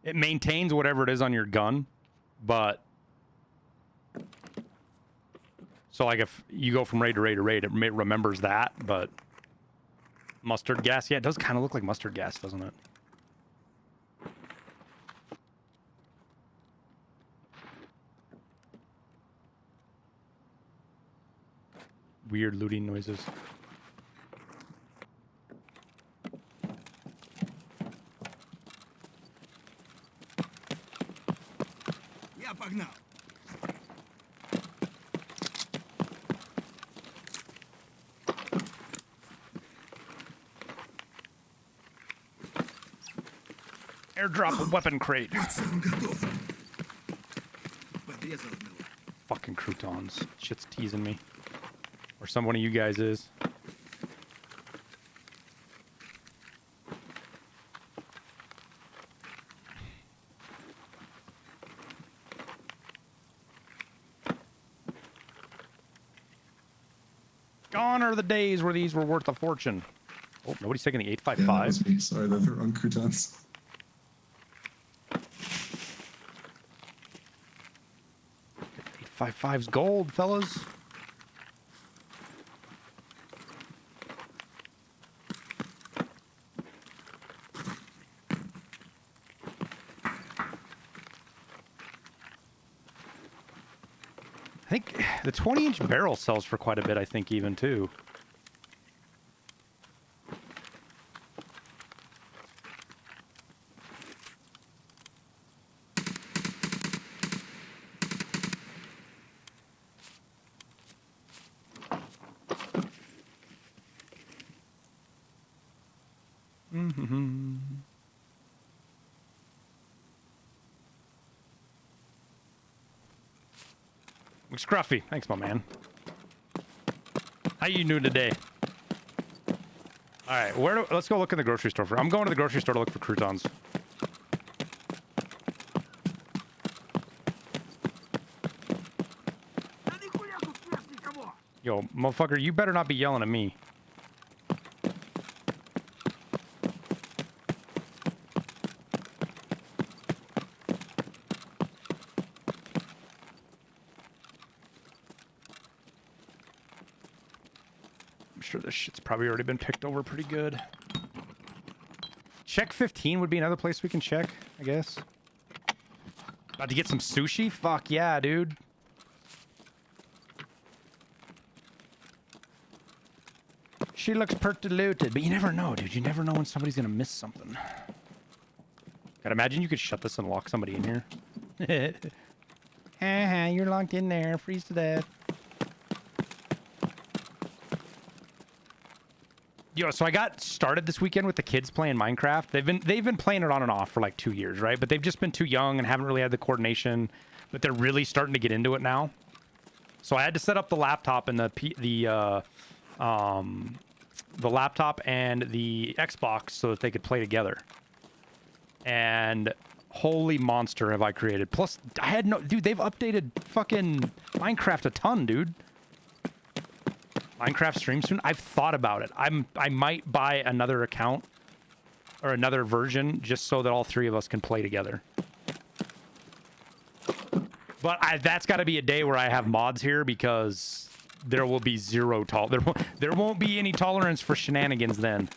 It maintains whatever it is on your gun, but... So, like, if you go from raid to raid to raid, it remembers that, but... Mustard gas? Yeah, it does kind of look like mustard gas, doesn't it? Weird looting noises. Я погнал. Airdrop a weapon crate. Пацан готов. Подрезал одного. Fucking croutons. Shit's teasing me. Or some one of you guys is. Gone are the days where these were worth a fortune. Oh, nobody's taking the 855. Yeah, that was me. Sorry, those are wrong croutons. 855's gold, fellas. I think the 20-inch barrel sells for quite a bit, I think, even, too. Scruffy, thanks, my man. How you doing today? All right, let's go look in the grocery store. I'm going to the grocery store to look for croutons. Yo, motherfucker, you better not be yelling at me. Sure this shit's probably already been picked over pretty good. Check 15 would be another place we can check, I guess. About to get some sushi? Fuck yeah, dude. She looks pertoluted, but you never know, dude. You never know when somebody's gonna miss something. God, imagine you could shut this and lock somebody in here. Haha, you're locked in there. Freeze to death. Yo, so I got started this weekend with the kids playing Minecraft. They've been playing it on and off for like 2 years, right? But they've just been too young and haven't really had the coordination. But they're really starting to get into it now. So I had to set up the laptop and the laptop and the Xbox so that they could play together. And holy monster have I created. Plus, I had no... Dude, they've updated fucking Minecraft a ton, dude. Minecraft stream soon? I've thought about it. I might buy another account or another version just so that all three of us can play together. But that's got to be a day where I have mods here because there will be zero there won't be any tolerance for shenanigans then.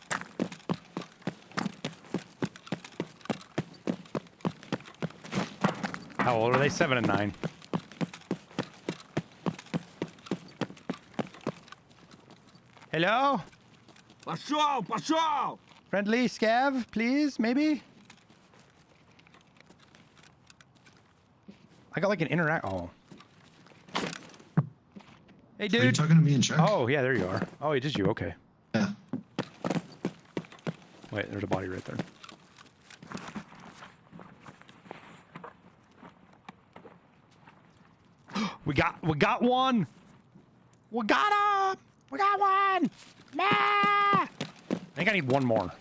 How old are they? 7 and 9. Hello? Пошел, пошел! Friendly scav, please, maybe? I got like an interact. Oh. Hey, dude. Are you talking to me in chat? Oh, yeah, there you are. Oh, it is you. Okay. Yeah. Wait, there's a body right there. We got one. We got him. We got one. Nah. I think I need one more.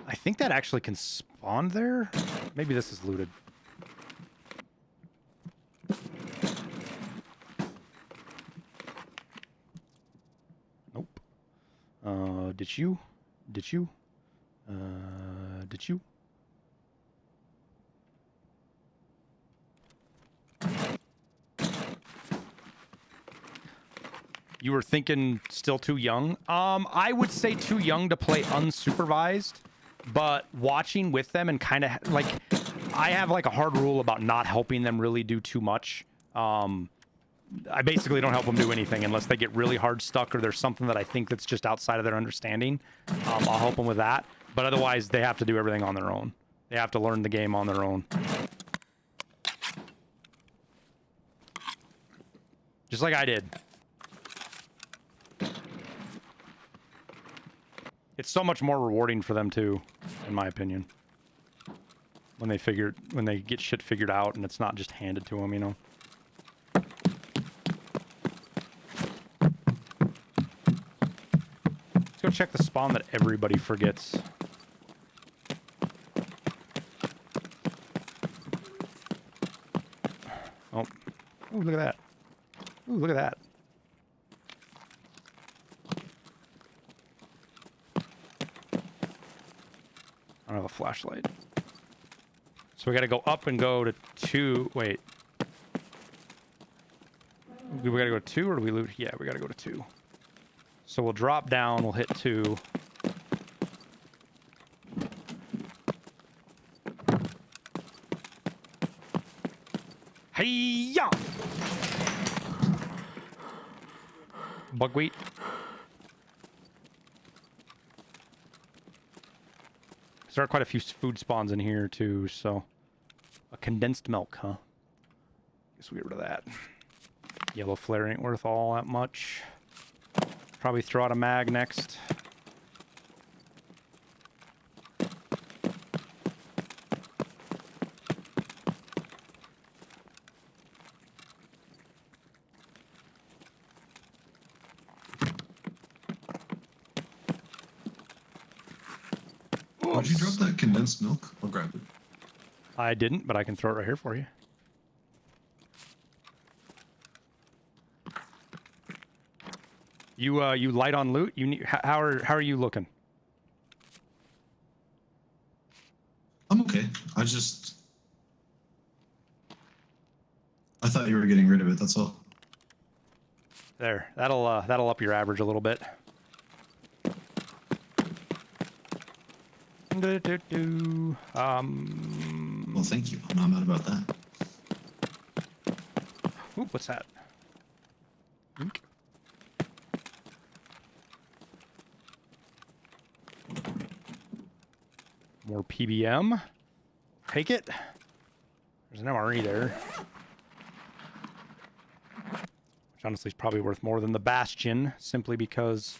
I think that actually can spawn there. Maybe this is looted. Nope. Did you? Did you? Did you? You were thinking still too young? I would say too young to play unsupervised. But watching with them and kind of like, I have like a hard rule about not helping them really do too much. I basically don't help them do anything unless they get really hard stuck or there's something that I think that's just outside of their understanding. I'll help them with that. But otherwise, they have to do everything on their own. They have to learn the game on their own. Just like I did. It's so much more rewarding for them too, in my opinion. When they get shit figured out and it's not just handed to them, you know. Let's go check the spawn that everybody forgets. Oh. Ooh, look at that. Ooh, look at that. I don't have a flashlight. So we gotta go up and go to 2. Wait. Do we gotta go to 2 or do we loot? Yeah, we gotta go to 2. So we'll drop down, we'll hit 2. Hey-ya! Buckwheat. There are quite a few food spawns in here too, so a condensed milk, huh? Guess we get rid of that. Yellow flare ain't worth all that much. Probably throw out a mag next. Would you drop that condensed milk? I'll grab it. I didn't, but I can throw it right here for you. You light on loot? You need, how are you looking? I'm okay. I thought you were getting rid of it, that's all. There. That'll up your average a little bit. Well, thank you. I'm not mad about that. Ooh, what's that? Ink. More PBM. Take it. There's an MRE there. Which honestly is probably worth more than the Bastion, simply because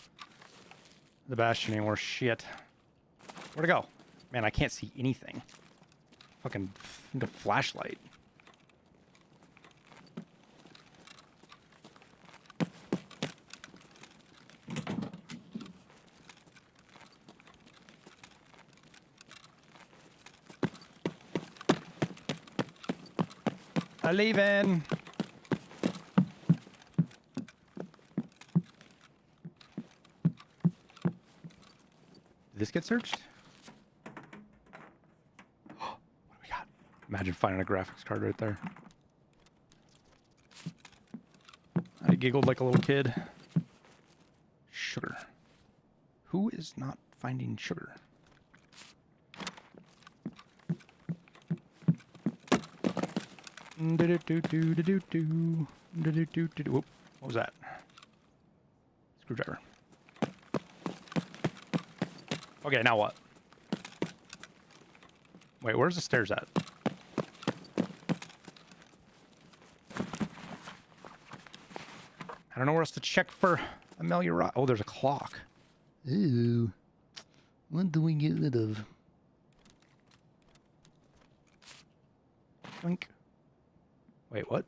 the Bastion ain't worth shit. Where'd it go? Man, I can't see anything. Fucking need a flashlight. I'm leaving. Did this get searched? What do we got? Imagine finding a graphics card right there. I giggled like a little kid. Sugar. Who is not finding sugar? Whoop. What was that? Screwdriver. Okay, now what? Wait, where's the stairs at? I don't know where else to check for Amelia. Oh, there's a clock. Ooh. What do we get rid of? Blink. Wait, what?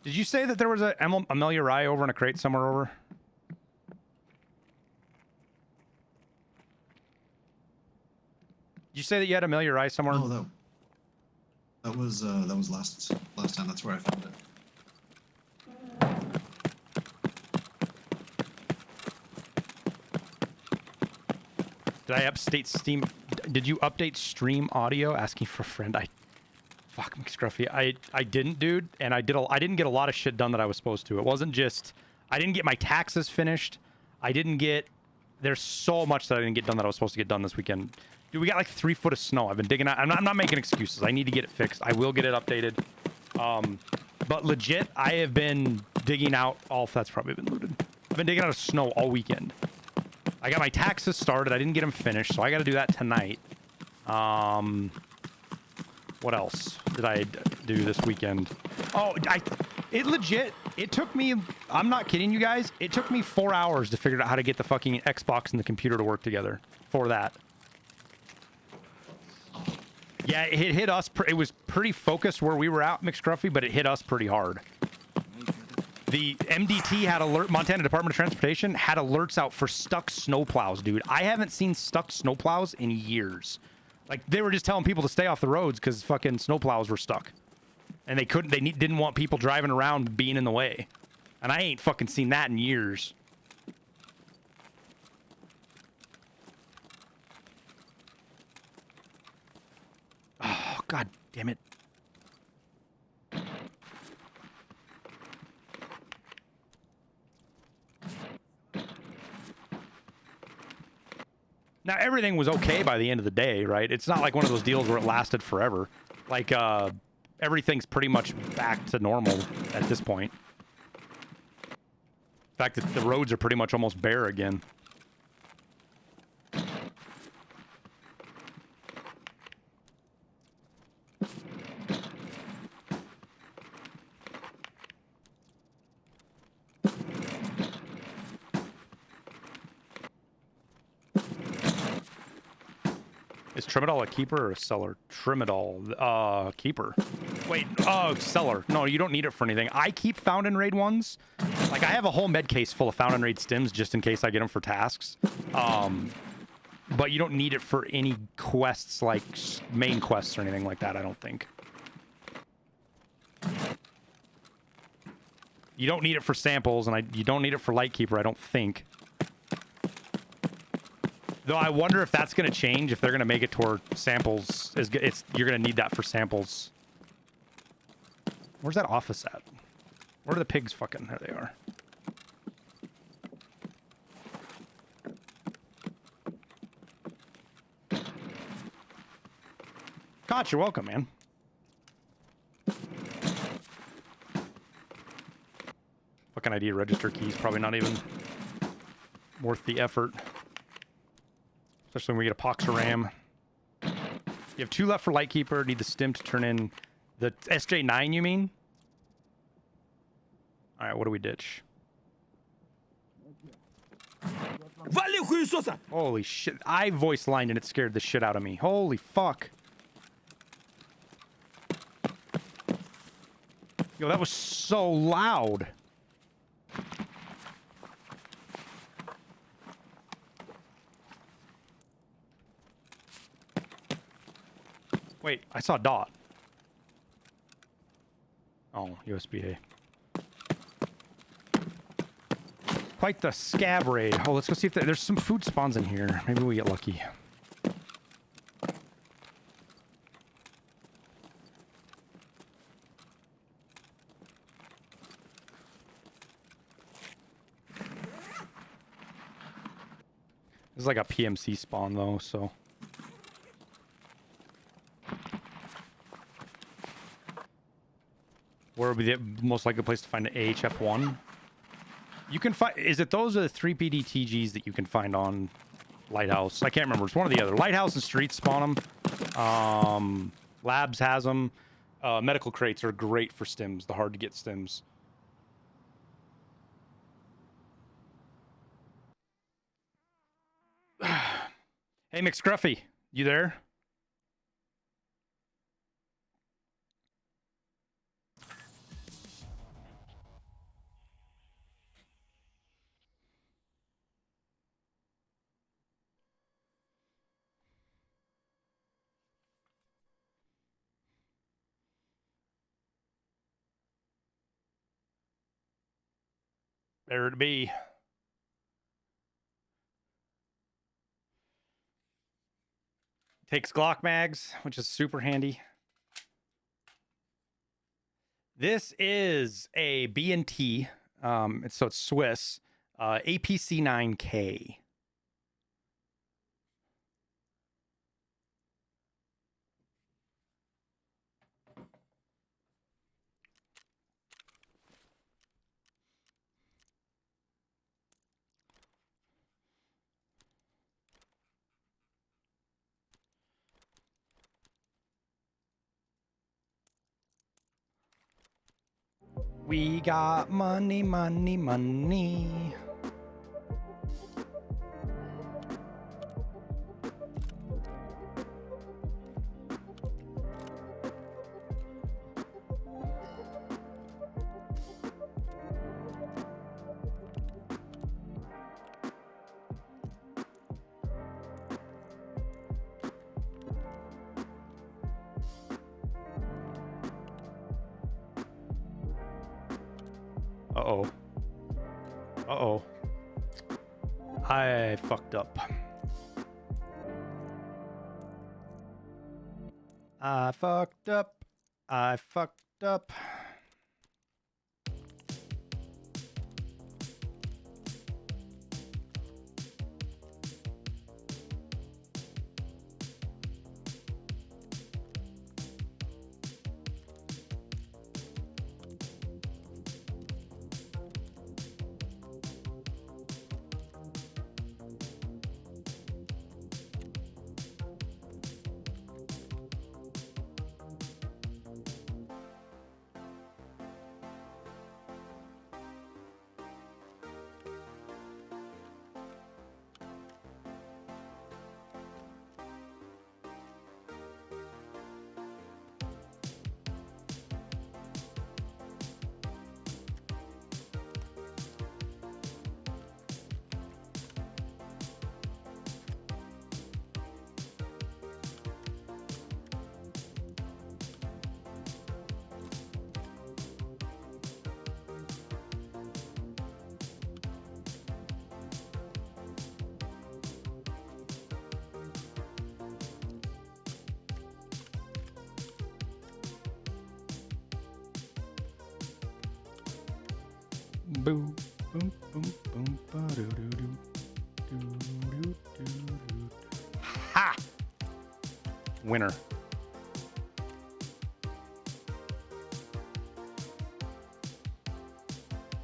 Did you say that there was a Amelia Rye over in a crate somewhere over? Did you say that you had Amelia Rye somewhere? Oh, that was last time. That's where I found it. Did I update Steam? Did you update stream audio? Asking for a friend. Fuck McScruffy. I didn't, dude, and I didn't get a lot of shit done that I was supposed to. It wasn't just I didn't get my taxes finished. There's so much that I didn't get done that I was supposed to get done this weekend. Dude, we got like 3 foot of snow. I've been digging out. I'm not making excuses. I need to get it fixed. I will get it updated. But legit, I have been digging out all. That's probably been looted. I've been digging out of snow all weekend. I got my taxes started. I didn't get them finished, so I got to do that tonight. What else did I do this weekend? Oh, it took me, I'm not kidding you guys, it took me 4 hours to figure out how to get the fucking Xbox and the computer to work together for that. Yeah, it hit us, it was pretty focused where we were at, McScruffy, but it hit us pretty hard. The MDT had Montana Department of Transportation had alerts out for stuck snowplows, dude. I haven't seen stuck snowplows in years. Like, they were just telling people to stay off the roads because fucking snowplows were stuck. And they didn't want people driving around being in the way. And I ain't fucking seen that in years. Oh, god damn it. Now, everything was okay by the end of the day, right? It's not like one of those deals where it lasted forever. Like, everything's pretty much back to normal at this point. In fact, the roads are pretty much almost bare again. Is Trimadol a keeper or a seller? Trimadol, keeper. Wait, seller. No, you don't need it for anything. I keep found in raid ones. Like, I have a whole med case full of found in raid stims just in case I get them for tasks. But you don't need it for any quests, like main quests or anything like that, I don't think. You don't need it for samples, and you don't need it for Lightkeeper, I don't think. Though I wonder if that's going to change, if they're going to make it toward samples. You're going to need that for samples. Where's that office at? Where are the pigs fucking? There they are. Koch, you're welcome, man. Fucking ID register keys, probably not even worth the effort. Especially when we get a Poxer RAM. You have 2 left for Lightkeeper. Need the stim to turn in the SJ9, you mean? Alright, what do we ditch? Holy shit. I voice lined and it scared the shit out of me. Holy fuck. Yo, that was so loud. Wait, I saw Dot. Oh, USB-A. Quite the scab raid. Oh, let's go see if there's some food spawns in here. Maybe we get lucky. This is like a PMC spawn, though, so... Where would be the most likely place to find an AHF-1? You can find... Is it those are the 3 PDTGs that you can find on Lighthouse? I can't remember. It's one or the other. Lighthouse and Streets spawn them. Labs has them. Medical crates are great for stims. The hard-to-get stims. Hey, McScruffy. You there? There it be. Takes Glock mags, which is super handy. This is a B&T, so it's Swiss, APC-9K. We got money, money, money. Uh-oh. Uh-oh. I fucked up. I fucked up. I fucked up. Boom, boom, boom, boom, ba-do-do-do. Do-do-do-do. Ha! Winner.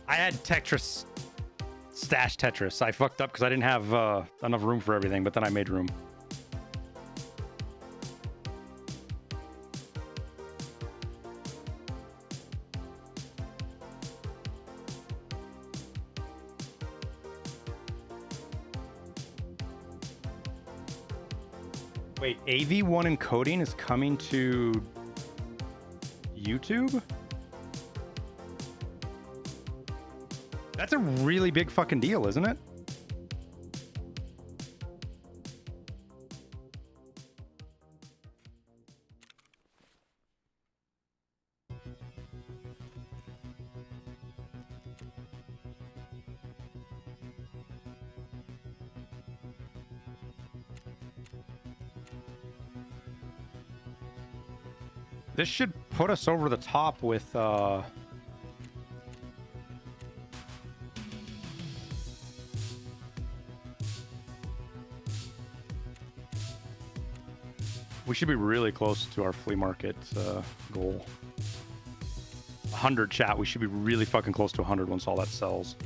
I had Tetris, stash Tetris. I fucked up because I didn't have enough room for everything, but then I made room. Wait, AV1 encoding is coming to YouTube? That's a really big fucking deal, isn't it? This should put us over the top with, we should be really close to our flea market goal. 100 chat. We should be really fucking close to 100 once all that sells.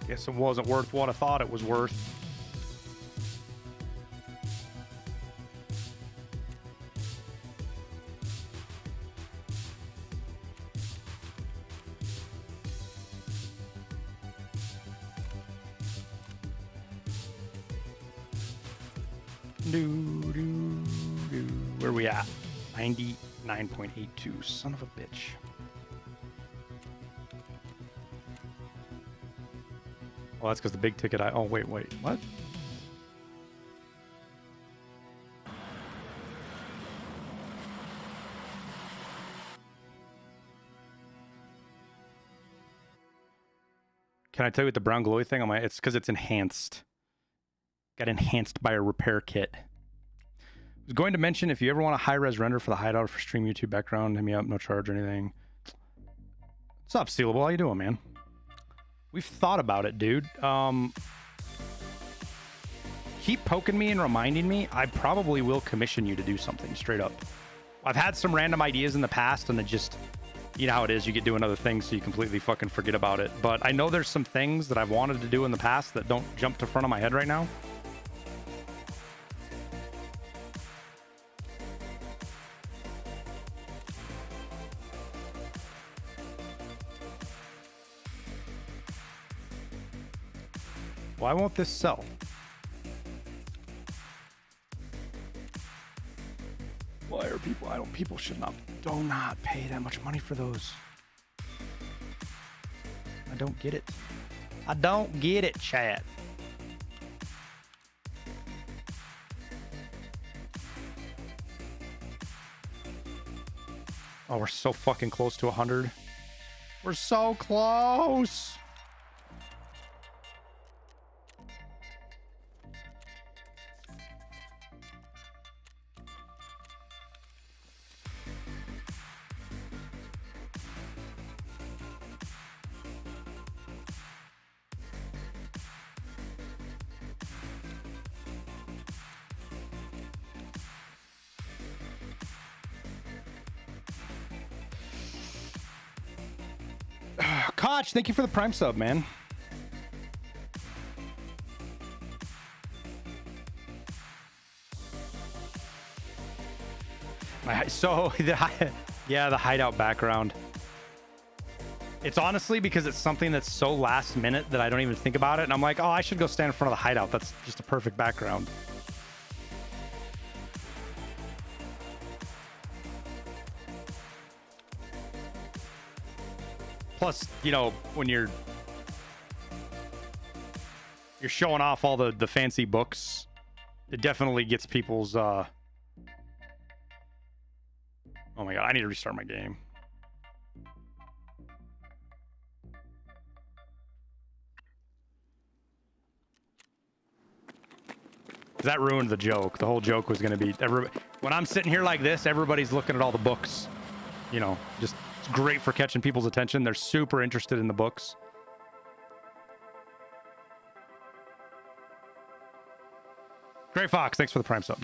Guess it wasn't worth what I thought it was worth. Where we at? 99.82. Son of a bitch. Oh, that's because the big ticket. Oh, wait. What? Can I tell you what the brown glowy thing on my? It's because it's enhanced. Got enhanced by a repair kit. I was going to mention if you ever want a high-res render for the hideout for stream YouTube background, hit me up, no charge or anything. What's up, Stealable? How you doing, man? We've thought about it, dude. Keep poking me and reminding me. I probably will commission you to do something straight up. I've had some random ideas in the past, and it just, you know how it is. You get doing other things, so you completely fucking forget about it. But I know there's some things that I've wanted to do in the past that don't jump to front of my head right now. Why won't this sell? Why are people? People should not. Do not pay that much money for those. I don't get it. I don't get it, chat. Oh, we're so fucking close to 100. We're so close. Koch, thank you for the Prime sub, man. So, yeah, the hideout background. It's honestly because it's something that's so last minute that I don't even think about it. And I'm like, oh, I should go stand in front of the hideout. That's just a perfect background. Plus, you know, when you're showing off all the fancy books, it definitely gets people's oh my god, I need to restart my game. That ruined the joke. The whole joke was going to be when I'm sitting here like this, everybody's looking at all the books. You know, just it's great for catching people's attention. They're super interested in the books. Great Fox, thanks for the Prime sub.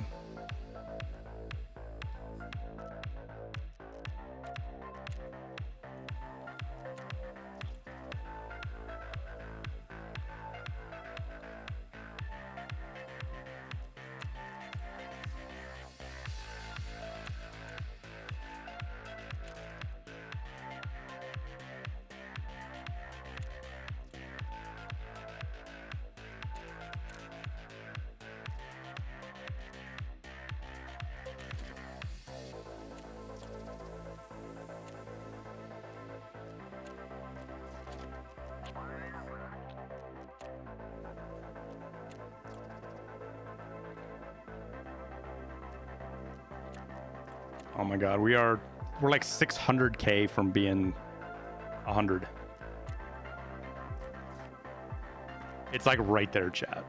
Oh my god, we're like 600k from being 100. It's like right there, chat.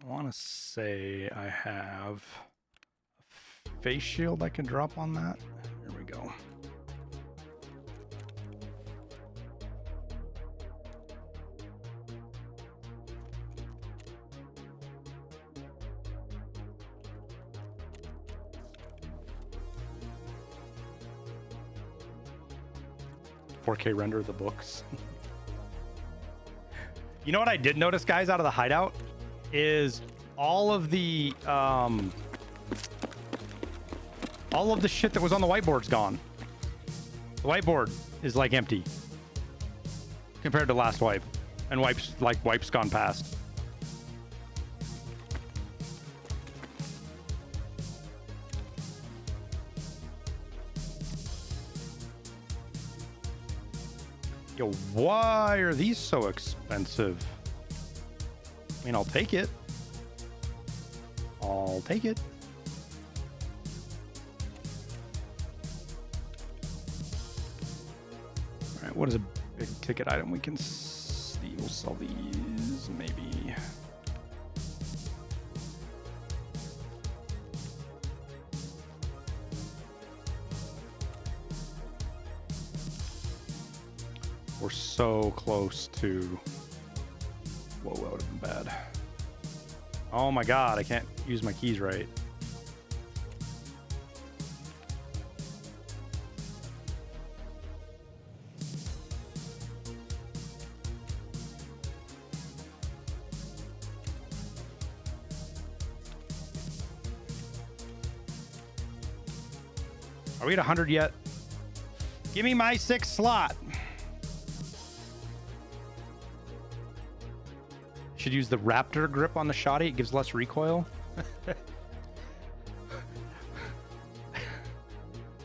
I want to say I have face shield I can drop on that? There we go. .4K render of the books. You know what I did notice, guys, out of the hideout is all of the shit that was on the whiteboard's gone. The whiteboard is like empty compared to last wipe, and wipes gone past. Yo, why are these so expensive? I mean, I'll take it. I'll take it. All right, what is a big ticket item we can see? We'll sell these, maybe. We're so close to... Whoa, that would have been bad. Oh my god, I can't use my keys right. Are we at 100 yet? Give me my 6th slot. Should use the Raptor grip on the shotty. It gives less recoil.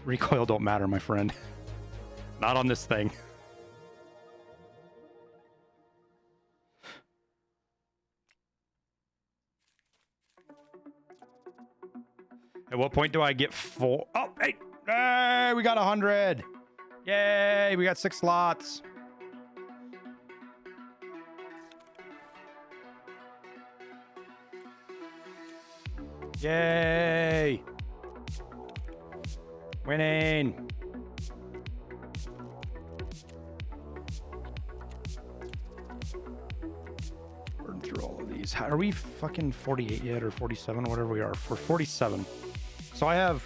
Recoil don't matter, my friend. Not on this thing. At what point do I get 4? Oh, hey! Hey, we got 100. Yay, we got 6 slots. Yay! Winning! Burn through all of these. How, are we fucking 48 yet or 47? Whatever we are. We're 47. So I have...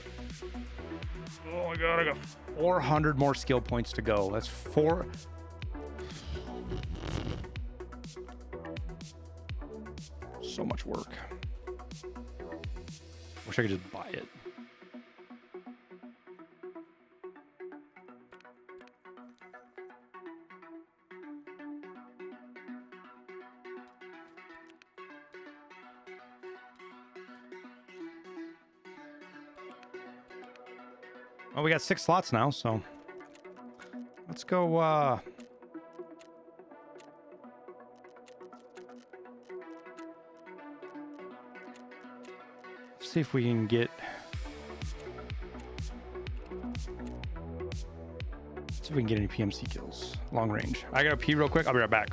Oh my god, I got 400 more skill points to go. That's 4... So much work. Wish I could just buy it. Well, we got 6 slots now, so let's go see if we can get... See if we can get any PMC kills. Long range. I gotta pee real quick. I'll be right back.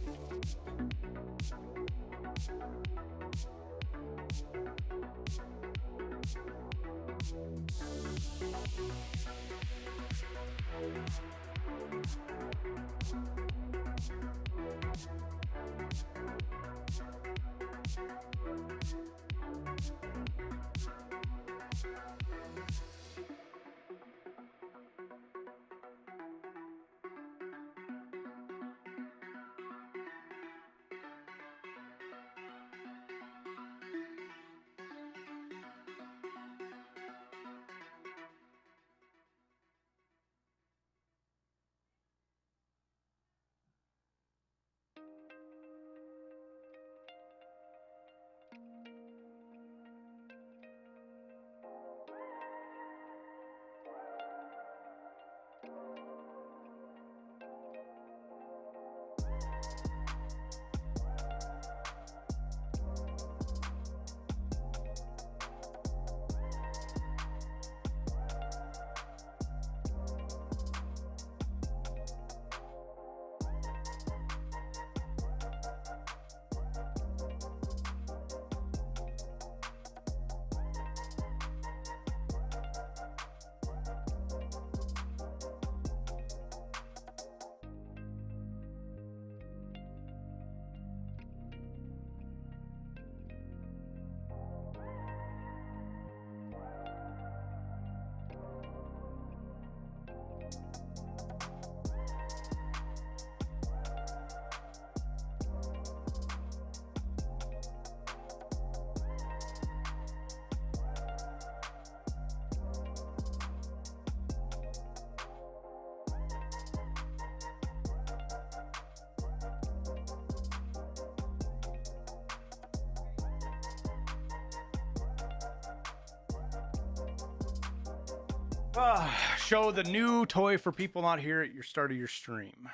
Show the new toy for people not here at your start of your stream.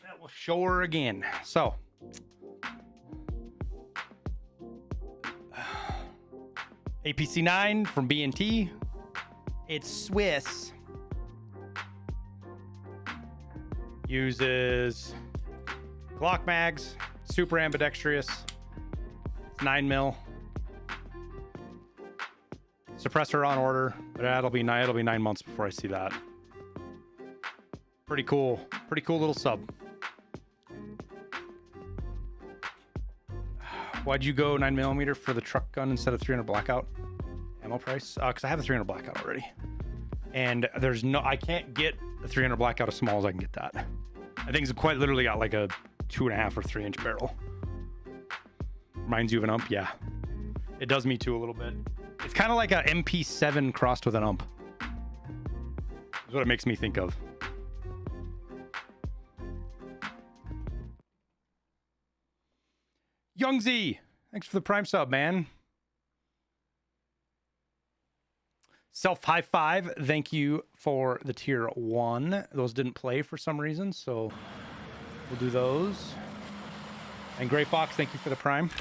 That will show her again. So, APC 9 from B&T. It's Swiss. Uses Glock mags, super ambidextrous, 9mm. Suppressor on order, but it'll be 9 months before I see that. Pretty cool little sub. Why'd you go 9mm for the truck gun instead of 300 blackout ammo price? Because I have a 300 blackout already, and I can't get a 300 blackout as small as I can get that. I think it's quite literally got like a 2.5 or 3 inch barrel. Reminds you of an ump, yeah. It does me too a little bit. It's kind of like a MP7 crossed with an ump. That's what it makes me think of. Young Z, thanks for the Prime sub, man. Self High Five, thank you for the tier 1. Those didn't play for some reason, so we'll do those. And Gray Fox, thank you for the Prime.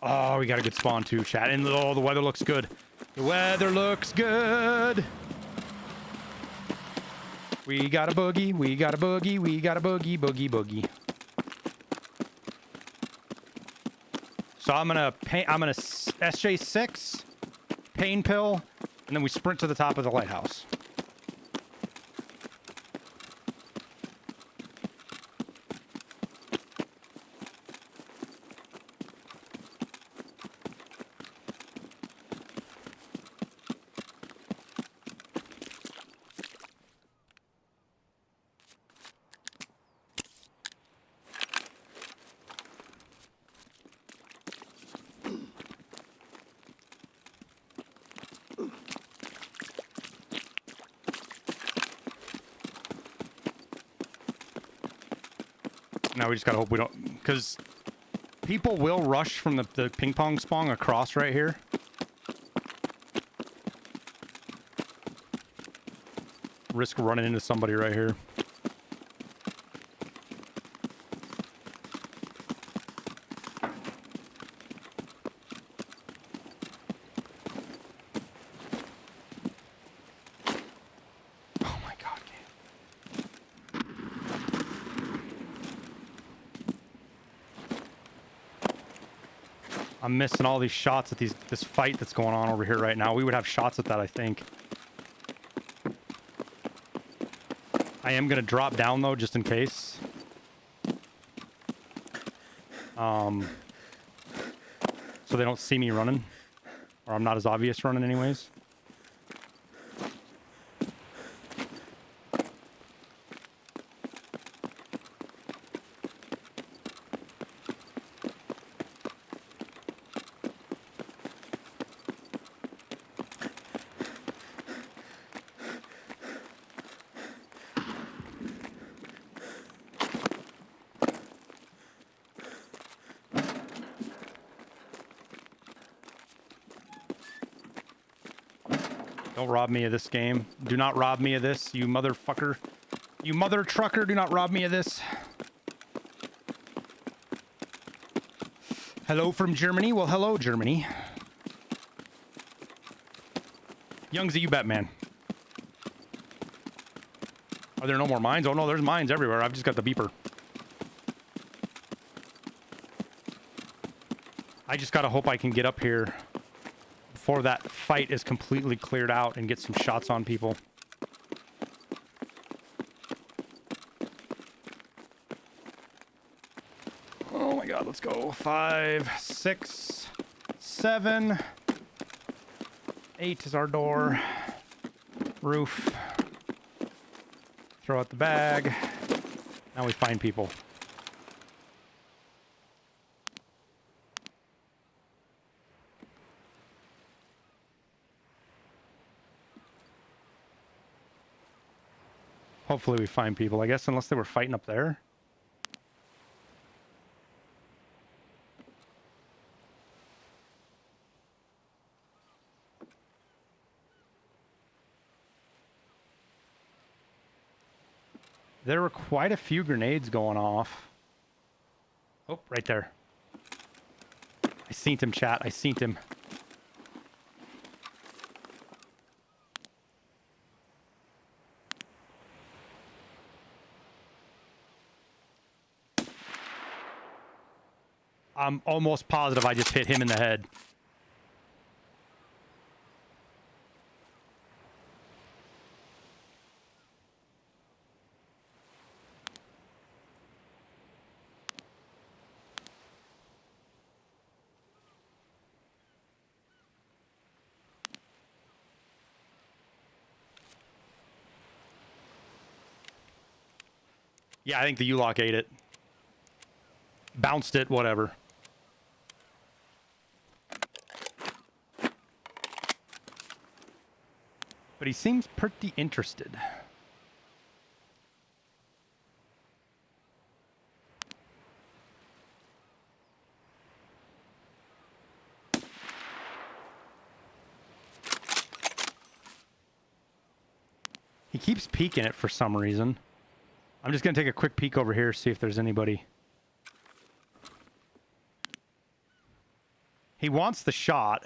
Oh, we got a good spawn too, chat. And oh, the weather looks good. The weather looks good. We got a boogie, we got a boogie, we got a boogie, boogie, boogie. So I'm gonna SJ6, pain pill, and then we sprint to the top of the lighthouse. Now we just gotta hope we don't, because people will rush from the ping pong spawn across right here. Risk running into somebody right here. I'm missing all these shots at this fight that's going on over here right now. We would have shots at that, I think. I am gonna drop down though, just in case. So they don't see me running, or I'm not as obvious running anyways. Don't rob me of this game. Do not rob me of this, you motherfucker. You mother trucker, do not rob me of this. Hello from Germany. Well, hello, Germany. Young Z, you bet, man. Are there no more mines? Oh no, there's mines everywhere. I've just got the beeper. I just gotta hope I can get up here before that fight is completely cleared out and get some shots on people. Oh my god, let's go. 5, 6, 7, 8 is our door. Roof. Throw out the bag. Now we find people. Hopefully we find people, I guess, unless they were fighting up there. There were quite a few grenades going off. Oh, right there. I seen him, chat. I seen him. I'm almost positive I just hit him in the head. Yeah, I think the U-Lock ate it. Bounced it, whatever. But he seems pretty interested. He keeps peeking it for some reason. I'm just going to take a quick peek over here, see if there's anybody. He wants the shot.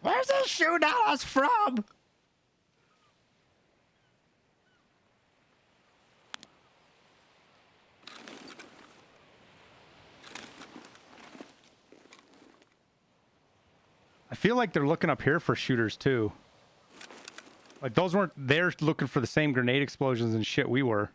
Where's he shooting at us from? I feel like they're looking up here for shooters too. Like those weren't, they're looking for the same grenade explosions and shit we were.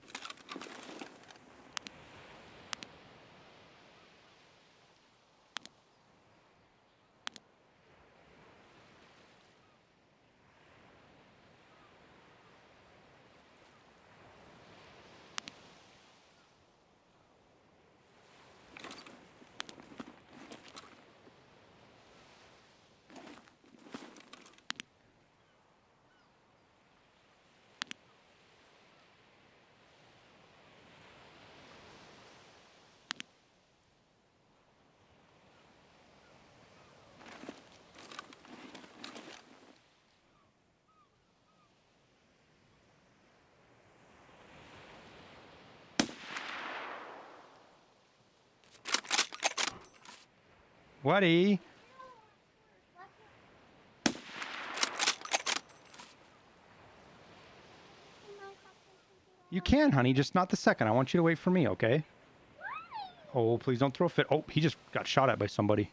Whatty? You can, honey, just not the second. I want you to wait for me, okay? Oh, please don't throw a fit. Oh, he just got shot at by somebody.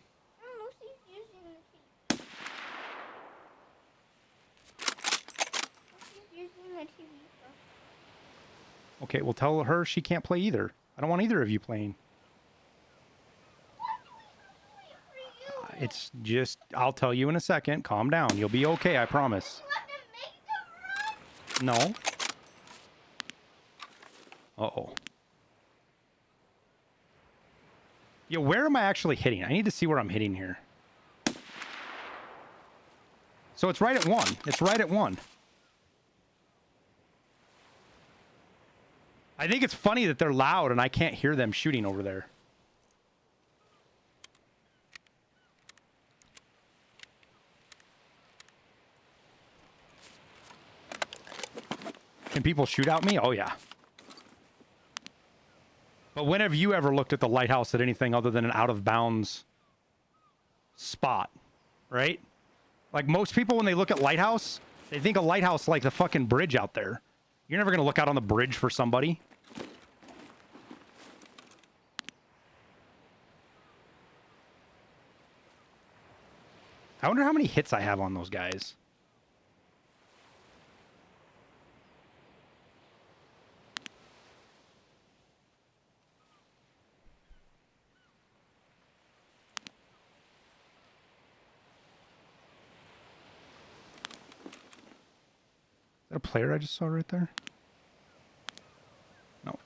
Okay, well, tell her she can't play either. I don't want either of you playing. It's just, I'll tell you in a second. Calm down. You'll be okay, I promise. No. Uh-oh. Yeah, where am I actually hitting? I need to see where I'm hitting here. So it's right at 1. It's right at 1. I think it's funny that they're loud and I can't hear them shooting over there. Can people shoot at me? Oh, yeah. But when have you ever looked at the lighthouse at anything other than an out-of-bounds spot, right? Like, most people, when they look at lighthouse, they think a lighthouse like the fucking bridge out there. You're never going to look out on the bridge for somebody. I wonder how many hits I have on those guys. a player I just saw right there? No.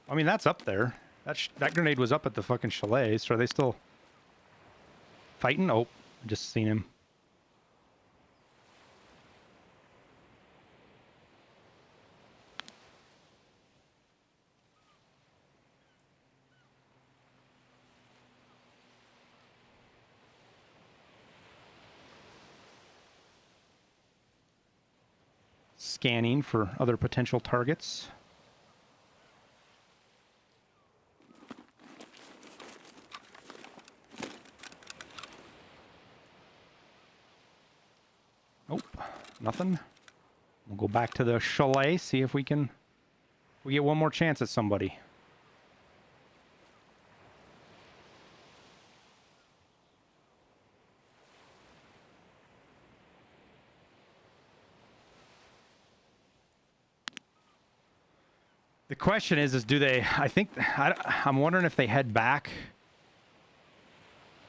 I mean, that's up there. That grenade was up at the fucking chalet, so are they still fighting? Oh, I just seen him. Scanning for other potential targets. Nope, nothing. We'll go back to the chalet, see if we get one more chance at somebody. The question is do they, I'm wondering if they head back.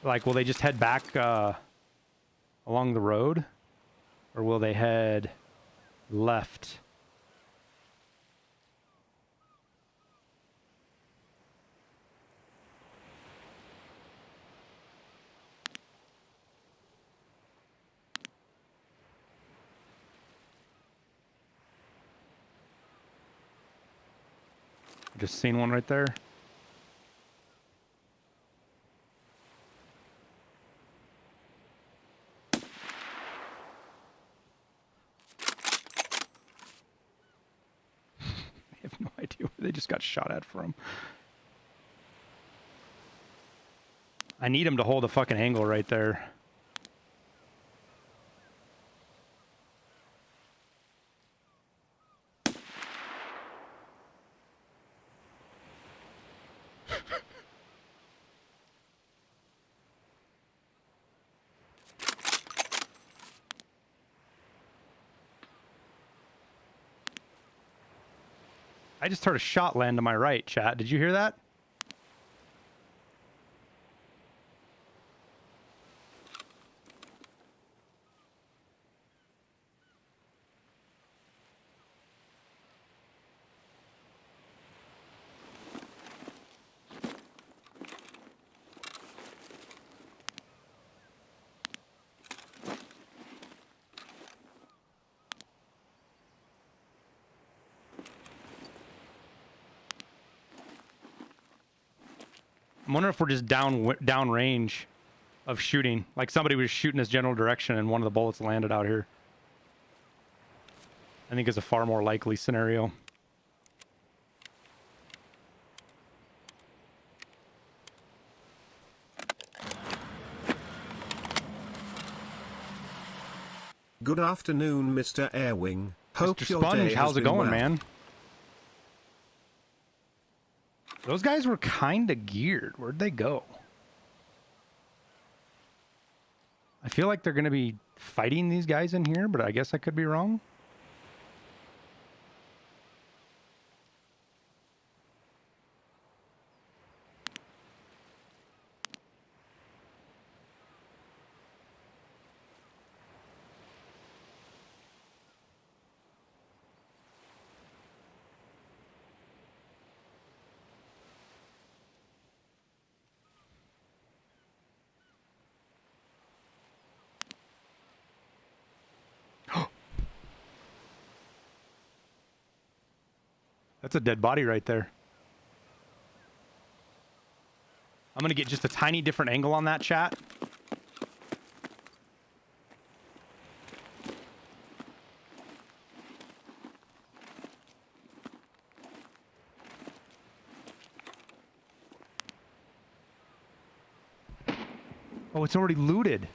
Like, will they just head back along the road? Or will they head left? Just seen one right there. I have no idea where they just got shot at from. I need him to hold a fucking angle right there. I just heard a shot land to my right, chat. Did you hear that? I'm wondering if we're just down range of shooting. Like somebody was shooting this general direction and one of the bullets landed out here. I think it's a far more likely scenario. Good afternoon, Mr. Airwing. Hope Mr. your Sponge, day how's has it been going, well. man? Those guys were kind of geared. Where'd they go? I feel like they're going to be fighting these guys in here, but I guess I could be wrong. That's a dead body right there. I'm going to get just a tiny different angle on that, chat. Oh, it's already looted.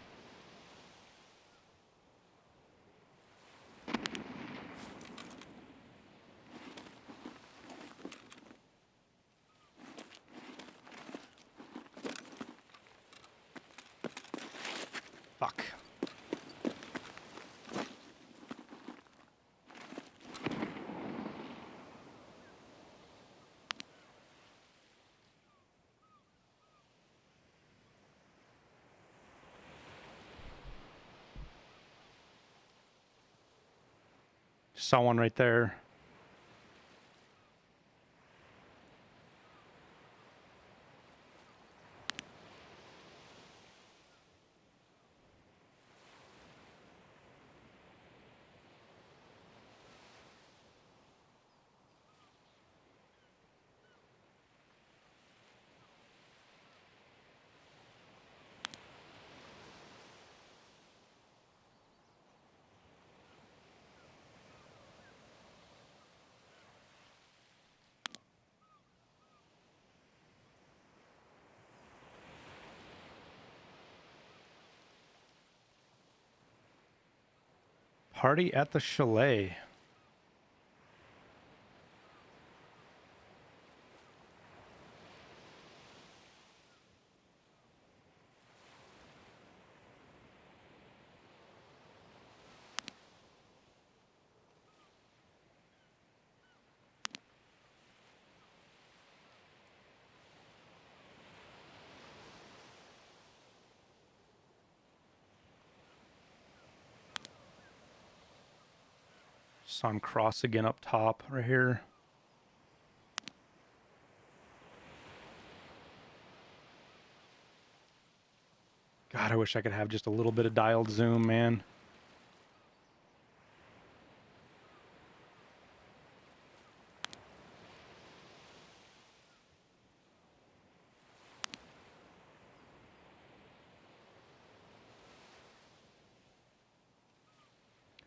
Fuck. Saw one right there. Party at the chalet. Saw him cross again up top right here. God, I wish I could have just a little bit of dialed zoom, man.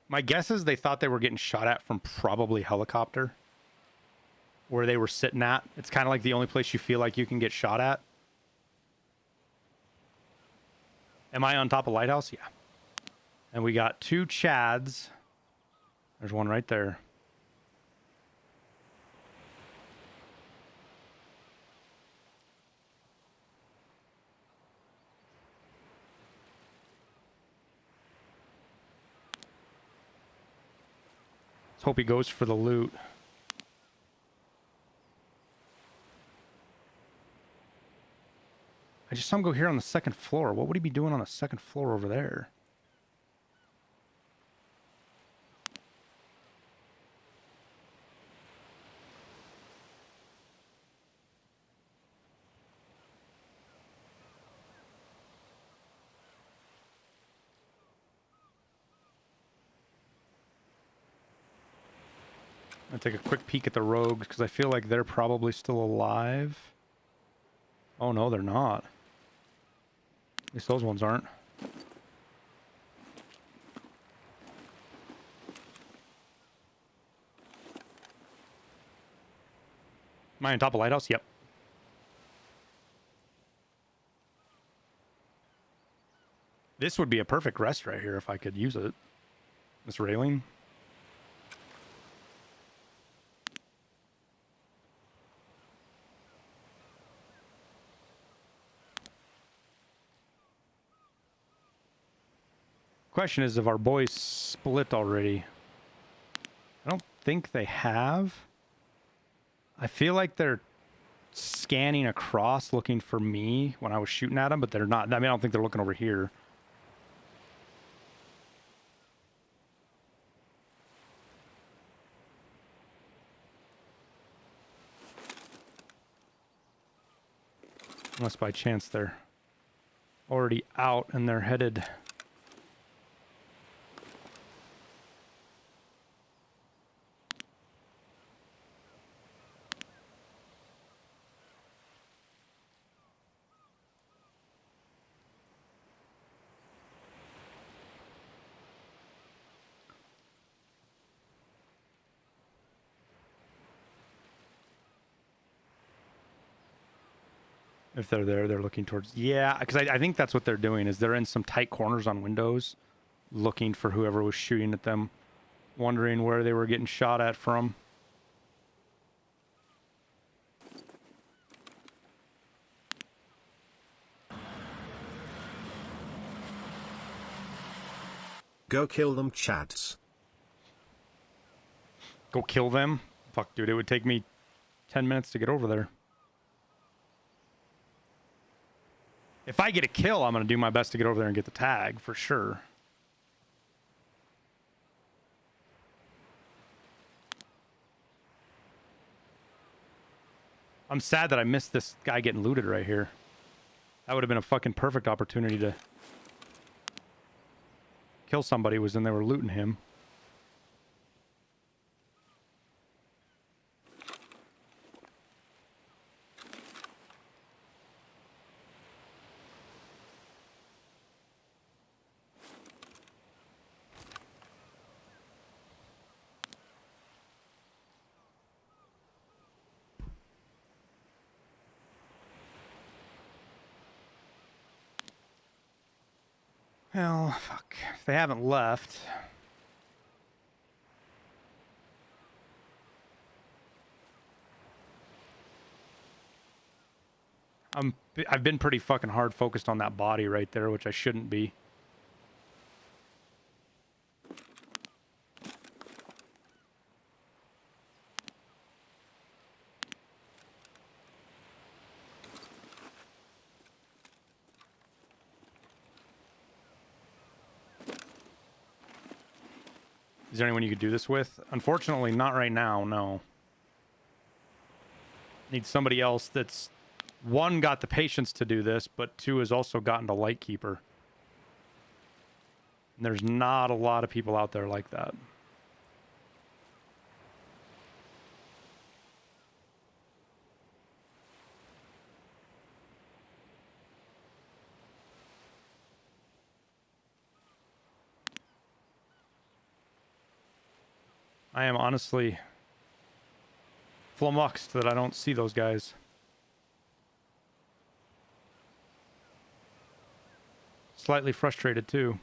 My guess is they thought they were getting shot at from probably helicopter. Where they were sitting at. It's kind of like the only place you feel like you can get shot at. Am I on top of Lighthouse? Yeah. And we got 2 Chads. There's one right there. Let's hope he goes for the loot. I just saw him go here on the 2nd floor. What would he be doing on the 2nd floor over there? I'm gonna take a quick peek at the rogues because I feel like they're probably still alive. Oh no, they're not. At least those ones aren't. Am I on top of Lighthouse? Yep. This would be a perfect rest right here if I could use it. This railing. Question is if our boys split already. I don't think they have. I feel like they're scanning across looking for me when I was shooting at them, but they're not. I mean, I don't think they're looking over here. Unless by chance they're already out and they're headed. If they're there, they're looking towards... Yeah, because I think that's what they're doing, is they're in some tight corners on windows, looking for whoever was shooting at them, wondering where they were getting shot at from. Go kill them, Chads. Go kill them? Fuck, dude, it would take me 10 minutes to get over there. If I get a kill, I'm going to do my best to get over there and get the tag, for sure. I'm sad that I missed this guy getting looted right here. That would have been a fucking perfect opportunity to kill somebody was when they were looting him. Well, fuck. If they haven't left. I've been pretty fucking hard focused on that body right there, which I shouldn't be. Is there anyone you could do this with? Unfortunately, not right now, no. Need somebody else that's, one, got the patience to do this, but two, has also gotten to Lightkeeper. And there's not a lot of people out there like that. I am honestly flummoxed that I don't see those guys. Slightly frustrated too.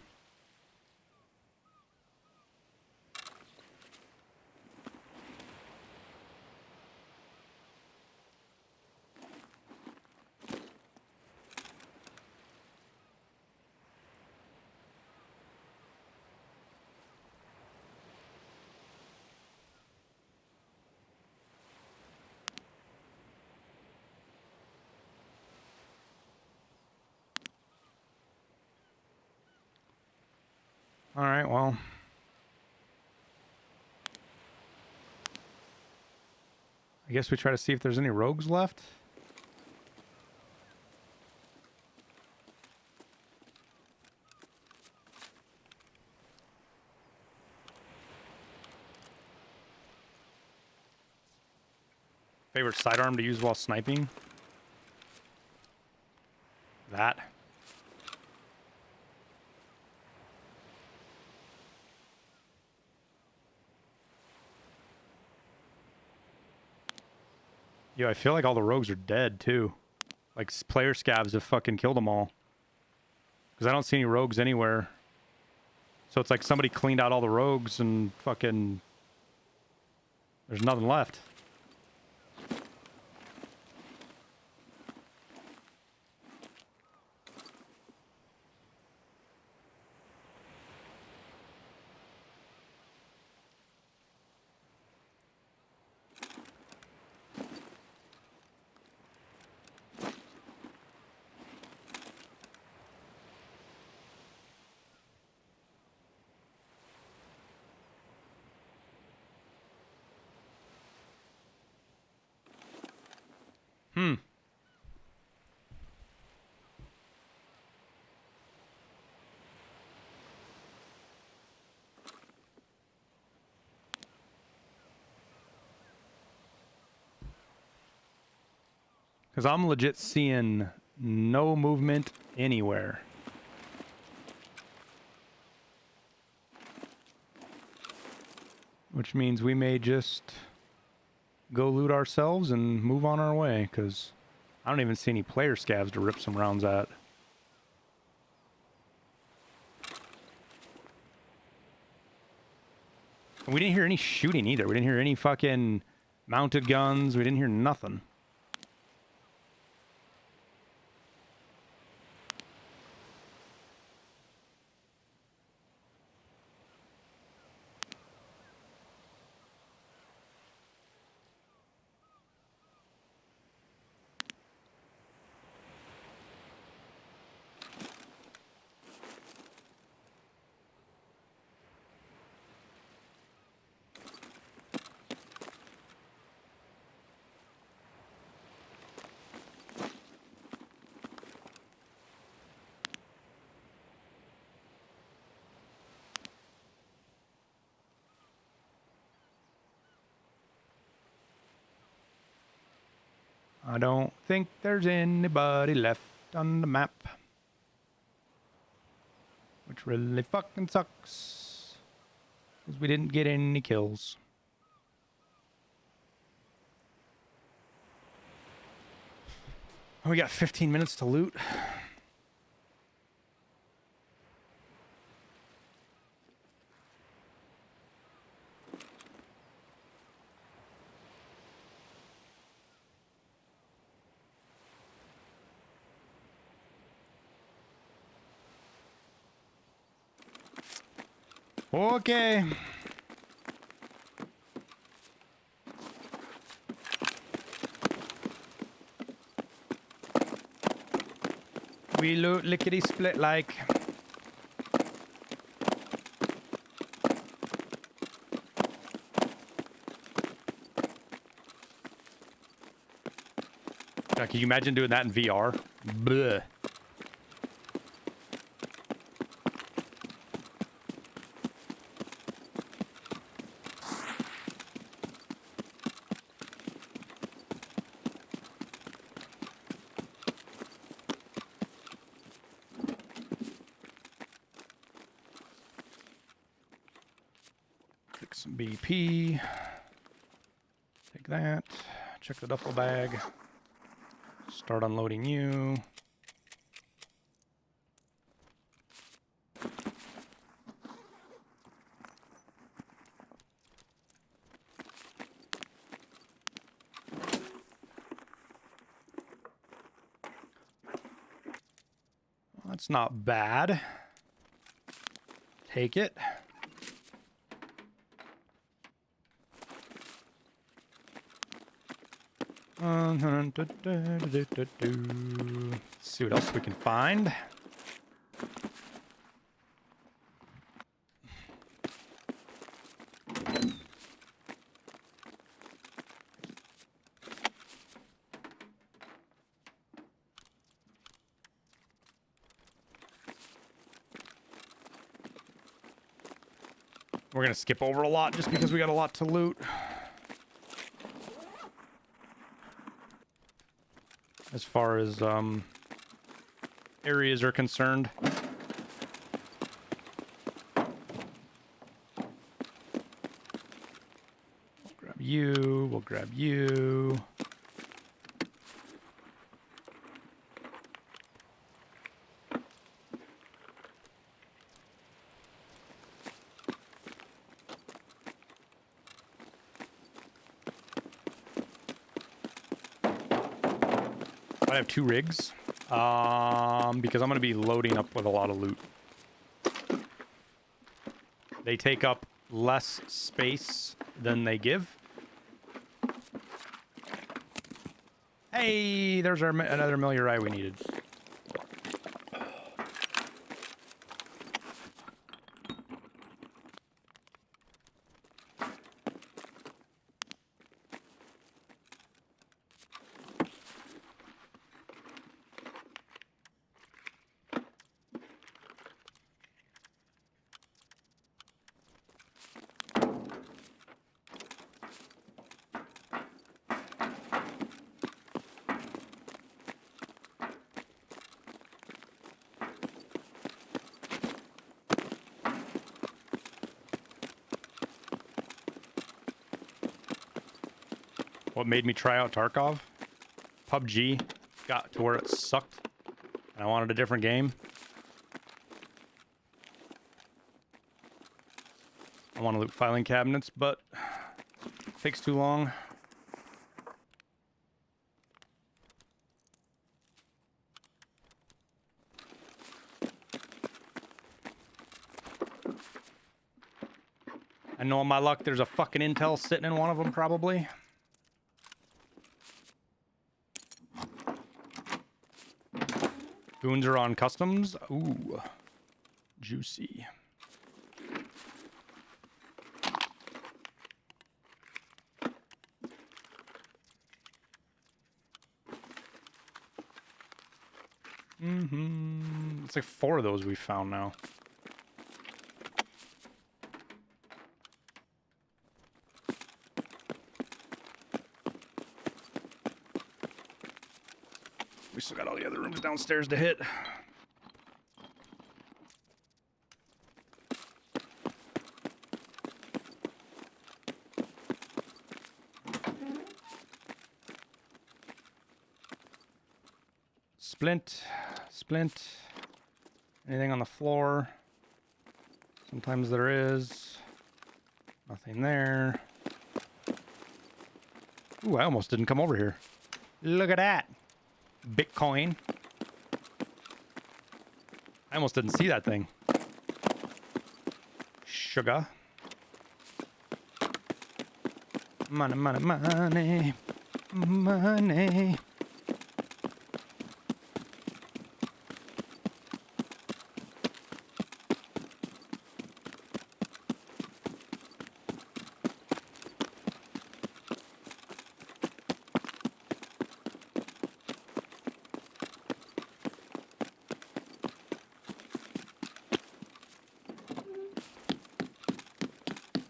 All right, well. I guess we try to see if there's any rogues left. Favorite sidearm to use while sniping? That. Yo, I feel like all the rogues are dead, too. Like, player scavs have fucking killed them all. Because I don't see any rogues anywhere. So it's like somebody cleaned out all the rogues and fucking... There's nothing left. Hmm. Because I'm legit seeing no movement anywhere. Which means we may just go loot ourselves and move on our way, because I don't even see any player scavs to rip some rounds at. And we didn't hear any shooting either. We didn't hear any fucking mounted guns. We didn't hear nothing. I don't think there's anybody left on the map. Which really fucking sucks. Because we didn't get any kills. We got 15 minutes to loot. Okay. We loot lickety split like. God, can you imagine doing that in VR? Bleh. Take some BP. Take that. Check the duffel bag. Start unloading you. That's not bad. Take it. See what else we can find. We're gonna skip over a lot just because we got a lot to loot. As far as areas are concerned. We'll grab you, we'll grab you. I have 2 rigs, because I'm going to be loading up with a lot of loot. They take up less space than they give. Hey, there's our another Meliori we needed. What made me try out Tarkov? PUBG got to where it sucked, and I wanted a different game. I want to loot filing cabinets, but it takes too long. I know on my luck there's a fucking intel sitting in one of them, probably. Goons are on customs. Ooh, juicy. It's like 4 of those we found now. still got all the other rooms downstairs to hit. Splint. Anything on the floor? Sometimes there is. Nothing there. Ooh, I almost didn't come over here. Look at that. Bitcoin. I almost didn't see that thing. Sugar. Money, money, money. Money.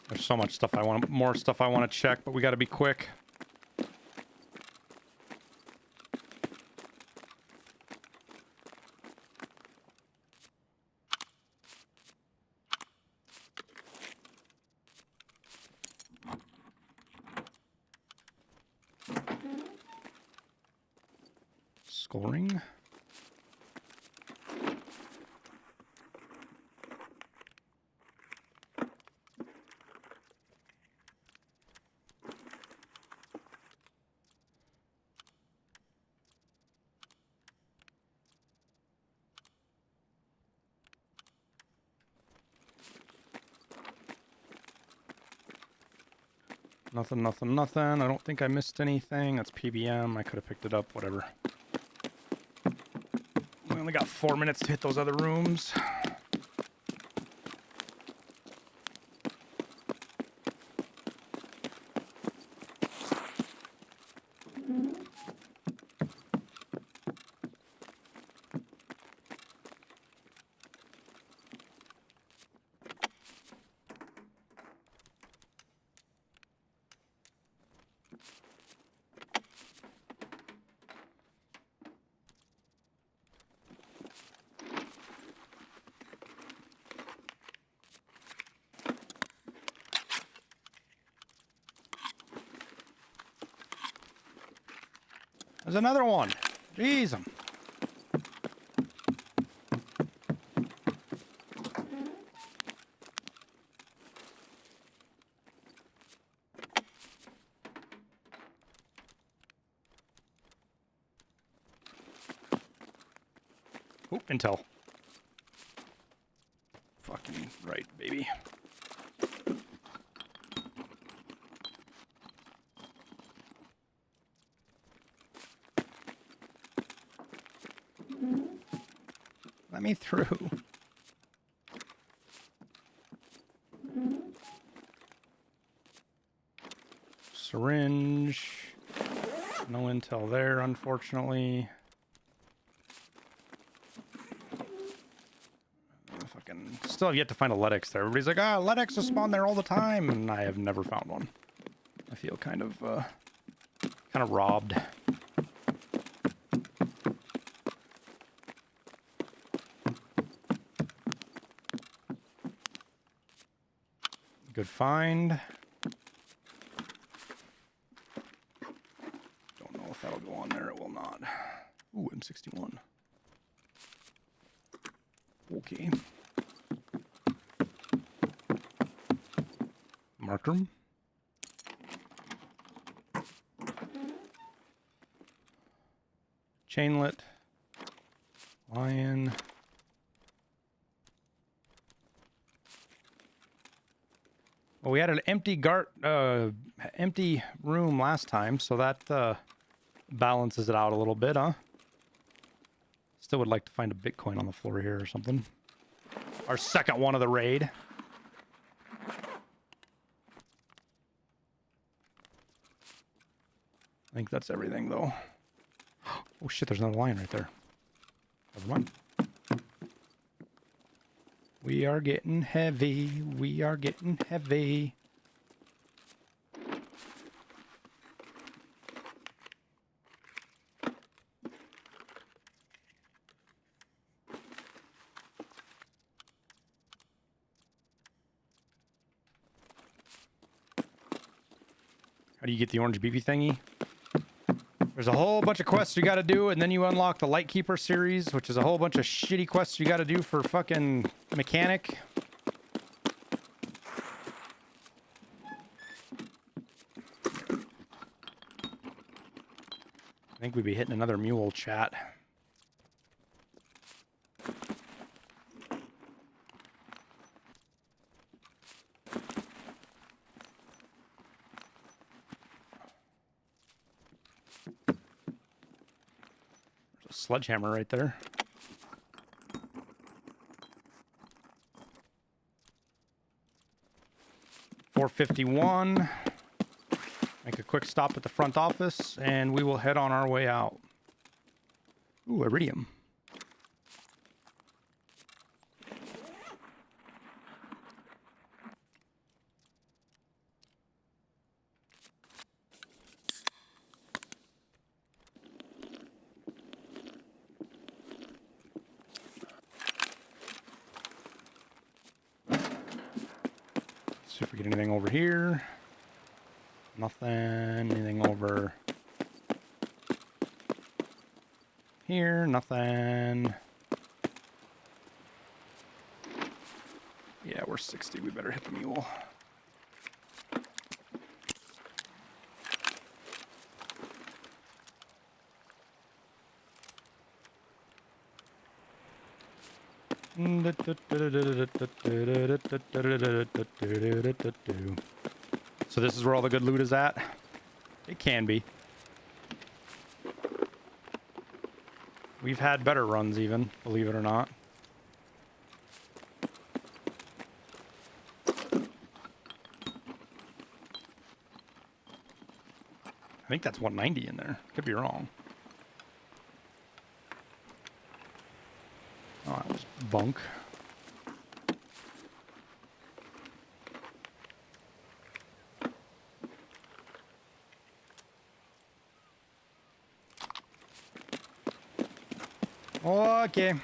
There's so much stuff more stuff I want to check, but we got to be quick. Scoring. Nothing. I don't think I missed anything. That's PBM. I could have picked it up. Whatever. We only got 4 minutes to hit those other rooms. There's another one. Jeez. Oh, intel. Fucking right, baby. Let me through. Syringe. No intel there, unfortunately. Fucking still have yet to find a Ledex there. Everybody's like, Ledex will spawn there all the time, and I have never found one. I feel kind of robbed. Good find. Don't know if that'll go on there. It will not. Ooh, M61. Okay. Marked room. Chainlet. Lion. Well, we had an empty empty room last time, so that balances it out a little bit, huh? Still would like to find a Bitcoin on the floor here or something. Our second one of the raid. I think that's everything, though. Oh shit, there's another lion right there. Never mind. We are getting heavy. We are getting heavy. How do you get the orange BB thingy? There's a whole bunch of quests you got to do, and then you unlock the Lightkeeper series, which is a whole bunch of shitty quests you got to do for fucking mechanic. I think we'd be hitting another mule, chat. Sledgehammer right there. $451. Make a quick stop at the front office, and we will head on our way out. Ooh, iridium. See if we get anything over here. Nothing. Anything over here? Nothing. Yeah, we're 60. We better hit the mule. So this is where all the good loot is at? It can be. We've had better runs even, believe it or not. I think that's 190 in there. Could be wrong. Oh, that was bunk. Okay.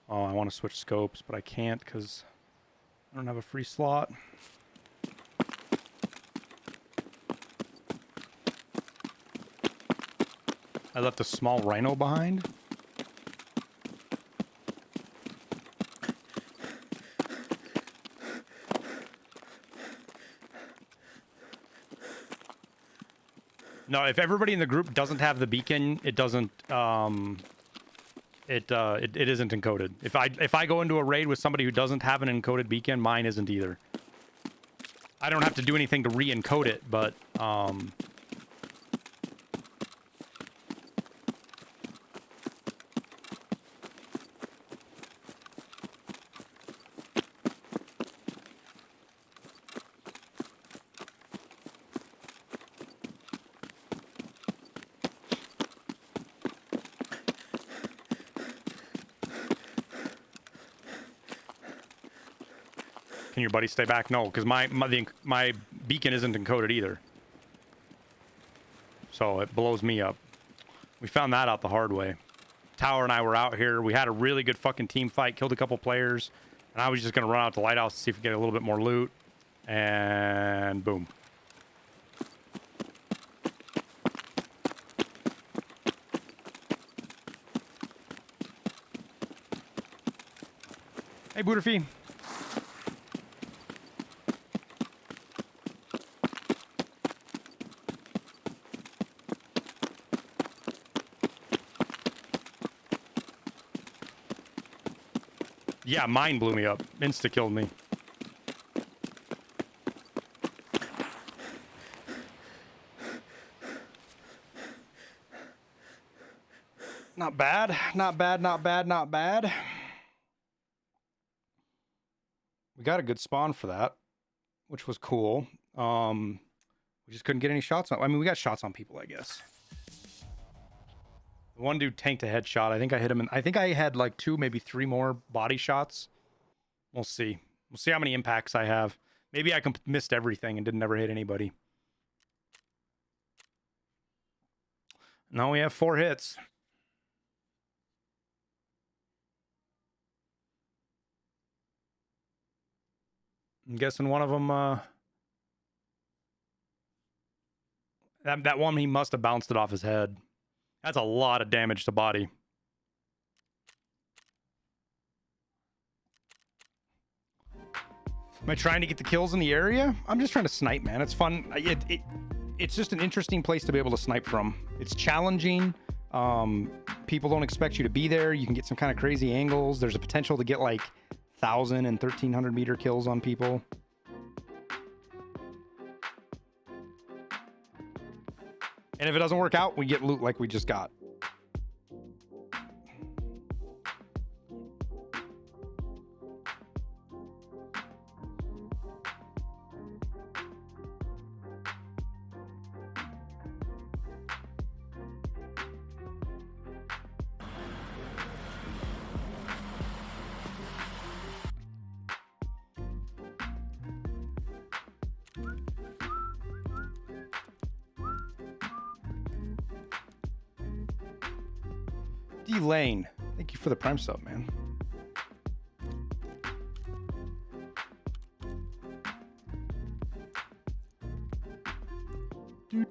Oh, I want to switch scopes, but I can't because I don't have a free slot. I left a small rhino behind. No, if everybody in the group doesn't have the beacon, it doesn't it isn't encoded. If I go into a raid with somebody who doesn't have an encoded beacon, mine isn't either. I don't have to do anything to re-encode it, but can your buddy stay back? No, because my beacon isn't encoded either. So it blows me up. We found that out the hard way. Tower and I were out here. We had a really good fucking team fight, killed a couple players, and I was just gonna run out to the lighthouse to see if we get a little bit more loot. And boom. Hey, Booterfee. Yeah, mine blew me up. Insta-killed me. Not bad. Not bad, not bad, not bad. We got a good spawn for that, which was cool. We just couldn't get any shots on. I mean, we got shots on people, I guess. The one dude tanked a headshot. I think I hit him. I think I had like 2, maybe 3 more body shots. We'll see. We'll see how many impacts I have. Maybe I missed everything and didn't ever hit anybody. Now we have 4 hits. I'm guessing one of them, that one, he must have bounced it off his head. That's a lot of damage to body. Am I trying to get the kills in the area? I'm just trying to snipe, man. It's fun. It's just an interesting place to be able to snipe from. It's challenging. People don't expect you to be there. You can get some kind of crazy angles. There's a potential to get like 1,000 and 1,300 meter kills on people. And if it doesn't work out, we get loot like we just got. D-Lane, thank you for the Prime sub, man. Do.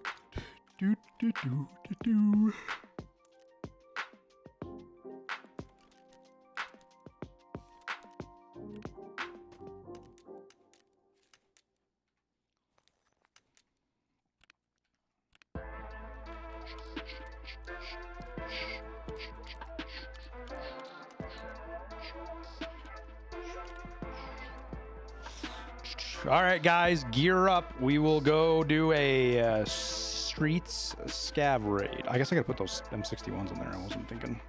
All right, guys, gear up. We will go do a streets scav raid. I guess I gotta put those M61s in there. I wasn't thinking.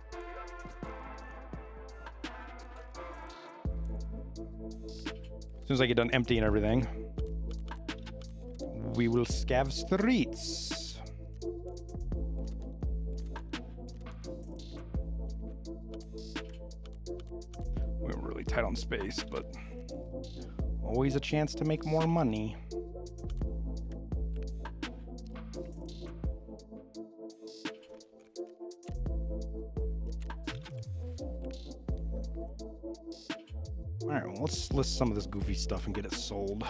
As soon as I get done emptying everything, we will scav streets. We were really tight on space, but always a chance to make more money. All right, well, let's list some of this goofy stuff and get it sold.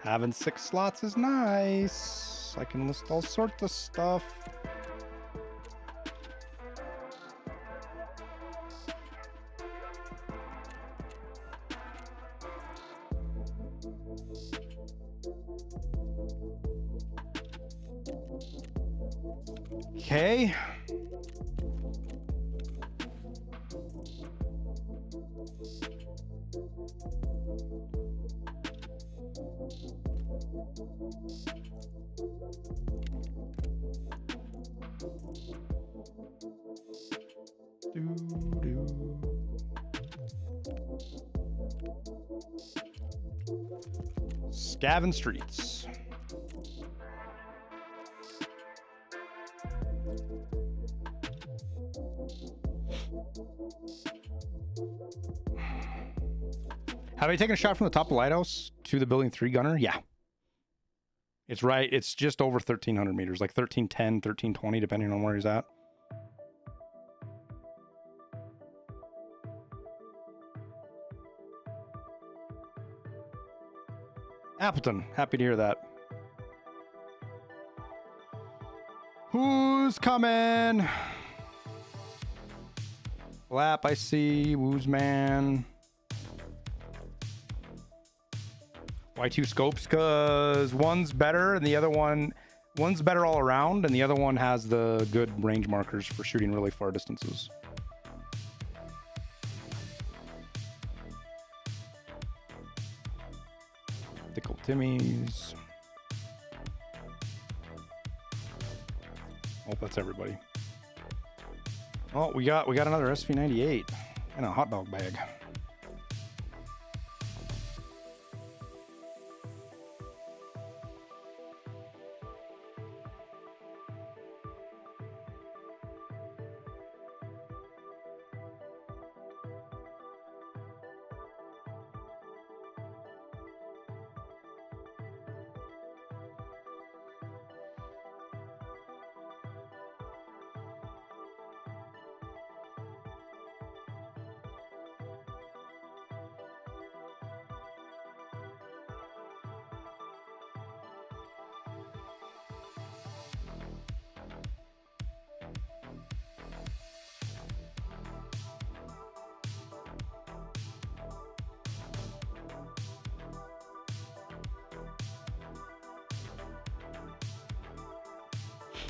Having 6 slots is nice. I can list all sorts of stuff. Okay. Scavenging streets. Have I taken a shot from the top of the lighthouse to the building 3 gunner? Yeah. It's right. It's just over 1,300 meters, like 1,310, 1,320, depending on where he's at. Appleton, happy to hear that. Who's coming? Lap, I see. Woo's man. Why 2 scopes? Because one's better and the other one's better all around, and the other one has the good range markers for shooting really far distances. Timmy's. Oh, that's everybody. Oh, we got another SV98 and a hot dog bag.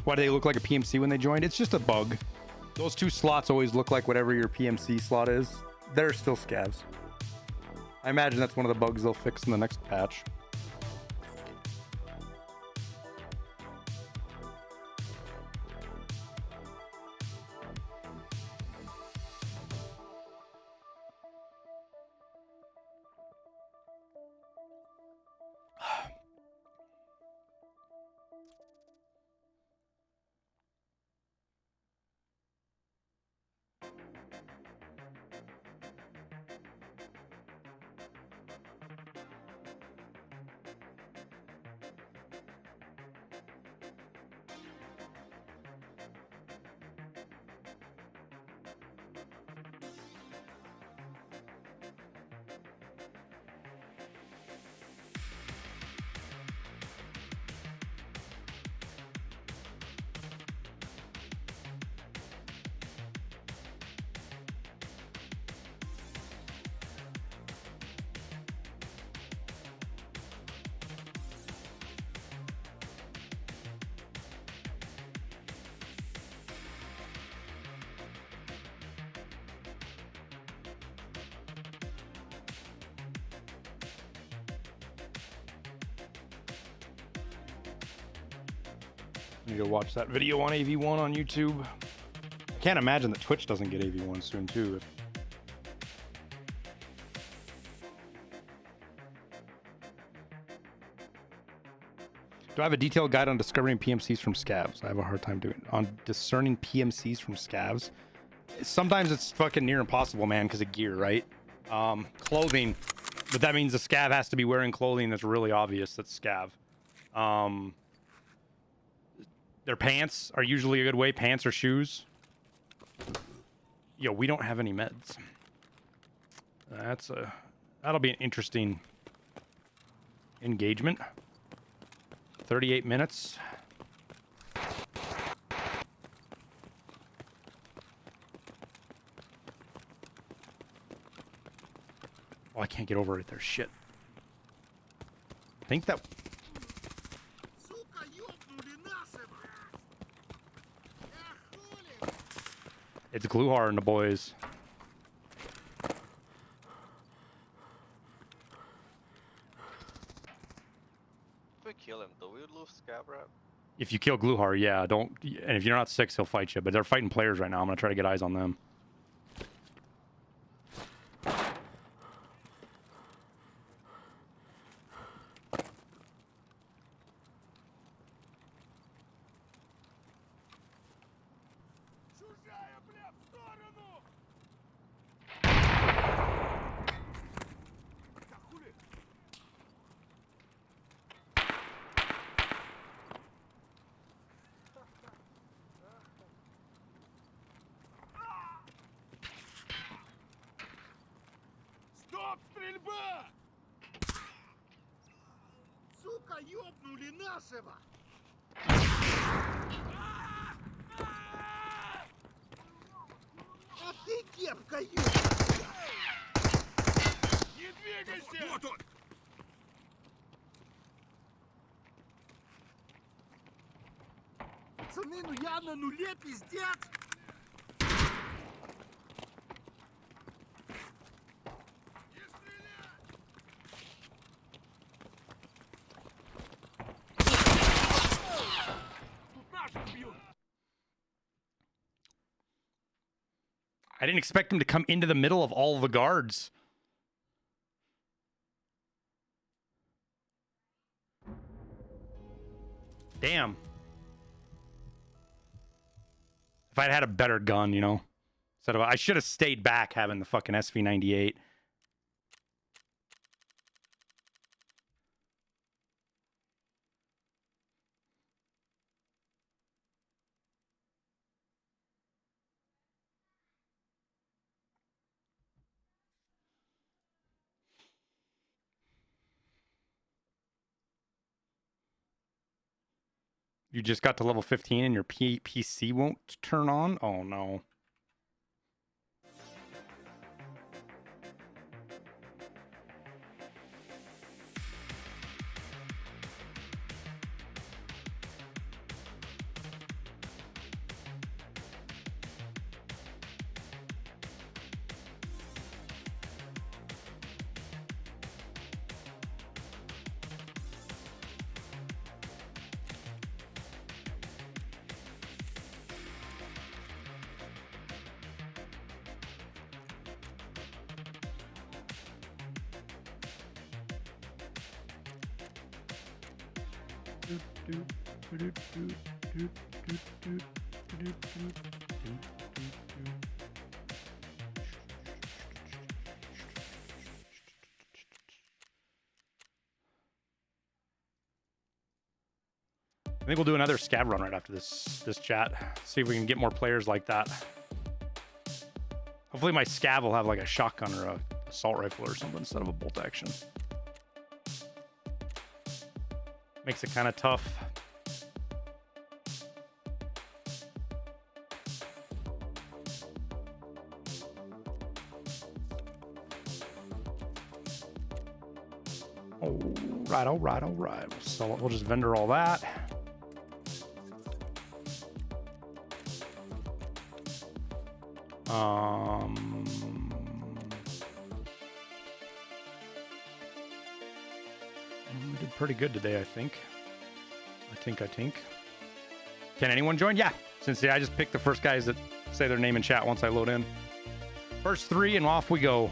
Why do they look like a PMC when they joined? It's just a bug. Those two slots always look like whatever your PMC slot is. They're still scavs. I imagine that's one of the bugs they'll fix in the next patch. I need to watch that video on AV1 on YouTube. I can't imagine that Twitch doesn't get AV1 soon too. Do I have a detailed guide on discovering PMCs from scavs? I have a hard time doing it. On discerning PMCs from scavs. Sometimes it's fucking near impossible, man, because of gear, right? Clothing, but that means the scav has to be wearing clothing that's really obvious that's scav. Their pants are usually a good way. Pants or shoes. Yo, we don't have any meds. That'll be an interesting engagement. 38 minutes. Oh, I can't get over it there. Shit. I think that... It's Gluhar and the boys. If we kill him, do we lose scav rep? If you kill Gluhar, yeah, don't... And if you're not 6, he'll fight you. But they're fighting players right now. I'm gonna try to get eyes on them. Стоп, стрельба! Сука, ёбнули нашего! А ты кепка, ёбка! Не двигайся! Вот он! Пацаны, ну я на нуле, пиздец! I didn't expect him to come into the middle of all the guards. Damn. If I'd had a better gun, you know. Instead of, I should have stayed back having the fucking SV98. You just got to level 15 and your PC won't turn on? Oh, no. I think we'll do another scav run right after this chat. See if we can get more players like that. Hopefully my scav will have like a shotgun or a assault rifle or something instead of a bolt action. Makes it kind of tough. All right. So we'll just vendor all that. We did pretty good today, I think. I think. Can anyone join? Yeah. Since I just picked the first guys that say their name in chat once I load in. First 3 and off we go.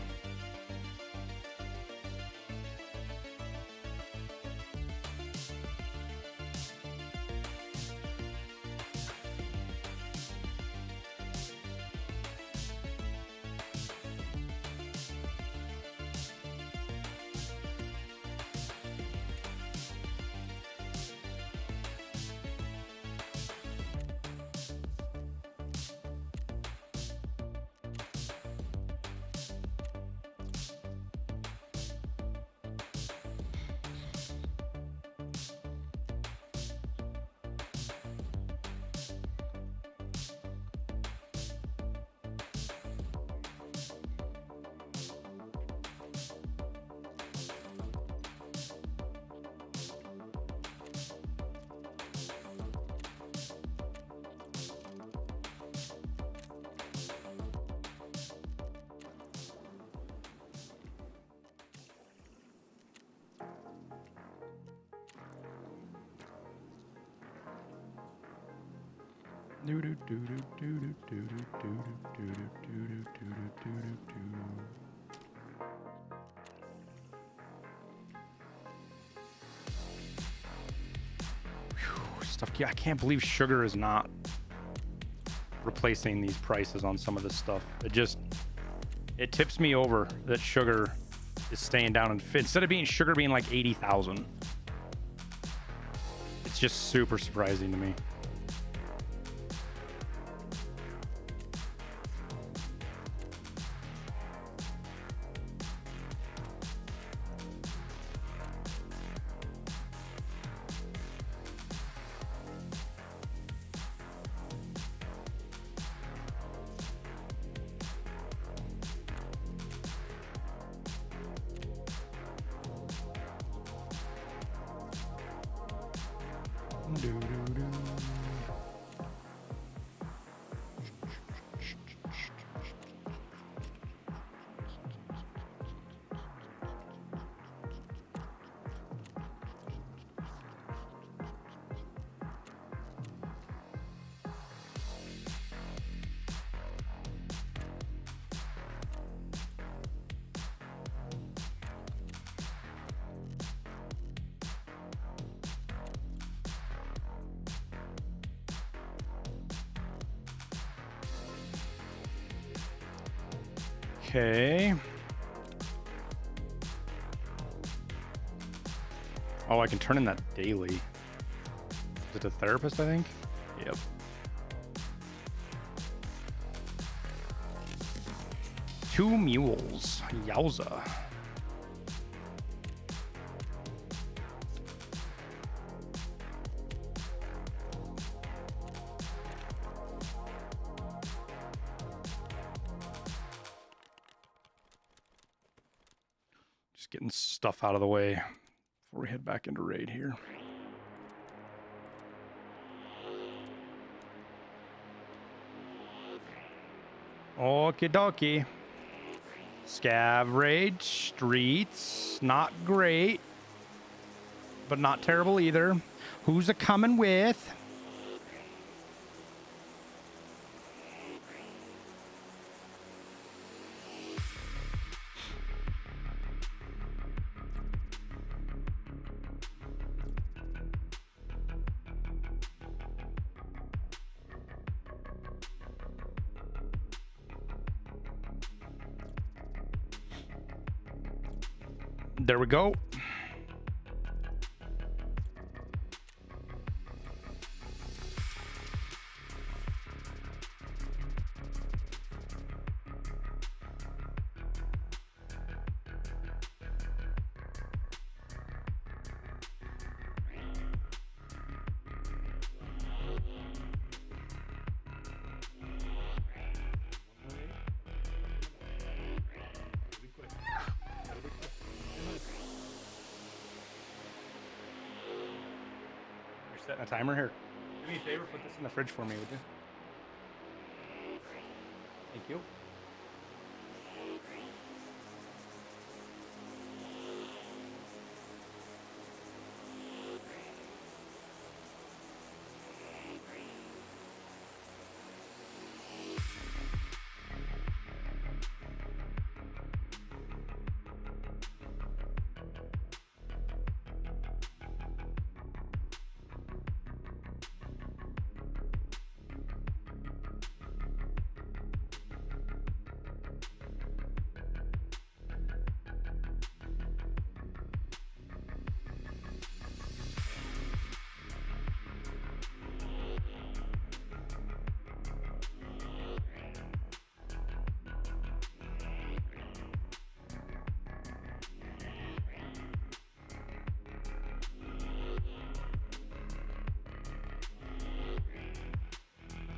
Stuff. Yeah, I can't believe sugar is not replacing these prices on some of this stuff. It tips me over that sugar is staying down and instead of sugar being like 80,000. It's just super surprising to me. Okay. Oh, I can turn in that daily. Is it a therapist, I think? Yep. Two mules. Yowza. Just getting stuff out of the way before we head back into raid here. Okie dokie. Scav raid, streets, not great, but not terrible either. Who's a coming with? There we go. Setting a timer here. Do me a favor, put this in the fridge for me, would you? Thank you.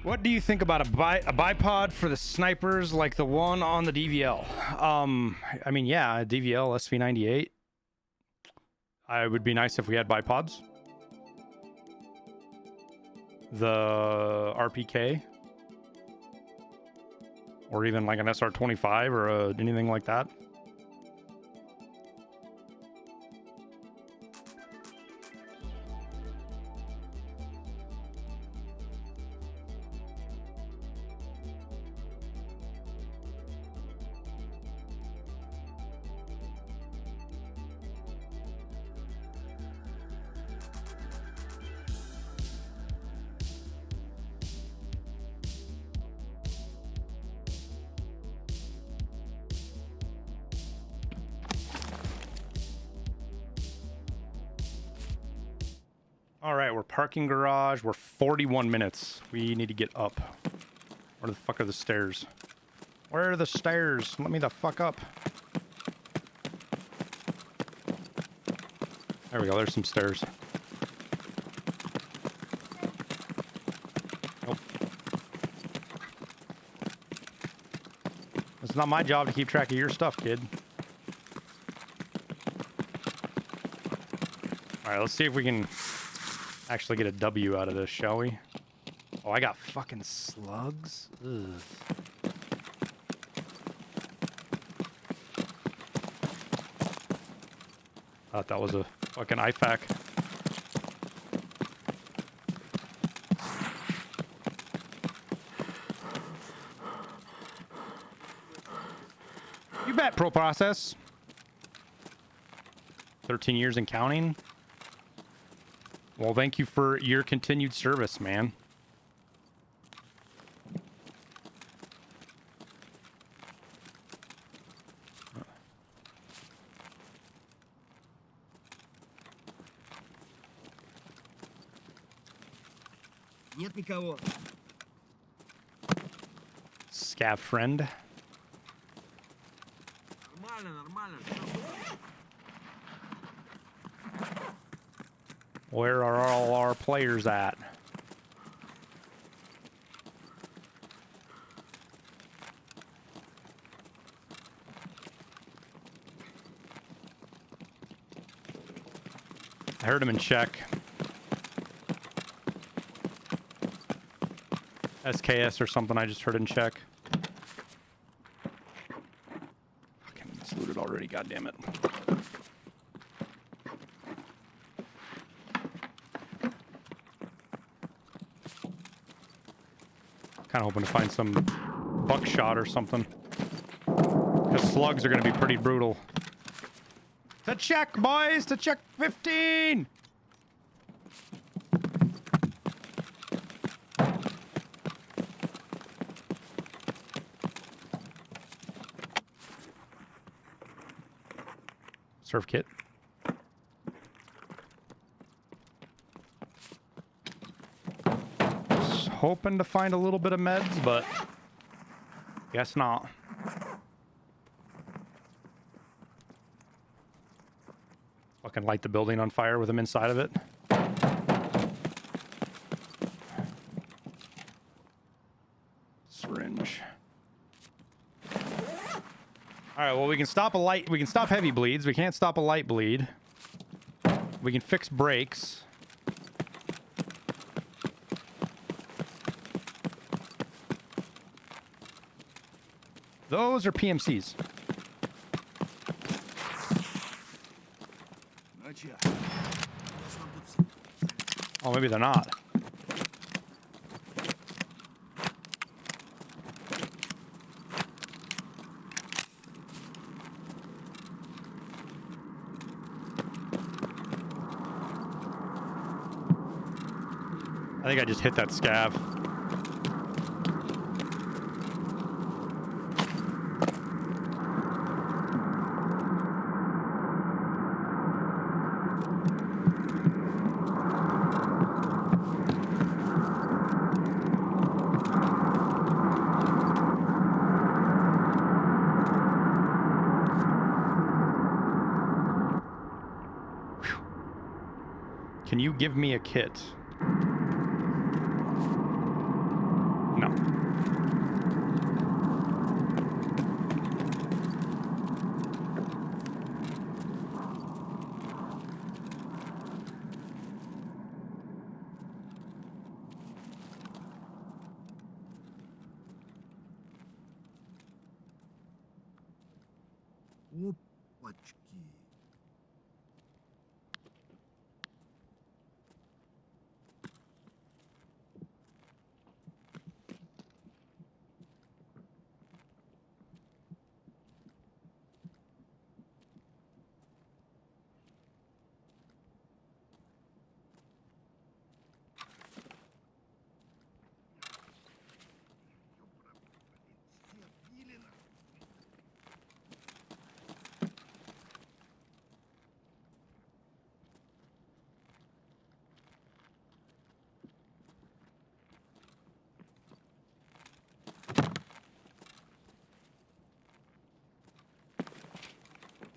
What do you think about a bipod for the snipers like the one on the DVL? I mean, yeah, a DVL SV98. It would be nice if we had bipods. The RPK. Or even like an SR25 or anything like that. All right, we're parking garage. We're 41 minutes. We need to get up. Where the fuck are the stairs? Where are the stairs? Let me the fuck up. There we go. There's some stairs. Nope. It's not my job to keep track of your stuff, kid. All right, let's see if we can actually get a W out of this, shall we? Oh, I got fucking slugs. Ugh. Thought that was a fucking IFAK. You bet, Pro Process. 13 years and counting. Well, thank you for your continued service, man. никого. Scav friend. Нормально, нормально. Where are all our players at? I heard him in check. SKS or something I just heard in check. Fucking, it's looted already, goddammit. Kind of hoping to find some buckshot or something. Because slugs are going to be pretty brutal. To check, boys! To check 15! Surf kit. Just hoping to find a little bit of meds, but guess not. Fucking light the building on fire with them inside of it. Syringe. All right, well, we can stop a light. We can stop heavy bleeds. We can't stop a light bleed. We can fix brakes. Those are PMCs. Oh, maybe they're not. I think I just hit that scav. Can you give me a kit? No. Опачки.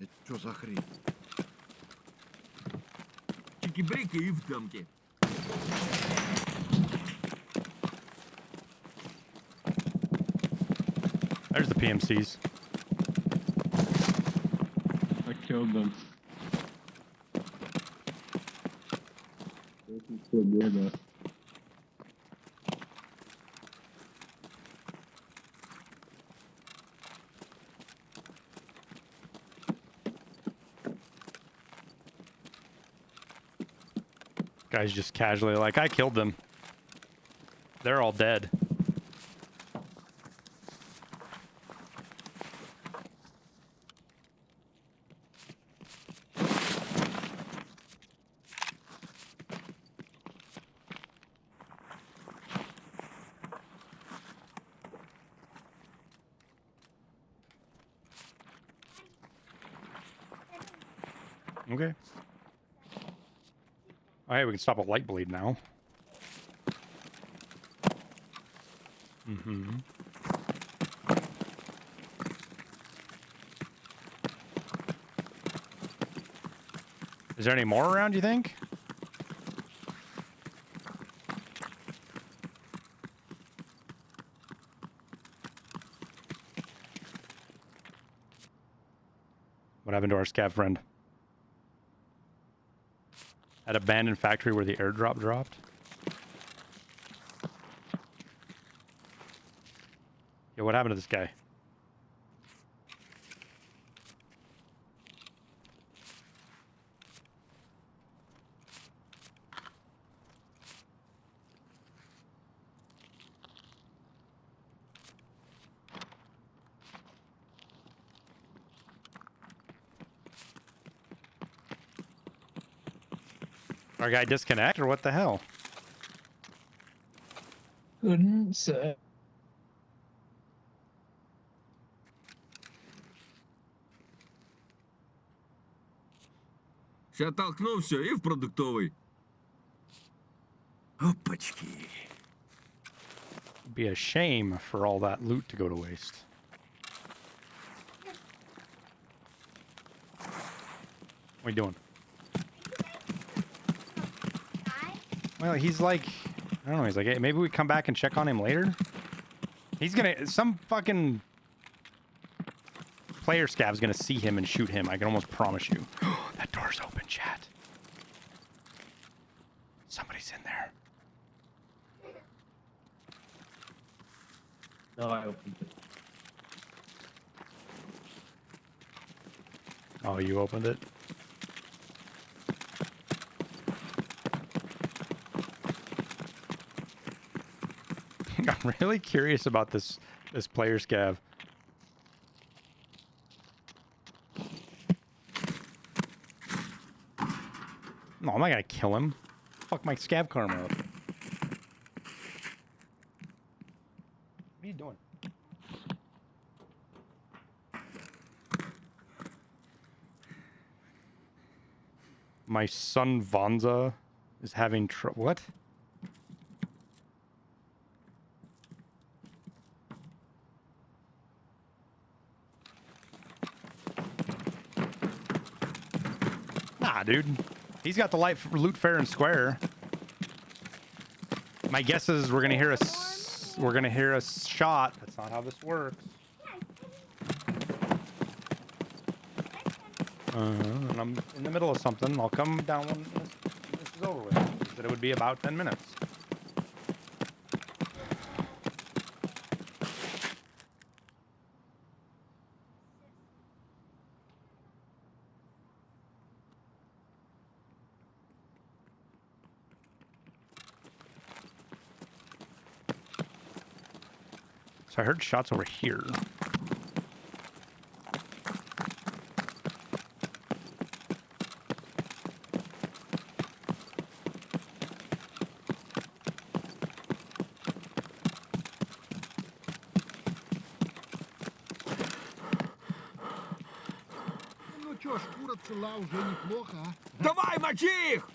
Это что за хрень? Чики-брики и в дамке. There's the PMCs. I killed them. Guy's just casually like, I killed them. They're all dead. Okay. Oh, hey, we can stop a light bleed now. Mm-hmm. Is there any more around, you think? What happened to our scav friend? At abandoned factory where the airdrop dropped? Yo, what happened to this guy? Our guy disconnect or what the hell? Couldn't say. Ще толкнув все і в продуктовий. Опачки. It'd be a shame for all that loot to go to waste. What are you doing? Well, he's like, I don't know, he's like, hey, maybe we come back and check on him later? He's gonna, some fucking player scav's gonna see him and shoot him, I can almost promise you. That door's open, chat. Somebody's in there. No, I opened it. Oh, you opened it? I'm really curious about this player scav. No, I'm not gonna kill him. Fuck my scav karma up. What are you doing? My son Vanza is having trouble. What? Nah, dude. He's got the loot fair and square. My guess is we're gonna hear a shot. That's not how this works. And I'm in the middle of something. I'll come down when this is over with. He said it would be about 10 minutes. So I heard shots over here. Давай, мочи их!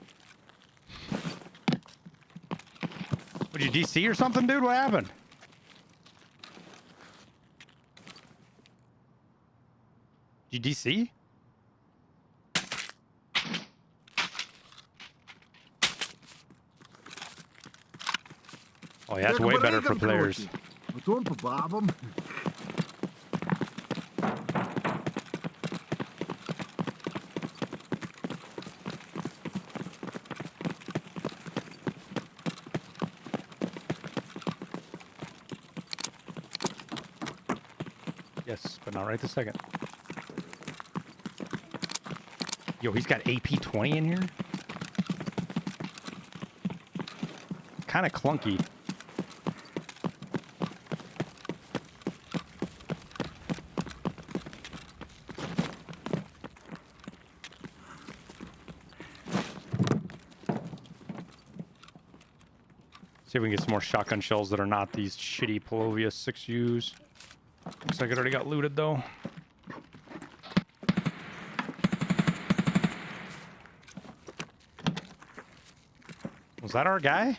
Would you DC or something, dude? What happened? Did you DC? Oh yeah, that's way better for players. Yes, but not right this second. Yo, he's got AP-20 in here? Kind of clunky. See if we can get some more shotgun shells that are not these shitty Polovia 6Us. Looks like it already got looted, though. Was that our guy?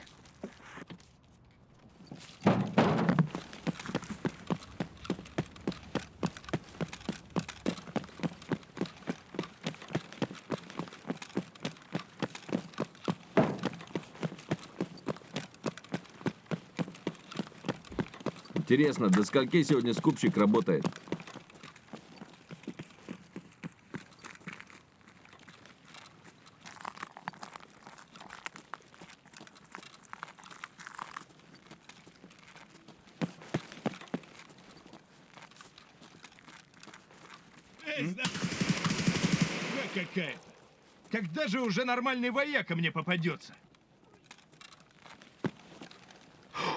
Интересно, до скольки сегодня скупщик работает? Какая-то. Когда же уже нормальный вояка мне попадется?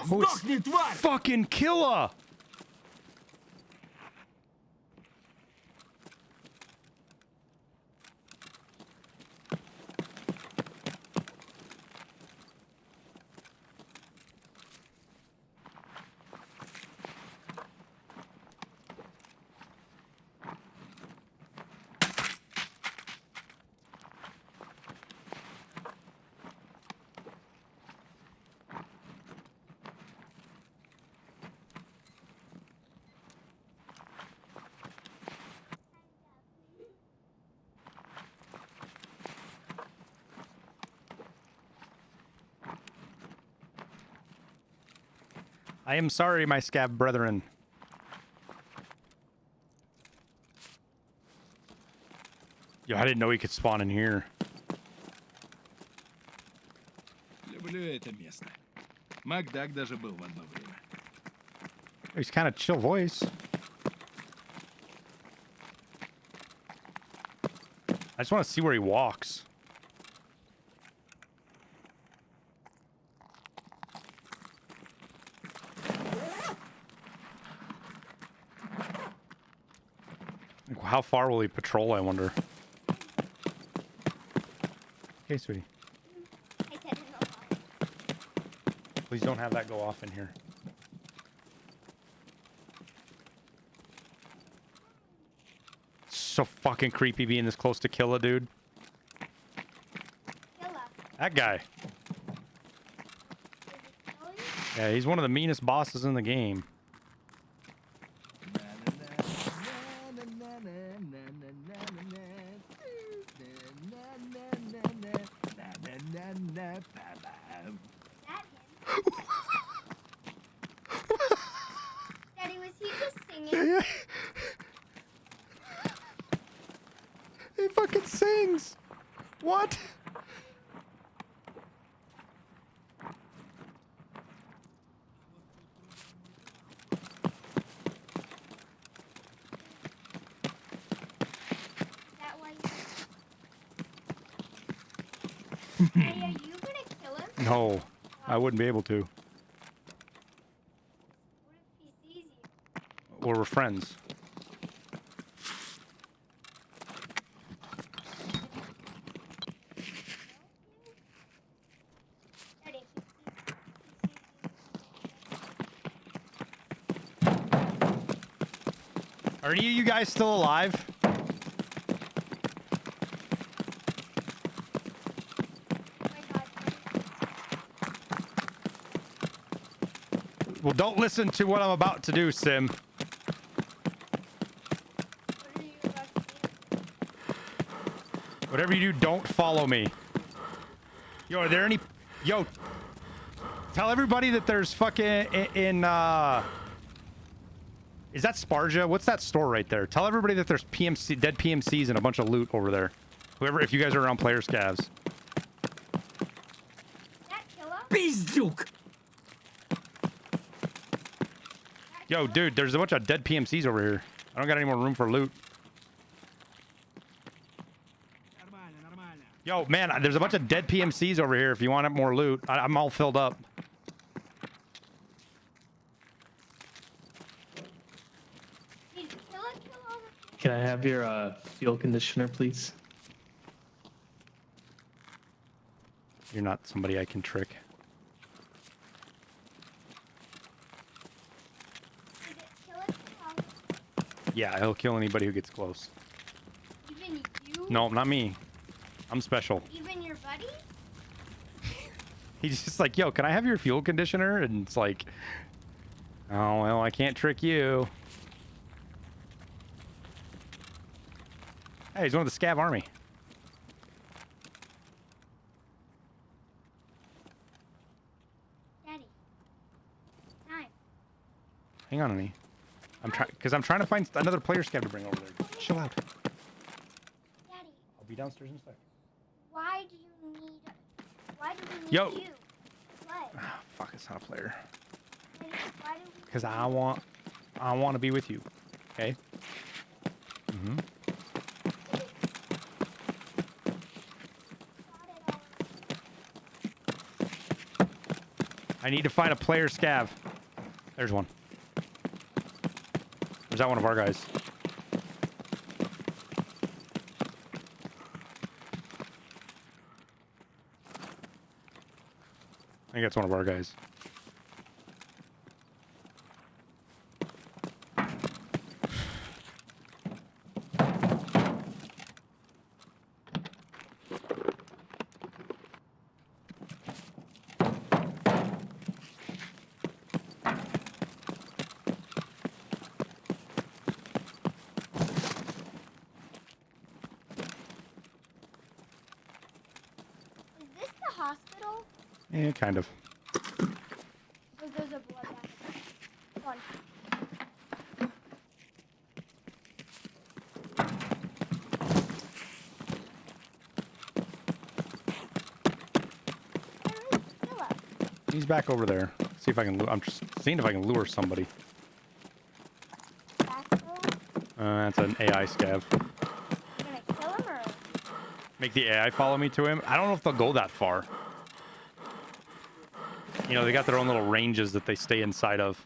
Сдохни, тварь! Fucking killer! I am sorry, my scab brethren. Yo, I didn't know he could spawn in here. Люблю это место. Макдак даже был в одно время. He's kind of chill voice. I just want to see where he walks. How far will he patrol, I wonder? Okay, sweetie. Please don't have that go off in here. So fucking creepy being this close to Killa, dude. That guy. Yeah, he's one of the meanest bosses in the game. Daddy, was he just singing? He fucking sings. What? Daddy, are you gonna kill him? No, I wouldn't be able to. What if he sees you? Well, we're friends. Daddy, if he Are any of you guys still alive? Well, don't listen to what I'm about to do, Sim. Whatever you do, don't follow me. Yo, are there any... Yo, tell everybody that there's fucking... Is that Sparja? What's that store right there? Tell everybody that there's dead PMCs and a bunch of loot over there. Whoever, if you guys are around player scavs. Пиздюк! Yo, dude, there's a bunch of dead PMCs over here. I don't got any more room for loot. Yo, man, there's a bunch of dead PMCs over here if you want more loot. I'm all filled up. Can I have your fuel conditioner, please? You're not somebody I can trick. Yeah, he'll kill anybody who gets close. Even you? No, not me. I'm special. Even your buddy? He's just like, yo, can I have your fuel conditioner? And it's like, oh, well, I can't trick you. Hey, he's one of the Scav army. Daddy. Time. Hang on, honey. I'm trying to find another player scav to bring over there. Chill out. Daddy, I'll be downstairs in a sec. why do you need Yo. you? What? Ah, fuck, it's not a player. Daddy, why do we Because I want to be with you. Okay? Mm-hmm. I need to find a player scav. There's one. Or is that one of our guys? I think that's one of our guys. Is this the hospital? Yeah, kind of. Was those a blood bath? One. Where is Philip? He's back over there. See if I can. I'm just seeing if I can lure somebody. Backfill? That's an AI scav. You gonna kill him or? Make the AI follow me to him. I don't know if they'll go that far. You know, they got their own little ranges that they stay inside of.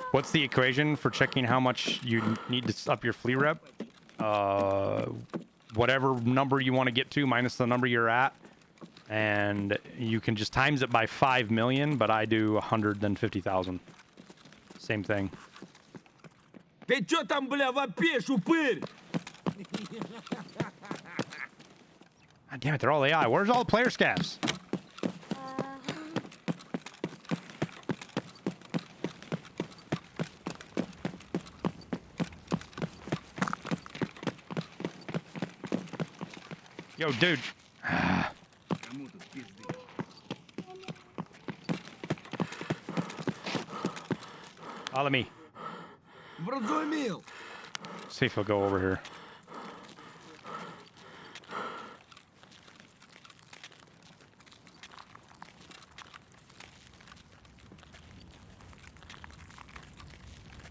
What's the equation for checking how much you need to up your flea rep? Whatever number you want to get to minus the number you're at. And you can just times it by 5 million, but I do 150,000. Same thing. Ты чё там, бля, вопишь, упырь? God damn it, they're all AI. Where's all the player scavs? Yo, dude. Follow me. Вразумил. See if he'll go over here.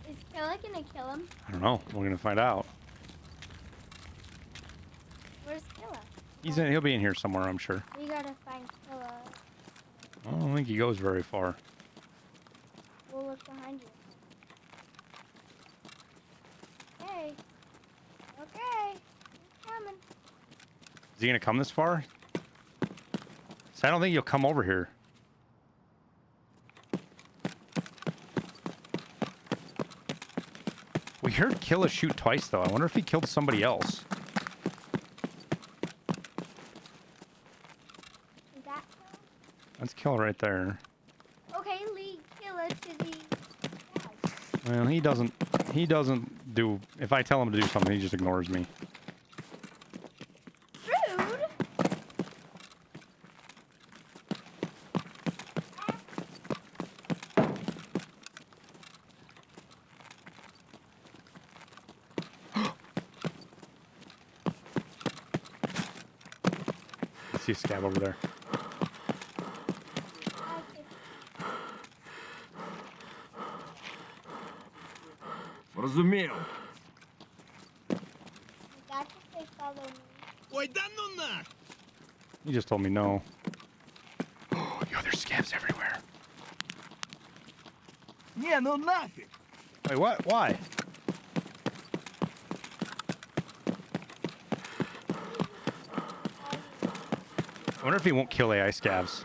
Is Killa gonna kill him? I don't know. We're gonna find out. Where's Killa? He'll be in here somewhere, I'm sure. We gotta find Killa. I don't think he goes very far. We'll look behind you. Okay. Okay. He's coming. Is he gonna come this far? So I don't think you'll come over here. We heard Killa shoot twice, though. I wonder if he killed somebody else. Is that Killa? That's Killa right there. Okay, lead Killa to the side. Well, he doesn't do... If I tell him to do something, he just ignores me. Rude! I see a scab over there. Вразумил. You got to say follow me. Ой, да ну нах! He just told me no. Yo, there's scabs everywhere. Не, ну нафиг. Wait, what? Why? I wonder if he won't kill AI scavs.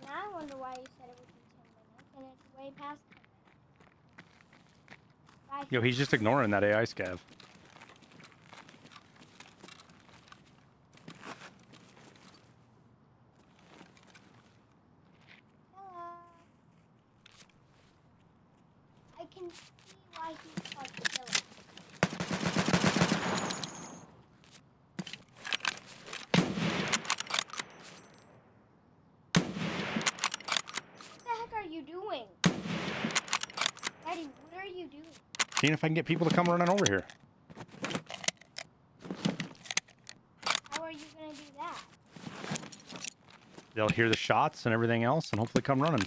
And I wonder why you said it would be 10 minutes, and it's way past 10 minutes. Yo, he's just ignoring that AI scav. can see why he's called Killer. What the heck are you doing? Daddy, what are you doing? Seeing if I can get people to come running over here. How are you gonna do that? They'll hear the shots and everything else and hopefully come running.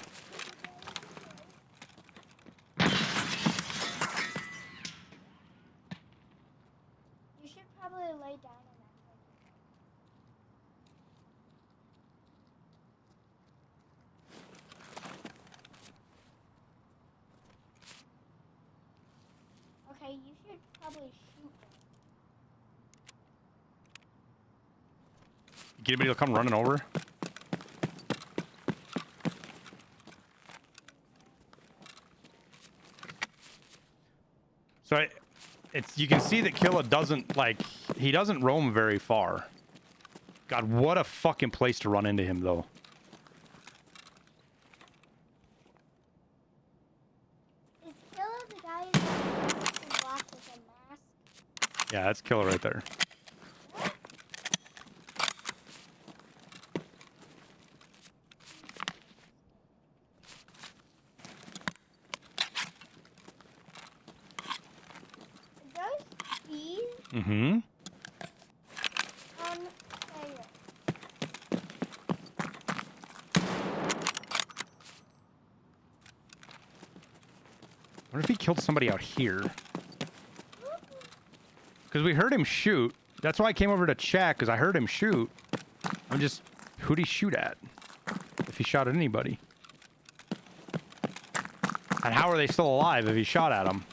You should probably lay down and act like you okay, you should probably shoot him. Get anybody to come running over? So it's you can see that Killa doesn't he doesn't roam very far. God, what a fucking place to run into him though. Is Killa the guy who's block with a mask? Yeah, that's Killa right there. Mm-hmm. What if he killed somebody out here? Because we heard him shoot. That's why I came over to check, because I heard him shoot. I'm just... Who'd he shoot at? If he shot at anybody. And how are they still alive if he shot at them?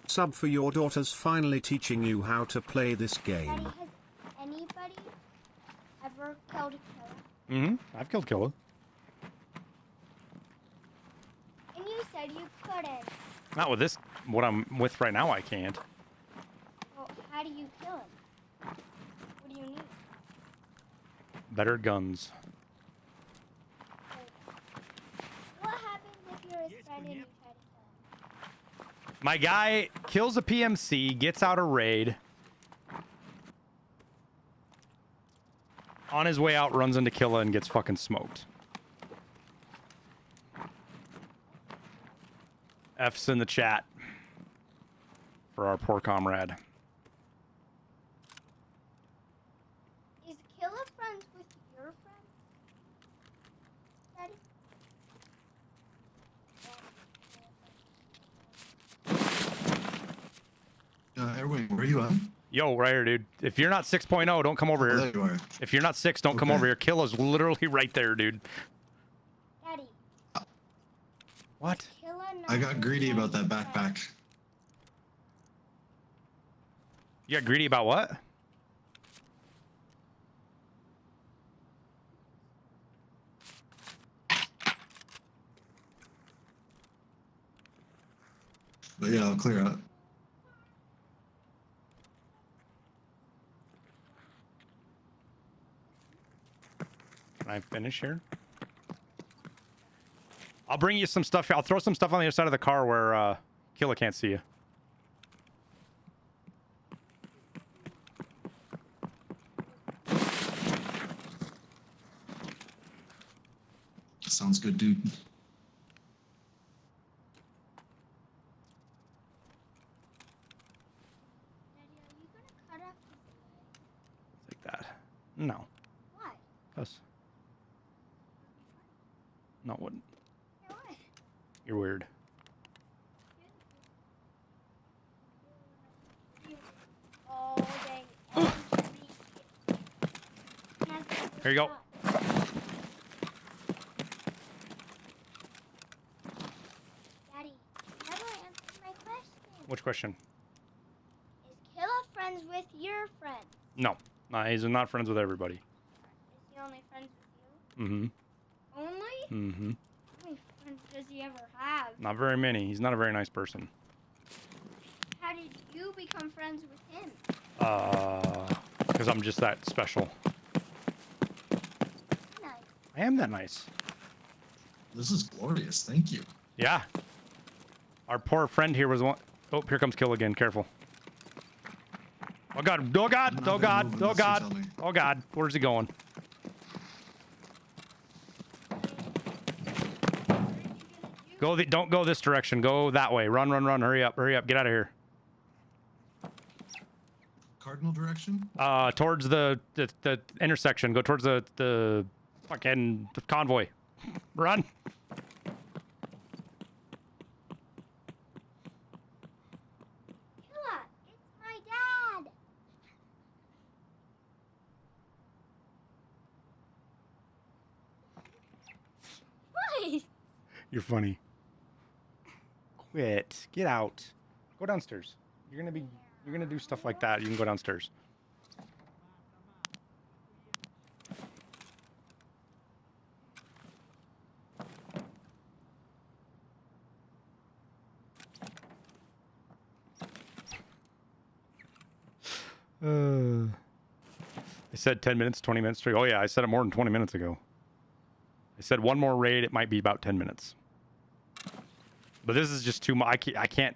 Sub for your daughter's finally teaching you how to play this game. Daddy, has anybody ever killed a killer? Mm-hmm. I've killed Killa. And you said you couldn't. Not with this... What I'm with right now, I can't. Well, how do you kill him? What do you need? Better guns. What happens if you're his friend and you try to kill him? My guy kills a PMC, gets out a raid. On his way out, runs into Killa and gets fucking smoked. F's in the chat for our poor comrade. Is Killa friends with your friend? Daddy? Airwing, where are you at? Yo, right here, dude. If you're not 6.0, don't come over Oh, here. there you are. If you're not 6, don't come over here. Killa's literally right there, dude. Daddy. What? Killa not I got your greedy friend? about that backpack. You got greedy about what? But yeah, I'll clear out. Can I finish here? I'll bring you some stuff here. I'll throw some stuff on the other side of the car where Killa can't see you. Sounds good, dude. Like that. No. Why? Us. No, it wouldn't. Yeah, why? You're weird. Oh, dang. Here you go. Daddy, you never answered my question. Which question? Is Killa friends with your friend? No. He's not friends with everybody. Is he only friends with you? Mm-hmm. Only? Mm-hmm. How many friends does he ever have? Not very many. He's not a very nice person. How did you become become friends with him? Because I'm just that special. Nice. I am that nice. This is glorious. Thank you. Yeah. Our poor friend here was one. Oh, here comes Kill again. Careful. Oh God! Oh God! Oh God! Oh God! Oh God! Where's he going? Don't go this direction. Go that way. Run, run, run. Hurry up. Hurry up. Get out of here. Cardinal direction? Towards the intersection. Go towards the fucking convoy. Run. Killa, it's my dad. What? You're funny. Quit. Get out. Go downstairs. You're gonna do stuff like that. You can go downstairs. I said 10 minutes, 20 minutes straight. Oh yeah, I said it more than 20 minutes ago. I said one more raid, it might be about 10 minutes. But this is just too much. I can't.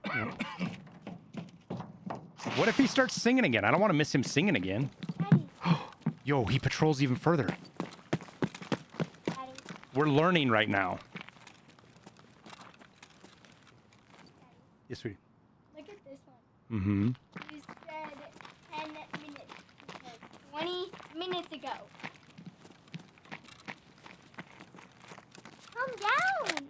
What if he starts singing again? I don't want to miss him singing again. Yo, he patrols even further. We're learning right now. Yes, sweetie. Look at this one. Mm-hmm. You said 10 minutes. Because 20 minutes ago. Calm down.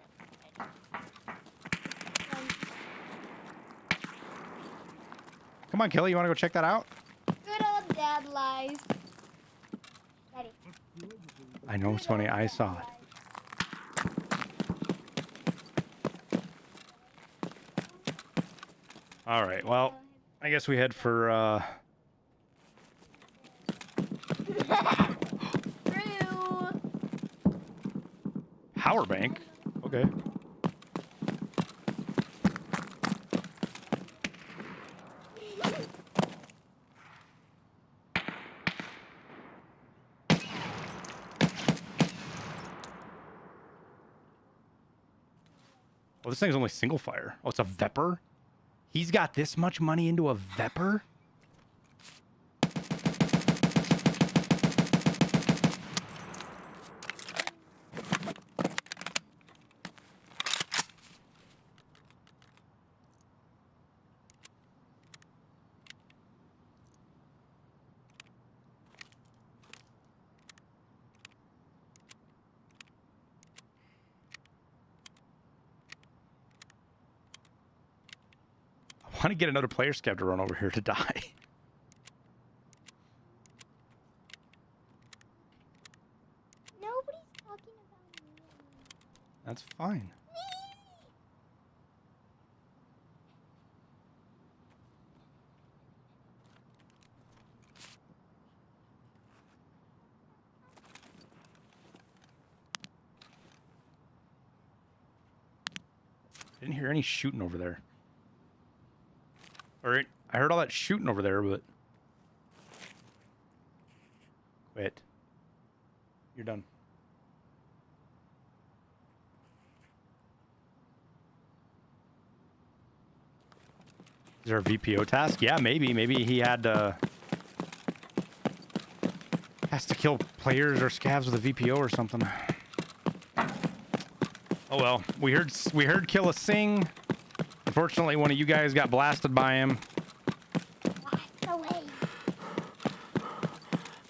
Come on, Kelly, you want to go check that out? Good old dad lies. Daddy. I know, Sonny, I saw it. All right, well, I guess we head for, Power bank? Okay. Oh, this thing's only single fire. Oh, it's a Vepr? He's got this much money into a Vepr? I want to get another player scav to run over here to die. Nobody's talking about me. That's fine. Didn't hear any shooting over there. All right, I heard all that shooting over there, but... Quit. You're done. Is there a VPO task? Yeah, maybe. Maybe he had, has to kill players or scavs with a VPO or something. Oh well, we heard Killa sing. Unfortunately, one of you guys got blasted by him. Blast away.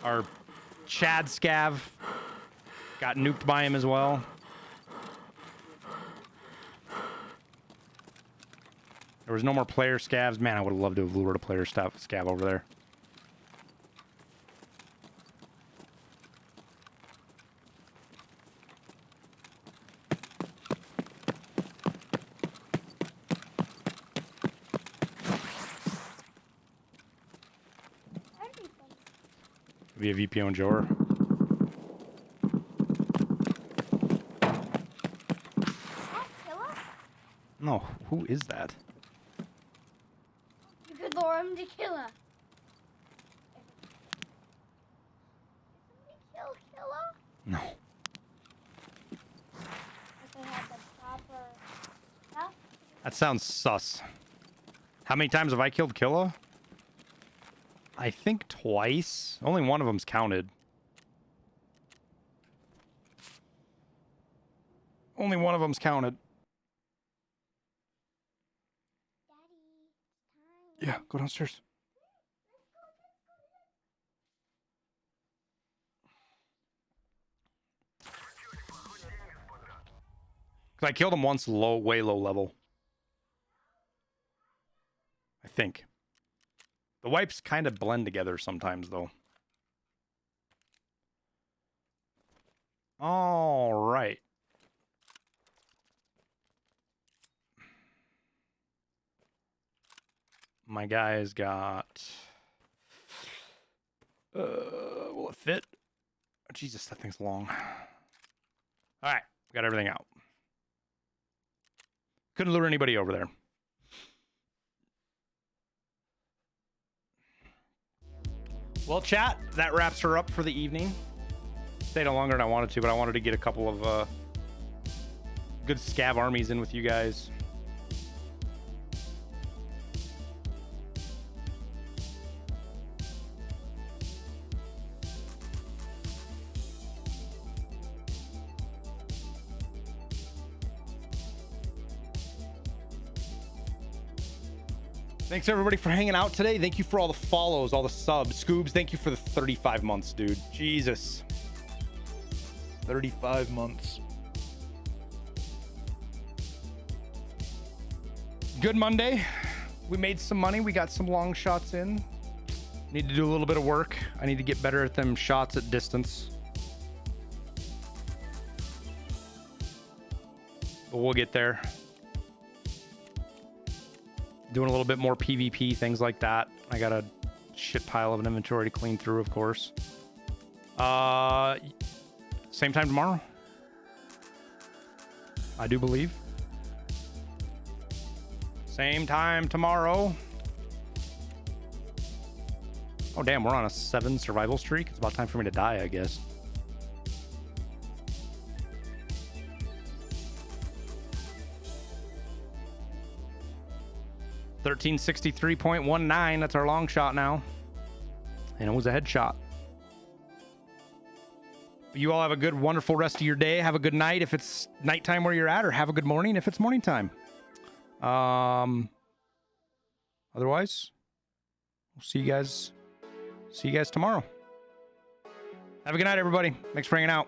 Our Chad scav got nuked by him as well. There was no more player scavs. Man, I would have loved to have lured a player scav over there. Be a VPO and Joer. No, who is that? Good lord. him to kill her. Did somebody kill her? No. If they had the proper stuff. That sounds sus. How many times have I killed Killa? I think twice. Only one of them's counted. Only one of them's counted. Yeah, go downstairs. Because I killed him once low, way low level. I think. The wipes kind of blend together sometimes, though. All right. My guy's got... will it fit? Oh, Jesus, that thing's long. All right, got everything out. Couldn't lure anybody over there. Well, chat, that wraps her up for the evening. Stayed on longer than I wanted to, but I wanted to get a couple of good scav armies in with you guys. Thanks everybody for hanging out today. Thank you for all the follows, all the subs. Scoobs, thank you for the 35 months, dude. Jesus. 35 months. Good Monday. We made some money. We got some long shots in. Need to do a little bit of work. I need to get better at them shots at distance. But we'll get there. Doing a little bit more PvP, things like that. I got a shit pile of an inventory to clean through, of course. Same time tomorrow, I do believe. Same time tomorrow. Oh, damn, we're on a 7 survival streak. It's about time for me to die, I guess. $1363.19. That's our long shot now. And it was a headshot. You all have a good, wonderful rest of your day. Have a good night if it's nighttime where you're at, or have a good morning if it's morning time. Otherwise, we'll see you guys tomorrow. Have a good night, everybody. Thanks for hanging out.